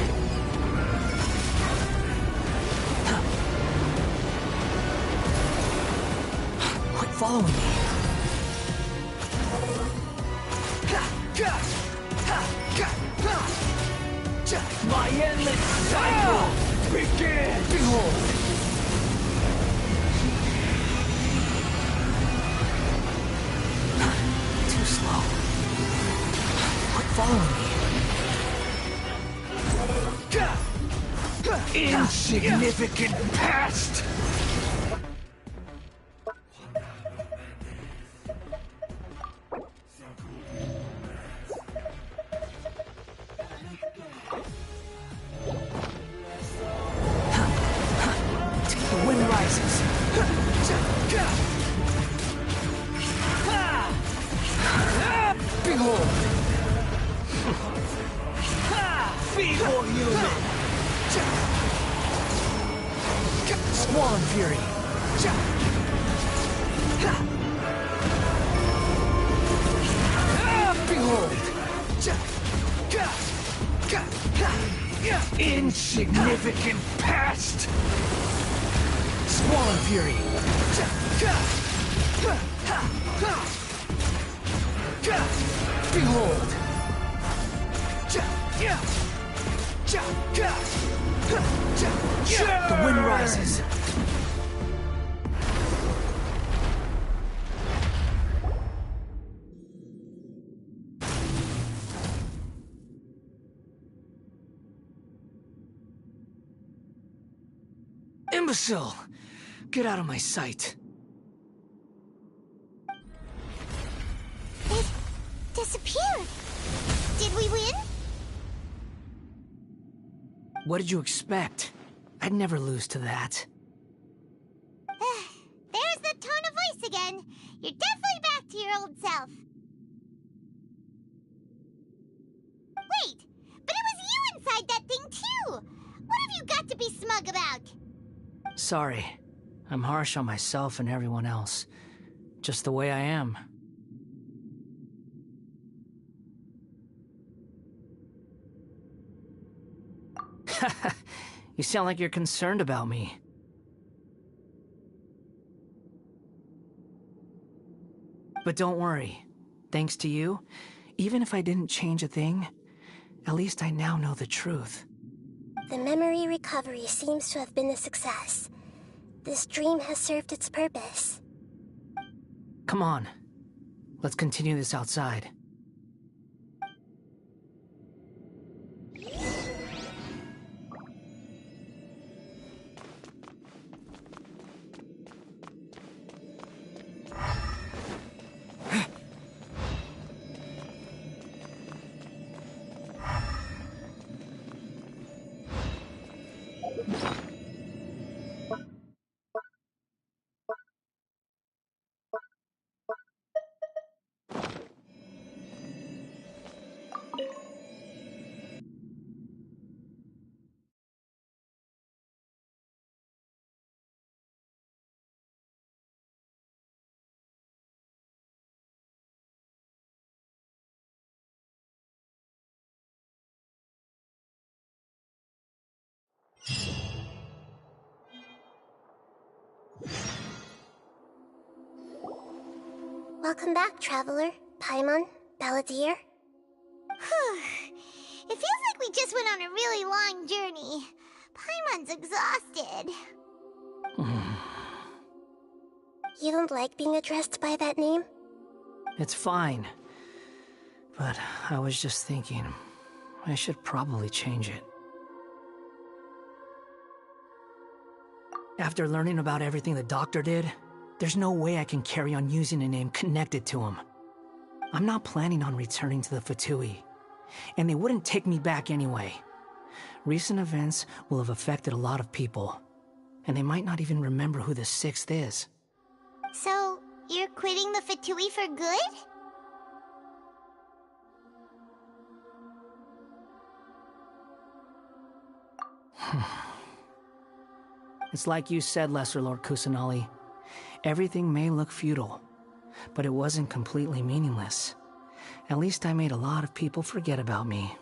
Quit following me. My endless cycle begins! Behold! Too slow. Quit following me. Insignificant past! The wind rises. Behold! Insignificant pest! Squall and Fury! Behold! The wind rises. Imbecile! Get out of my sight. It disappeared. Did we win? What did you expect? I'd never lose to that. There's the tone of voice again. You're definitely back to your old self. Wait, but it was you inside that thing too. What have you got to be smug about? Sorry. I'm harsh on myself and everyone else. Just the way I am. You sound like you're concerned about me. But don't worry. Thanks to you, even if I didn't change a thing, at least I now know the truth. The memory recovery seems to have been a success. This dream has served its purpose. Come on. Let's continue this outside. Welcome back, traveler. Paimon, Balladeer. It feels like we just went on a really long journey. Paimon's exhausted. You don't like being addressed by that name? It's fine. But I was just thinking, I should probably change it. After learning about everything the doctor did, there's no way I can carry on using a name connected to him. I'm not planning on returning to the Fatui, and they wouldn't take me back anyway. Recent events will have affected a lot of people, and they might not even remember who the sixth is. So, you're quitting the Fatui for good? It's like you said, Lesser Lord Kusanali. Everything may look futile, but it wasn't completely meaningless. At least I made a lot of people forget about me.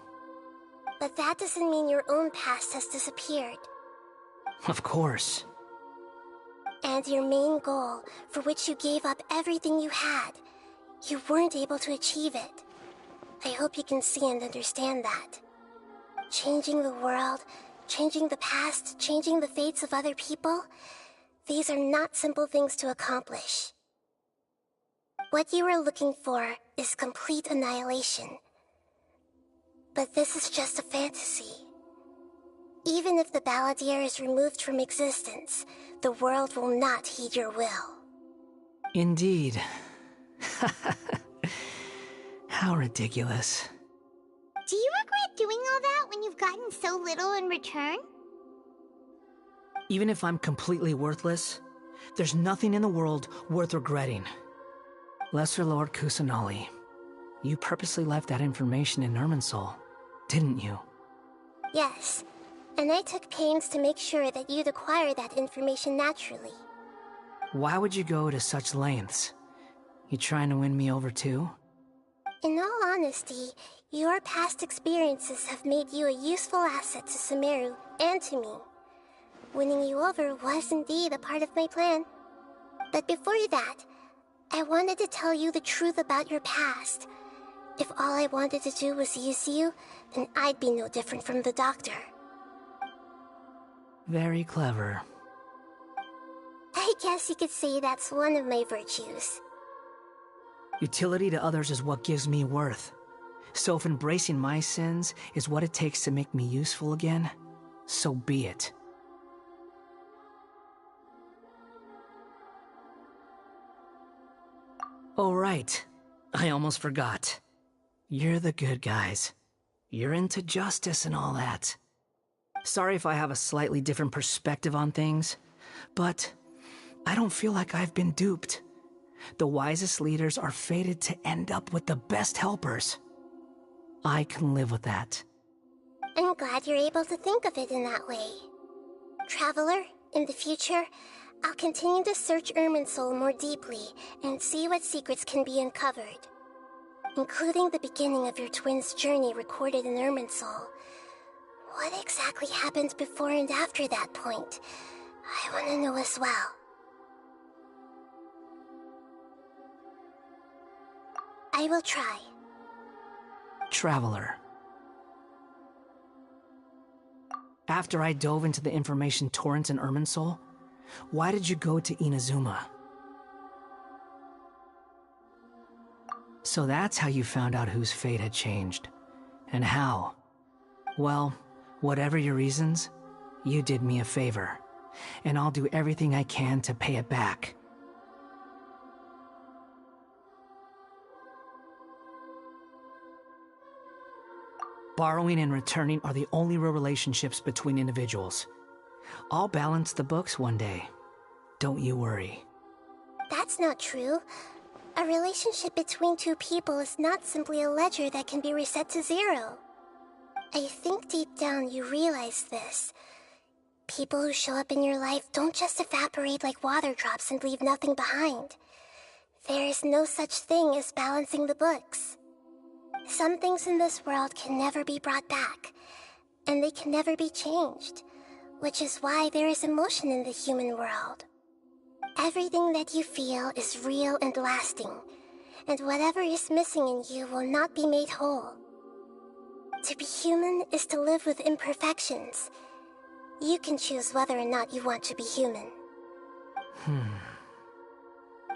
But that doesn't mean your own past has disappeared. Of course. And your main goal, for which you gave up everything you had, you weren't able to achieve it. I hope you can see and understand that. Changing the world, changing the past, changing the fates of other people, these are not simple things to accomplish. What you are looking for is complete annihilation. But this is just a fantasy. Even if the Balladeer is removed from existence, the world will not heed your will. Indeed. How ridiculous. Do you regret doing all that when you've gotten so little in return? Even if I'm completely worthless, there's nothing in the world worth regretting. Lesser Lord Kusanali, you purposely left that information in Irminsul, didn't you? Yes, and I took pains to make sure that you'd acquire that information naturally. Why would you go to such lengths? You trying to win me over too? In all all honesty, your past experiences have made you a useful asset to Sumeru and to me. Winning you over was indeed a part of my plan. But before that, I wanted to tell you the truth about your past. If all I wanted to do was use you, then I'd be no different from the doctor. Very clever. I guess you could say that's one of my virtues. Utility to others is what gives me worth. So if embracing my sins is what it takes to make me useful again, so be it. Oh right, I almost forgot. You're the good guys. You're into justice and all that. Sorry if I have a slightly different perspective on things, but I don't feel like I've been duped. The wisest leaders are fated to end up with the best helpers. I can live with that. I'm glad you're able to think of it in that way. Traveler, in the future, I'll continue to search Irminsul more deeply and see what secrets can be uncovered, including the beginning of your twins' journey recorded in Irminsul. What exactly happened before and after that point? I want to know as well. I will try. Traveler. After I dove into the information torrents in Irminsul, why did you go to Inazuma? So that's how you found out whose fate had changed. And how? Well, whatever your reasons, you did me a favor. And I'll do everything I can to pay it back. Borrowing and returning are the only real relationships between individuals. I'll balance the books one day. Don't you worry. That's not true. A relationship between two people is not simply a ledger that can be reset to zero. I think deep down you realize this. People who show up in your life don't just evaporate like water drops and leave nothing behind. There is no such thing as balancing the books. Some things in this world can never be brought back, and they can never be changed, which is why there is emotion in the human world. Everything that you feel is real and lasting, and whatever is missing in you will not be made whole. To be human is to live with imperfections. You can choose whether or not you want to be human.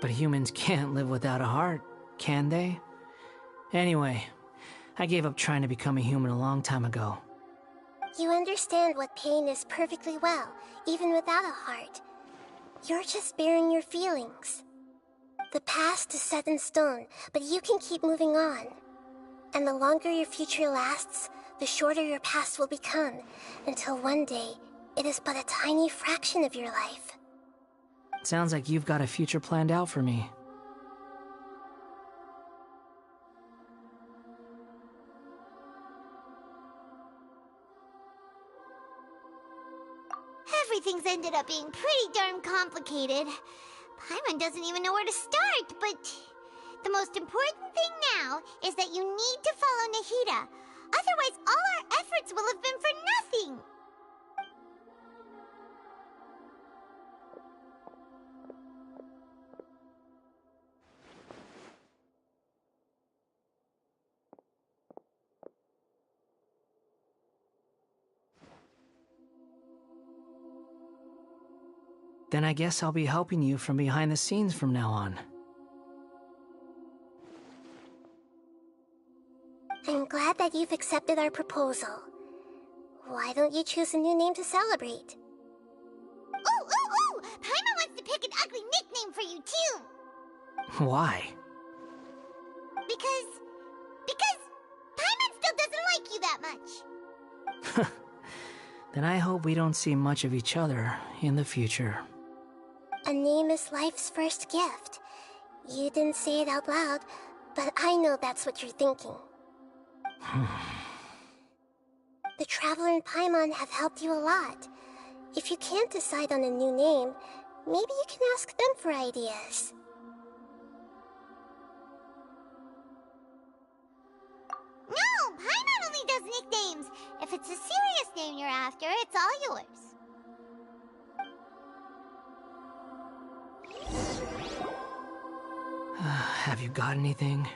But humans can't live without a heart, can they? Anyway, I gave up trying to become a human a long time ago. You understand what pain is perfectly well, even without a heart. You're just bearing your feelings. The past is set in stone, but you can keep moving on. And the longer your future lasts, the shorter your past will become, until one day, it is but a tiny fraction of your life. Sounds like you've got a future planned out for me. Everything's ended up being pretty darn complicated. Paimon doesn't even know where to start, but the most important thing now is that you need to follow Nahida. Otherwise, all our efforts will have been for nothing. Then I guess I'll be helping you from behind the scenes from now on. I'm glad that you've accepted our proposal. Why don't you choose a new name to celebrate? Ooh! Paimon wants to pick an ugly nickname for you, too! Why? Because Paimon still doesn't like you that much. Then I hope we don't see much of each other in the future. A name is life's first gift. You didn't say it out loud, but I know that's what you're thinking. The Traveler and Paimon have helped you a lot. If you can't decide on a new name, maybe you can ask them for ideas. If it's a serious name you're after, it's all yours. Have you got anything?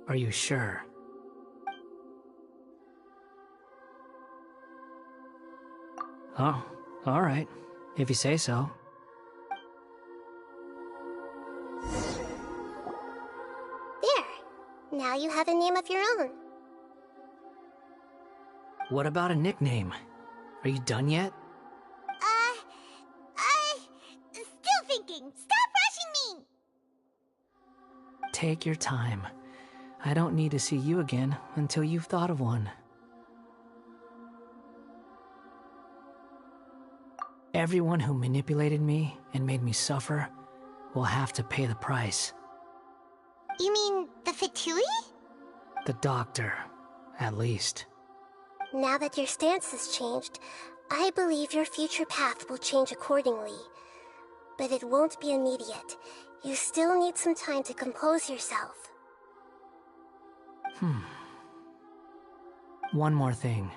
Are you sure? Oh, all right, if you say so. There. Now you have a name of your own. What about a nickname? Are you done yet? Still thinking. Stop rushing me! Take your time. I don't need to see you again until you've thought of one. Everyone who manipulated me and made me suffer will have to pay the price. You mean the Fatui? The doctor, at least. Now that your stance has changed, I believe your future path will change accordingly. But it won't be immediate. You still need some time to compose yourself. One more thing.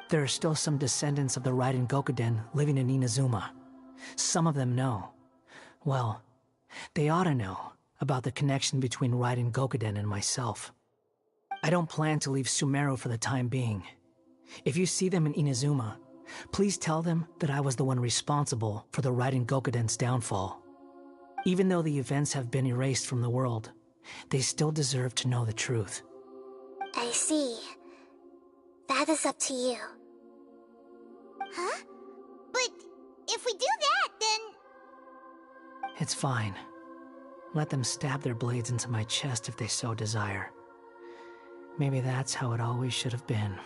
There are still some descendants of the Raiden Gokuden living in Inazuma. Some of them know. Well, they ought to know about the connection between Raiden Gokuden and myself. I don't plan to leave Sumeru for the time being. If you see them in Inazuma, please tell them that I was the one responsible for the Raiden Gokuden's downfall. Even though the events have been erased from the world, they still deserve to know the truth. I see. That is up to you. Huh? But if we do that, then... It's fine. Let them stab their blades into my chest if they so desire. Maybe that's how it always should have been.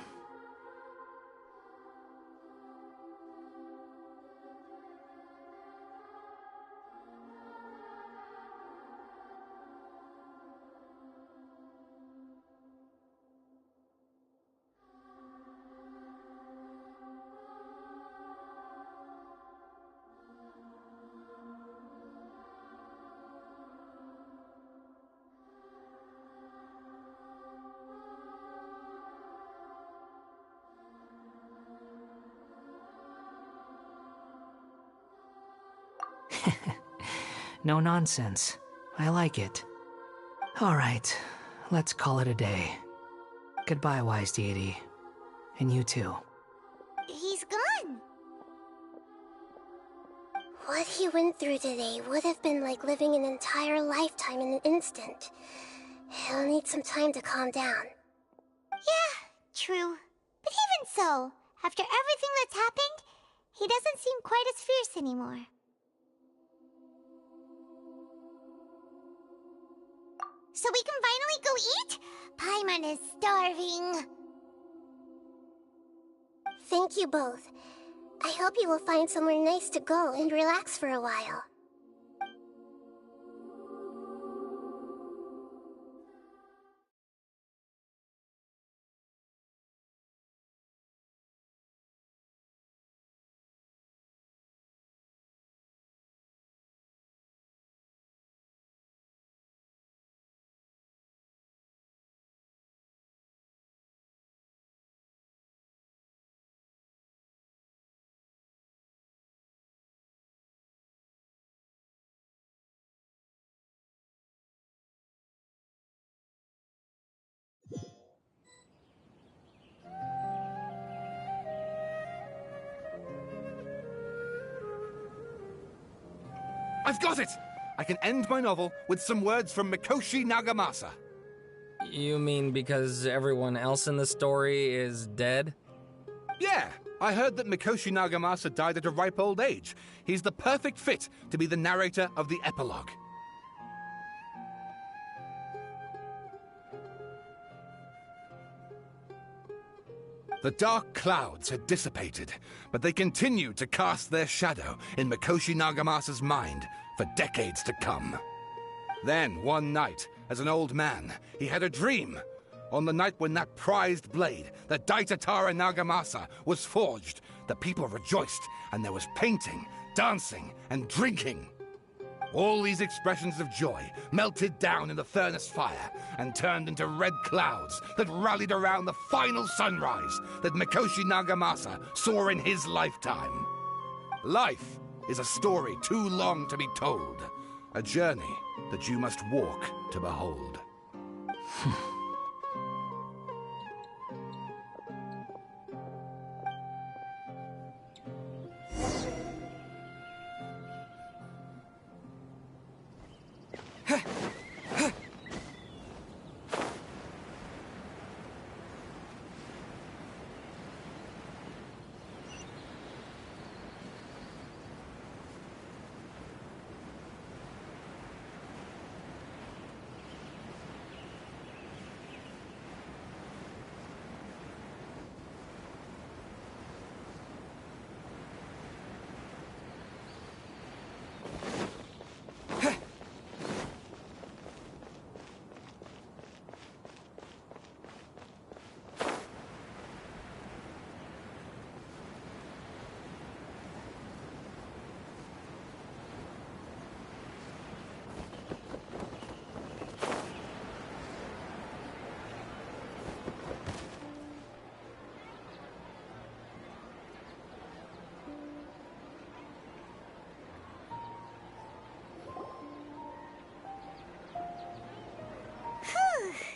No nonsense. I like it. All right, let's call it a day. Goodbye, wise deity. And you too. He's gone. What he went through today would have been like living an entire lifetime in an instant. He'll need some time to calm down. Yeah, true. But even so, after everything that's happened, he doesn't seem quite as fierce anymore. So we can finally go eat? Paimon is starving. Thank you both. I hope you will find somewhere nice to go and relax for a while. I've got it! I can end my novel with some words from Mikoshi Nagamasa. You mean because everyone else in the story is dead? Yeah, I heard that Mikoshi Nagamasa died at a ripe old age. He's the perfect fit to be the narrator of the epilogue. The dark clouds had dissipated, but they continued to cast their shadow in Mikoshi Nagamasa's mind for decades to come. Then, one night, as an old man, he had a dream. On the night when that prized blade, the Daitatara Nagamasa, was forged, the people rejoiced, and there was painting, dancing, and drinking. All these expressions of joy melted down in the furnace fire and turned into red clouds that rallied around the final sunrise that Mikoshi Nagamasa saw in his lifetime. Life is a story too long to be told, a journey that you must walk to behold.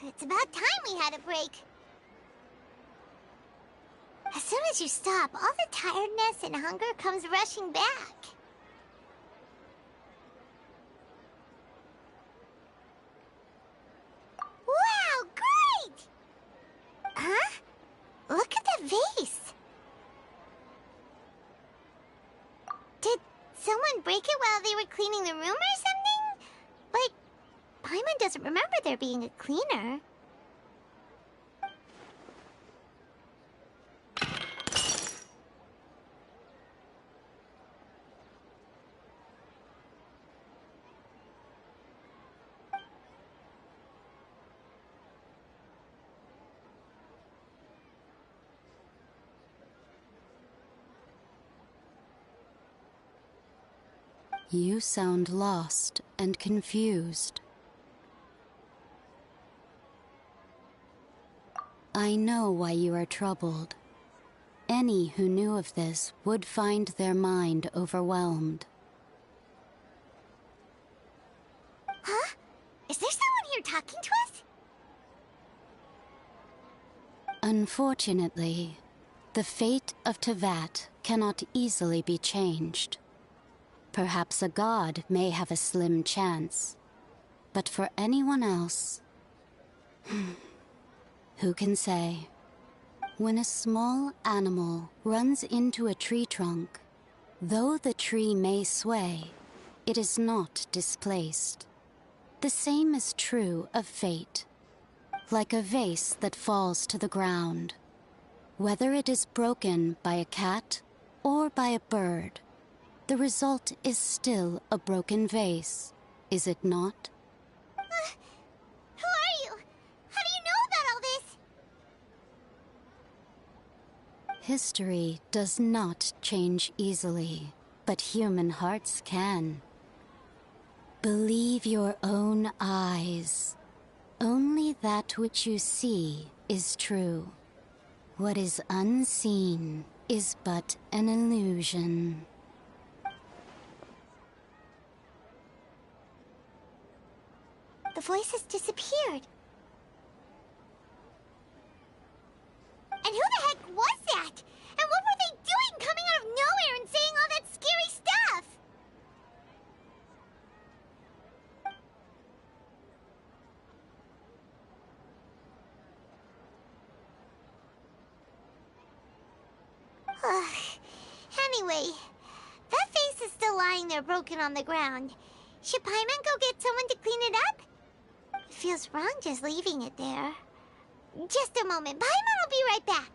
It's about time we had a break. As soon as you stop, all the tiredness and hunger comes rushing back. Wow, great! Huh? Look at the vase. Did someone break it while they were cleaning the room or something? But Paimon doesn't remember there being a cleaner. You sound lost and confused. I know why you are troubled. Any who knew of this would find their mind overwhelmed. Huh? Is there someone they're talking to us? Unfortunately, the fate of Tevat cannot easily be changed. Perhaps a god may have a slim chance, but for anyone else, who can say? When a small animal runs into a tree trunk, though the tree may sway, it is not displaced. The same is true of fate. Like a vase that falls to the ground. Whether it is broken by a cat or by a bird, the result is still a broken vase, is it not? Who are you? How do you know about all this? History does not change easily, but human hearts can. Believe your own eyes. Only that which you see is true. What is unseen is but an illusion. The voice has disappeared. And who the heck was that? And what were they doing coming out of nowhere and saying all that scary stuff? Anyway, that face is still lying there broken on the ground. Should Paimon go get someone to clean it up? It feels wrong just leaving it there. Just a moment. Paimon will be right back.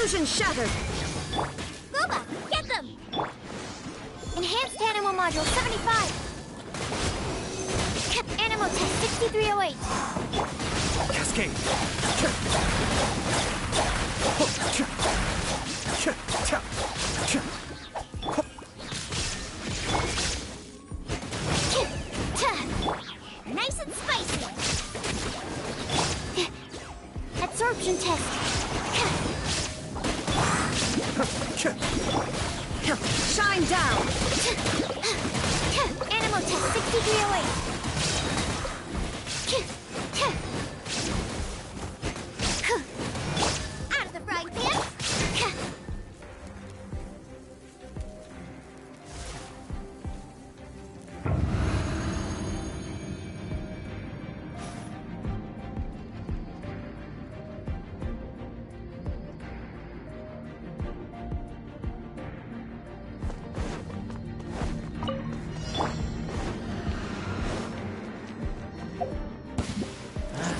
Illusion shattered! Boba, get them! Enhanced Animal Module 75! Animal Test 6308! Cascade! Nice and spicy! Absorption test! Shine down! Animal Test 6308! Out of the frying pan!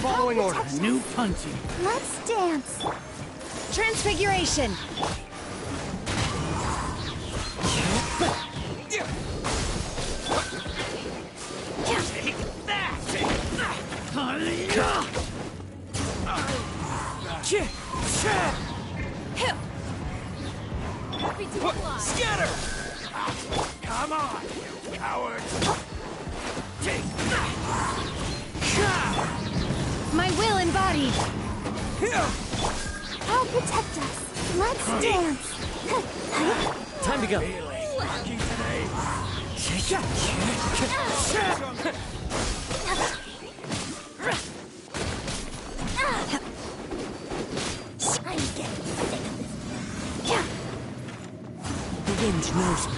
Following order. New punching. Let's dance! Transfiguration! Take that! Scatter! Come on, you coward! Take that! My will embodied! I'll protect us. Let's dance! Time to go. Lucky today. I'm getting sick of this. The wind knows me.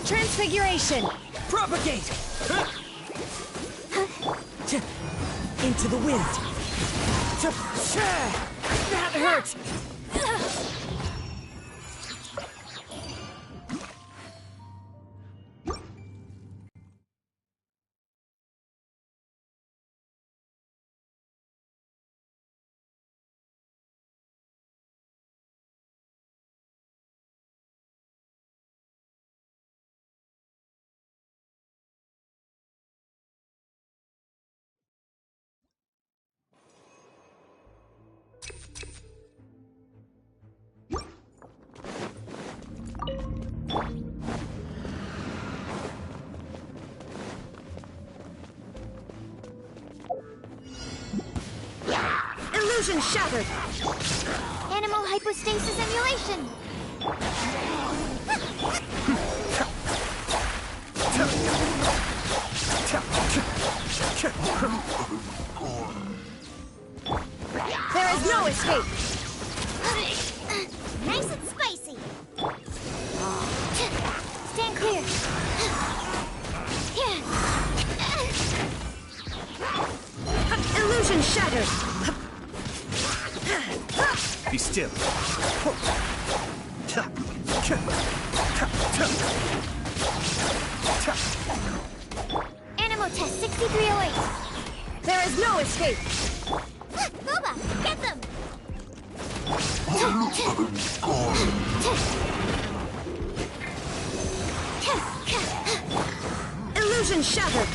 Transfiguration! Propagate! Into the wind. That hurts! Illusion shattered! Animal hypostasis emulation! There is no escape! Nice and spicy! Stand clear! Illusion shattered! Be still. Animal Test 6308! There is no escape! Boba, get them! Illusion shattered!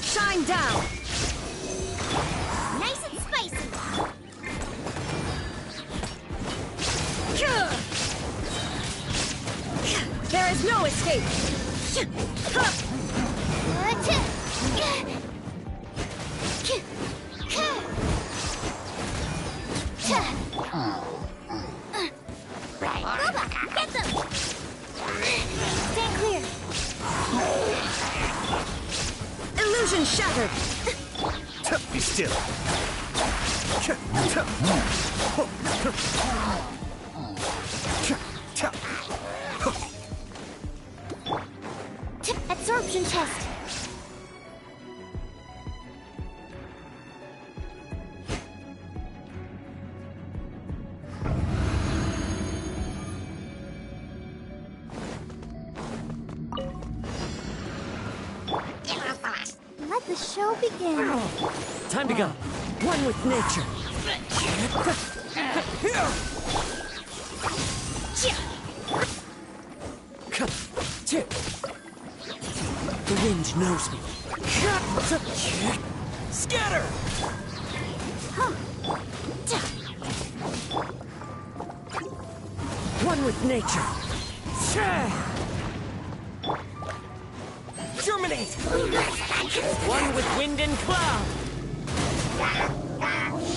Shine down! Nice and spicy! There is no escape! Boba, get them! Stand clear! Illusion shattered! Be still. Absorption test! the show begin. Time to go. One with nature. The wind knows me. Scatter! One with nature. Germinate! One with wind and cloud!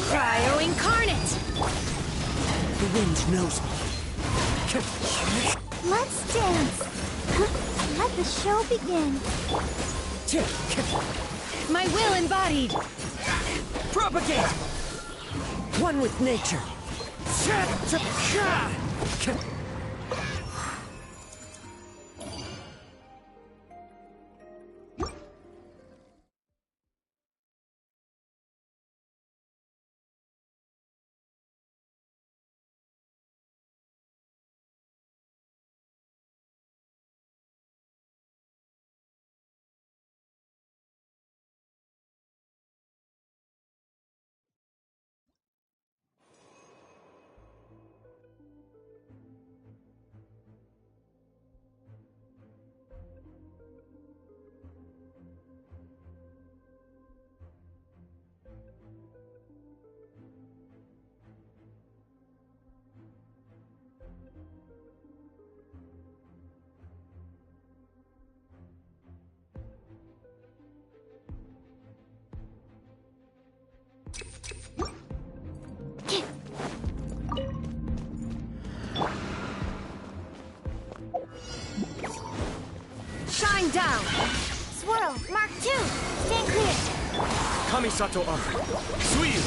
Cryo incarnate. The wind knows me. Let's dance. Let the show begin. My will embodied. Propagate! One with nature. Shine down. Swirl. Mark 2. Stand clear. Kamisato up. Sweep!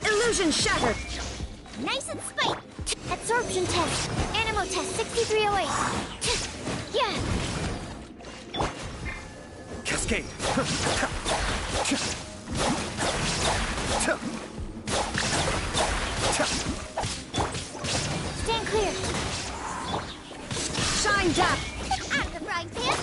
Illusion shattered. Nice and spiked. Absorption test. Animo test 6308. Yeah. Cascade! Stand clear. Shine down. Out of the frying pan.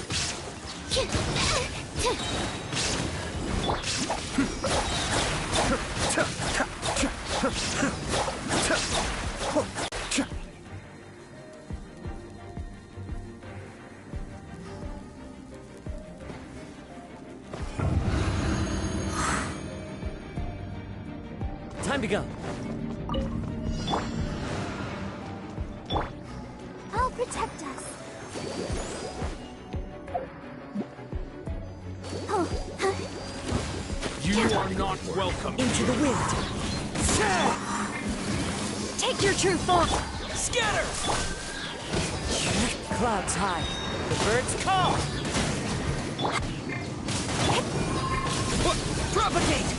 Time to go. I'll protect us. Oh. You are not welcome. Into the wind. Take your true form. Scatter! Clouds high. The birds call! Propagate!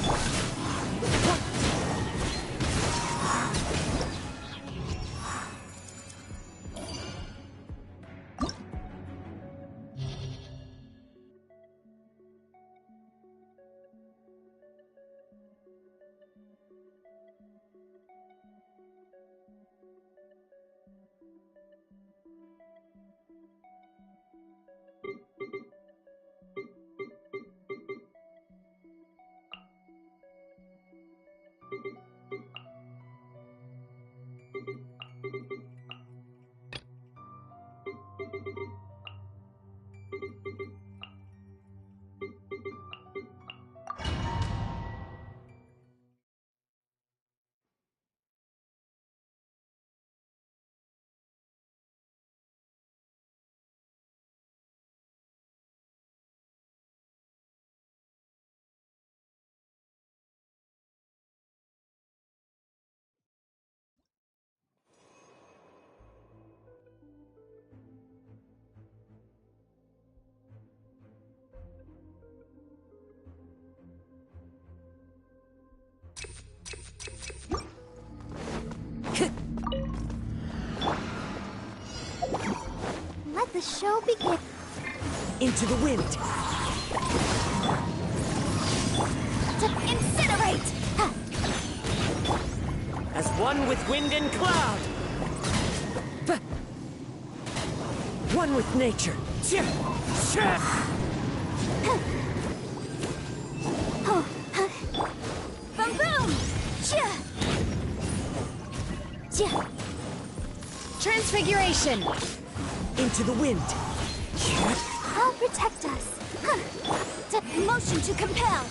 Let the show begin. Into the wind. To incinerate. As one with wind and cloud. One with nature. Boom boom! Transfiguration. Into the wind. I'll protect us. Motion to compel.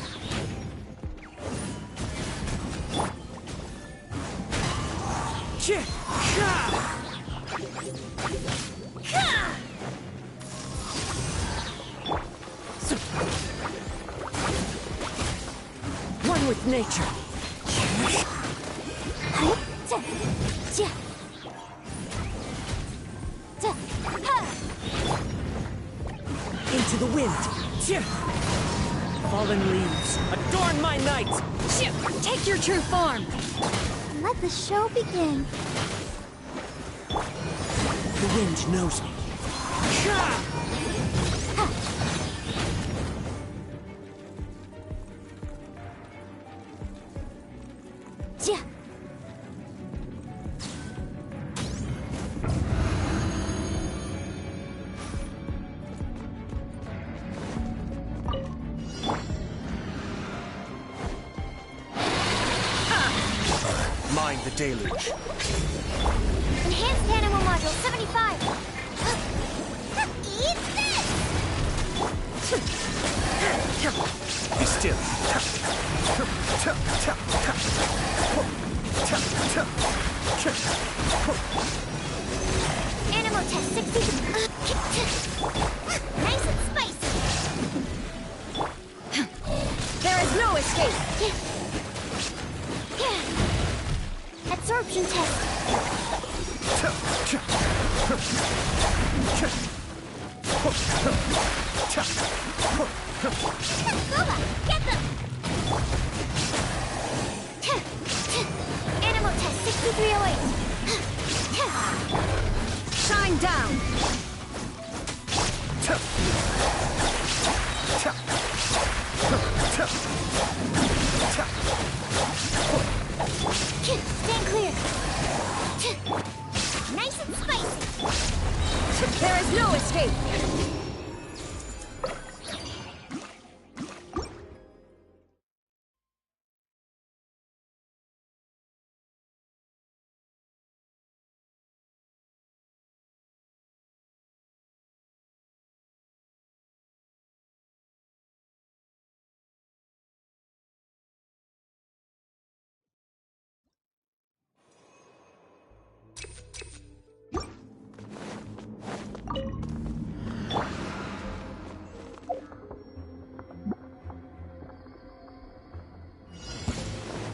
One with nature. Into the wind. Fallen leaves, adorn my night. Take your true form. Let the show begin. The wind knows me. Mind the deluge. Enhanced Animal Module 75. Eat this! Be still. Animal Test 60. Nice and spicy. There is no escape. Absorption test. Gola, get them! Animal test 6308. Shine down. Stand clear. Nice and spicy. There is no escape.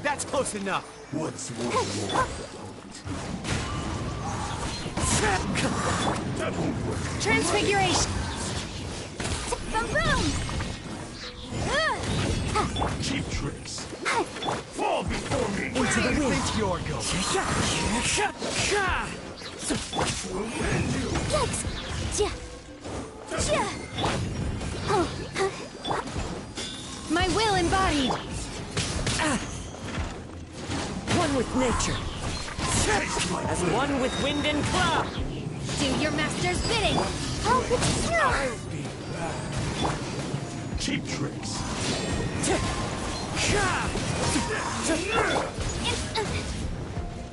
That's close enough. What's more That won't work. Transfiguration. Boom boom! Cheap tricks. Fall before me. Into the wind. Think you're going. My will embodied. One with nature. As one with wind and cloud. Do your master's bidding. I'll protect you. I'll be back. Cheap tricks.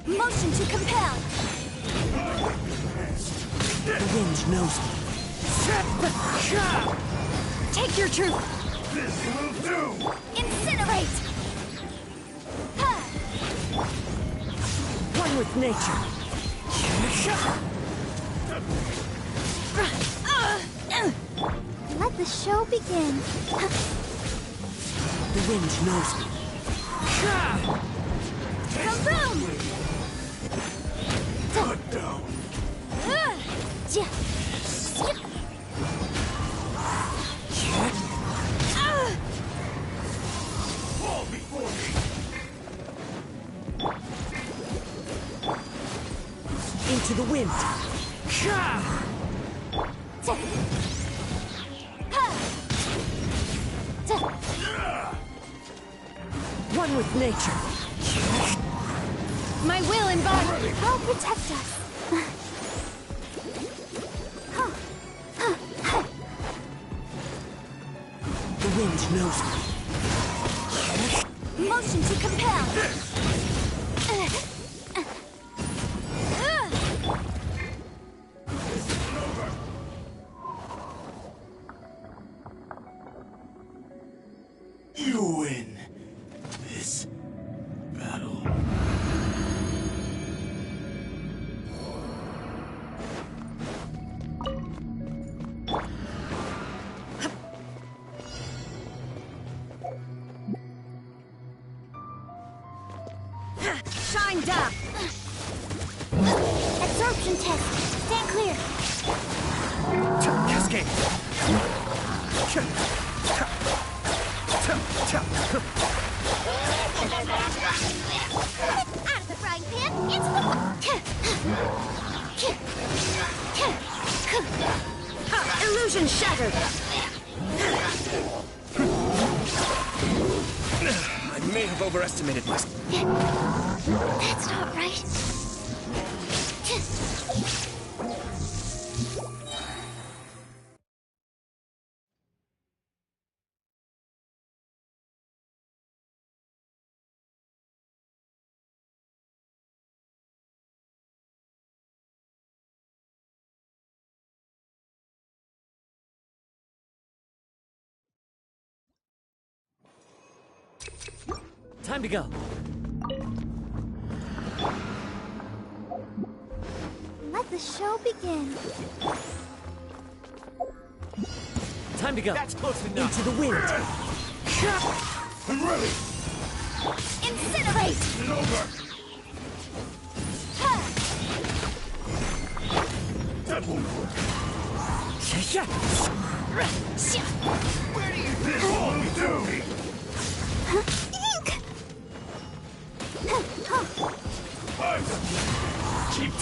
Motion to compel. The wind knows me. Take your truth. This will do. Incinerate. One with nature. Let the show begin. The wind knows me. Boom boom! Cut down. Fall before me. Into the wind. One with nature. My will embodied. I'll protect us. The wind knows me. Motion to compel. You win this battle. Shine down. Absorption test. Stand clear. Cascade. Out of the frying pan, into the... Illusion shattered. I may have overestimated myself. That's not right. Time to go. Let the show begin. Time to go. That's close enough. Into the wind. I'm ready. Incinerate! It's over. That won't work. Where do you think all we do? Ink! Cheap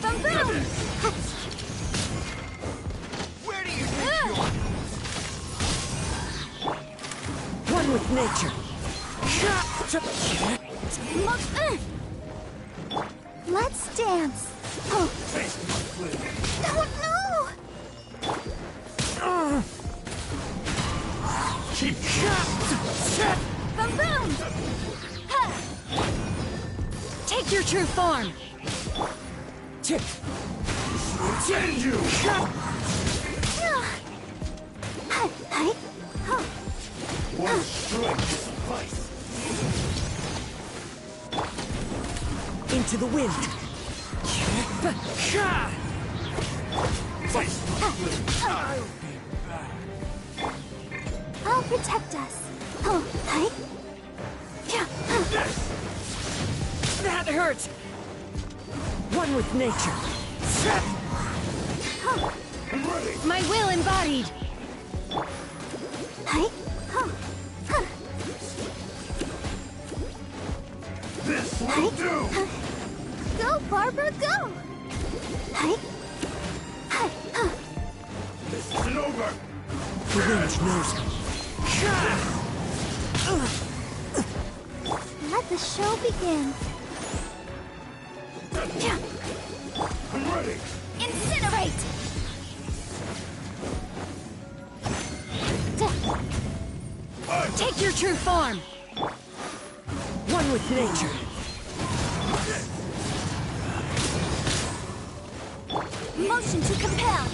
Boom boom! Where do you think you're... One with nature. Let's dance. Oh no! Cheap Boom boom! Take your true form. Send you! One strike suffice. Into the wind. I'll protect us. Oh, hi. That hurts. One with nature. I'm ready. My will embodied. Hi. This will do. Go, Barbara, go. Hi. This isn't over. The wind knows me. Let the show begin. I'm ready. Incinerate! Take your true form. One with nature. Motion to compel.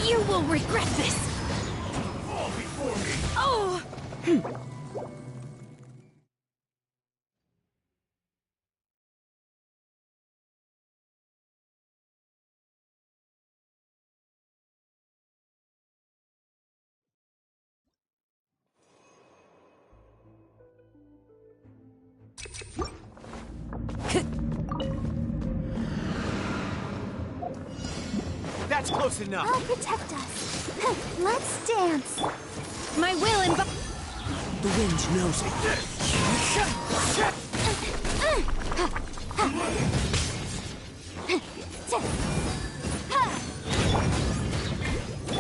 You will regret this. Fall before me. Oh! That's close enough. I'll protect us. Let's dance. My will embody. The wind knows it.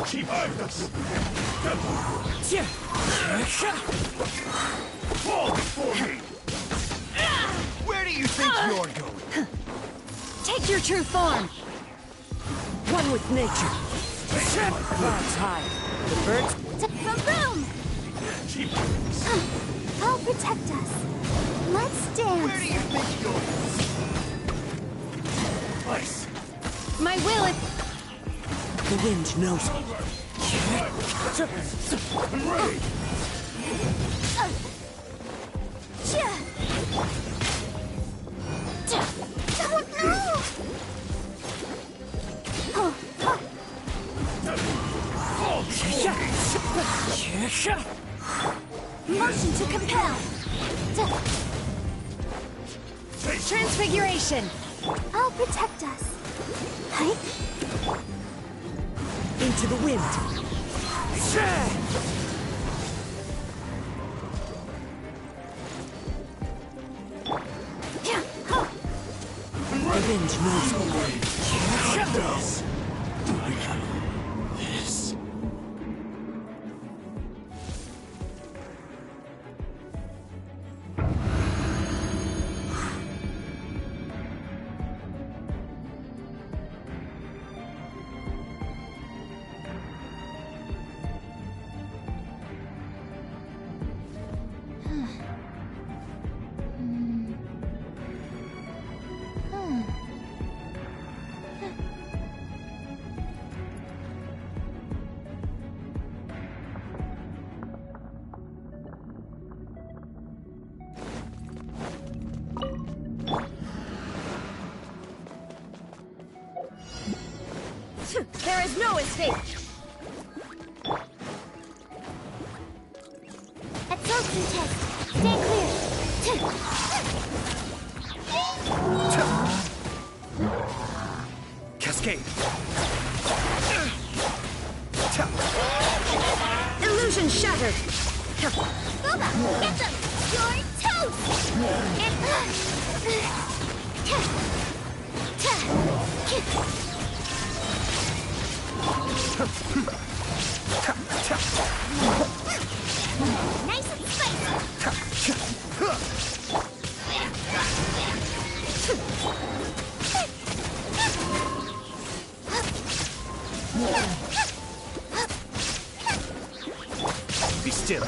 Keep us. Fall before me. Where do you think you're going? Take your true form! One with nature. Clouds high. The birds... Boom! I'll protect us. Let's dance. Where do you think you're? Place. My will is... The wind knows me. I'm ready. Don't move! Motion to compel. Transfiguration. I'll protect us. Hi. Into the wind. The wind knows me. This. There is no escape. Absorption test. Stay clear. Cascade. Illusion shattered. Boba, get them. You're toast. Nice and spicy. Be still.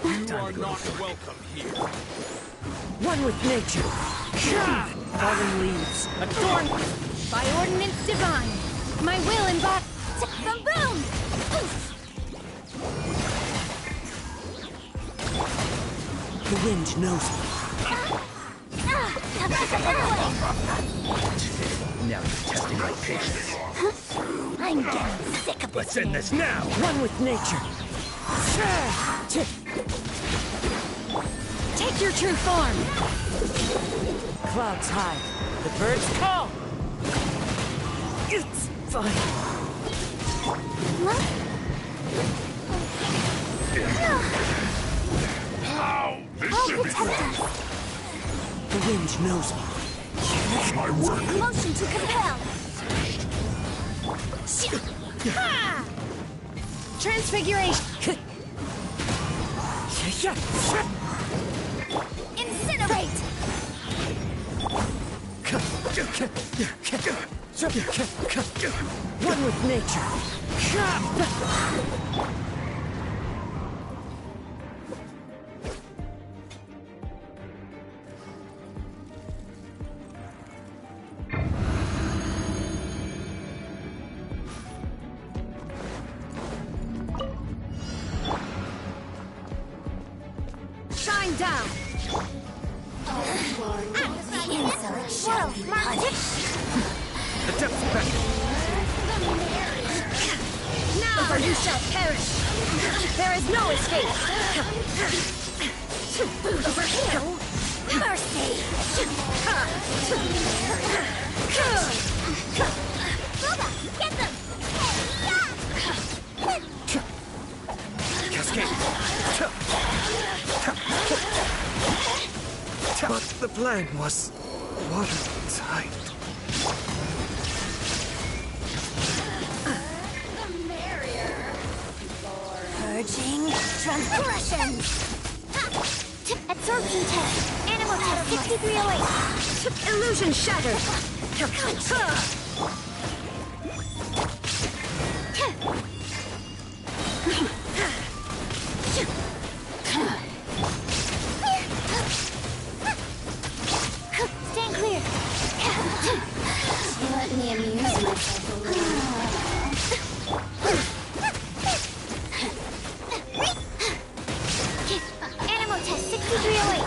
You are not welcome here. One with nature. Fallen leaves. Adorned by ordinance divine. My will embody... Boom! The wind knows me. Now you're testing my patience. I'm getting sick of this. Let's end this now. One with nature. Take your true form. Clouds high. The birds call. It's fine. What? How? This I'll should be protect fun. us. The wind knows me. My work. Motion to compel. Transfiguration. Incinerate. One with nature. Shine down. Whoa, mark it! Attempt back. Now you shall perish! There is no escape! Over here! Mercy! Boba, get them! Cascade. But the plan was watertight. Purging transgressions! Absorption test! Animal test 6308! Illusion shattered! Stand clear! Let me amuse myself a little. Animal test 6308!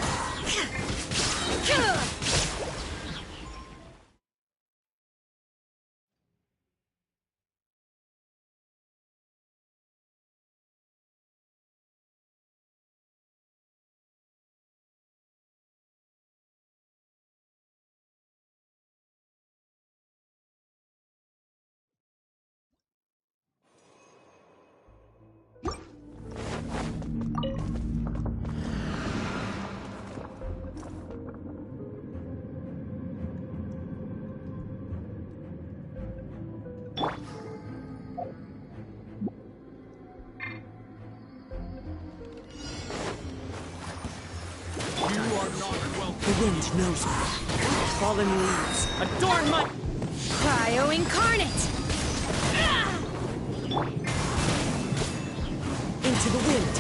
The wind knows me. Fallen leaves, adorn my... Cryo incarnate! Into the wind.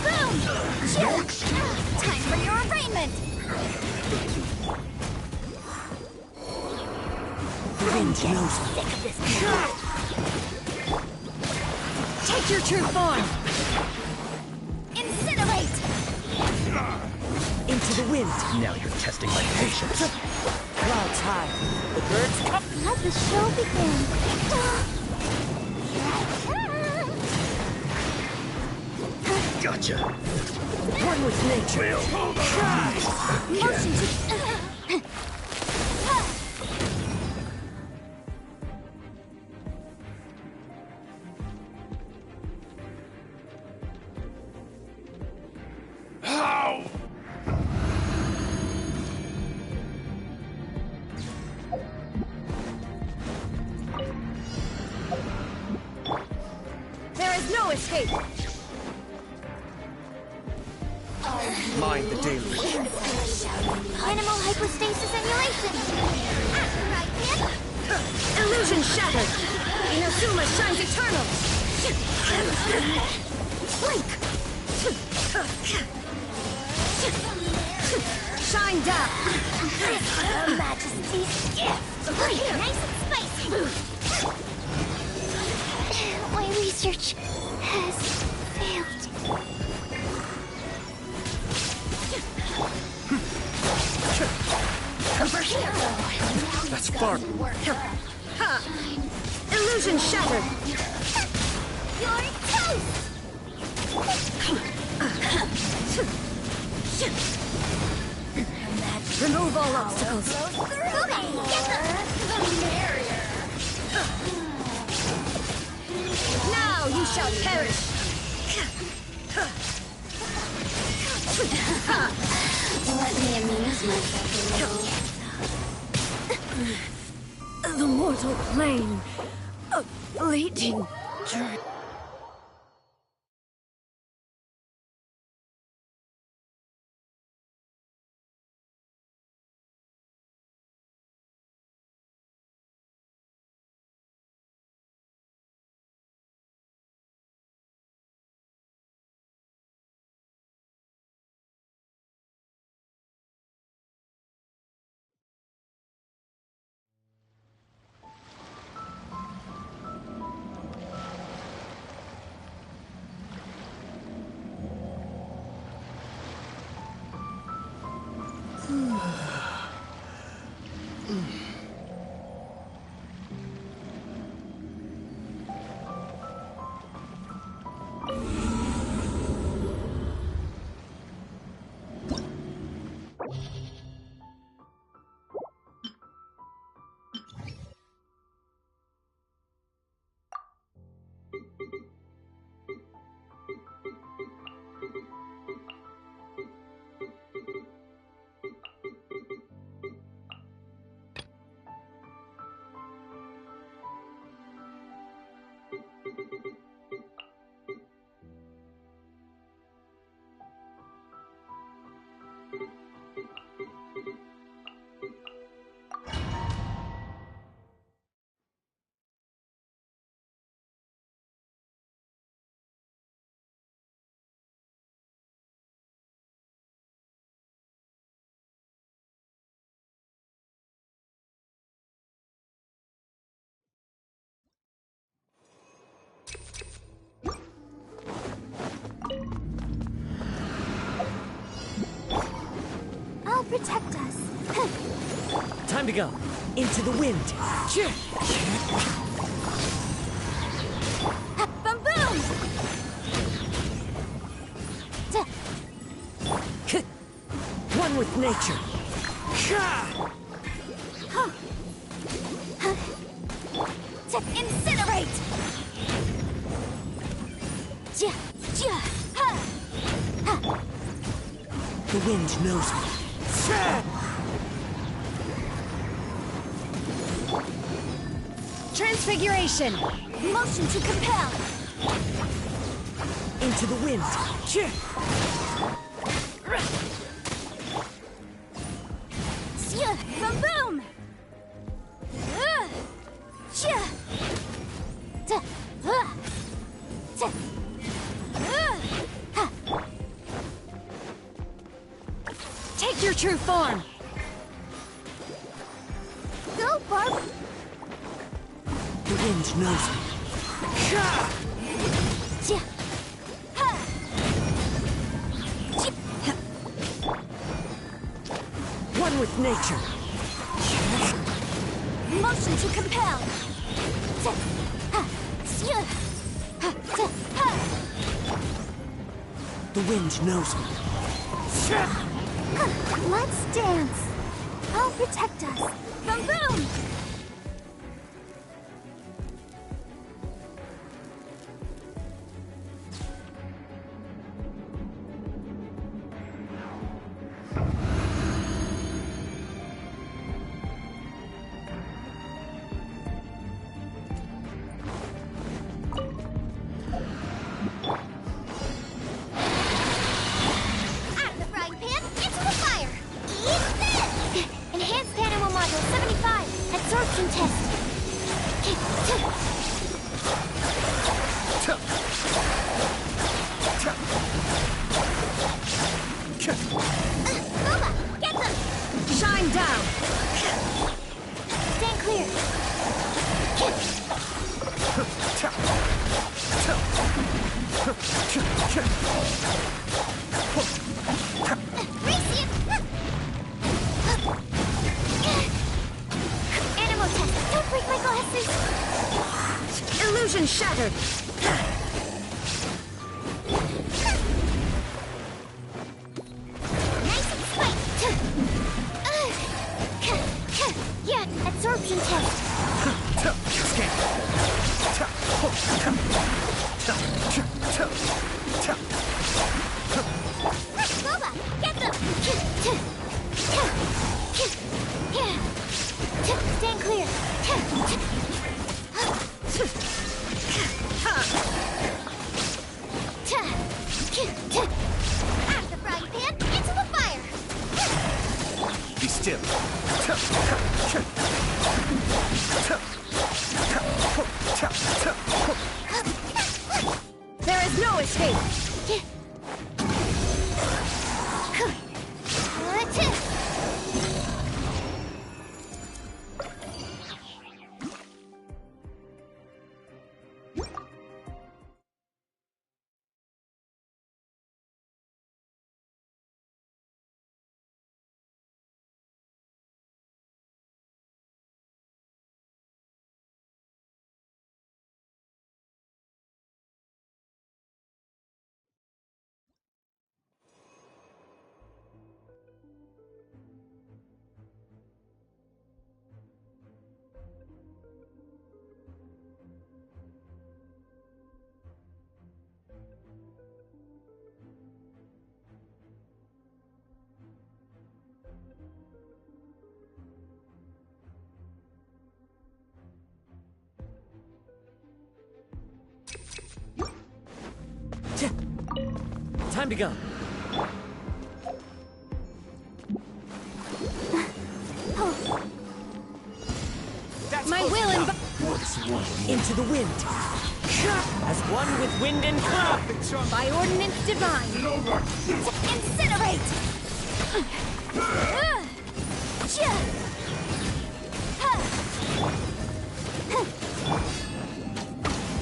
Boom! Time for your arraignment! The wind knows me. Take your true form! Incinerate! Into the wind. Now you're testing my patience. Clouds high. The birds come. Let the show begin. Gotcha. One with nature. Motion to... How? There is no escape! Mind the deluge. Animal hypostasis emulation! Illusion shattered! Inazuma shines eternal! Blink! Shine down! Her Majesty's gift! Nice and spicy! My research has failed. Over here! That's far. Ha! Illusion shattered! You're toast! Remove all obstacles! Now you shall perish! Let me amuse myself a little. The mortal plane of fleeting journey. I'll protect us. Time to go. Into the wind. Boom, boom! One with nature. Incinerate! The wind knows me. Transfiguration! Motion to compel! Into the wind. Boom, boom! Take your true form. Go, Barb! The wind knows me. One with nature. Motion to compel! The wind knows me. Let's dance! I'll protect us! Boom, boom! Absorption test. Boba, get them. Shine down. Stand clear. Race it. Don't break my glasses! Illusion shattered! Nice and spiked! Yeah, absorption test! Boba, get them! Stand clear! Out of the frying pan, into the fire! Be still. There is no escape! Time to go. My will and Into the wind. As one with wind and cloud. by ordinance divine. Incinerate!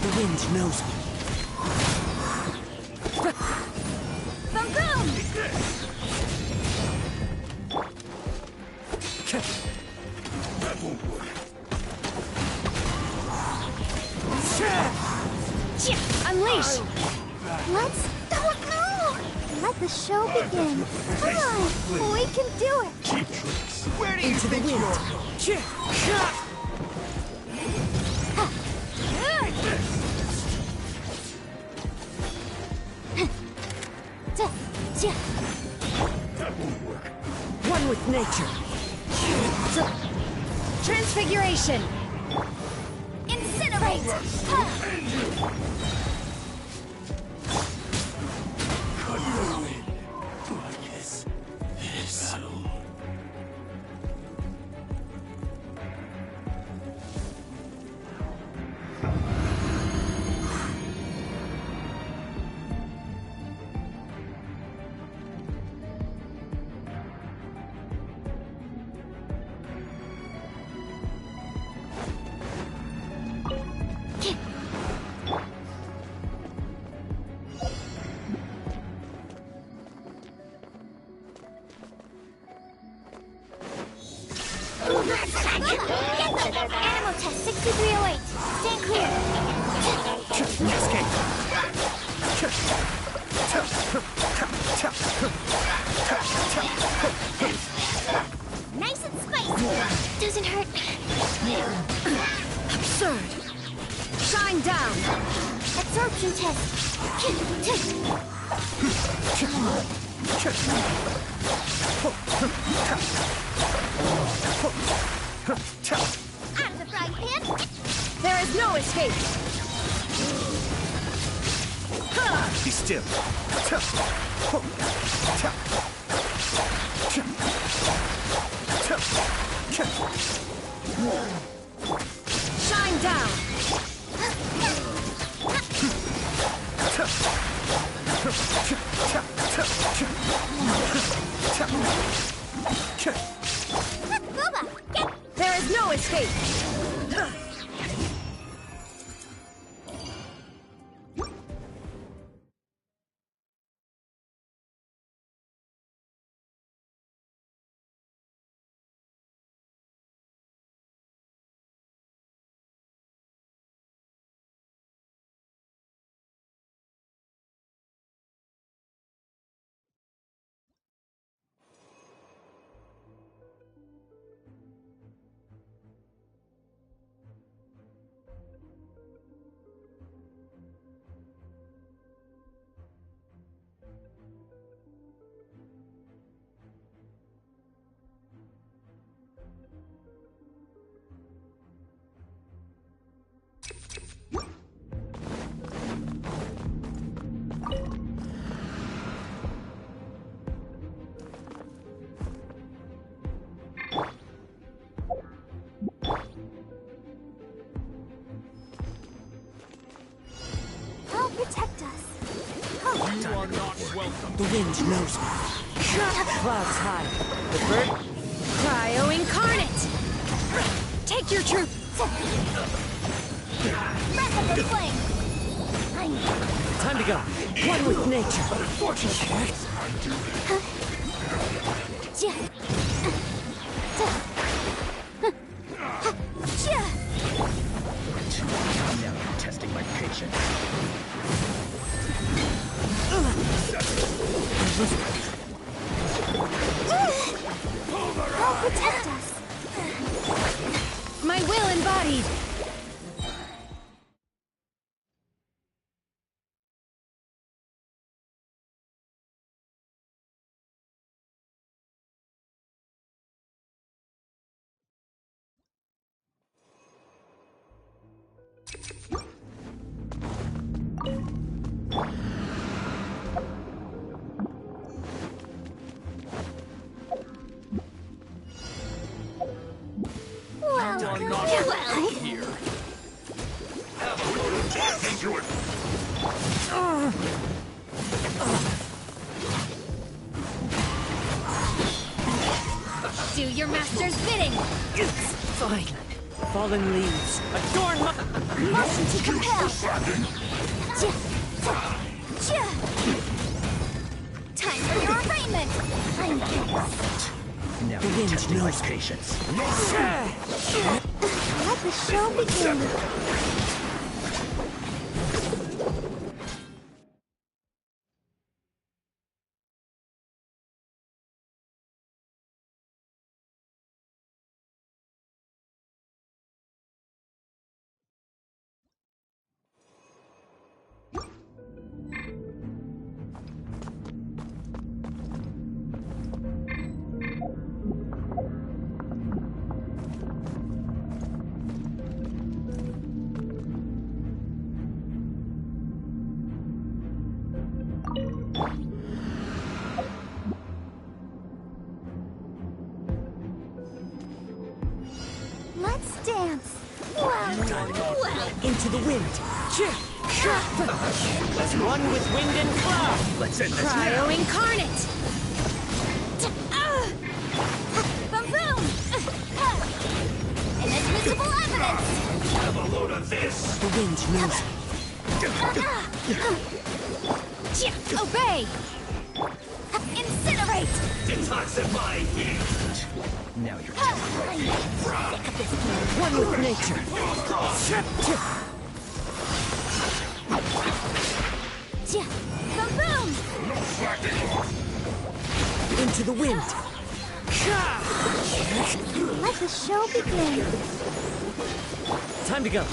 The wind knows me. Boom boom! That won't work. Unleash! Let's don't know. Let the show begin. Come on, we can do it. Cheap tricks. Where do you think you're That won't work. one with nature? Transfiguration! Incinerate! Cut your wind. I guess this battle. Animal test 6308. Stand clear. Nice and spicy. Doesn't hurt. Absurd! Shine down! Absorption test. Out of the frying pan. There is no escape! Be still. Shine down! Booba, get. There is no escape! Help protect us. You are not welcome. The wind knows me. Clouds high. The bird. Cryo incarnate! Take your troop! Breath of the flame. Time to go. One with nature. Testing my patience. Help protect us. My will embodied! Here. Have a little death into it. Do your master's bidding. Fine. Fallen leaves. Adorn my... Motion to compel. Time for your arraignment. I'm pissed. Now you're testing my patience. Let the show begin. Let's dance. Well. Into the wind. Let's run with wind and cloud. Let's end this Cryo now. incarnate. Boom boom. Inadmissible evidence. Have a load of this. The wind knows me. Obey. Incinerate. Detoxify heat. Now you're testing my patience. One with nature. Boom boom. Into the wind. Let the show begin. Time to go.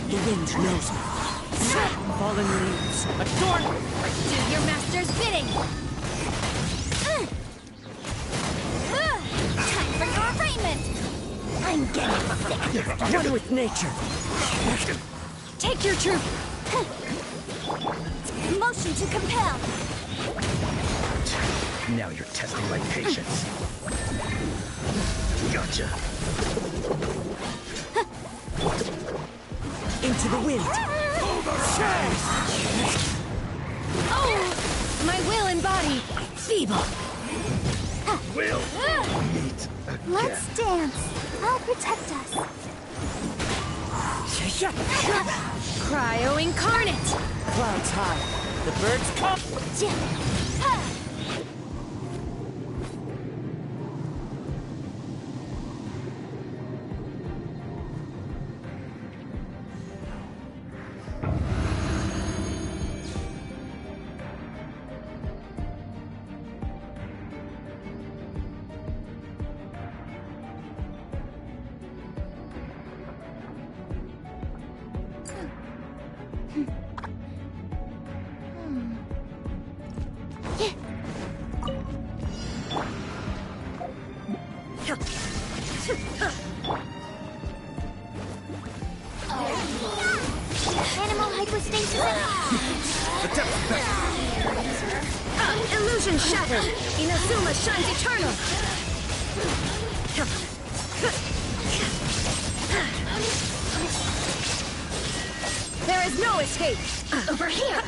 The wind knows me. Fallen leaves. Adorn. Do your master's bidding. Time for your arraignment. I'm getting sick. One with nature. Take your truth. Motion to compel. Now you're testing my patience. Gotcha. Into the wind. Oh, my will and body. Feeble. We'll meet again. Let's dance. I'll protect us. Cryo incarnate. Clouds high. The birds come. Animal hypostasis. Illusion shattered. Inazuma shines eternal. There is no escape. Over here.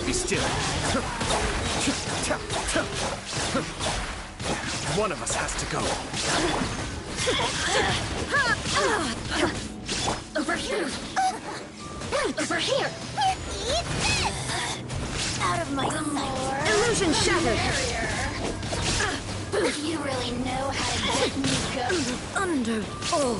Be still. One of us has to go. Over here. Over here. Eat this. Out of my sight. Illusion shattered. You really know how to get me good. Under all.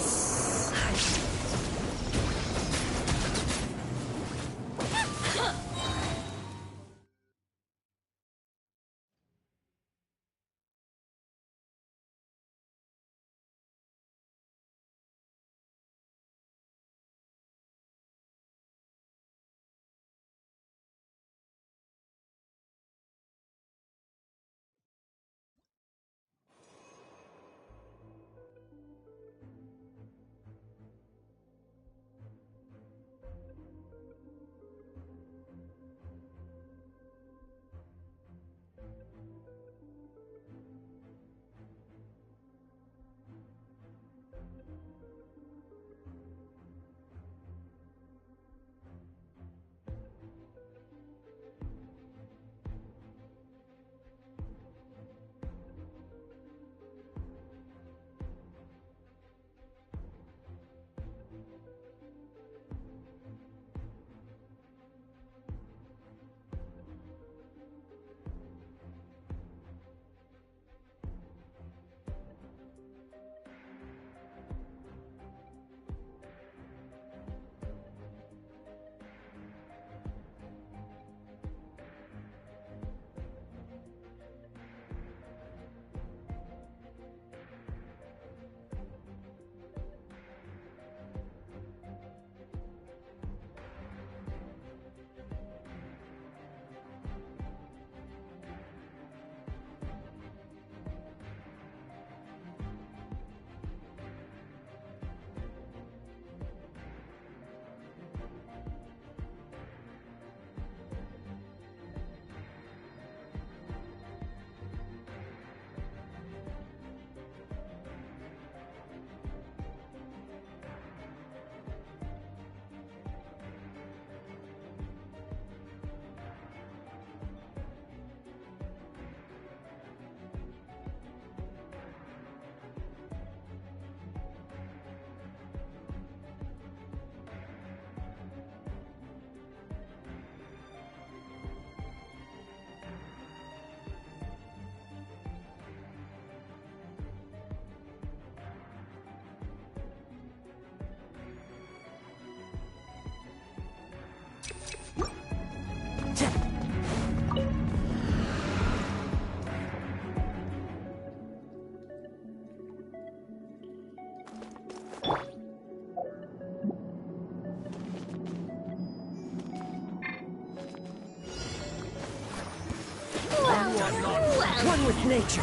One with nature,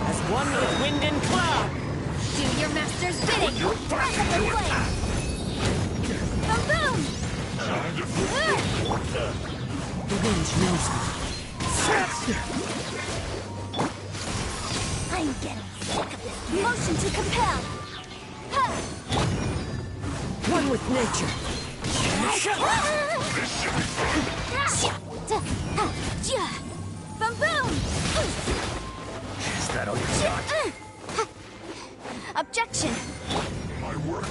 as one with wind and cloud. Do your master's bidding. Back up the flame. Boom, boom. The wind knows me. I'm getting sick of this motion to compel. One with nature. Boom, boom. Is that all you got? Objection. My work.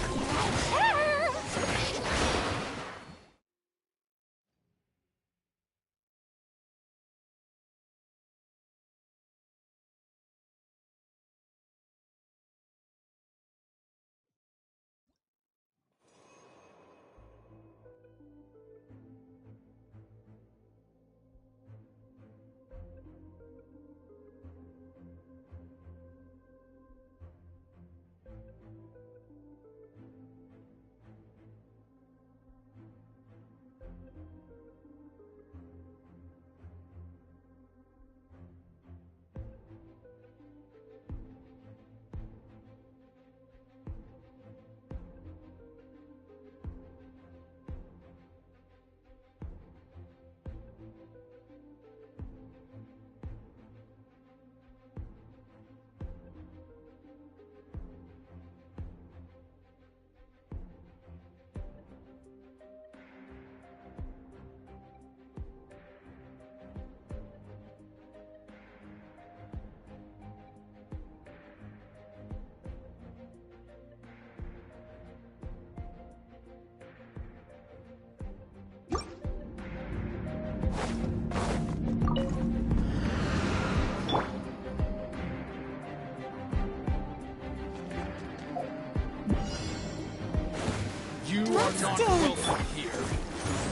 dance!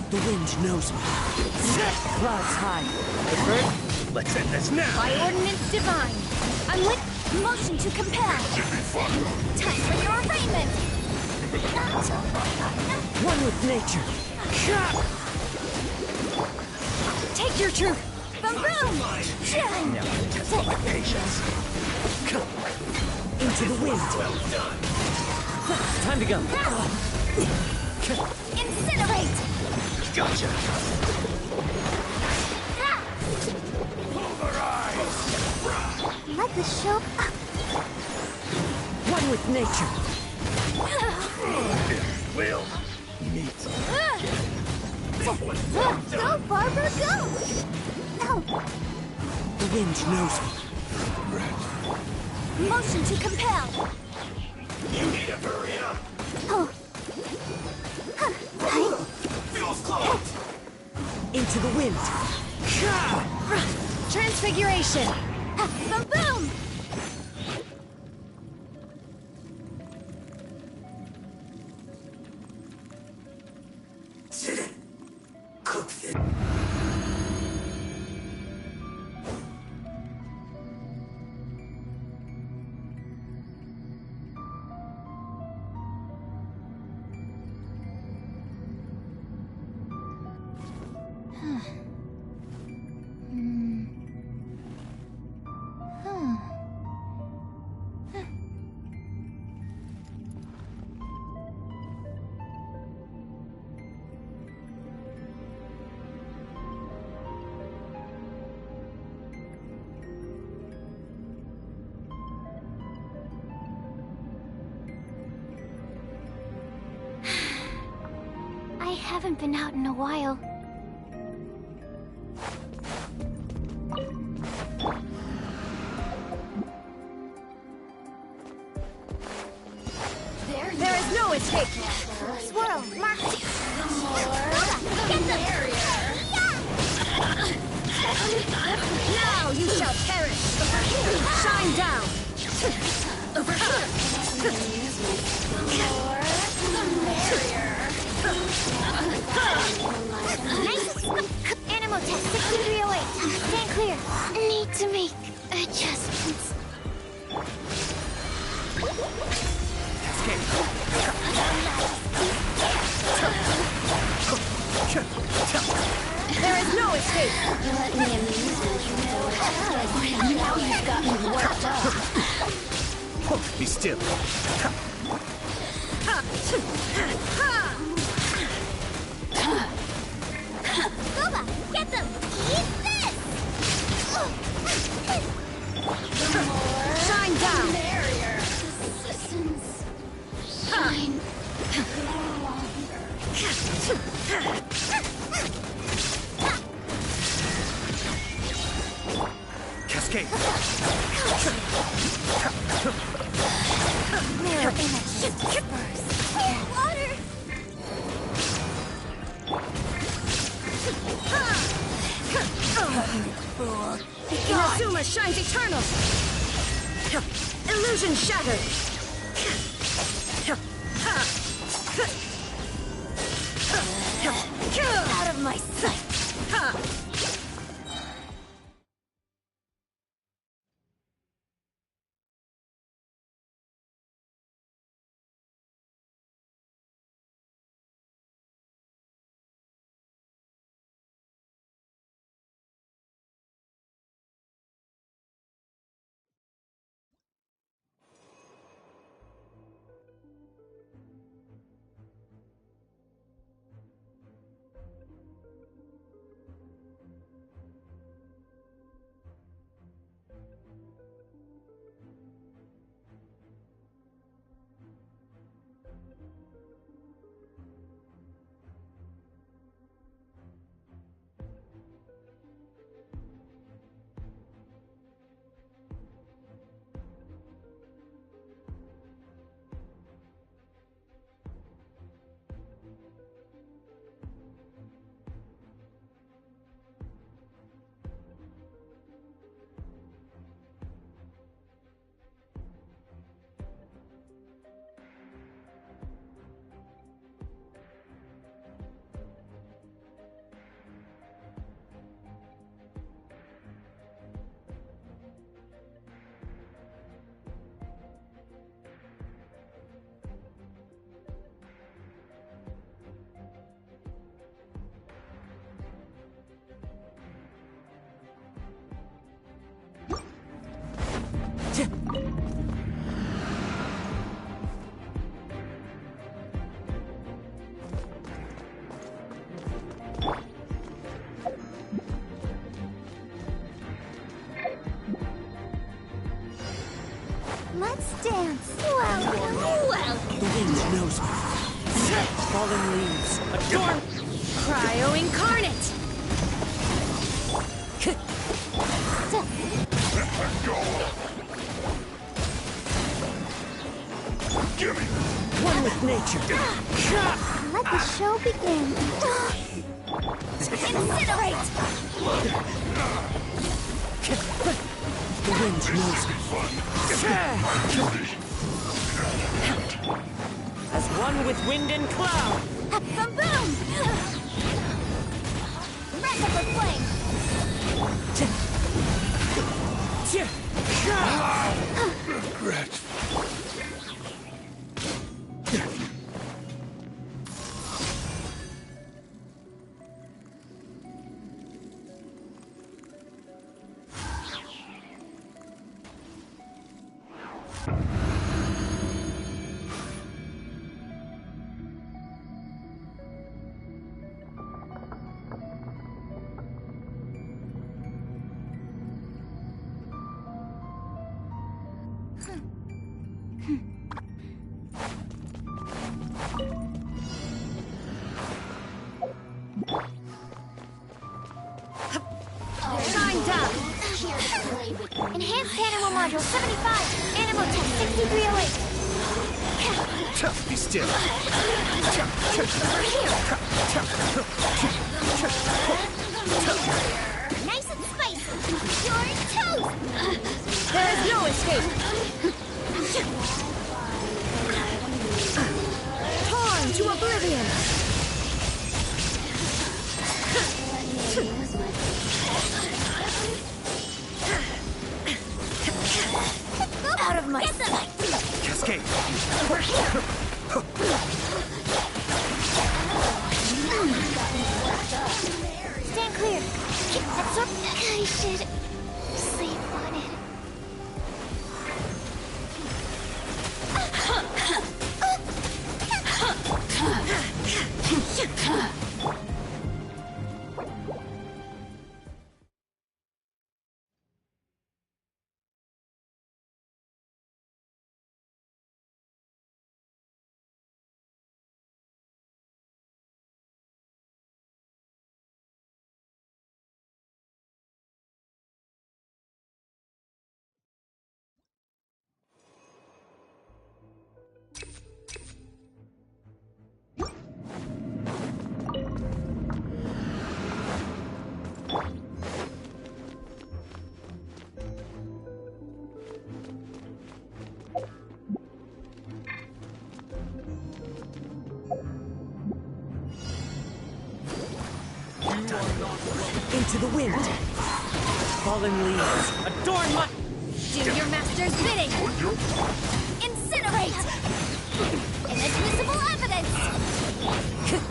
The wind knows me. Clouds high. The bird? Let's end this now! By ordinance divine, I'm with motion to compel. Time for your arraignment. One with nature. Take your truth. Boom boom. Patience. Into the wind. Well done. Time to go. Incinerate. Gotcha. Pulverize. Let the show up. One with nature. Will meet. Go, Barbara, go! No. The wind knows me. Motion to compel. You need to hurry up. Oh. Feels close. Into the wind. Transfiguration. Boom boom. Cook this. I haven't been out in a while. There is no escape. Swirl, mark. Get them. Now you shall perish. Shine down. Nice. Animal test 6308. Stand clear. Need to make adjustments. There is no escape. Let me amuse you. Now you've got me worked up. Be still. Boba, get them. Eat this. Shine down. Shine. Cascade. Mirror image. Burst. Water. Inazuma shines eternal. Illusion shattered. Out of my sight. wind knows me. Fallen leaves, adorn. Cryo incarnate. One with nature. Let the show begin. Incinerate. The wind knows me. As one with wind and cloud. Boom boom. Reservoir flame. Regret. Shine down. Enhanced Animal Module 75. Animal Tech 6308. Be still. Nice and spicy. You're toast. There is no escape. Torn to oblivion. Out of my sight. Cascade. Stand clear. Absorb. I should sleep on it. Into the wind. Fallen leaves, adorn my... Do your master's bidding. Incinerate. Inadmissible evidence.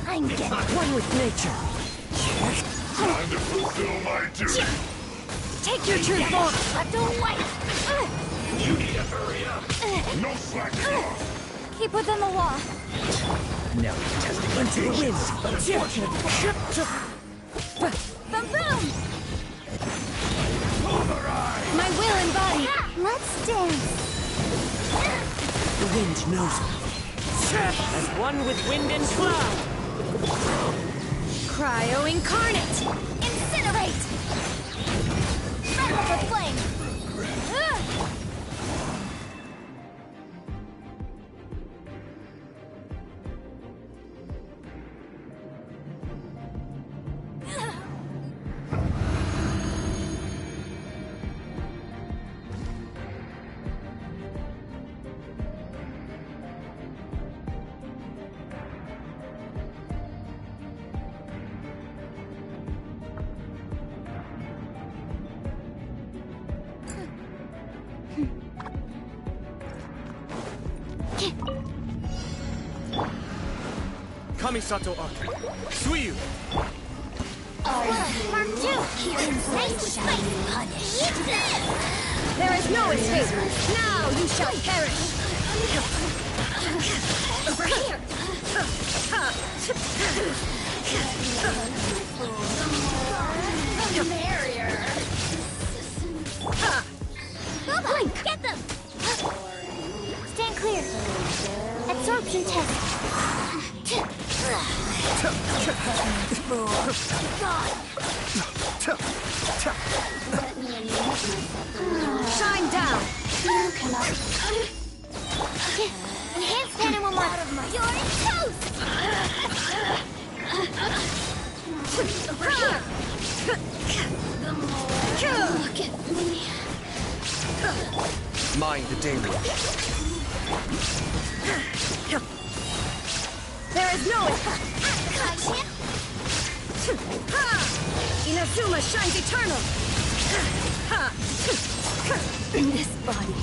I'm getting one with nature. Time to fulfill my duty. Take your true form. Don't wait. You need to hurry up. No slacking off. Keep within the law. Now testing into the wind. Boom boom. My will embodied. Let's dance. The wind knows me. As one with wind and cloud. Cryo incarnate. Incinerate. Reservoir flame. Kamisato Arc. Suiyu. Mark 2. Nice spicy punish. There is no escape. Now you shall perish. Over here. Barrier. Go on, get them. Stand clear. Absorption Shine down! Enhance cannon one more. You're in toast! Over here! Look at me. Mind the deluge. There is no Inazuma shines eternal! In this body.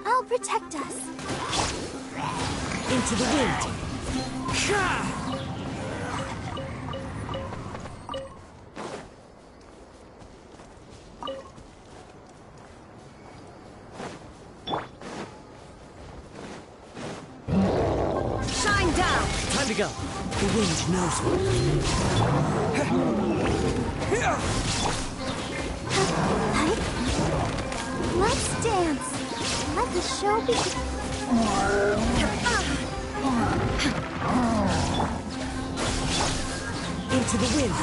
I'll protect us. Into the wind. Shine down. Time to go. The wind knows me. Let's dance. Let the show begin. Into the wind.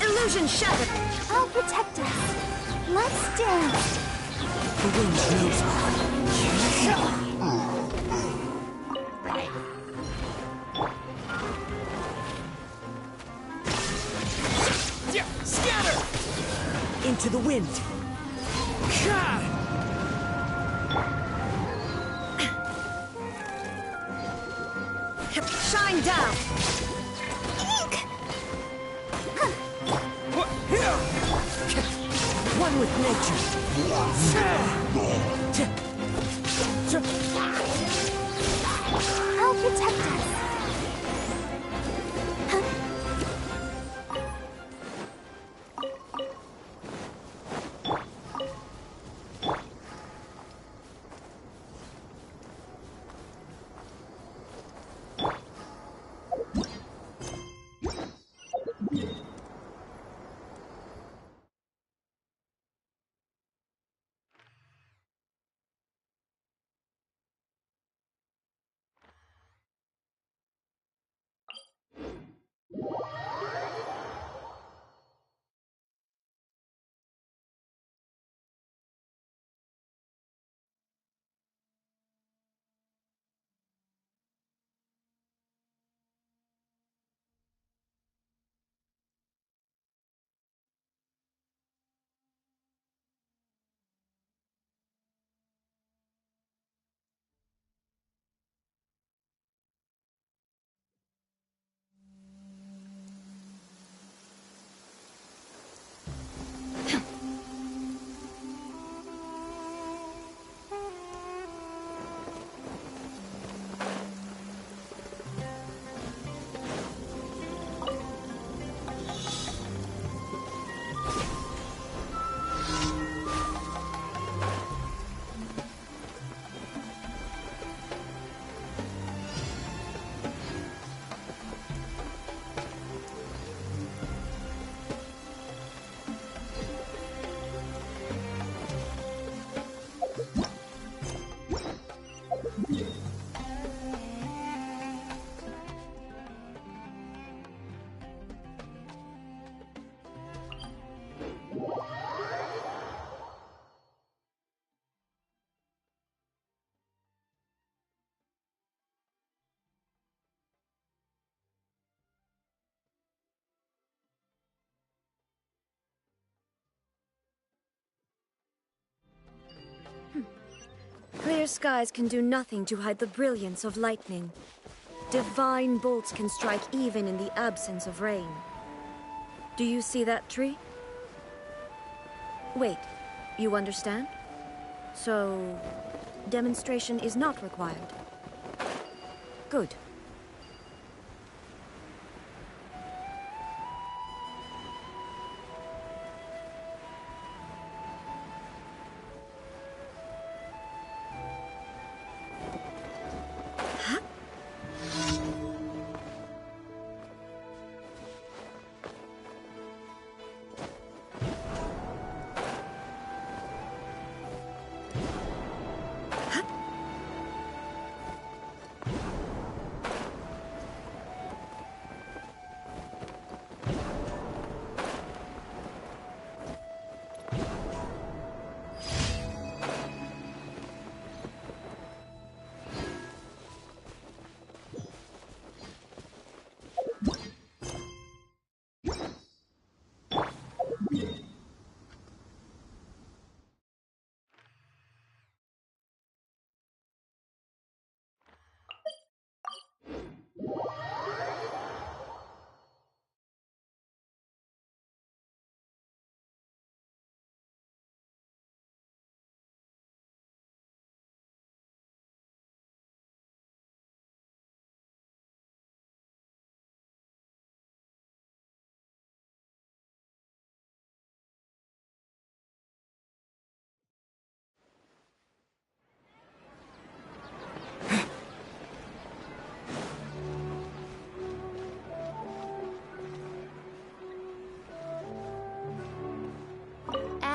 Illusion shattered. I'll protect us. Let's dance. The wind knows me. Scatter! Into the wind. Shine down. One with nature. I'll protect us. Clear skies can do nothing to hide the brilliance of lightning. Divine bolts can strike even in the absence of rain. Do you see that tree? Wait, you understand? So, demonstration is not required. Good.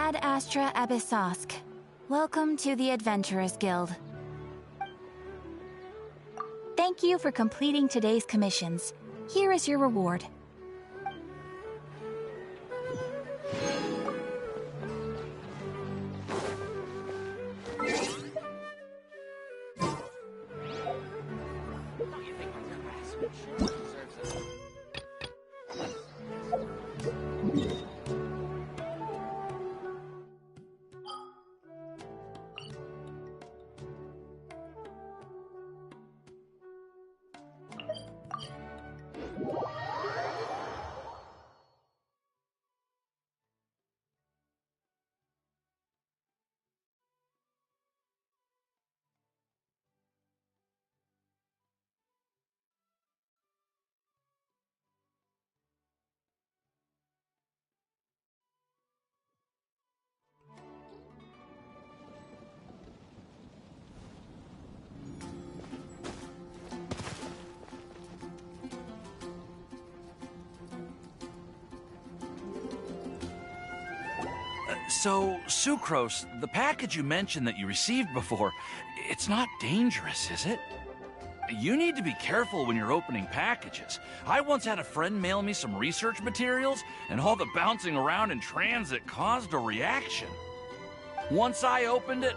Ad Astra Abyssosk. Welcome to the Adventurers Guild. Thank you for completing today's commissions. Here is your reward. So, Sucrose, the package you mentioned that you received before, it's not dangerous, is it? You need to be careful when you're opening packages. I once had a friend mail me some research materials, and all the bouncing around in transit caused a reaction. Once I opened it,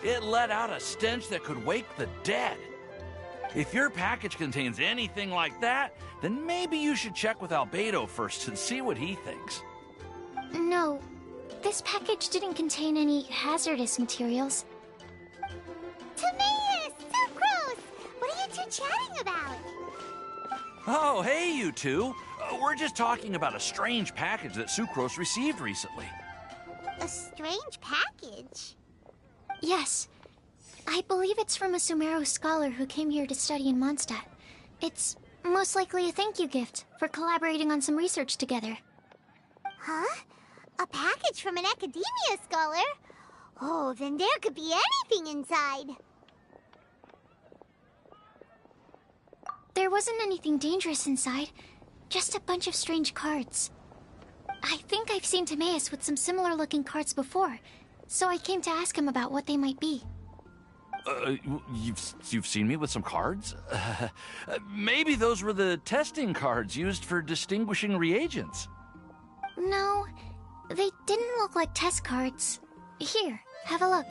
it let out a stench that could wake the dead. If your package contains anything like that, then maybe you should check with Albedo first and see what he thinks. No. This package didn't contain any hazardous materials. Timaeus! Sucrose! What are you two chatting about? Oh, hey, you two. We're just talking about a strange package that Sucrose received recently. A strange package? Yes. I believe it's from a Sumeru scholar who came here to study in Mondstadt. It's most likely a thank you gift for collaborating on some research together. Huh? A package from an academia scholar? Oh, then there could be anything inside. There wasn't anything dangerous inside, just a bunch of strange cards. I think I've seen Timaeus with some similar-looking cards before, so I came to ask him about what they might be. You've seen me with some cards? Maybe those were the testing cards used for distinguishing reagents. No, they didn't look like test cards. Here, have a look.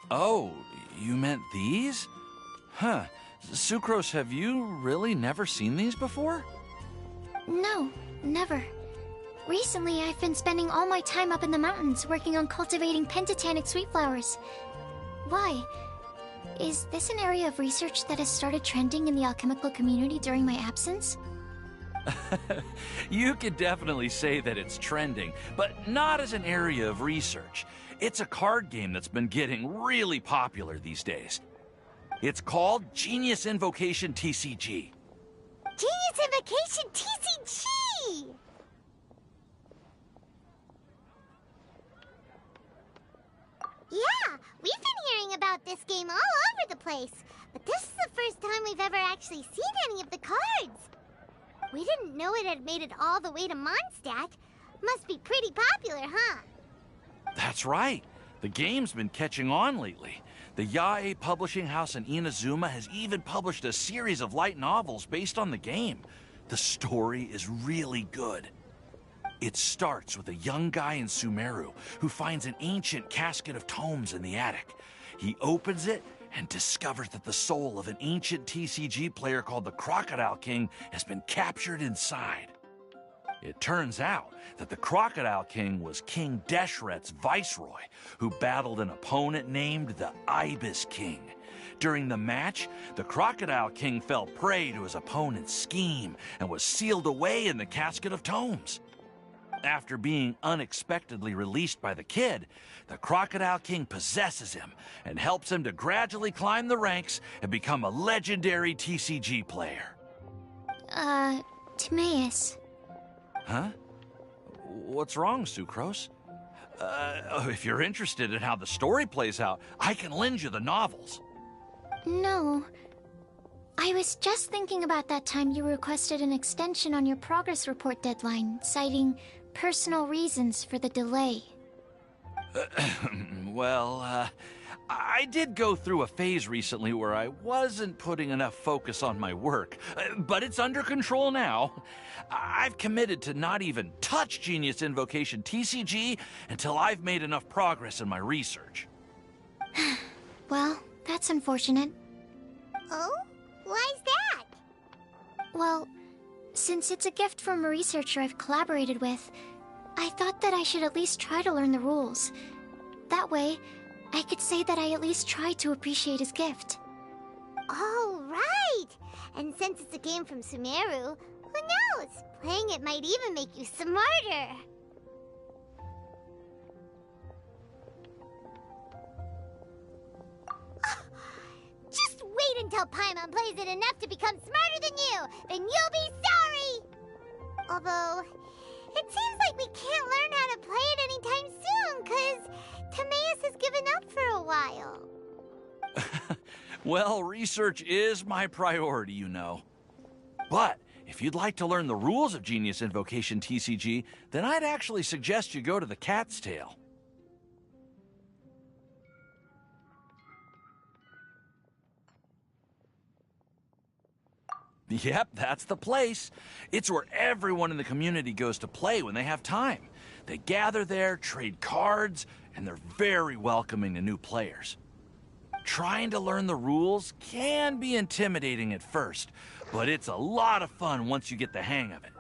Oh, you meant these? Huh. Sucrose, have you really never seen these before? No, never. Recently, I've been spending all my time up in the mountains working on cultivating pentatonic sweet flowers. Why? Is this an area of research that has started trending in the alchemical community during my absence? You could definitely say that it's trending, but not as an area of research. It's a card game that's been getting really popular these days. It's called Genius Invocation TCG. Genius Invocation TCG! Yeah, we've been hearing about this game all over the place, but this is the first time we've ever actually seen any of the cards. We didn't know it had made it all the way to Mondstadt. Must be pretty popular, huh? That's right. The game's been catching on lately. The Yae publishing house in Inazuma has even published a series of light novels based on the game. The story is really good. It starts with a young guy in Sumeru who finds an ancient casket of tomes in the attic. He opens it and discovers that the soul of an ancient TCG player called the Crocodile King has been captured inside. It turns out that the Crocodile King was King Deshret's viceroy, who battled an opponent named the Ibis King. During the match, the Crocodile King fell prey to his opponent's scheme and was sealed away in the casket of tomes. After being unexpectedly released by the kid, the Crocodile King possesses him and helps him to gradually climb the ranks and become a legendary TCG player. Timaeus. Huh? What's wrong, Sucrose? If you're interested in how the story plays out, I can lend you the novels. No. I was just thinking about that time you requested an extension on your progress report deadline, citing personal reasons for the delay. Well, I did go through a phase recently where I wasn't putting enough focus on my work, but it's under control now. I've committed to not even touch Genius Invocation TCG until I've made enough progress in my research. Well, that's unfortunate. Oh? Why's that? Well, since it's a gift from a researcher I've collaborated with, I thought that I should at least try to learn the rules. That way, I could say that I at least tried to appreciate his gift. Oh, right! And since it's a game from Sumeru, who knows? Playing it might even make you smarter. Just wait until Paimon plays it enough to become smarter than you! Then you'll be sorry! Although, it seems like we can't learn how to play it anytime soon, cause Timaeus has given up for a while. Well, research is my priority, you know. But if you'd like to learn the rules of Genius Invocation TCG, then I'd actually suggest you go to the Cat's Tail. Yep, that's the place. It's where everyone in the community goes to play when they have time. They gather there, trade cards, and they're very welcoming to new players. Trying to learn the rules can be intimidating at first, but it's a lot of fun once you get the hang of it.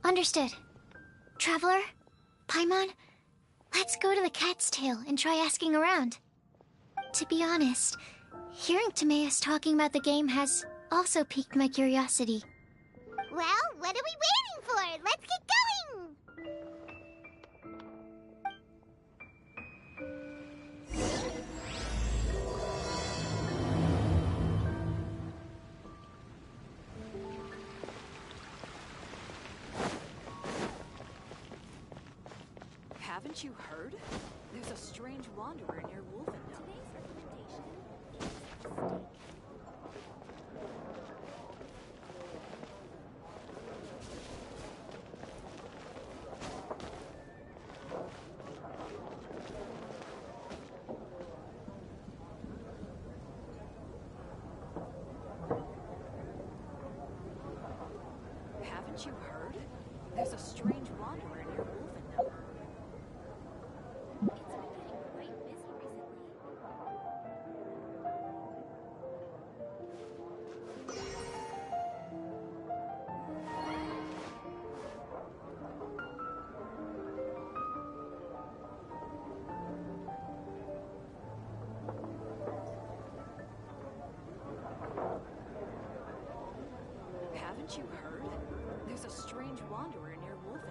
Understood. Traveler, Paimon, let's go to the Cat's Tail and try asking around. To be honest, hearing Timaeus talking about the game has also piqued my curiosity. Well, what are we waiting for? Let's get going! Haven't you heard? There's a strange wanderer near Wolfendale. Today's recommendation is steak. Haven't you heard? There's a strange wanderer near Wolfendale. It's been getting quite busy recently. Haven't you heard? There's a strange wanderer near Wolfendale.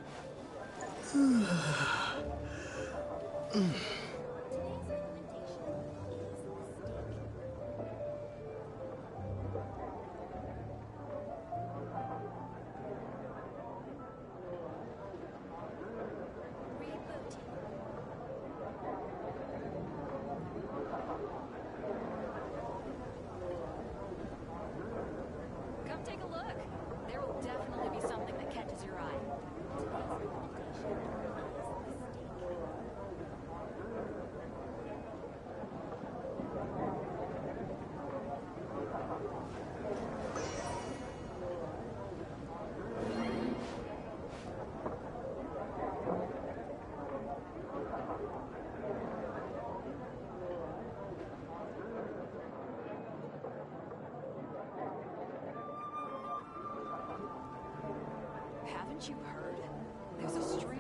Come take a look. There will definitely be something that catches your eye. Haven't you heard? There's a strange